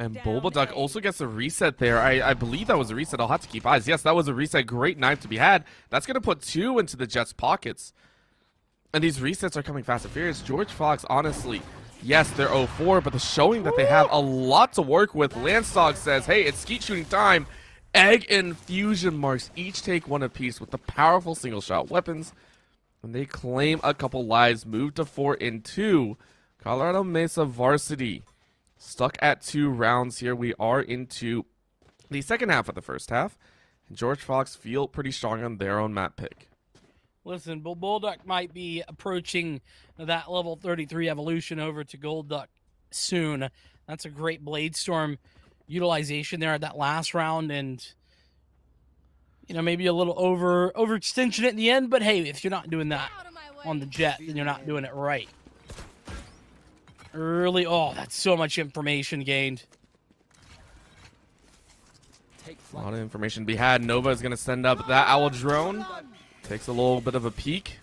And Bulbaduck also gets a reset there. I believe that was a reset. I'll have to keep eyes. Yes, that was a reset. Great knife to be had. That's going to put 2 into the Jets' pockets. And these resets are coming fast and furious. George Fox, honestly, yes, they're 0-4, but the showing that they have a lot to work with. Landstalk says, hey, it's skeet shooting time. Egg and Fusion Marks each take 1 apiece with the powerful single-shot weapons. And they claim a couple lives, move to 4-2. Colorado Mesa varsity stuck at 2 rounds here. We are into the second half of the first half. And George Fox feel pretty strong on their own map pick. Listen, Bulldog might be approaching that level 33 evolution over to Gold Duck soon. That's a great Blade Storm utilization there at that last round, and maybe a little overextension at the end, but hey, if you're not doing that on the Jet, then you're not doing it right. Early, that's so much information gained. A lot of information to be had. Nova is going to send up that Owl drone. Takes a little bit of a peek.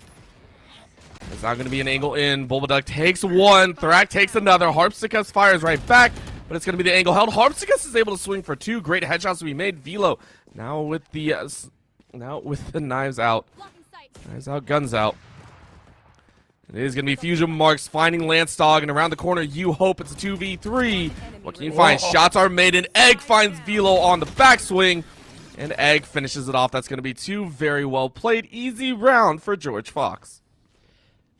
It's not going to be an angle in. Bulbaduck takes one. Thrak takes another. Harpsicus fires right back, but it's going to be the angle held. Harpsicus is able to swing for 2. Great headshots to be made. Velo now with the knives out. Knives out, guns out. It is going to be Fusion Marks finding Landstog, and around the corner, you hope it's a 2v3. What can you find? Shots are made, and Egg finds Velo on the backswing, and Egg finishes it off. That's going to be 2 very well played. Easy round for George Fox.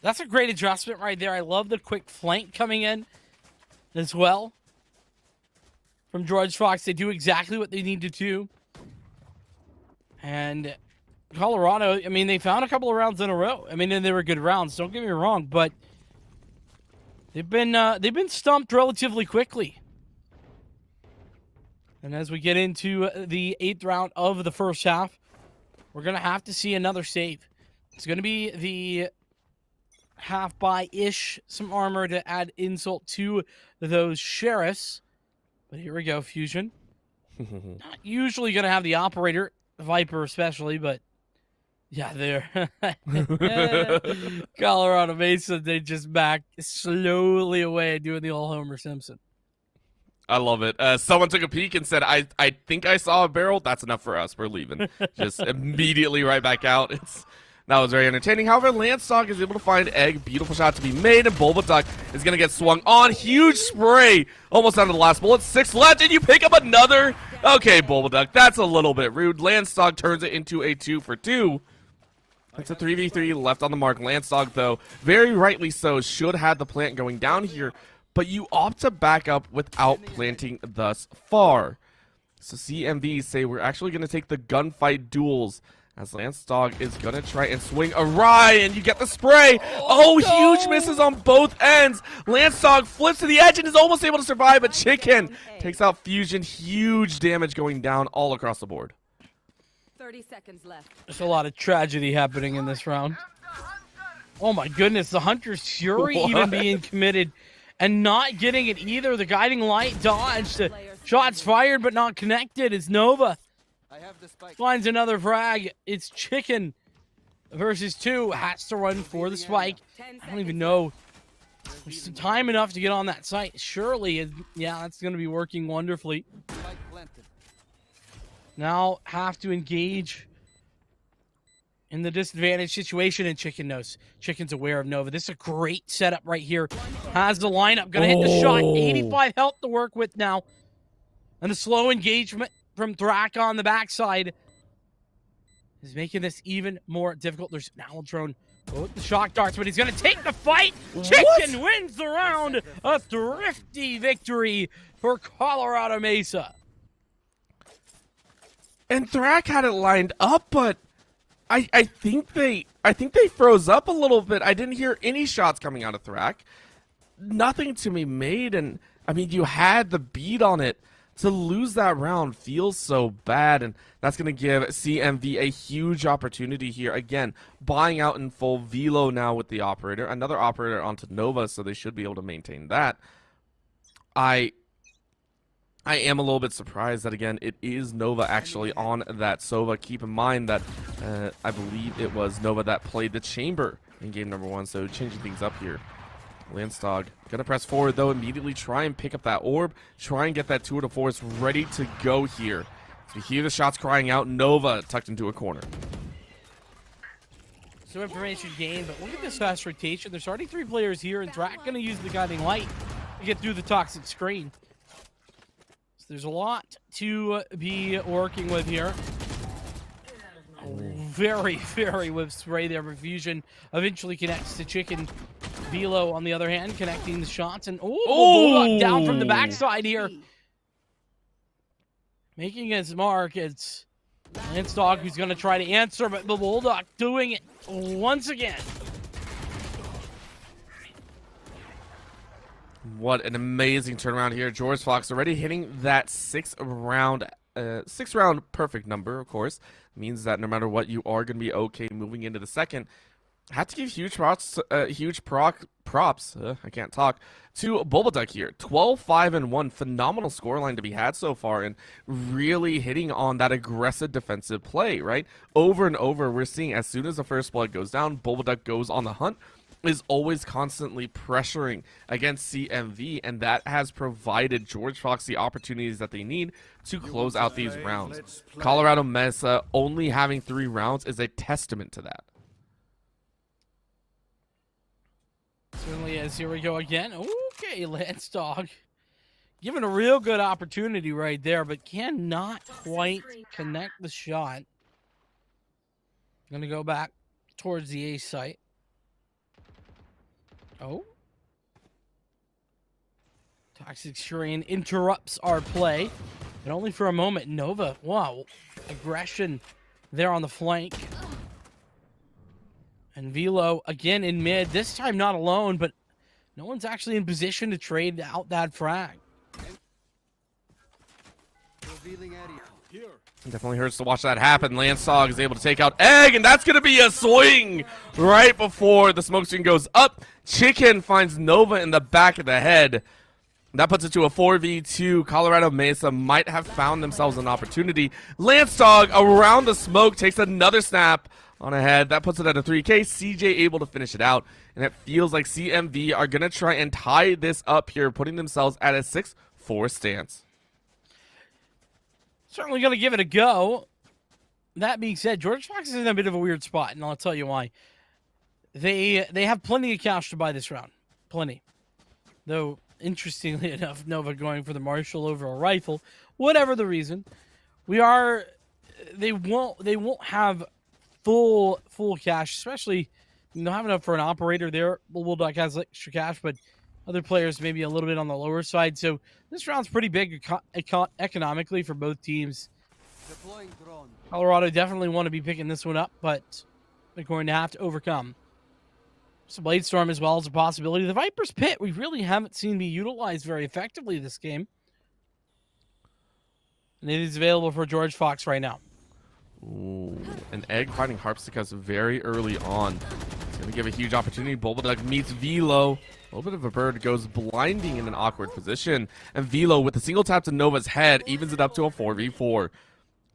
That's a great adjustment right there. I love the quick flank coming in as well from George Fox. They do exactly what they need to do. And Colorado, they found a couple of rounds in a row. And they were good rounds, don't get me wrong, but they've been stumped relatively quickly. And as we get into the 8th round of the first half, we're going to have to see another save. It's going to be the half buy-ish, some armor to add insult to those sheriffs. But here we go, Fusion. Not usually going to have the operator, Viper especially, but yeah, there. Colorado Mesa, they just back slowly away doing the old Homer Simpson. I love it. Someone took a peek and said, I think I saw a barrel. That's enough for us. We're leaving. Just immediately right back out. That was very entertaining. However, Landstock is able to find Egg. Beautiful shot to be made, and Bulbaduck is going to get swung on. Huge spray. Almost down to the last bullet. 6 left, and you pick up another. Okay, Bulbaduck, that's a little bit rude. Landstock turns it into a 2 for 2. It's a 3v3 left on the mark. Landstock, though, very rightly so, should have the plant going down here, but you opt to back up without planting thus far. So CMVs say we're actually going to take the gunfight duels, as Landstock is going to try and swing awry, and you get the spray. Oh, no. Huge misses on both ends. Landstock flips to the edge and is almost able to survive, but Chicken takes out Fusion. Huge damage going down all across the board. 30 seconds left. There's a lot of tragedy happening in this round. Oh my goodness, the Hunter's Fury even being committed and not getting it either. The guiding light dodged. Shots fired but not connected as Nova finds another frag. It's Chicken versus 2. Has to run for the spike. I don't even know. There's some time enough to get on that site. Surely, yeah, that's going to be working wonderfully. Now have to engage in the disadvantaged situation, and Chicken knows. Chicken's aware of Nova. This is a great setup right here. Has the lineup. Going to hit the shot. 85 health to work with now. And the slow engagement from Thrak on the backside is making this even more difficult. There's an Owl drone with the shock darts, but he's going to take the fight. Chicken wins the round. A thrifty victory for Colorado Mesa. And Thrak had it lined up, but I think they froze up a little bit. I didn't hear any shots coming out of Thrak. Nothing to be made, and I mean, you had the beat on it. To lose that round feels so bad, and that's going to give CMV a huge opportunity here. Again, buying out in full. Velo now with the operator. Another operator onto Nova, so they should be able to maintain that. I am a little bit surprised that, again, it is Nova actually on that Sova. Keep in mind that I believe it was Nova that played the Chamber in game number 1, so changing things up here. Landstog gonna press forward, though, immediately try and pick up that orb, try and get that tour de force ready to go here. So you hear the shots crying out. Nova tucked into a corner. So information gained, but look at this fast rotation. There's already 3 players here, and Thrak gonna use the guiding light to get through the toxic screen. So there's a lot to be working with here. very, very whip spray there. Fusion eventually connects to Chicken. Velo, on the other hand, connecting the shots. And Bulldog down from the backside here. Making his mark. It's Lance Dog who's going to try to answer, but the Bulldog doing it once again. What an amazing turnaround here. George Fox already hitting that six round perfect number, of course. Means that no matter what, you are going to be okay moving into the second. I have to give huge props, I can't talk, to Bulbaduck here. 12-5-1, phenomenal scoreline to be had so far, and really hitting on that aggressive defensive play, right? Over and over, we're seeing as soon as the first blood goes down, Bulbaduck goes on the hunt, is always constantly pressuring against CMV, and that has provided George Fox the opportunities that they need to close out these rounds. Colorado Mesa only having 3 rounds is a testament to that. Certainly is. Here we go again. Okay, Lance Dog. Given a real good opportunity right there, but cannot quite connect the shot. Going to go back towards the A site. Oh. Toxic Strain interrupts our play, but only for a moment. Nova, wow, aggression there on the flank. And Velo again in mid, this time not alone, but no one's actually in position to trade out that frag. It definitely hurts to watch that happen. Lance Dog is able to take out Egg, and that's going to be a swing right before the smoke screen goes up. Chicken finds Nova in the back of the head. That puts it to a 4v2. Colorado Mesa might have found themselves an opportunity. Lance Dog around the smoke takes another snap on ahead. That puts it at a 3K. CJ able to finish it out. And it feels like CMV are going to try and tie this up here, putting themselves at a 6-4 stance. Certainly going to give it a go. That being said, George Fox is in a bit of a weird spot, and I'll tell you why. They have plenty of cash to buy this round. Plenty. Though, interestingly enough, Nova going for the Marshall over a rifle. Whatever the reason. They won't have full cash, especially they'll have enough for an operator there. Bulldog has extra cash, but other players maybe a little bit on the lower side. So this round's pretty big economically for both teams. Colorado definitely want to be picking this one up, but they're going to have to overcome. So Blade Storm as well as a possibility. The Viper's Pit, we really haven't seen be utilized very effectively this game. And it is available for George Fox right now. Ooh, an Egg finding Harpsicus very early on. It's going to give a huge opportunity. Bulbaduck meets Velo. A little bit of a bird goes blinding in an awkward position. And Velo with a single tap to Nova's head evens it up to a 4v4.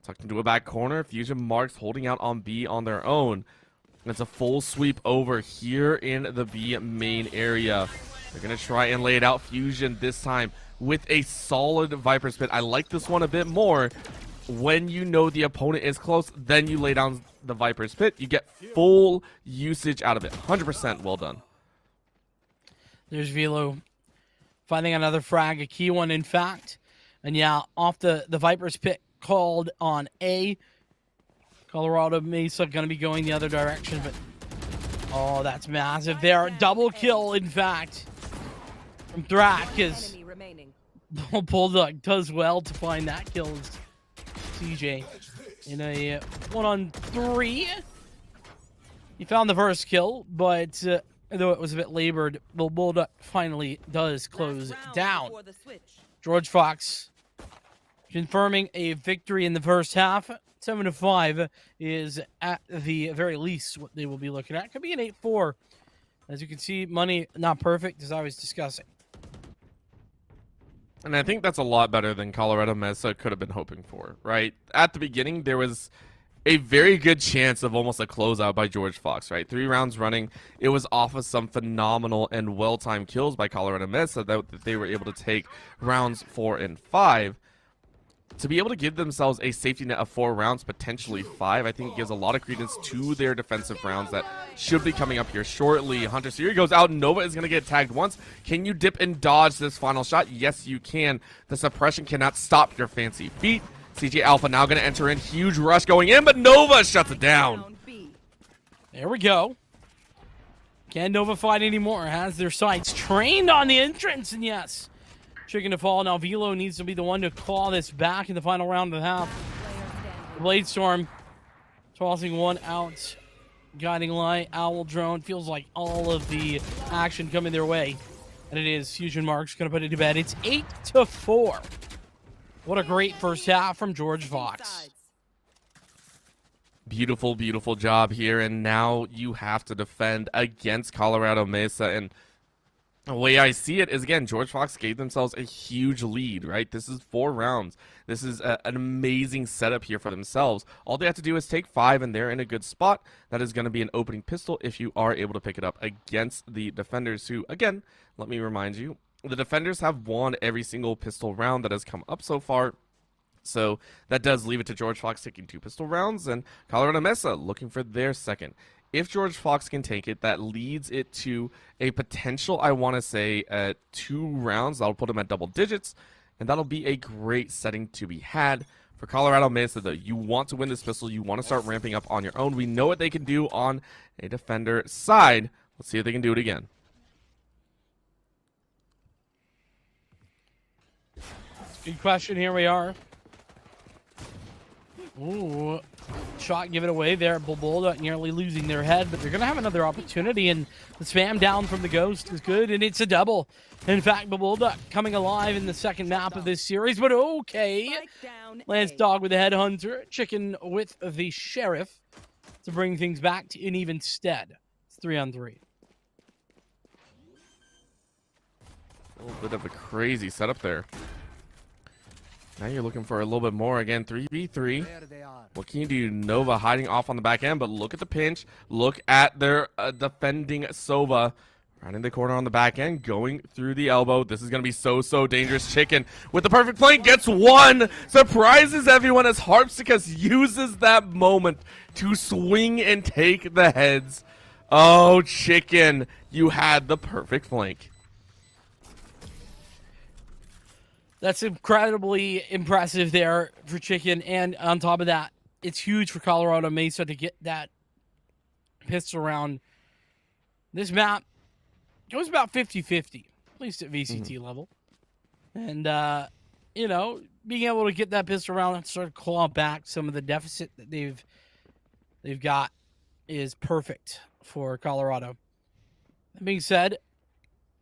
Tucked into a back corner. Fusion Marks holding out on B on their own. And it's a full sweep over here in the B main area. They're going to try and lay it out. Fusion this time with a solid Viper's Pit. I like this one a bit more. When you know the opponent is close, then you lay down the Viper's Pit. You get full usage out of it. 100% well done. There's Velo finding another frag, a key one in fact. And yeah, off the Viper's Pit called on A. Colorado Mesa going to be going the other direction, but oh, that's massive there. Double kill, in fact, from Thrak, as Bulldog does well to find that kill. CJ in a 1-on-3. He found the first kill, but though it was a bit labored, Bulldog finally does close it down. George Fox confirming a victory in the first half. 7-5 is at the very least what they will be looking at. Could be an 8-4. As you can see, money not perfect, as I was discussing. And I think that's a lot better than Colorado Mesa could have been hoping for, right? At the beginning, there was a very good chance of almost a closeout by George Fox, right? 3 rounds running. It was off of some phenomenal and well-timed kills by Colorado Mesa that they were able to take rounds 4 and 5. To be able to give themselves a safety net of 4 rounds, potentially 5, I think it gives a lot of credence to their defensive rounds that should be coming up here shortly. Hunter Seer goes out. Nova is going to get tagged once. Can you dip and dodge this final shot? Yes, you can. The suppression cannot stop your fancy feet. CG Alpha now going to enter in. Huge rush going in, but Nova shuts it down. B. There we go. Can't Nova fight anymore. Has their sights trained on the entrance, and yes, Chicken to fall. Now Velo needs to be the one to claw this back in the final round of the half. Blade Storm tossing one out. Guiding Light, Owl Drone. Feels like all of the action coming their way. And it is Fusion Marks going to put it to bed. It's 8-4. What a great first half from George Fox. Beautiful, beautiful job here. And now you have to defend against Colorado Mesa. And the way I see it is, again, George Fox gave themselves a huge lead, right? This is 4 rounds. This is an amazing setup here for themselves. All they have to do is take 5, and they're in a good spot. That is going to be an opening pistol if you are able to pick it up against the defenders who, again, let me remind you, the defenders have won every single pistol round that has come up so far. So that does leave it to George Fox taking 2 pistol rounds, and Colorado Mesa looking for their second. If George Fox can take it, that leads it to a potential, I want to say, 2 rounds. That'll put them at double digits, and that'll be a great setting to be had. For Colorado Mesa, though, you want to win this pistol. You want to start ramping up on your own. We know what they can do on a defender side. Let's see if they can do it again. Good question. Here we are. Ooh, shot given away there. Bulldog nearly losing their head, but they're going to have another opportunity, and the spam down from the Ghost is good, and it's a double. In fact, Bulldog coming alive in the second map of this series, but okay. Lance Dog with the Headhunter, Chicken with the Sheriff to bring things back to an even stead. It's 3-on-3. A little bit of a crazy setup there. Now you're looking for a little bit more. Again, 3v3. What can you do? Nova hiding off on the back end, but look at the pinch. Look at their defending Sova. Rounding the corner on the back end, going through the elbow. This is going to be so dangerous. Chicken with the perfect flank gets one. Surprises everyone as Harpsicus uses that moment to swing and take the heads. Oh, Chicken, you had the perfect flank. That's incredibly impressive there for Chicken. And on top of that, it's huge for Colorado Mesa to get that pistol round. This map goes about 50-50, at least at VCT level. And, you know, being able to get that pistol round and sort of claw back some of the deficit that they've got is perfect for Colorado. That being said,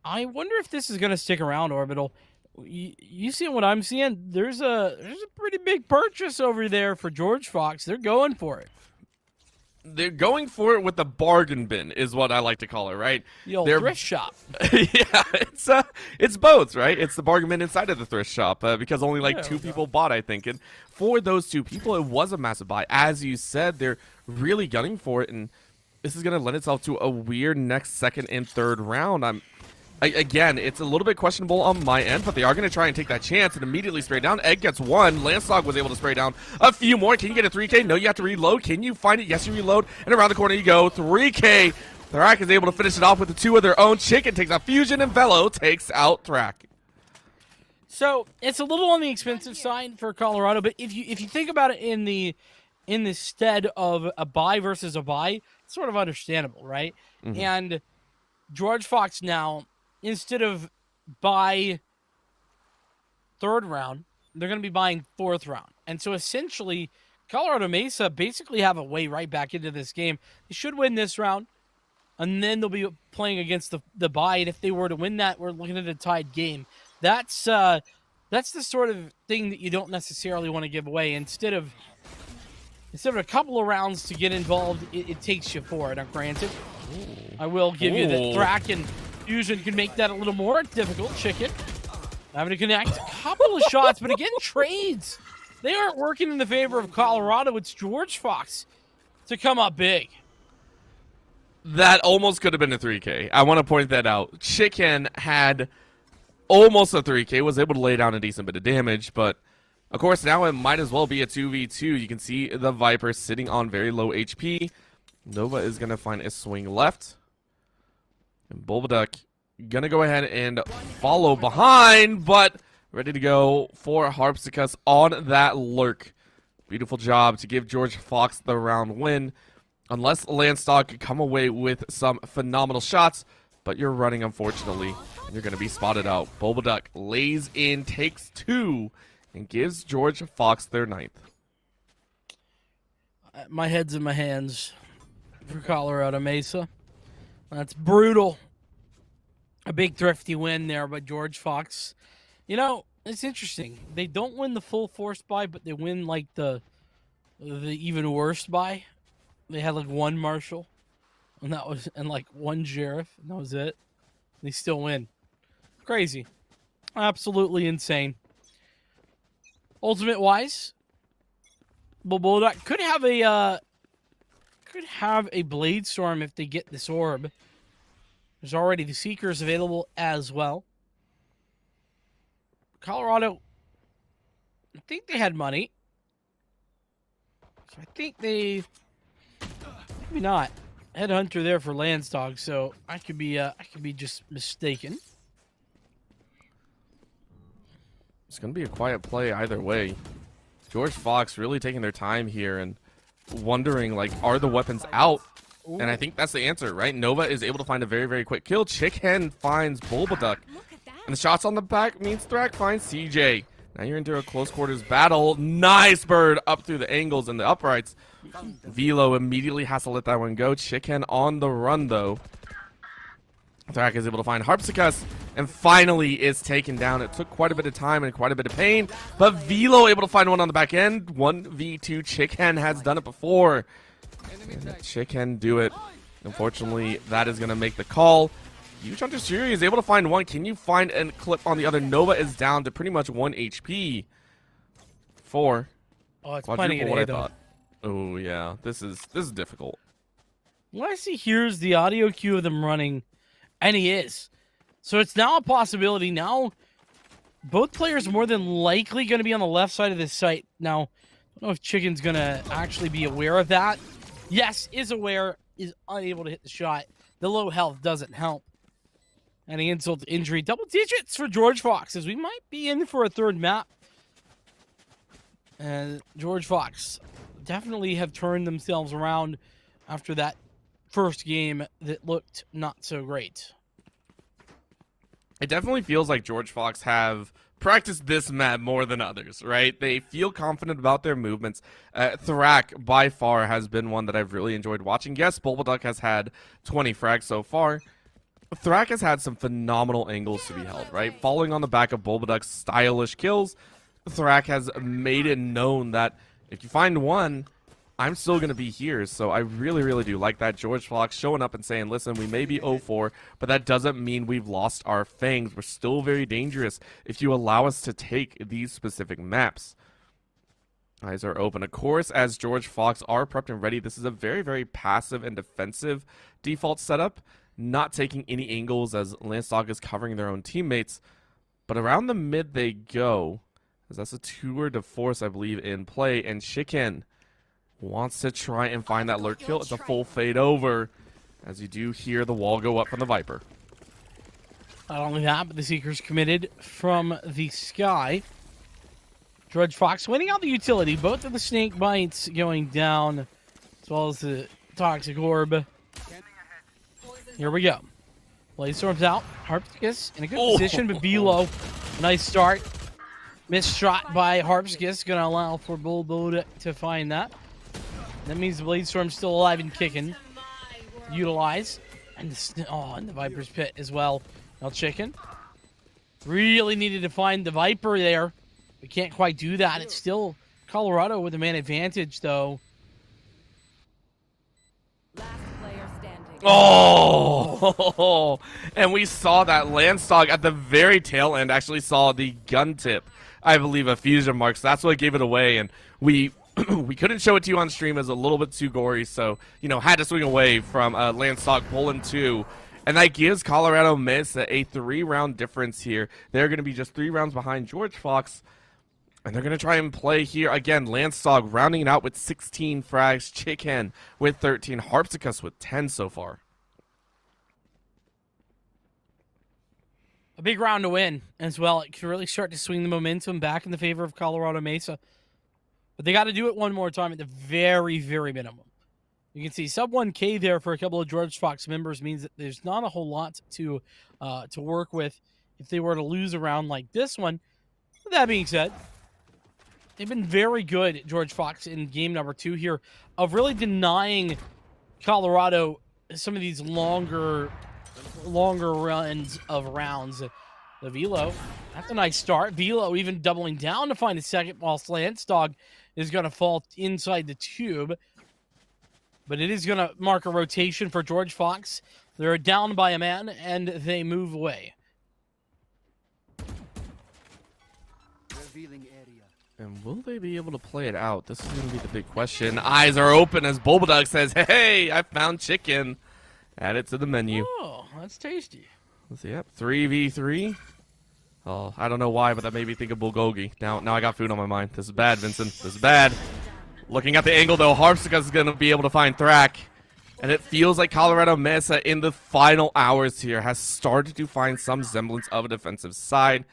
I wonder if this is going to stick around, Orbital. You see what I'm seeing? There's a pretty big purchase over there for George Fox. They're going for it. They're going for it with the bargain bin, is what I like to call it, right? The old thrift shop. Yeah, it's both, right? It's the bargain bin inside of the thrift shop because only like 2 people bought, I think. And for those 2 people, it was a massive buy. As you said, they're really gunning for it, and this is going to lend itself to a weird next, second, and third round. Again, it's a little bit questionable on my end, but they are going to try and take that chance and immediately spray down. Egg gets 1. Lancelot was able to spray down a few more. Can you get a 3K? No, you have to reload. Can you find it? Yes, you reload. And around the corner you go. 3K. Thrak is able to finish it off with the 2 of their own. Chicken takes out Fusion, and Velo takes out Thrak. So it's a little on the expensive side for Colorado, but if you think about it in the stead of a buy versus a buy, it's sort of understandable, right? Mm-hmm. And George Fox now, instead of buy 3rd round, they're going to be buying 4th round. And so essentially, Colorado Mesa basically have a way right back into this game. They should win this round, and then they'll be playing against the buy. And if they were to win that, we're looking at a tied game. That's the sort of thing that you don't necessarily want to give away. Instead of a couple of rounds to get involved, it takes you 4. Now, granted, I will give you that Thrak and Fusion can make that a little more difficult. Chicken having to connect a couple of shots, but again, trades. They aren't working in the favor of Colorado. It's George Fox to come up big. That almost could have been a 3K. I want to point that out. Chicken had almost a 3K, was able to lay down a decent bit of damage, but of course now it might as well be a 2v2. You can see the Viper sitting on very low HP. Nova is going to find a swing left. And Bulbaduck going to go ahead and follow behind, but ready to go for Harpsicus on that lurk. Beautiful job to give George Fox the round win. Unless Landstock could come away with some phenomenal shots, but you're running, unfortunately, and you're going to be spotted out. Bulbaduck lays in, takes 2, and gives George Fox their 9th. My head's in my hands for Colorado Mesa. That's brutal. A big thrifty win there by George Fox. You know, it's interesting. They don't win the full force buy, but they win like the even worse buy. They had like 1 Marshall, and like 1 Sheriff, and that was it. They still win. Crazy. Absolutely insane. Ultimate wise, Bulbaduck could have a Blade Storm if they get this orb. There's already the Seekers available as well. Colorado, I think they had money. So I think they, maybe not. Headhunter there for Landstock, so I could be just mistaken. It's going to be a quiet play either way. George Fox really taking their time here and wondering, like, are the weapons out? Ooh. And I think that's the answer, right? Nova is able to find a very, very quick kill. Chicken finds Bulbaduck. And the shots on the back means Thrak finds CJ. Now you're into a close quarters battle. Nice bird up through the angles and the uprights. Velo immediately has to let that one go. Chicken on the run, though. Thrak is able to find Harpsicus and finally is taken down. It took quite a bit of time and quite a bit of pain, but Velo able to find one on the back end. 1v2. Chicken has done it before. And Chicken do it. Unfortunately, that is going to make the call. Huge Hunter Suri is able to find one. Can you find a clip on the other? Nova is down to pretty much 1 HP. 4. Oh, it's plenty what I though. thought. Oh yeah, this is difficult. What I see here is the audio cue of them running, and he is. So it's now a possibility. Now, both players are more than likely going to be on the left side of this site. Now, I don't know if Chicken's going to actually be aware of that. Yes, is aware, is unable to hit the shot. The low health doesn't help. And the insult to injury. Double digits for George Fox, as we might be in for a 3rd map. And George Fox definitely have turned themselves around after that first game that looked not so great. It definitely feels like George Fox have practiced this map more than others, right? They feel confident about their movements. Thrak, by far, has been one that I've really enjoyed watching. Yes, Bulbaduck has had 20 frags so far. Thrak has had some phenomenal angles to be held, right? Following on the back of Bulbaduck's stylish kills, Thrak has made it known that if you find one, I'm still going to be here. So I really, really do like that. George Fox showing up and saying, listen, we may be 0-4, but that doesn't mean we've lost our fangs. We're still very dangerous if you allow us to take these specific maps. Eyes are open. Of course, as George Fox are prepped and ready, this is a very, very passive and defensive default setup. Not taking any angles as Landstock is covering their own teammates. But around the mid they go, as that's a 2-word to force, I believe, in play. And Chicken wants to try and find that lurk kill. It's a full fade over, as you do hear the wall go up from the Viper. Not only that, but the Seekers committed from the sky. George Fox winning out the utility. Both of the snake bites going down, as well as the toxic orb. Here we go. Blade Storm's out. Harpsicus in a good position, but Velo. Nice start. Missed shot by Harpsicus. Going to allow for Bulbaduck to find that. That means the Blade Storm's still alive and kicking. Utilize. And the Viper's Pit as well. Now Chicken. Really needed to find the Viper there. We can't quite do that. It's still Colorado with a man advantage, though. Last player standing. Oh! And we saw that Landstock at the very tail end actually saw the gun tip, I believe, of Fusion Marks. That's what gave it away, and we we couldn't show it to you on stream as a little bit too gory, so, you know, had to swing away from Landstock pulling 2. And that gives Colorado Mesa a 3-round difference here. They're going to be just 3 rounds behind George Fox. And they're going to try and play here. Again, Landstock rounding it out with 16 frags. Chicken with 13. Harpsicus with 10 so far. A big round to win as well. It could really start to swing the momentum back in the favor of Colorado Mesa. But they got to do it one more time at the very, very minimum. You can see sub 1K there for a couple of George Fox members means that there's not a whole lot to work with if they were to lose a round like this one. With that being said, they've been very good, George Fox, in game number 2 here of really denying Colorado some of these longer runs of rounds. The Velo, that's a nice start. Velo even doubling down to find a second, while Slantstog is going to fall inside the tube. But it is going to mark a rotation for George Fox. They're down by a man, and they move away. And will they be able to play it out? This is going to be the big question. Eyes are open as Bulbadug says, hey, I found chicken. Add it to the menu. Oh, that's tasty. Let's see, yep, 3v3. Oh, I don't know why, but that made me think of bulgogi. Now I got food on my mind. This is bad, Vincent. This is bad. Looking at the angle, though, Harpsika is going to be able to find Thrak. And it feels like Colorado Mesa in the final hours here has started to find some semblance of a defensive side.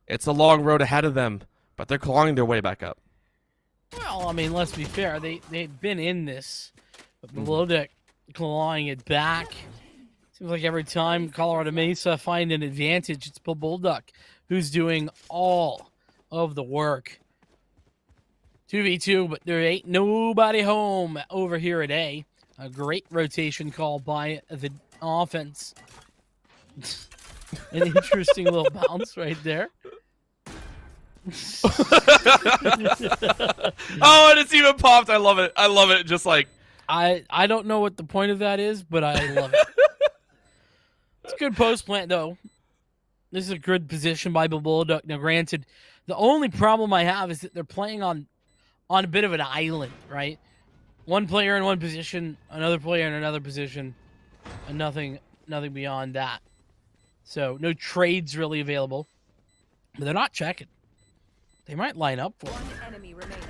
It's a long road ahead of them, but they're clawing their way back up. Well, I mean, let's be fair. They've been in this, but below deck clawing it back. Seems like every time Colorado Mesa find an advantage, it's Bill Bulldog who's doing all of the work. 2v2, but there ain't nobody home over here at A. A great rotation call by the offense. An interesting little bounce right there. Oh, and it's even popped. I love it. I love it. Just like I don't know what the point of that is, but I love it. It's a good post plant though. This is a good position by Bulldog. Now, granted, the only problem I have is that they're playing on a bit of an island, right? One player in one position, another player in another position, and nothing beyond that. So no trades really available. But they're not checking. They might line up for it. One enemy remaining.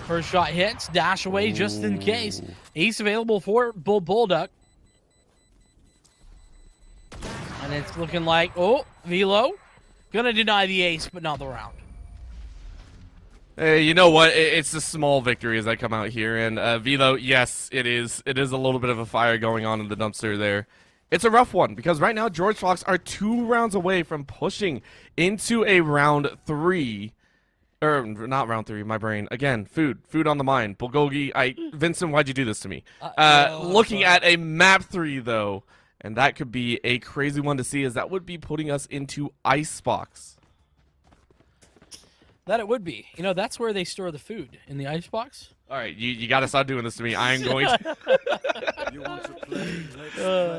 First shot hits, dash away just in case. Ace available for Bulldog. And it's looking like, oh, Velo gonna deny the ace, but not the round. Hey, you know what? It's a small victory as I come out here. And Velo, yes, it is. It is a little bit of a fire going on in the dumpster there. It's a rough one because right now George Fox are 2 rounds away from pushing into a round 3. Or not round 3, my brain. Again, food on the mind. Bulgogi, Vincent, why'd you do this to me? Looking at a map 3 though, and that could be a crazy one to see, as that would be putting us into Icebox. That it would be. You know, that's where they store the food, in the icebox. All right, you got to stop doing this to me. I am going to. You want to play?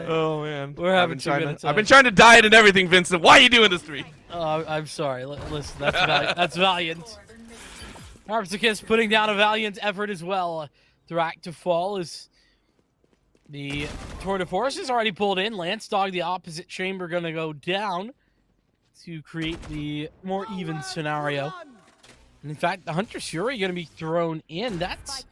Oh man, We're having too good a time. I've been trying to diet and everything, Vincent. Why are you doing this to me? Oh, I'm sorry. Listen, that's valiant. Harpsicus putting down a valiant effort as well. Thrak to fall is the Tour de Force is already pulled in. Lancedog, the opposite chamber, going to go down to create the more even scenario. And in fact, the Hunter's Fury going to be thrown in. That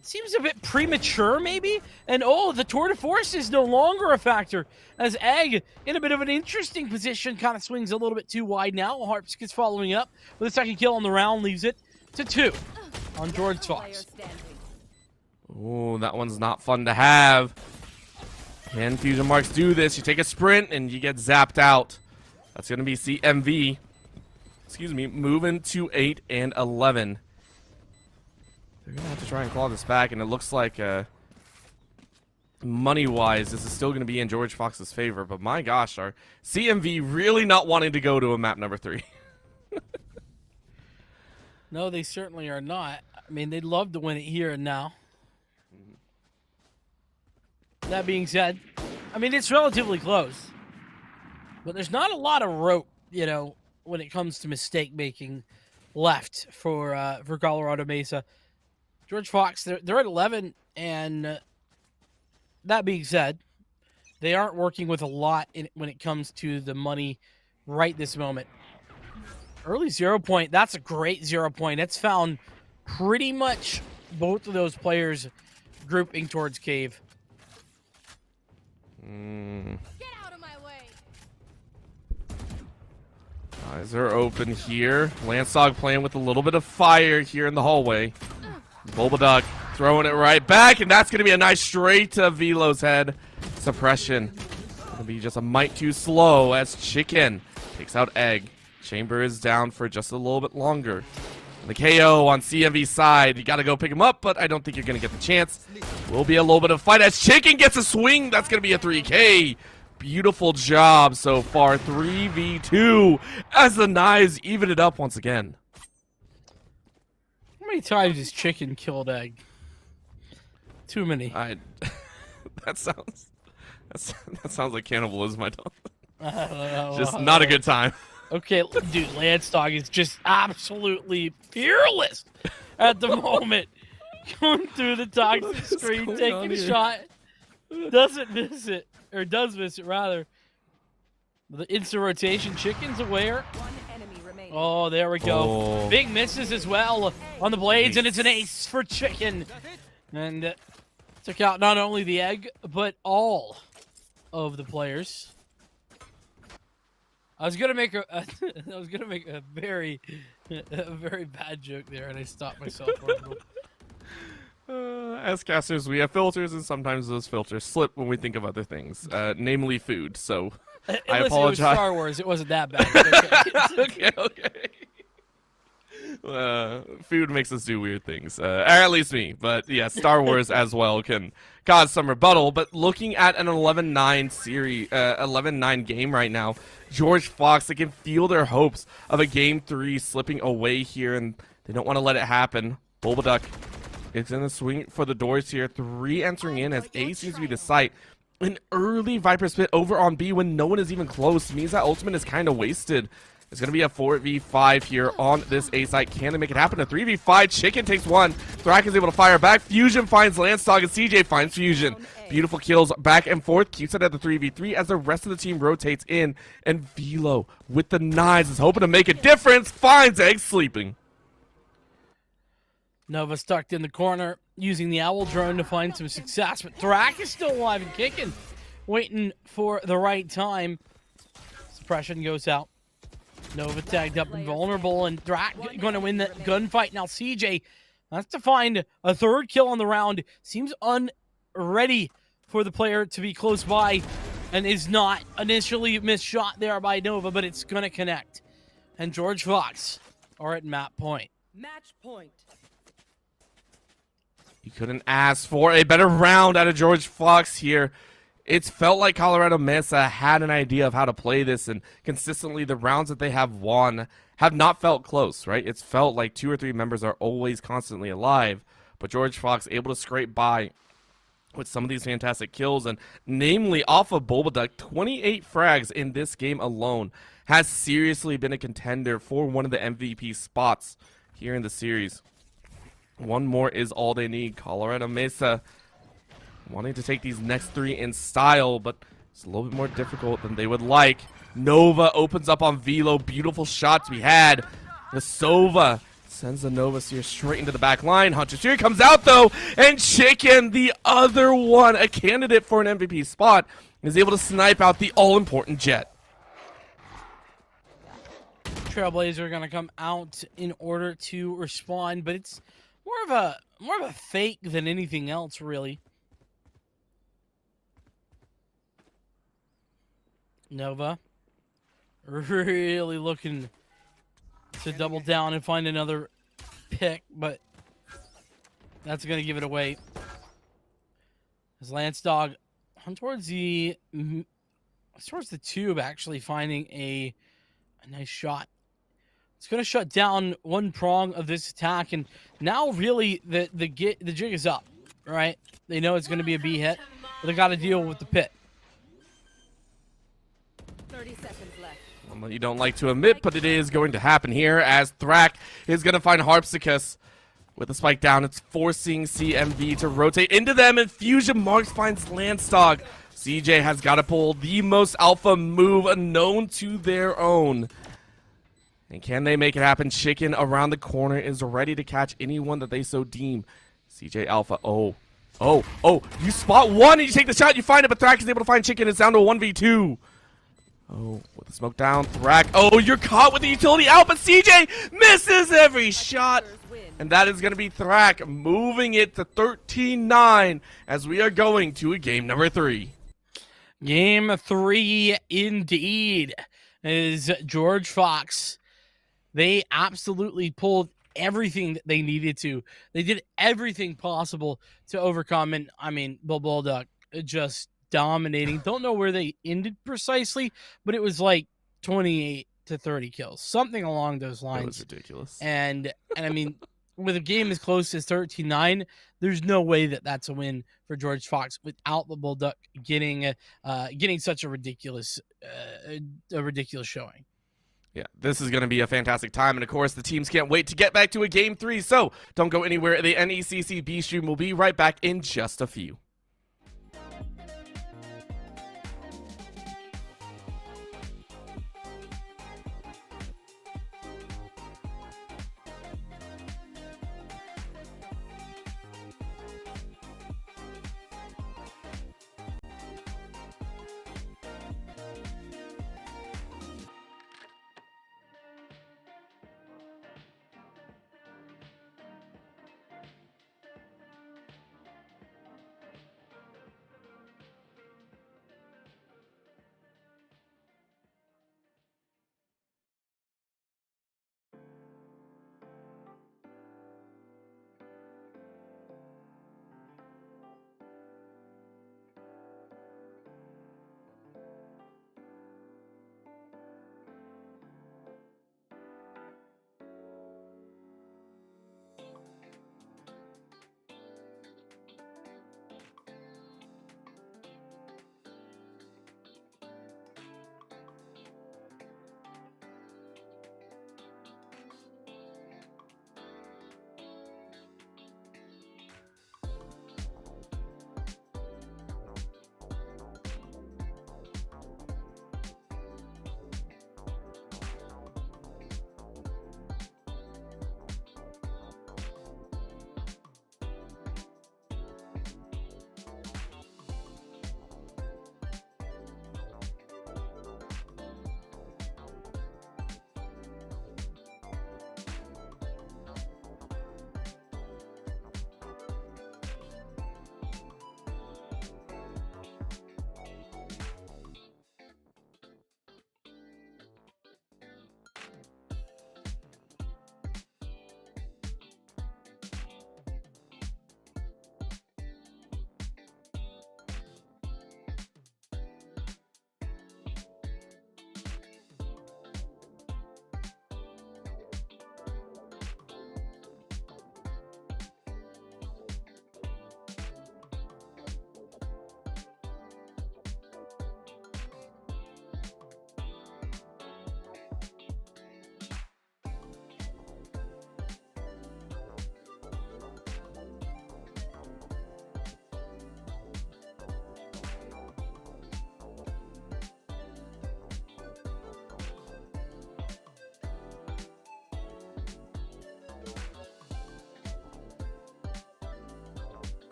seems a bit premature, maybe. And oh, the Tour de Force is no longer a factor, as Egg, in a bit of an interesting position, kind of swings a little bit too wide now. Harpsicus following up with a second kill on the round, leaves it to 2 on George Fox. Oh, that one's not fun to have. Can Fusion Marks do this? You take a sprint and you get zapped out. That's going to be CMV. Excuse me, moving to 8 and 11. They're going to have to try and claw this back, and it looks like money-wise, this is still going to be in George Fox's favor. But my gosh, are CMV really not wanting to go to a map number 3? No, they certainly are not. I mean, they'd love to win it here and now. That being said, I mean, it's relatively close. But there's not a lot of rope, you know, when it comes to mistake making left for Colorado Mesa. George Fox, they're at 11, and that being said, they aren't working with a lot when it comes to the money right this moment. Early 0 point, that's a great 0 point. It's found pretty much both of those players grouping towards cave. Get out of my way. Eyes are open here. Landsdog playing with a little bit of fire here in the hallway. Bulbaduck throwing it right back, and that's going to be a nice straight to Velo's head. Suppression. Going to be just a mite too slow as Chicken takes out Egg. Chamber is down for just a little bit longer. The KO on CMV's side. You got to go pick him up, but I don't think you're going to get the chance. Will be a little bit of fight as Chicken gets a swing. That's going to be a 3K. Beautiful job so far. 3v2 as the knives even it up once again. How many times has Chicken killed Egg? Too many. That sounds like cannibalism. I don't. I don't know. Just not a good time. Okay, dude, Landsdog is just absolutely fearless at the moment. Going through the toxic screen, going taking on a here? shot. Doesn't miss it. Or does miss it, rather. The instant rotation. Chicken's aware. One enemy remaining. Oh, there we go. Oh. Big misses as well on the blades, and it's an ace for Chicken. And took out not only the Egg, but all of the players. I was gonna make a very bad joke there, and I stopped myself. As casters, we have filters, and sometimes those filters slip when we think of other things, namely food. So I Listen, apologize. It was Star Wars. It wasn't that bad. It's okay. Okay. Food makes us do weird things, or at least me. But yeah, Star Wars as well can cause some rebuttal. But looking at an 11-9 series, 11-9 game right now, George Fox, they can feel their hopes of a Game 3 slipping away here, and they don't want to let it happen. Bulbaduck is in the swing for the doors here. 3 entering in as A seems to be the sight. An early Viper spit over on B when no one is even close means that ultimate is kind of wasted. It's going to be a 4v5 here on this A site. Can they make it happen? A 3v5. Chicken takes one. Thrak is able to fire back. Fusion finds Landsdog, and CJ finds Fusion. Beautiful kills back and forth. Keeps it at the 3v3 as the rest of the team rotates in. And Velo with the knives is hoping to make a difference. Finds Egg sleeping. Nova stuck in the corner, using the Owl Drone to find some success, but Thrak is still alive and kicking, waiting for the right time. Suppression goes out. Nova tagged up and vulnerable, and Thrak going to win the gunfight. Now CJ has to find a third kill on the round. Seems unready for the player to be close by, and is not. Initially missed shot there by Nova, but it's going to connect. And George Fox are at map point. Match point. You couldn't ask for a better round out of George Fox here. It's felt like Colorado Mesa had an idea of how to play this, and consistently the rounds that they have won have not felt close, right? It's felt like 2 or 3 members are always constantly alive, but George Fox able to scrape by with some of these fantastic kills, and namely off of Bulbaduck, 28 frags in this game alone, has seriously been a contender for one of the MVP spots here in the series. One more is all they need. Colorado Mesa wanting to take these next 3 in style, but it's a little bit more difficult than they would like. Nova opens up on Velo. Beautiful shot to be had. Nasova sends the Nova Seer straight into the back line. Hunter Seer comes out, though, and Chicken, the other one, a candidate for an MVP spot, is able to snipe out the all-important Jet. Trailblazer are going to come out in order to respond, but it's more of a fake than anything else, really. Nova really looking to double down and find another pick, but that's going to give it away. As Landsdog towards the tube, actually finding a nice shot. It's going to shut down one prong of this attack, and now really the jig is up, right? They know it's going to be a B hit, but they got to deal with the pit. 30 seconds left. Well, you don't like to admit, but it is going to happen here as Thrak is going to find Harpsicus with a spike down. It's forcing CMV to rotate into them, and Fusion Marks finds Landsdog. CJ has got to pull the most alpha move known to their own. And can they make it happen? Chicken around the corner is ready to catch anyone that they so deem. CJ Alpha, oh, you spot one and you take the shot, you find it, but Thrak is able to find Chicken. It's down to a 1v2. Oh, with the smoke down, Thrak. Oh, you're caught with the utility out, but CJ misses every shot. And that is going to be Thrak moving it to 13-9 as we are going to game number 3. Game 3 indeed is George Fox. They absolutely pulled everything that they needed to. They did everything possible to overcome. And I mean, Bulldog just dominating. Don't know where they ended precisely, but it was like 28 to 30 kills, something along those That lines. was ridiculous. And I mean, with a game as close as 13-9, there's no way that that's a win for George Fox without the Bulldog getting such a ridiculous showing. Yeah, this is going to be a fantastic time. And of course, the teams can't wait to get back to a game 3. So don't go anywhere. The NECC B stream will be right back in just a few.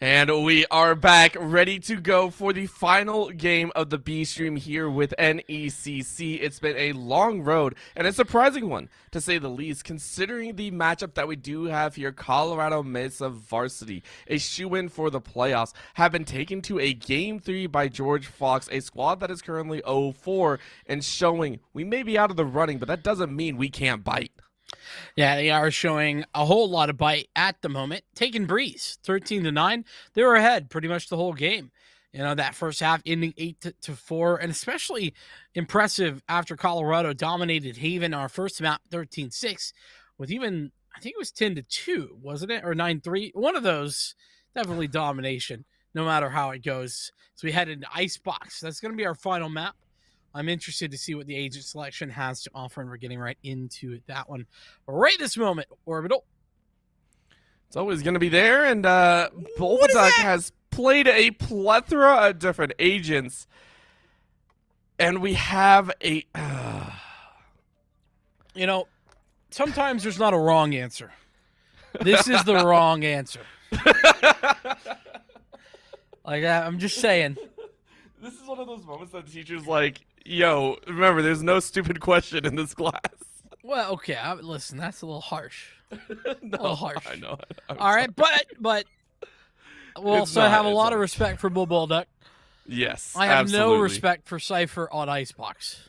And we are back, ready to go for the final game of the B stream here with NECC. It's been a long road and a surprising one, to say the least, considering the matchup that we do have here. Colorado Mesa Varsity, a shoe-in for the playoffs, have been taken to a Game 3 by George Fox, a squad that is currently 0-4 and showing we may be out of the running, but that doesn't mean we can't bite. Yeah, they are showing a whole lot of bite at the moment. Taking breeze, 13-9. They were ahead pretty much the whole game. You know, that first half ending 8-4, and especially impressive after Colorado dominated Haven, our first map, 13-6, with even, I think it was 10-2, wasn't it? Or 9-3. One of those, definitely domination, no matter how it goes. So we head into Icebox. That's going to be our final map. I'm interested to see what the agent selection has to offer, and we're getting right into that one right this moment. Orbital. It's always going to be there, and Bulbaduck has played a plethora of different agents, and we have a... You know, sometimes there's not a wrong answer. This is the wrong answer. Like, I'm just saying. This is one of those moments that the teacher's like, yo, remember, there's no stupid question in this class. Well, okay, listen, that's a little harsh. No, a little harsh. I know. All right, but we'll also have a lot of respect for Bulbaduck. Yes, I have absolutely. no respect for Cypher on Icebox.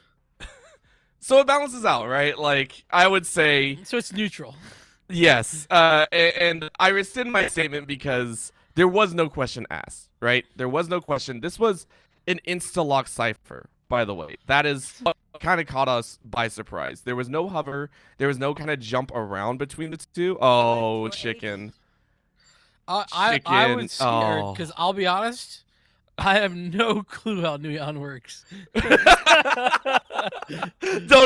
So it balances out, right? Like, I would say... So it's neutral. Yes, and I rescind my statement because there was no question asked, right? There was no question. This was an insta-lock Cypher, by the way. That is what kind of caught us by surprise. There was no hover. There was no kind of jump around between the two. Oh, chicken. I was scared because I'll be honest, I have no clue how Neon works. Don't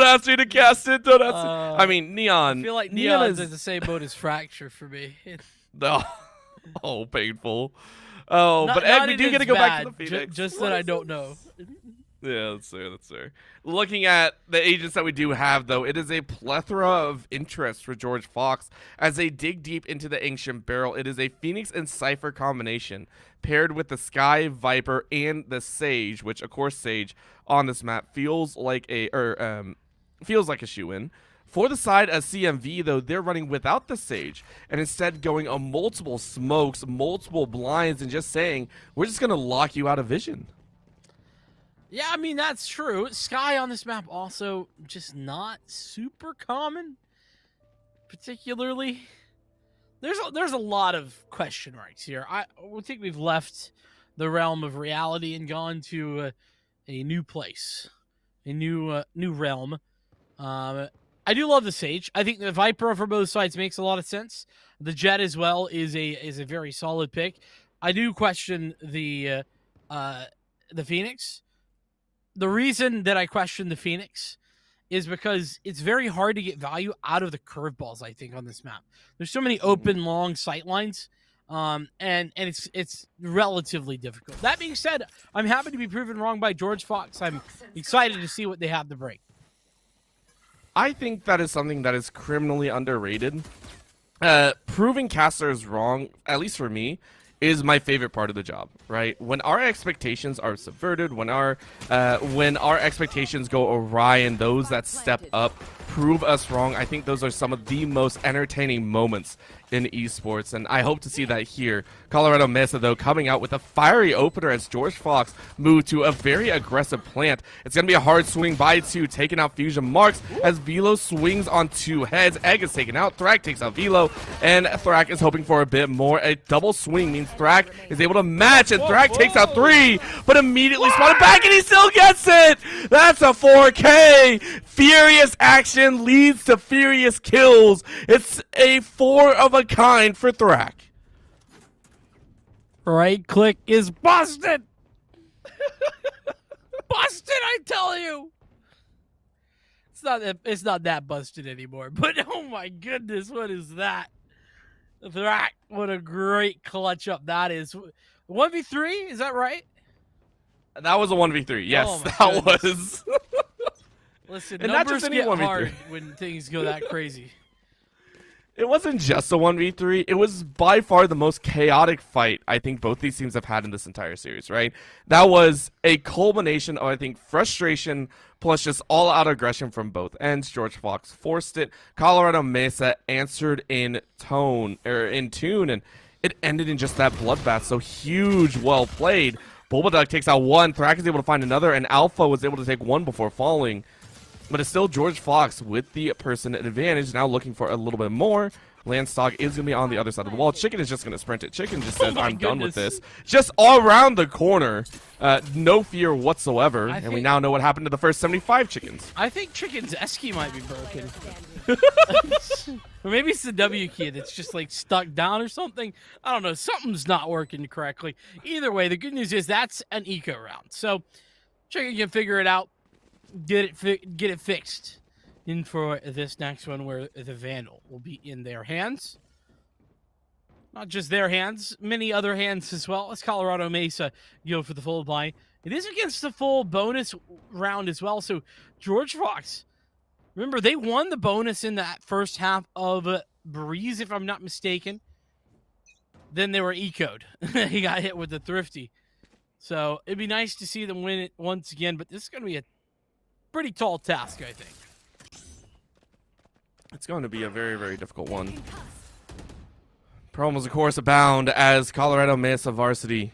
ask me to cast it. Don't ask me. I mean, Neon. I feel like Neon Neon's in the same boat as Fracture for me. No. Oh, painful. Oh, but Ed, we do get to go back to the Phoenix. Just that I don't know. Yeah, that's fair. That's fair. Looking at the agents that we do have, though, it is a plethora of interest for George Fox as they dig deep into the Ancient Barrel. It is a Phoenix and Cypher combination paired with the Sky, Viper, and the Sage, which, of course, Sage on this map feels like a shoe-in. For the side of CMV, though, they're running without the Sage and instead going on multiple smokes, multiple blinds, and just saying, we're just going to lock you out of vision. Yeah, I mean, that's true. Sky on this map also just not super common, particularly. There's a lot of question marks here. I think we've left the realm of reality and gone to a new place, a new realm. I do love the Sage. I think the Viper for both sides makes a lot of sense. The Jet as well is a very solid pick. I do question the Phoenix. The reason that I question the Phoenix is because it's very hard to get value out of the curveballs, I think, on this map. There's so many open, long sight lines, and it's relatively difficult. That being said, I'm happy to be proven wrong by George Fox. I'm excited to see what they have to bring. I think that is something that is criminally underrated. Proving casters wrong, at least for me, is my favorite part of the job, right? When our expectations are subverted, when our expectations go awry, and those that step up prove us wrong, I think those are some of the most entertaining moments in esports, and I hope to see that here. Colorado Mesa, though, coming out with a fiery opener as George Fox moved to a very aggressive plant. It's going to be a hard swing by two, taking out Fusion Marks as Velo swings on two heads. Egg is taken out, Thrak takes out Velo, and Thrak is hoping for a bit more. A double swing means Thrak is able to match, and Thrak takes out three, but immediately spotted back, and he still gets it! That's a 4K! Furious action leads to furious kills. It's a 4 of a kind for Thrak. Right click is busted. Busted, I tell you. It's not that busted anymore. But oh my goodness, what is that? Thrak, what a great clutch up that is. 1v3, is that right? That was a 1v3. Yes, Oh that was. Listen, And not numbers just any get 1v3. hard when things go that crazy. It wasn't just a 1v3. It was by far the most chaotic fight I think both these teams have had in this entire series, right? That was a culmination of, I think, frustration plus just all-out aggression from both ends. George Fox forced it. Colorado Mesa answered in tune, and it ended in just that bloodbath. So huge, well played. Bulbaduck takes out one. Thrak is able to find another, and Alpha was able to take one before falling. But it's still George Fox with the person advantage, now looking for a little bit more. Landstock is going to be on the other side of the wall. Chicken is just going to sprint it. Chicken just says, I'm done with this. Just all around the corner. No fear whatsoever. And we now know what happened to the first 75 chickens. I think Chicken's S key might be broken. Or maybe it's the W key that's just like stuck down or something. I don't know. Something's not working correctly. Either way, the good news is that's an eco round. So Chicken can figure it out. Get it fixed in for this next one where the Vandal will be in their hands. Not just their hands, many other hands as well as Colorado Mesa go for the full buy. It is against the full bonus round as well. So George Fox, remember they won the bonus in that first half of Breeze, if I'm not mistaken. Then they were eco'd. He got hit with the Thrifty. So it'd be nice to see them win it once again, but this is going to be a pretty tall task, I think. It's going to be a very, very difficult one. Promos, of course, abound as Colorado Mesa varsity.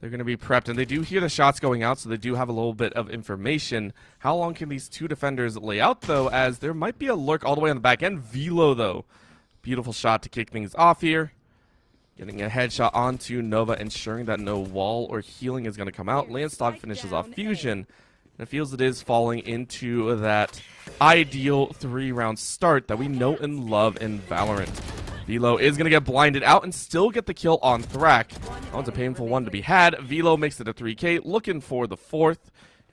They're going to be prepped, and they do hear the shots going out, so they do have a little bit of information. How long can these two defenders lay out, though, as there might be a lurk all the way on the back end. Velo, though. Beautiful shot to kick things off here. Getting a headshot onto Nova, ensuring that no wall or healing is going to come out. Landstock finishes off Fusion. It feels it is falling into that ideal 3-round start that we know and love in Valorant. Velo is going to get blinded out and still get the kill on Thrak. That one's a painful one to be had. Velo makes it a 3K, looking for the 4th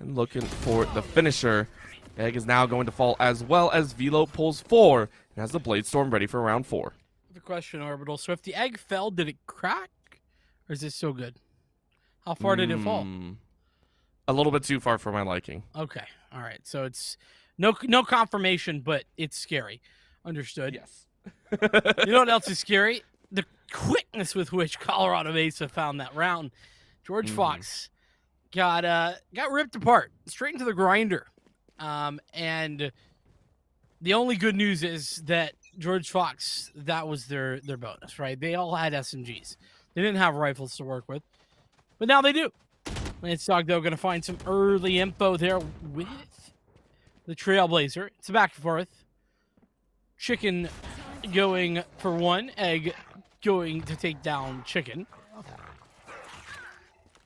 and looking for the finisher. Egg is now going to fall as well as Velo pulls 4 and has the Blade Storm ready for round 4. The question, Orbital. So if the egg fell, did it crack? Or is it still good? How far did it fall? A little bit too far for my liking. Okay. All right. So it's no confirmation, but it's scary. Understood. Yes. You know what else is scary? The quickness with which Colorado Mesa found that round. George Fox got ripped apart, straight into the grinder. And the only good news is that George Fox, that was their bonus, right? They all had SMGs. They didn't have rifles to work with, but now they do. Landstock, though, going to find some early info there with the Trailblazer. It's a back and forth. Chicken going for one. Egg going to take down Chicken.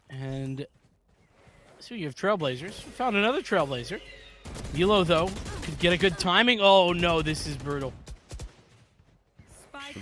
And speaking of Trailblazers, we found another Trailblazer. Velo, though, could get a good timing. Oh, no, this is brutal.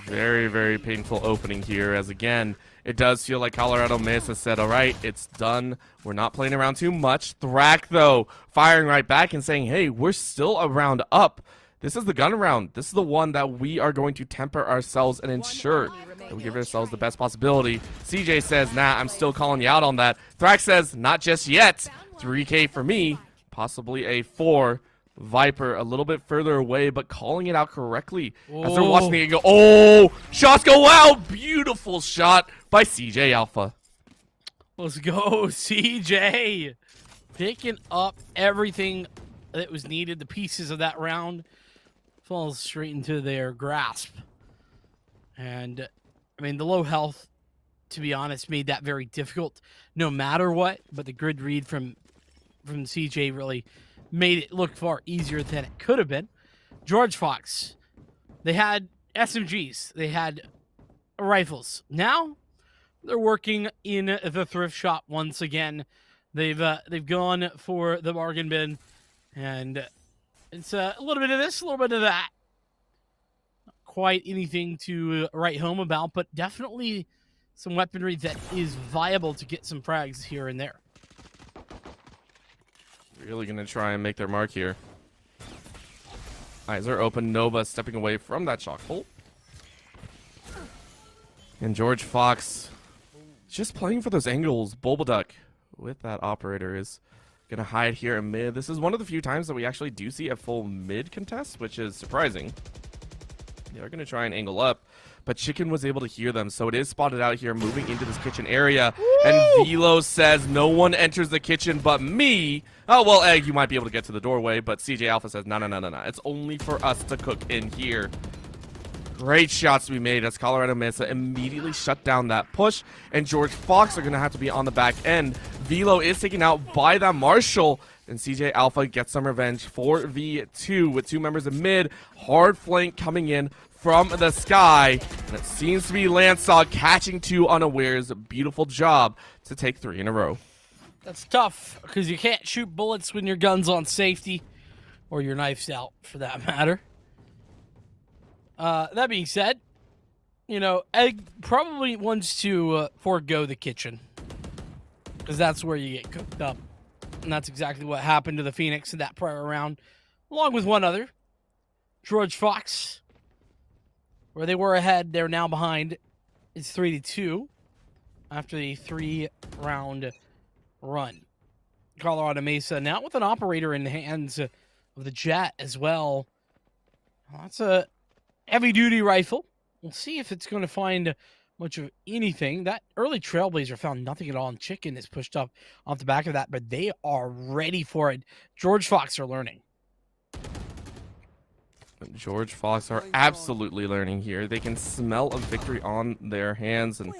Very, very painful opening here, as again, it does feel like Colorado Mesa said, all right, it's done. We're not playing around too much. Thrak, though, firing right back and saying, hey, we're still a round up. This is the gun round. This is the one that we are going to temper ourselves and ensure that we give ourselves the best possibility. CJ says, nah, I'm still calling you out on that. Thrak says, not just yet. 3K for me, possibly a 4. Viper a little bit further away, but calling it out correctly as they're watching the go. Oh, shots go out. Beautiful shot by CJ Alpha. Let's go, CJ. Picking up everything that was needed. The pieces of that round falls straight into their grasp. And, I mean, the low health, to be honest, made that very difficult no matter what. But the grid read from CJ really made it look far easier than it could have been. George Fox, they had SMGs, they had rifles. Now they're working in the thrift shop once again. They've gone for the bargain bin, and it's a little bit of this, a little bit of that. Not quite anything to write home about, but definitely some weaponry that is viable to get some frags here and there. Really going to try and make their mark here. Eyes are open. Nova stepping away from that shock bolt. And George Fox just playing for those angles. Bulbaduck with that operator is going to hide here in mid. This is one of the few times that we actually do see a full mid contest, which is surprising. They're going to try and angle up, but Chicken was able to hear them, so it is spotted out here moving into this kitchen area. Woo! And Velo says, no one enters the kitchen but me. Oh, well, Egg, you might be able to get to the doorway, but CJ Alpha says, no. It's only for us to cook in here. Great shots to be made as Colorado Mesa immediately shut down that push, and George Fox are going to have to be on the back end. Velo is taken out by that Marshall, and CJ Alpha gets some revenge. 4v2 with 2 members in mid. Hard flank coming in from the sky, and it seems to be Landsaw catching 2 unawares. Beautiful job to take 3 in a row. That's tough, because you can't shoot bullets when your gun's on safety, or your knife's out, for that matter. That being said, you know, Egg probably wants to forego the kitchen, because that's where you get cooked up. And that's exactly what happened to the Phoenix in that prior round, along with one other, George Fox. Where they were ahead, they're now behind. It's 3-2 after the 3-round run. Colorado Mesa now with an operator in the hands of the Jet as well. Well, that's a heavy-duty rifle. We'll see if it's going to find much of anything. That early Trailblazer found nothing at all, and Chicken is pushed up off the back of that, but they are ready for it. George Fox are learning. George Fox are absolutely learning here. They can smell a victory on their hands, and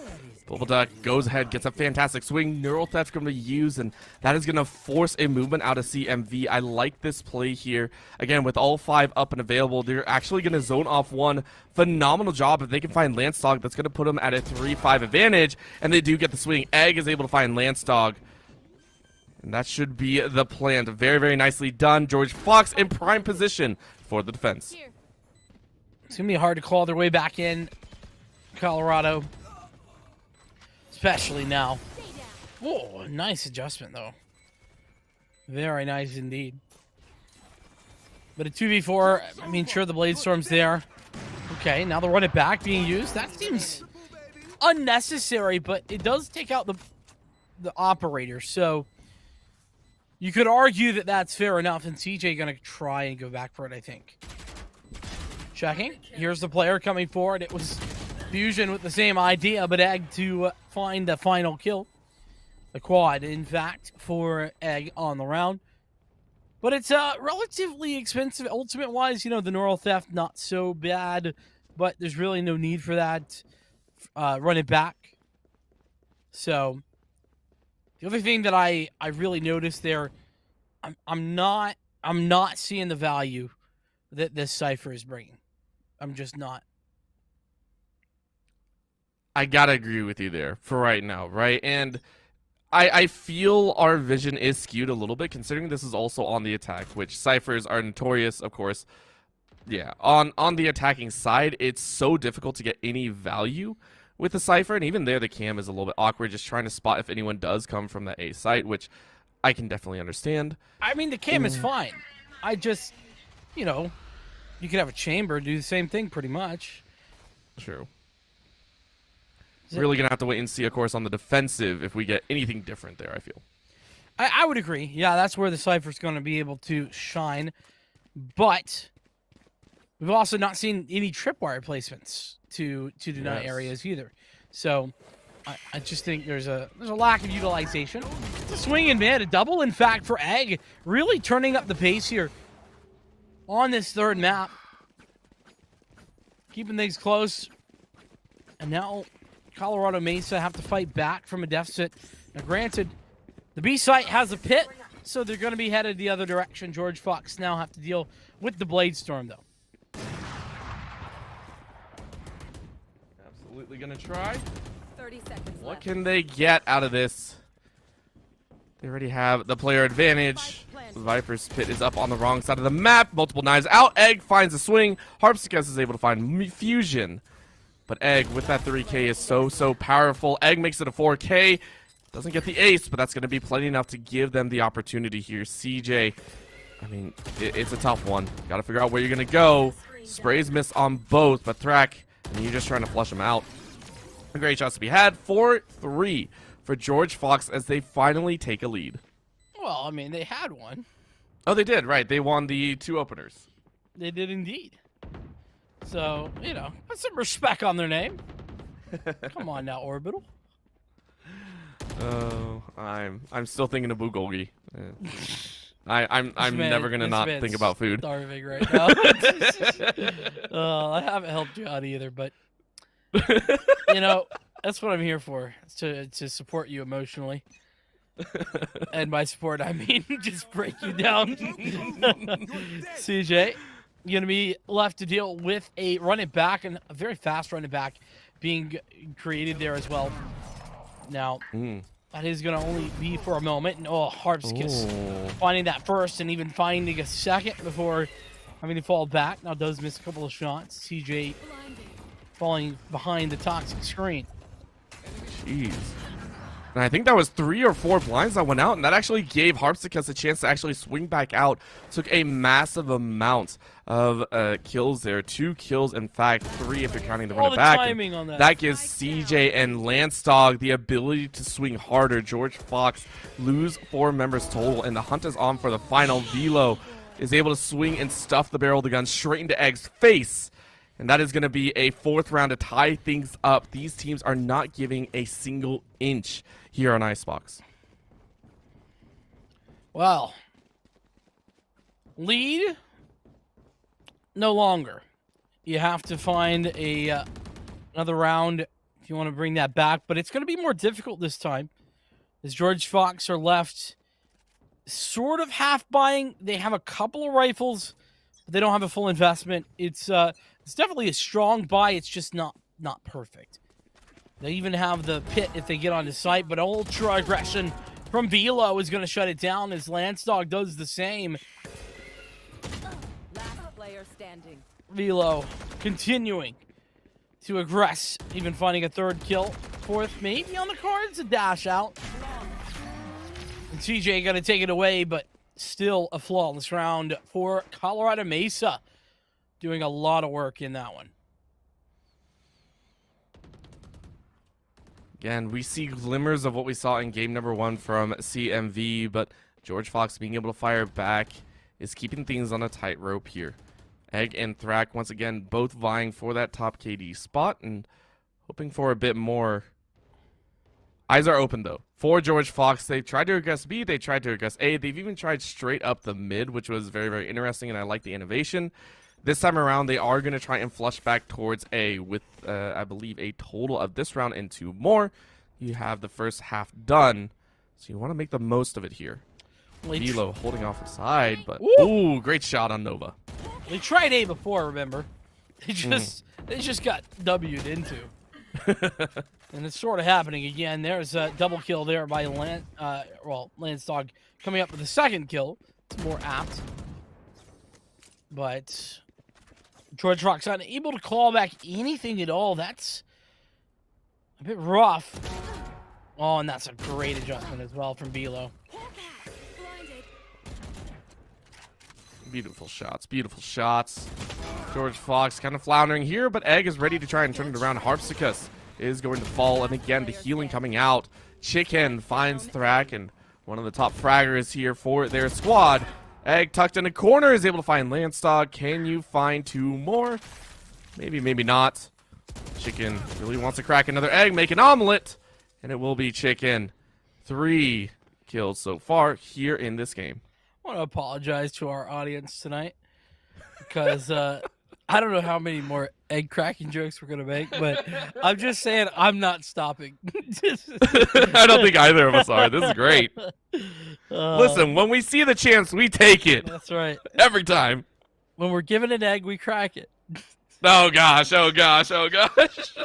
Bubbleduck goes ahead, gets a fantastic swing. Neural Theft going to use, and that is going to force a movement out of CMV. I like this play here. Again, with all 5 up and available, they're actually going to zone off 1. Phenomenal job if they can find Landstog. That's going to put them at a 3-5 advantage, and they do get the swing. Egg is able to find Landstog. And that should be the plan. Very, very nicely done. George Fox in prime position for the defense. It's going to be hard to claw their way back in, Colorado. Especially now. Whoa, nice adjustment, though. Very nice indeed. But a 2v4, I mean, sure, the Blade Storm's there. Okay, now they'll run it back being used. That seems unnecessary, but it does take out the operator, so you could argue that that's fair enough, and CJ going to try and go back for it, I think. Checking. Here's the player coming forward. It was Fusion with the same idea, but Egg to find the final kill. The quad, in fact, for Egg on the round. But it's relatively expensive. Ultimate-wise, you know, the Neural Theft, not so bad, but there's really no need for that. Run it back. So the other thing that I really noticed there, I'm not seeing the value that this Cypher is bringing. I'm just not. I gotta agree with you there for right now, right? And I feel our vision is skewed a little bit, considering this is also on the attack, which Cyphers are notorious, of course. Yeah, on the attacking side, it's so difficult to get any value with the Cypher, and even there the cam is a little bit awkward, just trying to spot if anyone does come from the A site, which I can definitely understand. I mean, the cam is fine. I just, you know, you could have a chamber do the same thing pretty much. True. Really gonna have to wait and see, of course, on the defensive if we get anything different there, I feel. I would agree. Yeah, that's where the Cypher's going to be able to shine. But we've also not seen any tripwire placements to deny areas either. So I just think there's a lack of utilization. It's a swing and man, a double, in fact, for Egg. Really turning up the pace here on this third map. Keeping things close. And now Colorado Mesa have to fight back from a deficit. Now, granted, the B site has a pit, so they're going to be headed the other direction. George Fox now have to deal with the Blade Storm, though. Absolutely going to try. 30 seconds What left. can they get out of this? They already have the player advantage. Viper's pit is up on the wrong side of the map. Multiple knives out. Egg finds a swing. Harpsicus is able to find Fusion. But Egg with that 3K is so powerful. Egg makes it a 4K. Doesn't get the ace, but that's going to be plenty enough to give them the opportunity here. CJ, I mean, it's a tough one. Got to figure out where you're going to go. Sprays miss on both, but Thrak, I mean, you're just trying to flush them out. A great shots to be had. 4-3 for George Fox as they finally take a lead. Well, I mean, they had one. Oh, they did, right. They won the 2 openers. They did indeed. So, you know, put some respect on their name. Come on now, Orbital. Oh, I'm still thinking of bulgogi. I'm never gonna This not man's think about food. Starving right now. I haven't helped you out either, but you know that's what I'm here for, to support you emotionally. And by support, I mean just break you down. CJ, you're gonna be left to deal with a running back, and a very fast running back being created there as well. Now. That is going to only be for a moment. And, Harpsicus finding that first and even finding a second before having to fall back. Now does miss a couple of shots. CJ falling behind the toxic screen. Jeez. And I think that was 3 or 4 blinds that went out, and that actually gave Harpsicus a chance to actually swing back out. Took a massive amount of kills there. 2 kills, in fact, 3 if you're counting the running back. Timing on that. That gives CJ and Lancedog the ability to swing harder. George Fox lose 4 members total, and the hunt is on for the final. Velo is able to swing and stuff the barrel of the gun straight into Egg's face. And that is going to be a 4th round to tie things up. These teams are not giving a single inch here on Icebox. Well, lead no longer. You have to find a another round if you want to bring that back, but it's going to be more difficult this time, as George Fox are left sort of half buying. They have a couple of rifles, but they don't have a full investment. It's definitely a strong buy. It's just not perfect. They even have the pit if they get onto site, but ultra aggression from Velo is going to shut it down as Lancedog does the same. Last player standing. Velo continuing to aggress, even finding a 3rd kill. 4th maybe on the cards, a dash out. And CJ going to take it away, but still a flawless round for Colorado Mesa. Doing a lot of work in that one. Again, we see glimmers of what we saw in game number 1 from CMV, but George Fox being able to fire back is keeping things on a tightrope here. Egg and Thrak, once again, both vying for that top KD spot and hoping for a bit more. Eyes are open, though. For George Fox, they tried to aggress B, they tried to aggress A. They've even tried straight up the mid, which was very, very interesting, and I like the innovation. This time around, they are going to try and flush back towards A with, I believe, a total of this round and 2 more. You have the first half done, so you want to make the most of it here. Velo holding off the side, but ooh, great shot on Nova. They tried A before, remember? They just got W'd into. And it's sort of happening again. There's a double kill there by Lancedog coming up with a 2nd kill. It's more apt. But George Fox unable to claw back anything at all. That's a bit rough. Oh, and that's a great adjustment as well from Velo. Beautiful shots, beautiful shots. George Fox kind of floundering here, but Egg is ready to try and turn it around. Harpsicus is going to fall, and again, the healing coming out. Chicken finds Thrak, and one of the top fraggers here for their squad. Egg tucked in a corner is able to find Lancedog. Can you find 2 more? Maybe, maybe not. Chicken really wants to crack another egg, make an omelet, and it will be Chicken. 3 kills so far here in this game. I want to apologize to our audience tonight because I don't know how many more egg cracking jokes we're going to make, but I'm just saying I'm not stopping. I don't think either of us are. This is great. Listen, when we see the chance, we take it. That's right. Every time. When we're given an egg, we crack it. Oh, gosh. Oh, gosh. Oh, gosh.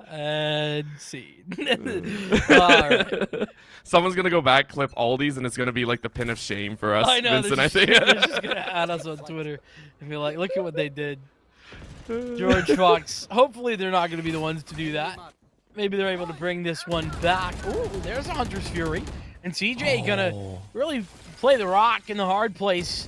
And scene. All right. Someone's going to go back, clip all these, and it's going to be like the pin of shame for us, I know. Vincent, I think. They're just going to add us on Twitter and be like, look at what they did. George Fox. Hopefully they're not going to be the ones to do that. Maybe they're able to bring this one back. Ooh, there's a Hunter's Fury. And CJ going to really play the rock in the hard place.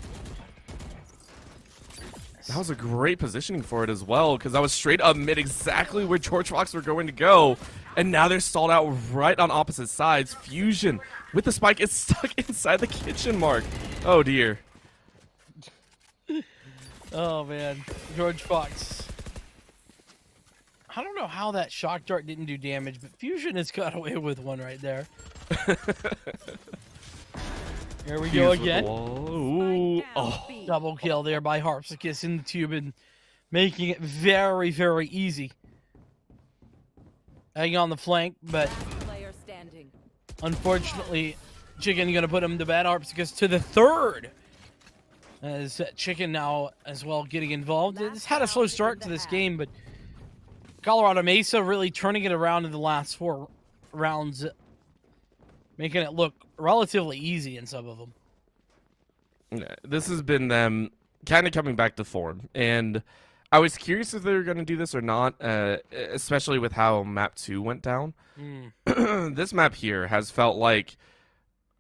That was a great positioning for it as well, because that was straight up mid, exactly where George Fox were going to go. And now they're stalled out right on opposite sides. Fusion with the spike is stuck inside the kitchen mark. Oh, dear. Oh man, George Fox. I don't know how that shock dart didn't do damage, but Fusion has got away with one right there. Here we go Fuse with the again. wall. Ooh. Spike down Oh. B. Double kill there by Harpsicus in the tube and making it very, very easy. Egg on the flank, but Last player standing. unfortunately, Chicken going to put him to bed. Harpsicus to the third. As Chicken now as well getting involved. It's had a slow start to this game, but Colorado Mesa really turning it around in the last 4 rounds, making it look relatively easy in some of them. Yeah, this has been them kind of coming back to form, and I was curious if they were going to do this or not, especially with how map 2 went down. This map here has felt like,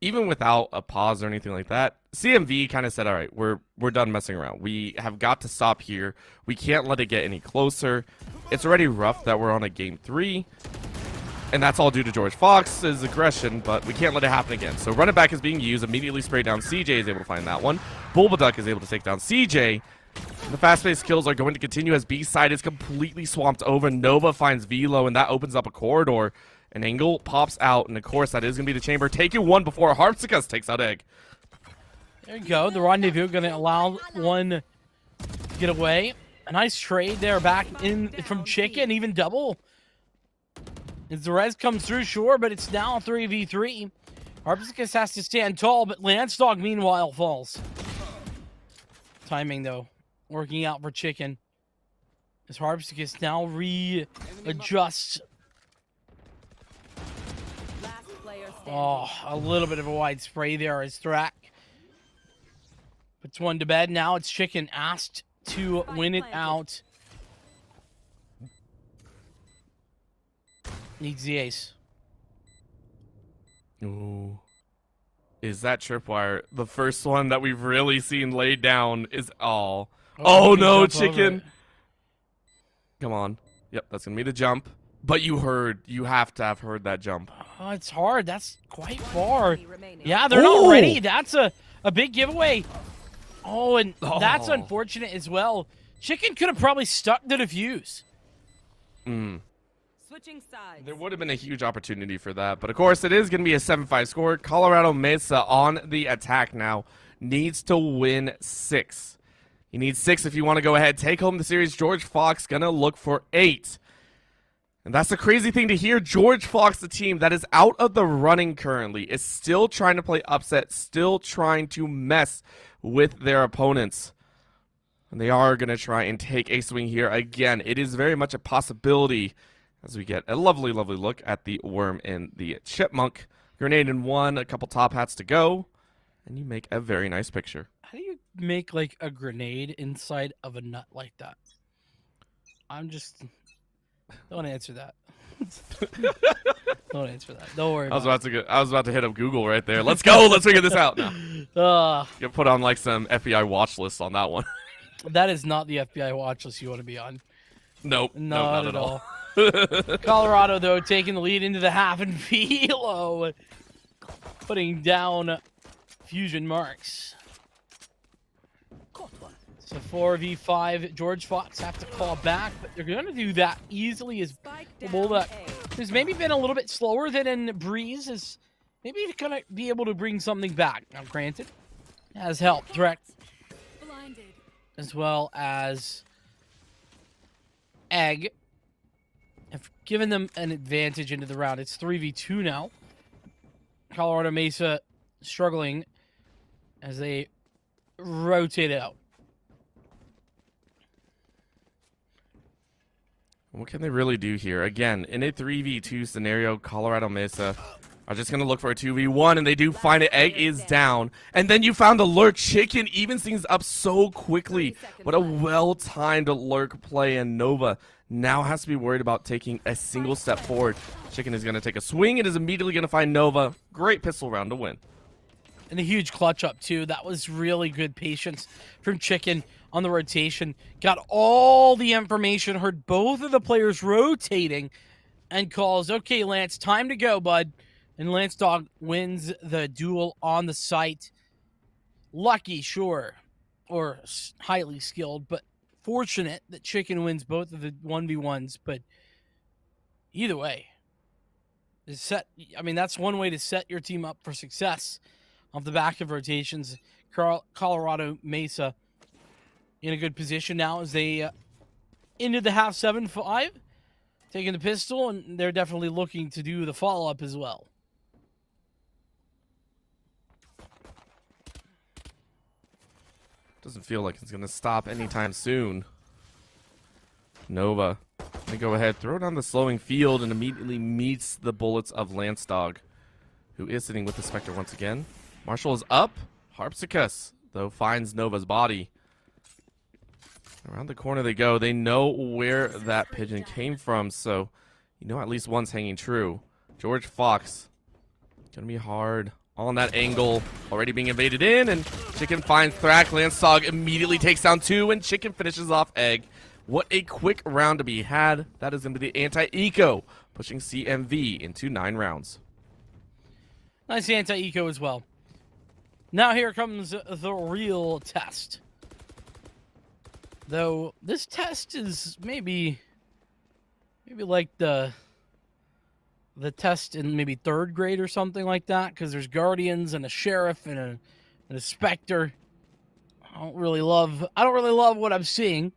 even without a pause or anything like that, CMV kind of said, all right, we're done messing around. We have got to stop here. We can't let it get any closer. It's already rough that we're on a game 3, and that's all due to George Fox's aggression, but we can't let it happen again. So run it back is being used, immediately sprayed down. CJ is able to find that one. Bulbaduck is able to take down CJ. The fast-paced kills are going to continue as B-side is completely swamped over. Nova finds Velo, and that opens up a corridor. An angle pops out, and of course that is going to be the chamber. Taking one before Harpsicus takes out Egg. There you go. The rendezvous going to allow one to get away. A nice trade there back in from Chicken, even double. As the res comes through, sure, but it's now 3v3. Harpsicus has to stand tall, but Lancedog meanwhile falls. Timing, though, working out for Chicken. As Harpsicus now readjusts. Last player standing. Oh, a little bit of a wide spray there as Thrak puts one to bed. Now it's Chicken asked to win it out. Needs the ace. Ooh. Is that tripwire the first one that we've really seen laid down? Is all. Oh, he can no, jump over Chicken. it. Come on. Yep, that's going to be the jump. But you have to have heard that jump. Oh, it's hard. That's quite far. Enemy remaining. Yeah, they're Ooh. not ready. That's a big giveaway. Oh, and that's Oh. unfortunate as well. Chicken could have probably stuck the defuse. Switching sides. There would have been a huge opportunity for that. But, of course, it is going to be a 7-5 score. Colorado Mesa on the attack now. Needs to win 6. You need 6 if you want to go ahead. Take home the series. George Fox going to look for 8. And that's the crazy thing to hear. George Fox, the team that is out of the running currently, is still trying to play upset, still trying to mess with their opponents. And they are going to try and take a swing here. Again, it is very much a possibility as we get a lovely, lovely look at the worm and the chipmunk. Grenade in one, a couple top hats to go, and you make a very nice picture. How do you make like a grenade inside of a nut like that? I'm just don't answer that. Don't answer that. Don't worry. I was about about to hit up Google right there. Let's go. Let's figure this out now. it. You put on like some FBI watch list on that one. That is not the FBI watch list you want to be on. Nope. Not Nope, not at all. Colorado, though, taking the lead into the half, and Velo putting down Fusion Marks. So 4v5, George Fox have to call back, but they're going to do that easily as Spike down Bulbaduck A. has maybe been a little bit slower than in Breeze, is maybe going to be able to bring something back. Now, granted, has helped Threat Blinded. as well as Egg have given them an advantage into the round. It's 3v2 now. Colorado Mesa struggling as they rotate out. What can they really do here? Again, in a 3v2 scenario, Colorado Mesa are just going to look for a 2v1, and they do find it. Egg is down. And then you found the lurk. Chicken evens things up so quickly. What a well-timed lurk play, and Nova now has to be worried about taking a single step forward. Chicken is going to take a swing and is immediately going to find Nova. Great pistol round to win. And a huge clutch up, too. That was really good patience from Chicken on the rotation. Got all the information, heard both of the players rotating, and calls, okay, Lance, time to go, bud. And Lancedog wins the duel on the site. Lucky, sure. or highly skilled, but fortunate that Chicken wins both of the 1v1s. But either way, that's one way to set your team up for success off the back of rotations. Colorado Mesa in a good position now as they into the half 7-5, taking the pistol, and they're definitely looking to do the follow-up as well. Doesn't feel like it's going to stop anytime soon. Nova going to go ahead, throw down the slowing field, and immediately meets the bullets of Lancedog, who is sitting with the Spectre once again. Marshall is up. Harpsicus, though, finds Nova's body. Around the corner they go. They know where that pigeon came from, so you know at least one's hanging true. George Fox. Going to be hard on that angle. Already being invaded in, and Chicken finds Thrak. Lancedog immediately takes down 2, and Chicken finishes off Egg. What a quick round to be had. That is going to be the anti-eco, pushing CMV into 9 rounds. Nice anti-eco as well. Now here comes the real test. Though this test is maybe like the test in maybe 3rd grade or something like that, because there's guardians and a sheriff and a specter. I don't really love what I'm seeing.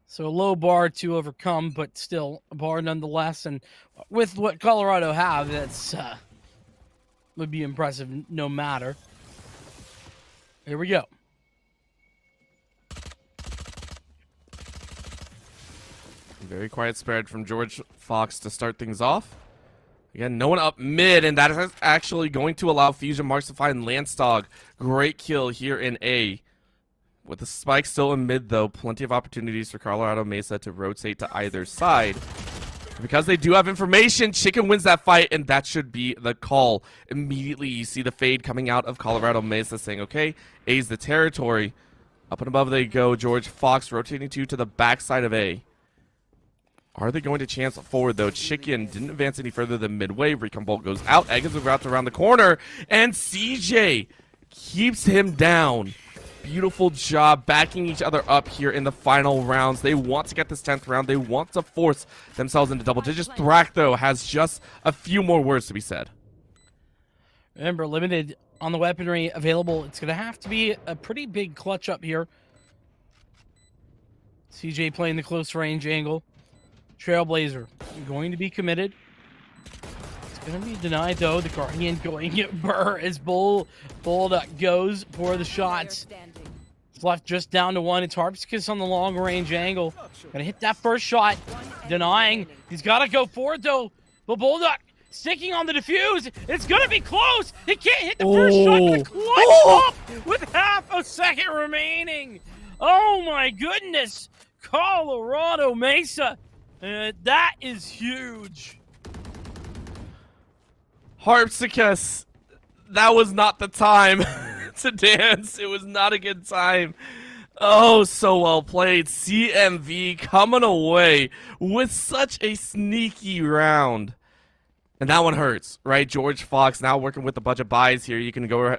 So a low bar to overcome, but still a bar nonetheless. And with what Colorado have, that's would be impressive no matter. Here we go. Very quiet spread from George Fox to start things off. Again, no one up mid, and that is actually going to allow Fusion Marks to find Lancedog. Great kill here in A. With the spike still in mid, though, plenty of opportunities for Colorado Mesa to rotate to either side. Because they do have information, Chicken wins that fight, and that should be the call. Immediately, you see the fade coming out of Colorado Mesa saying, okay, A's the territory. Up and above they go. George Fox rotating to the backside of A. Are they going to chance forward, though? Chicken didn't advance any further than midway. Recon Bolt goes out. Egg is about to round the corner, and CJ keeps him down. Beautiful job backing each other up here in the final rounds. They want to get this 10th round. They want to force themselves into double digits. Thrak, though, has just a few more words to be said. Remember, limited on the weaponry available. It's going to have to be a pretty big clutch up here. CJ playing the close range angle. Trailblazer going to be committed. It's going to be denied, though. The Guardian going at Burr as Bulldog goes for the shots. It's left just down to 1. It's Harpsicus on the long range angle. Gonna hit that first shot. Denying. He's got to go forward, though. But Bulldog sticking on the defuse. It's going to be close. He can't hit the first shot. Gonna clutch up with half a second remaining. Oh, my goodness. Colorado Mesa. That is huge. Harpsicus, that was not the time to dance. It was not a good time. Oh, so well played. CMV coming away with such a sneaky round. And that one hurts, right? George Fox now working with a bunch of buys here. You can go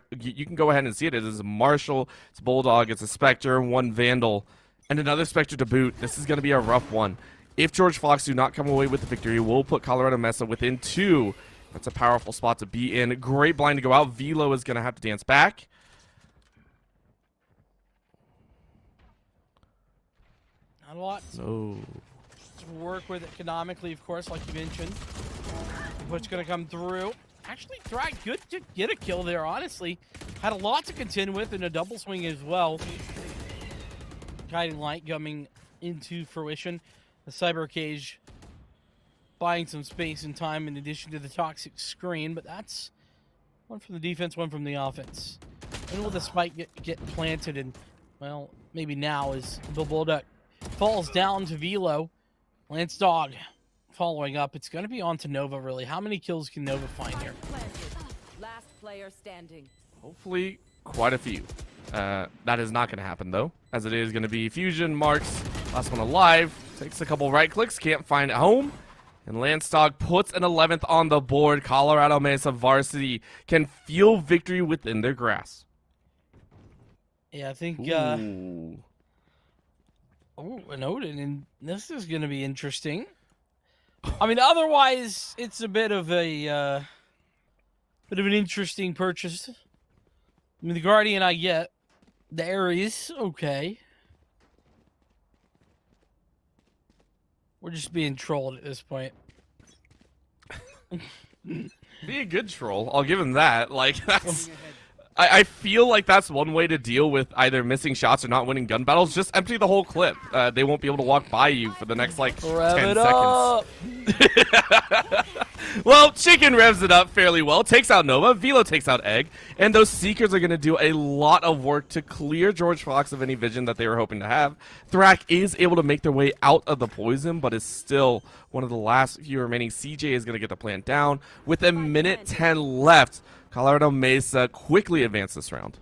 ahead and see it. It is a Marshall, it's a Bulldog, it's a Spectre, 1 Vandal, and another Spectre to boot. This is going to be a rough one. If George Fox do not come away with the victory, we'll put Colorado Mesa within 2. That's a powerful spot to be in. Great blind to go out. Velo is going to have to dance back. Not a lot to work with economically, of course, like you mentioned. What's going to come through? Actually, Thrak, good to get a kill there, honestly. Had a lot to contend with in a double swing as well. Guiding Light coming into fruition. The Cyber Cage buying some space and time in addition to the toxic screen, but that's one from the defense, one from the offense. When will the spike get planted? And, well, maybe now as Bill Bulldog falls down to Velo. Lancedog following up. It's going to be on to Nova, really. How many kills can Nova find here? Last player standing. Hopefully, quite a few. That is not going to happen, though, as it is going to be Fusion Marks. Last one alive. Takes a couple right clicks. Can't find it home. And Lancedog puts an 11th on the board. Colorado Mesa Varsity can feel victory within their grasp. Yeah, I think. Ooh. Oh, an Odin, and this is going to be interesting. I mean, otherwise, it's a bit of an interesting purchase. I mean, the Guardian I get, the Ares, okay. We're just being trolled at this point. Be a good troll. I'll give him that. Like, that's... I feel like that's one way to deal with either missing shots or not winning gun battles. Just empty the whole clip. They won't be able to walk by you for the next, like, 10 seconds. Well, Chicken revs it up fairly well. Takes out Nova. Velo takes out Egg. And those Seekers are going to do a lot of work to clear George Fox of any vision that they were hoping to have. Thrak is able to make their way out of the poison, but is still one of the last few remaining. CJ is going to get the plant down. With a minute 10 left, Colorado Mesa quickly advanced this round.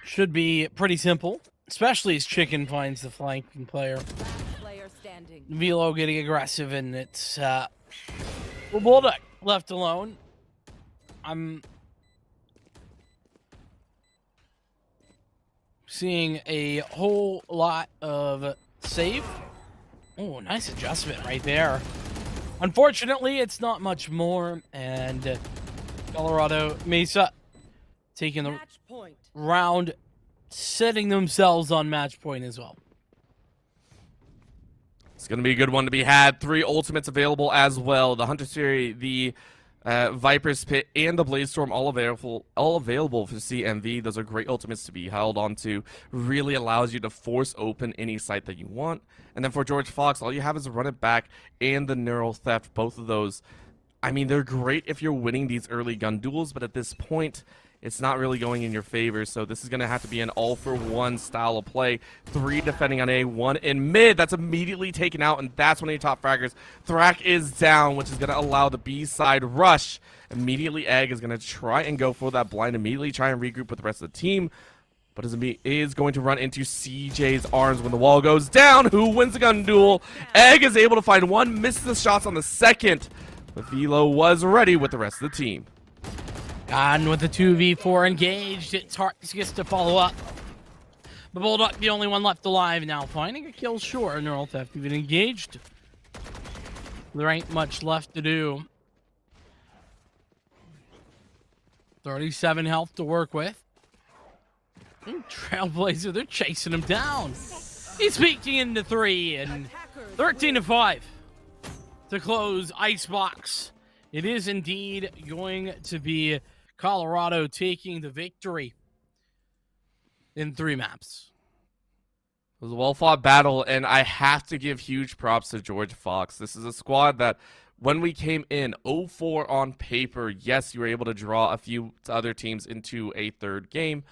Should be pretty simple, especially as Chicken finds the flanking player. Player standing. Velo getting aggressive, and it's Bulldog left alone. I'm seeing a whole lot of save. Oh, nice adjustment right there. Unfortunately, it's not much more, and Colorado Mesa taking the Match point. round, setting themselves on match point as well. It's going to be a good one to be had. 3 ultimates available as well. The Hunter's Fury, the Viper's Pit, and the Blaze Storm all available for CMV. Those are great ultimates to be held onto. Really allows you to force open any site that you want. And then for George Fox, all you have is a run it back and the Neural Theft. Both of those, I mean, they're great if you're winning these early gun duels, but at this point, it's not really going in your favor. So this is going to have to be an all-for-one style of play. 3 defending on A, 1 in mid. That's immediately taken out, and that's one of your top fraggers. Thrak is down, which is going to allow the B-side rush. Immediately, Egg is going to try and go for that blind, immediately try and regroup with the rest of the team. But is going to run into CJ's arms when the wall goes down. Who wins the gun duel? Egg is able to find one, misses the shots on the second. But Velo was ready with the rest of the team. And with the 2v4 engaged, it's hard to follow up. But Bulldog, the only one left alive now, finding a kill short. Neural Theft even engaged. There ain't much left to do. 37 health to work with. Trailblazer, they're chasing him down. He's peeking into 3 and 13-5 to close Icebox. It is indeed going to be Colorado taking the victory in 3 maps. It was a well-fought battle, and I have to give huge props to George Fox. This is a squad that, when we came in 0-4 on paper, yes, you were able to draw a few other teams into a third game,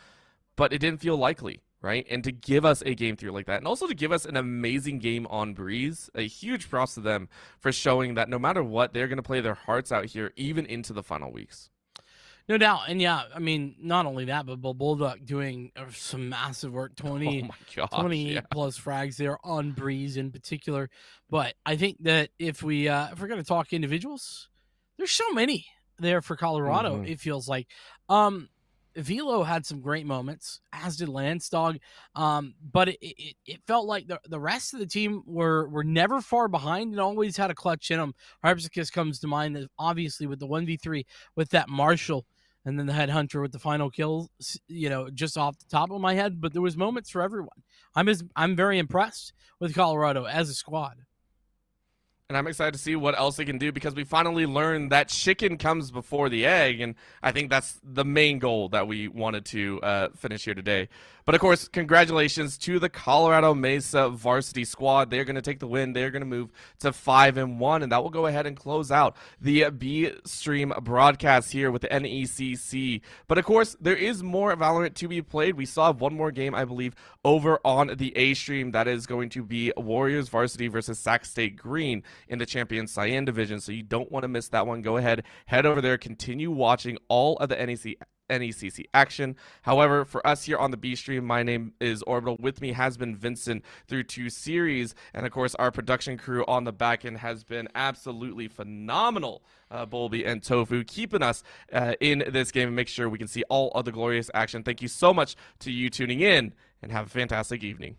but it didn't feel likely, right? And to give us a game 3 like that, and also to give us an amazing game on Breeze, a huge props to them for showing that no matter what, they're going to play their hearts out here, even into the final weeks. No doubt. And yeah, I mean, not only that, but Bulldog doing some massive work, 20, Oh my gosh, 28 yeah. plus frags there on Breeze in particular. But I think that if we're going to talk individuals, there's so many there for Colorado, it feels like. Velo had some great moments, as did Landstog, but it felt like the rest of the team were never far behind and always had a clutch in them. Harpsicus comes to mind, obviously, with the 1v3 with that Marshall, and then the Headhunter with the final kill, just off the top of my head. But there was moments for everyone. I'm very impressed with Colorado as a squad. And I'm excited to see what else they can do, because we finally learned that chicken comes before the egg, and I think that's the main goal that we wanted to finish here today. But of course, congratulations to the Colorado Mesa varsity squad. They're going to take the win. They're going to move to 5-1, and that will go ahead and close out the B stream broadcast here with the NECC. But of course, there is more Valorant to be played. We still have one more game, I believe, over on the A stream. That is going to be Warriors varsity versus Sac State Green in the Champion Cyan division. So you don't want to miss that one. Go ahead, head over there, continue watching all of the NECC action. However, for us here on the B stream, my name is Orbital. With me has been Vincent through 2 series, and of course our production crew on the back end has been absolutely phenomenal. Bolby and Tofu keeping us in this game and make sure we can see all of the glorious action. Thank you so much to you tuning in, and have a fantastic evening.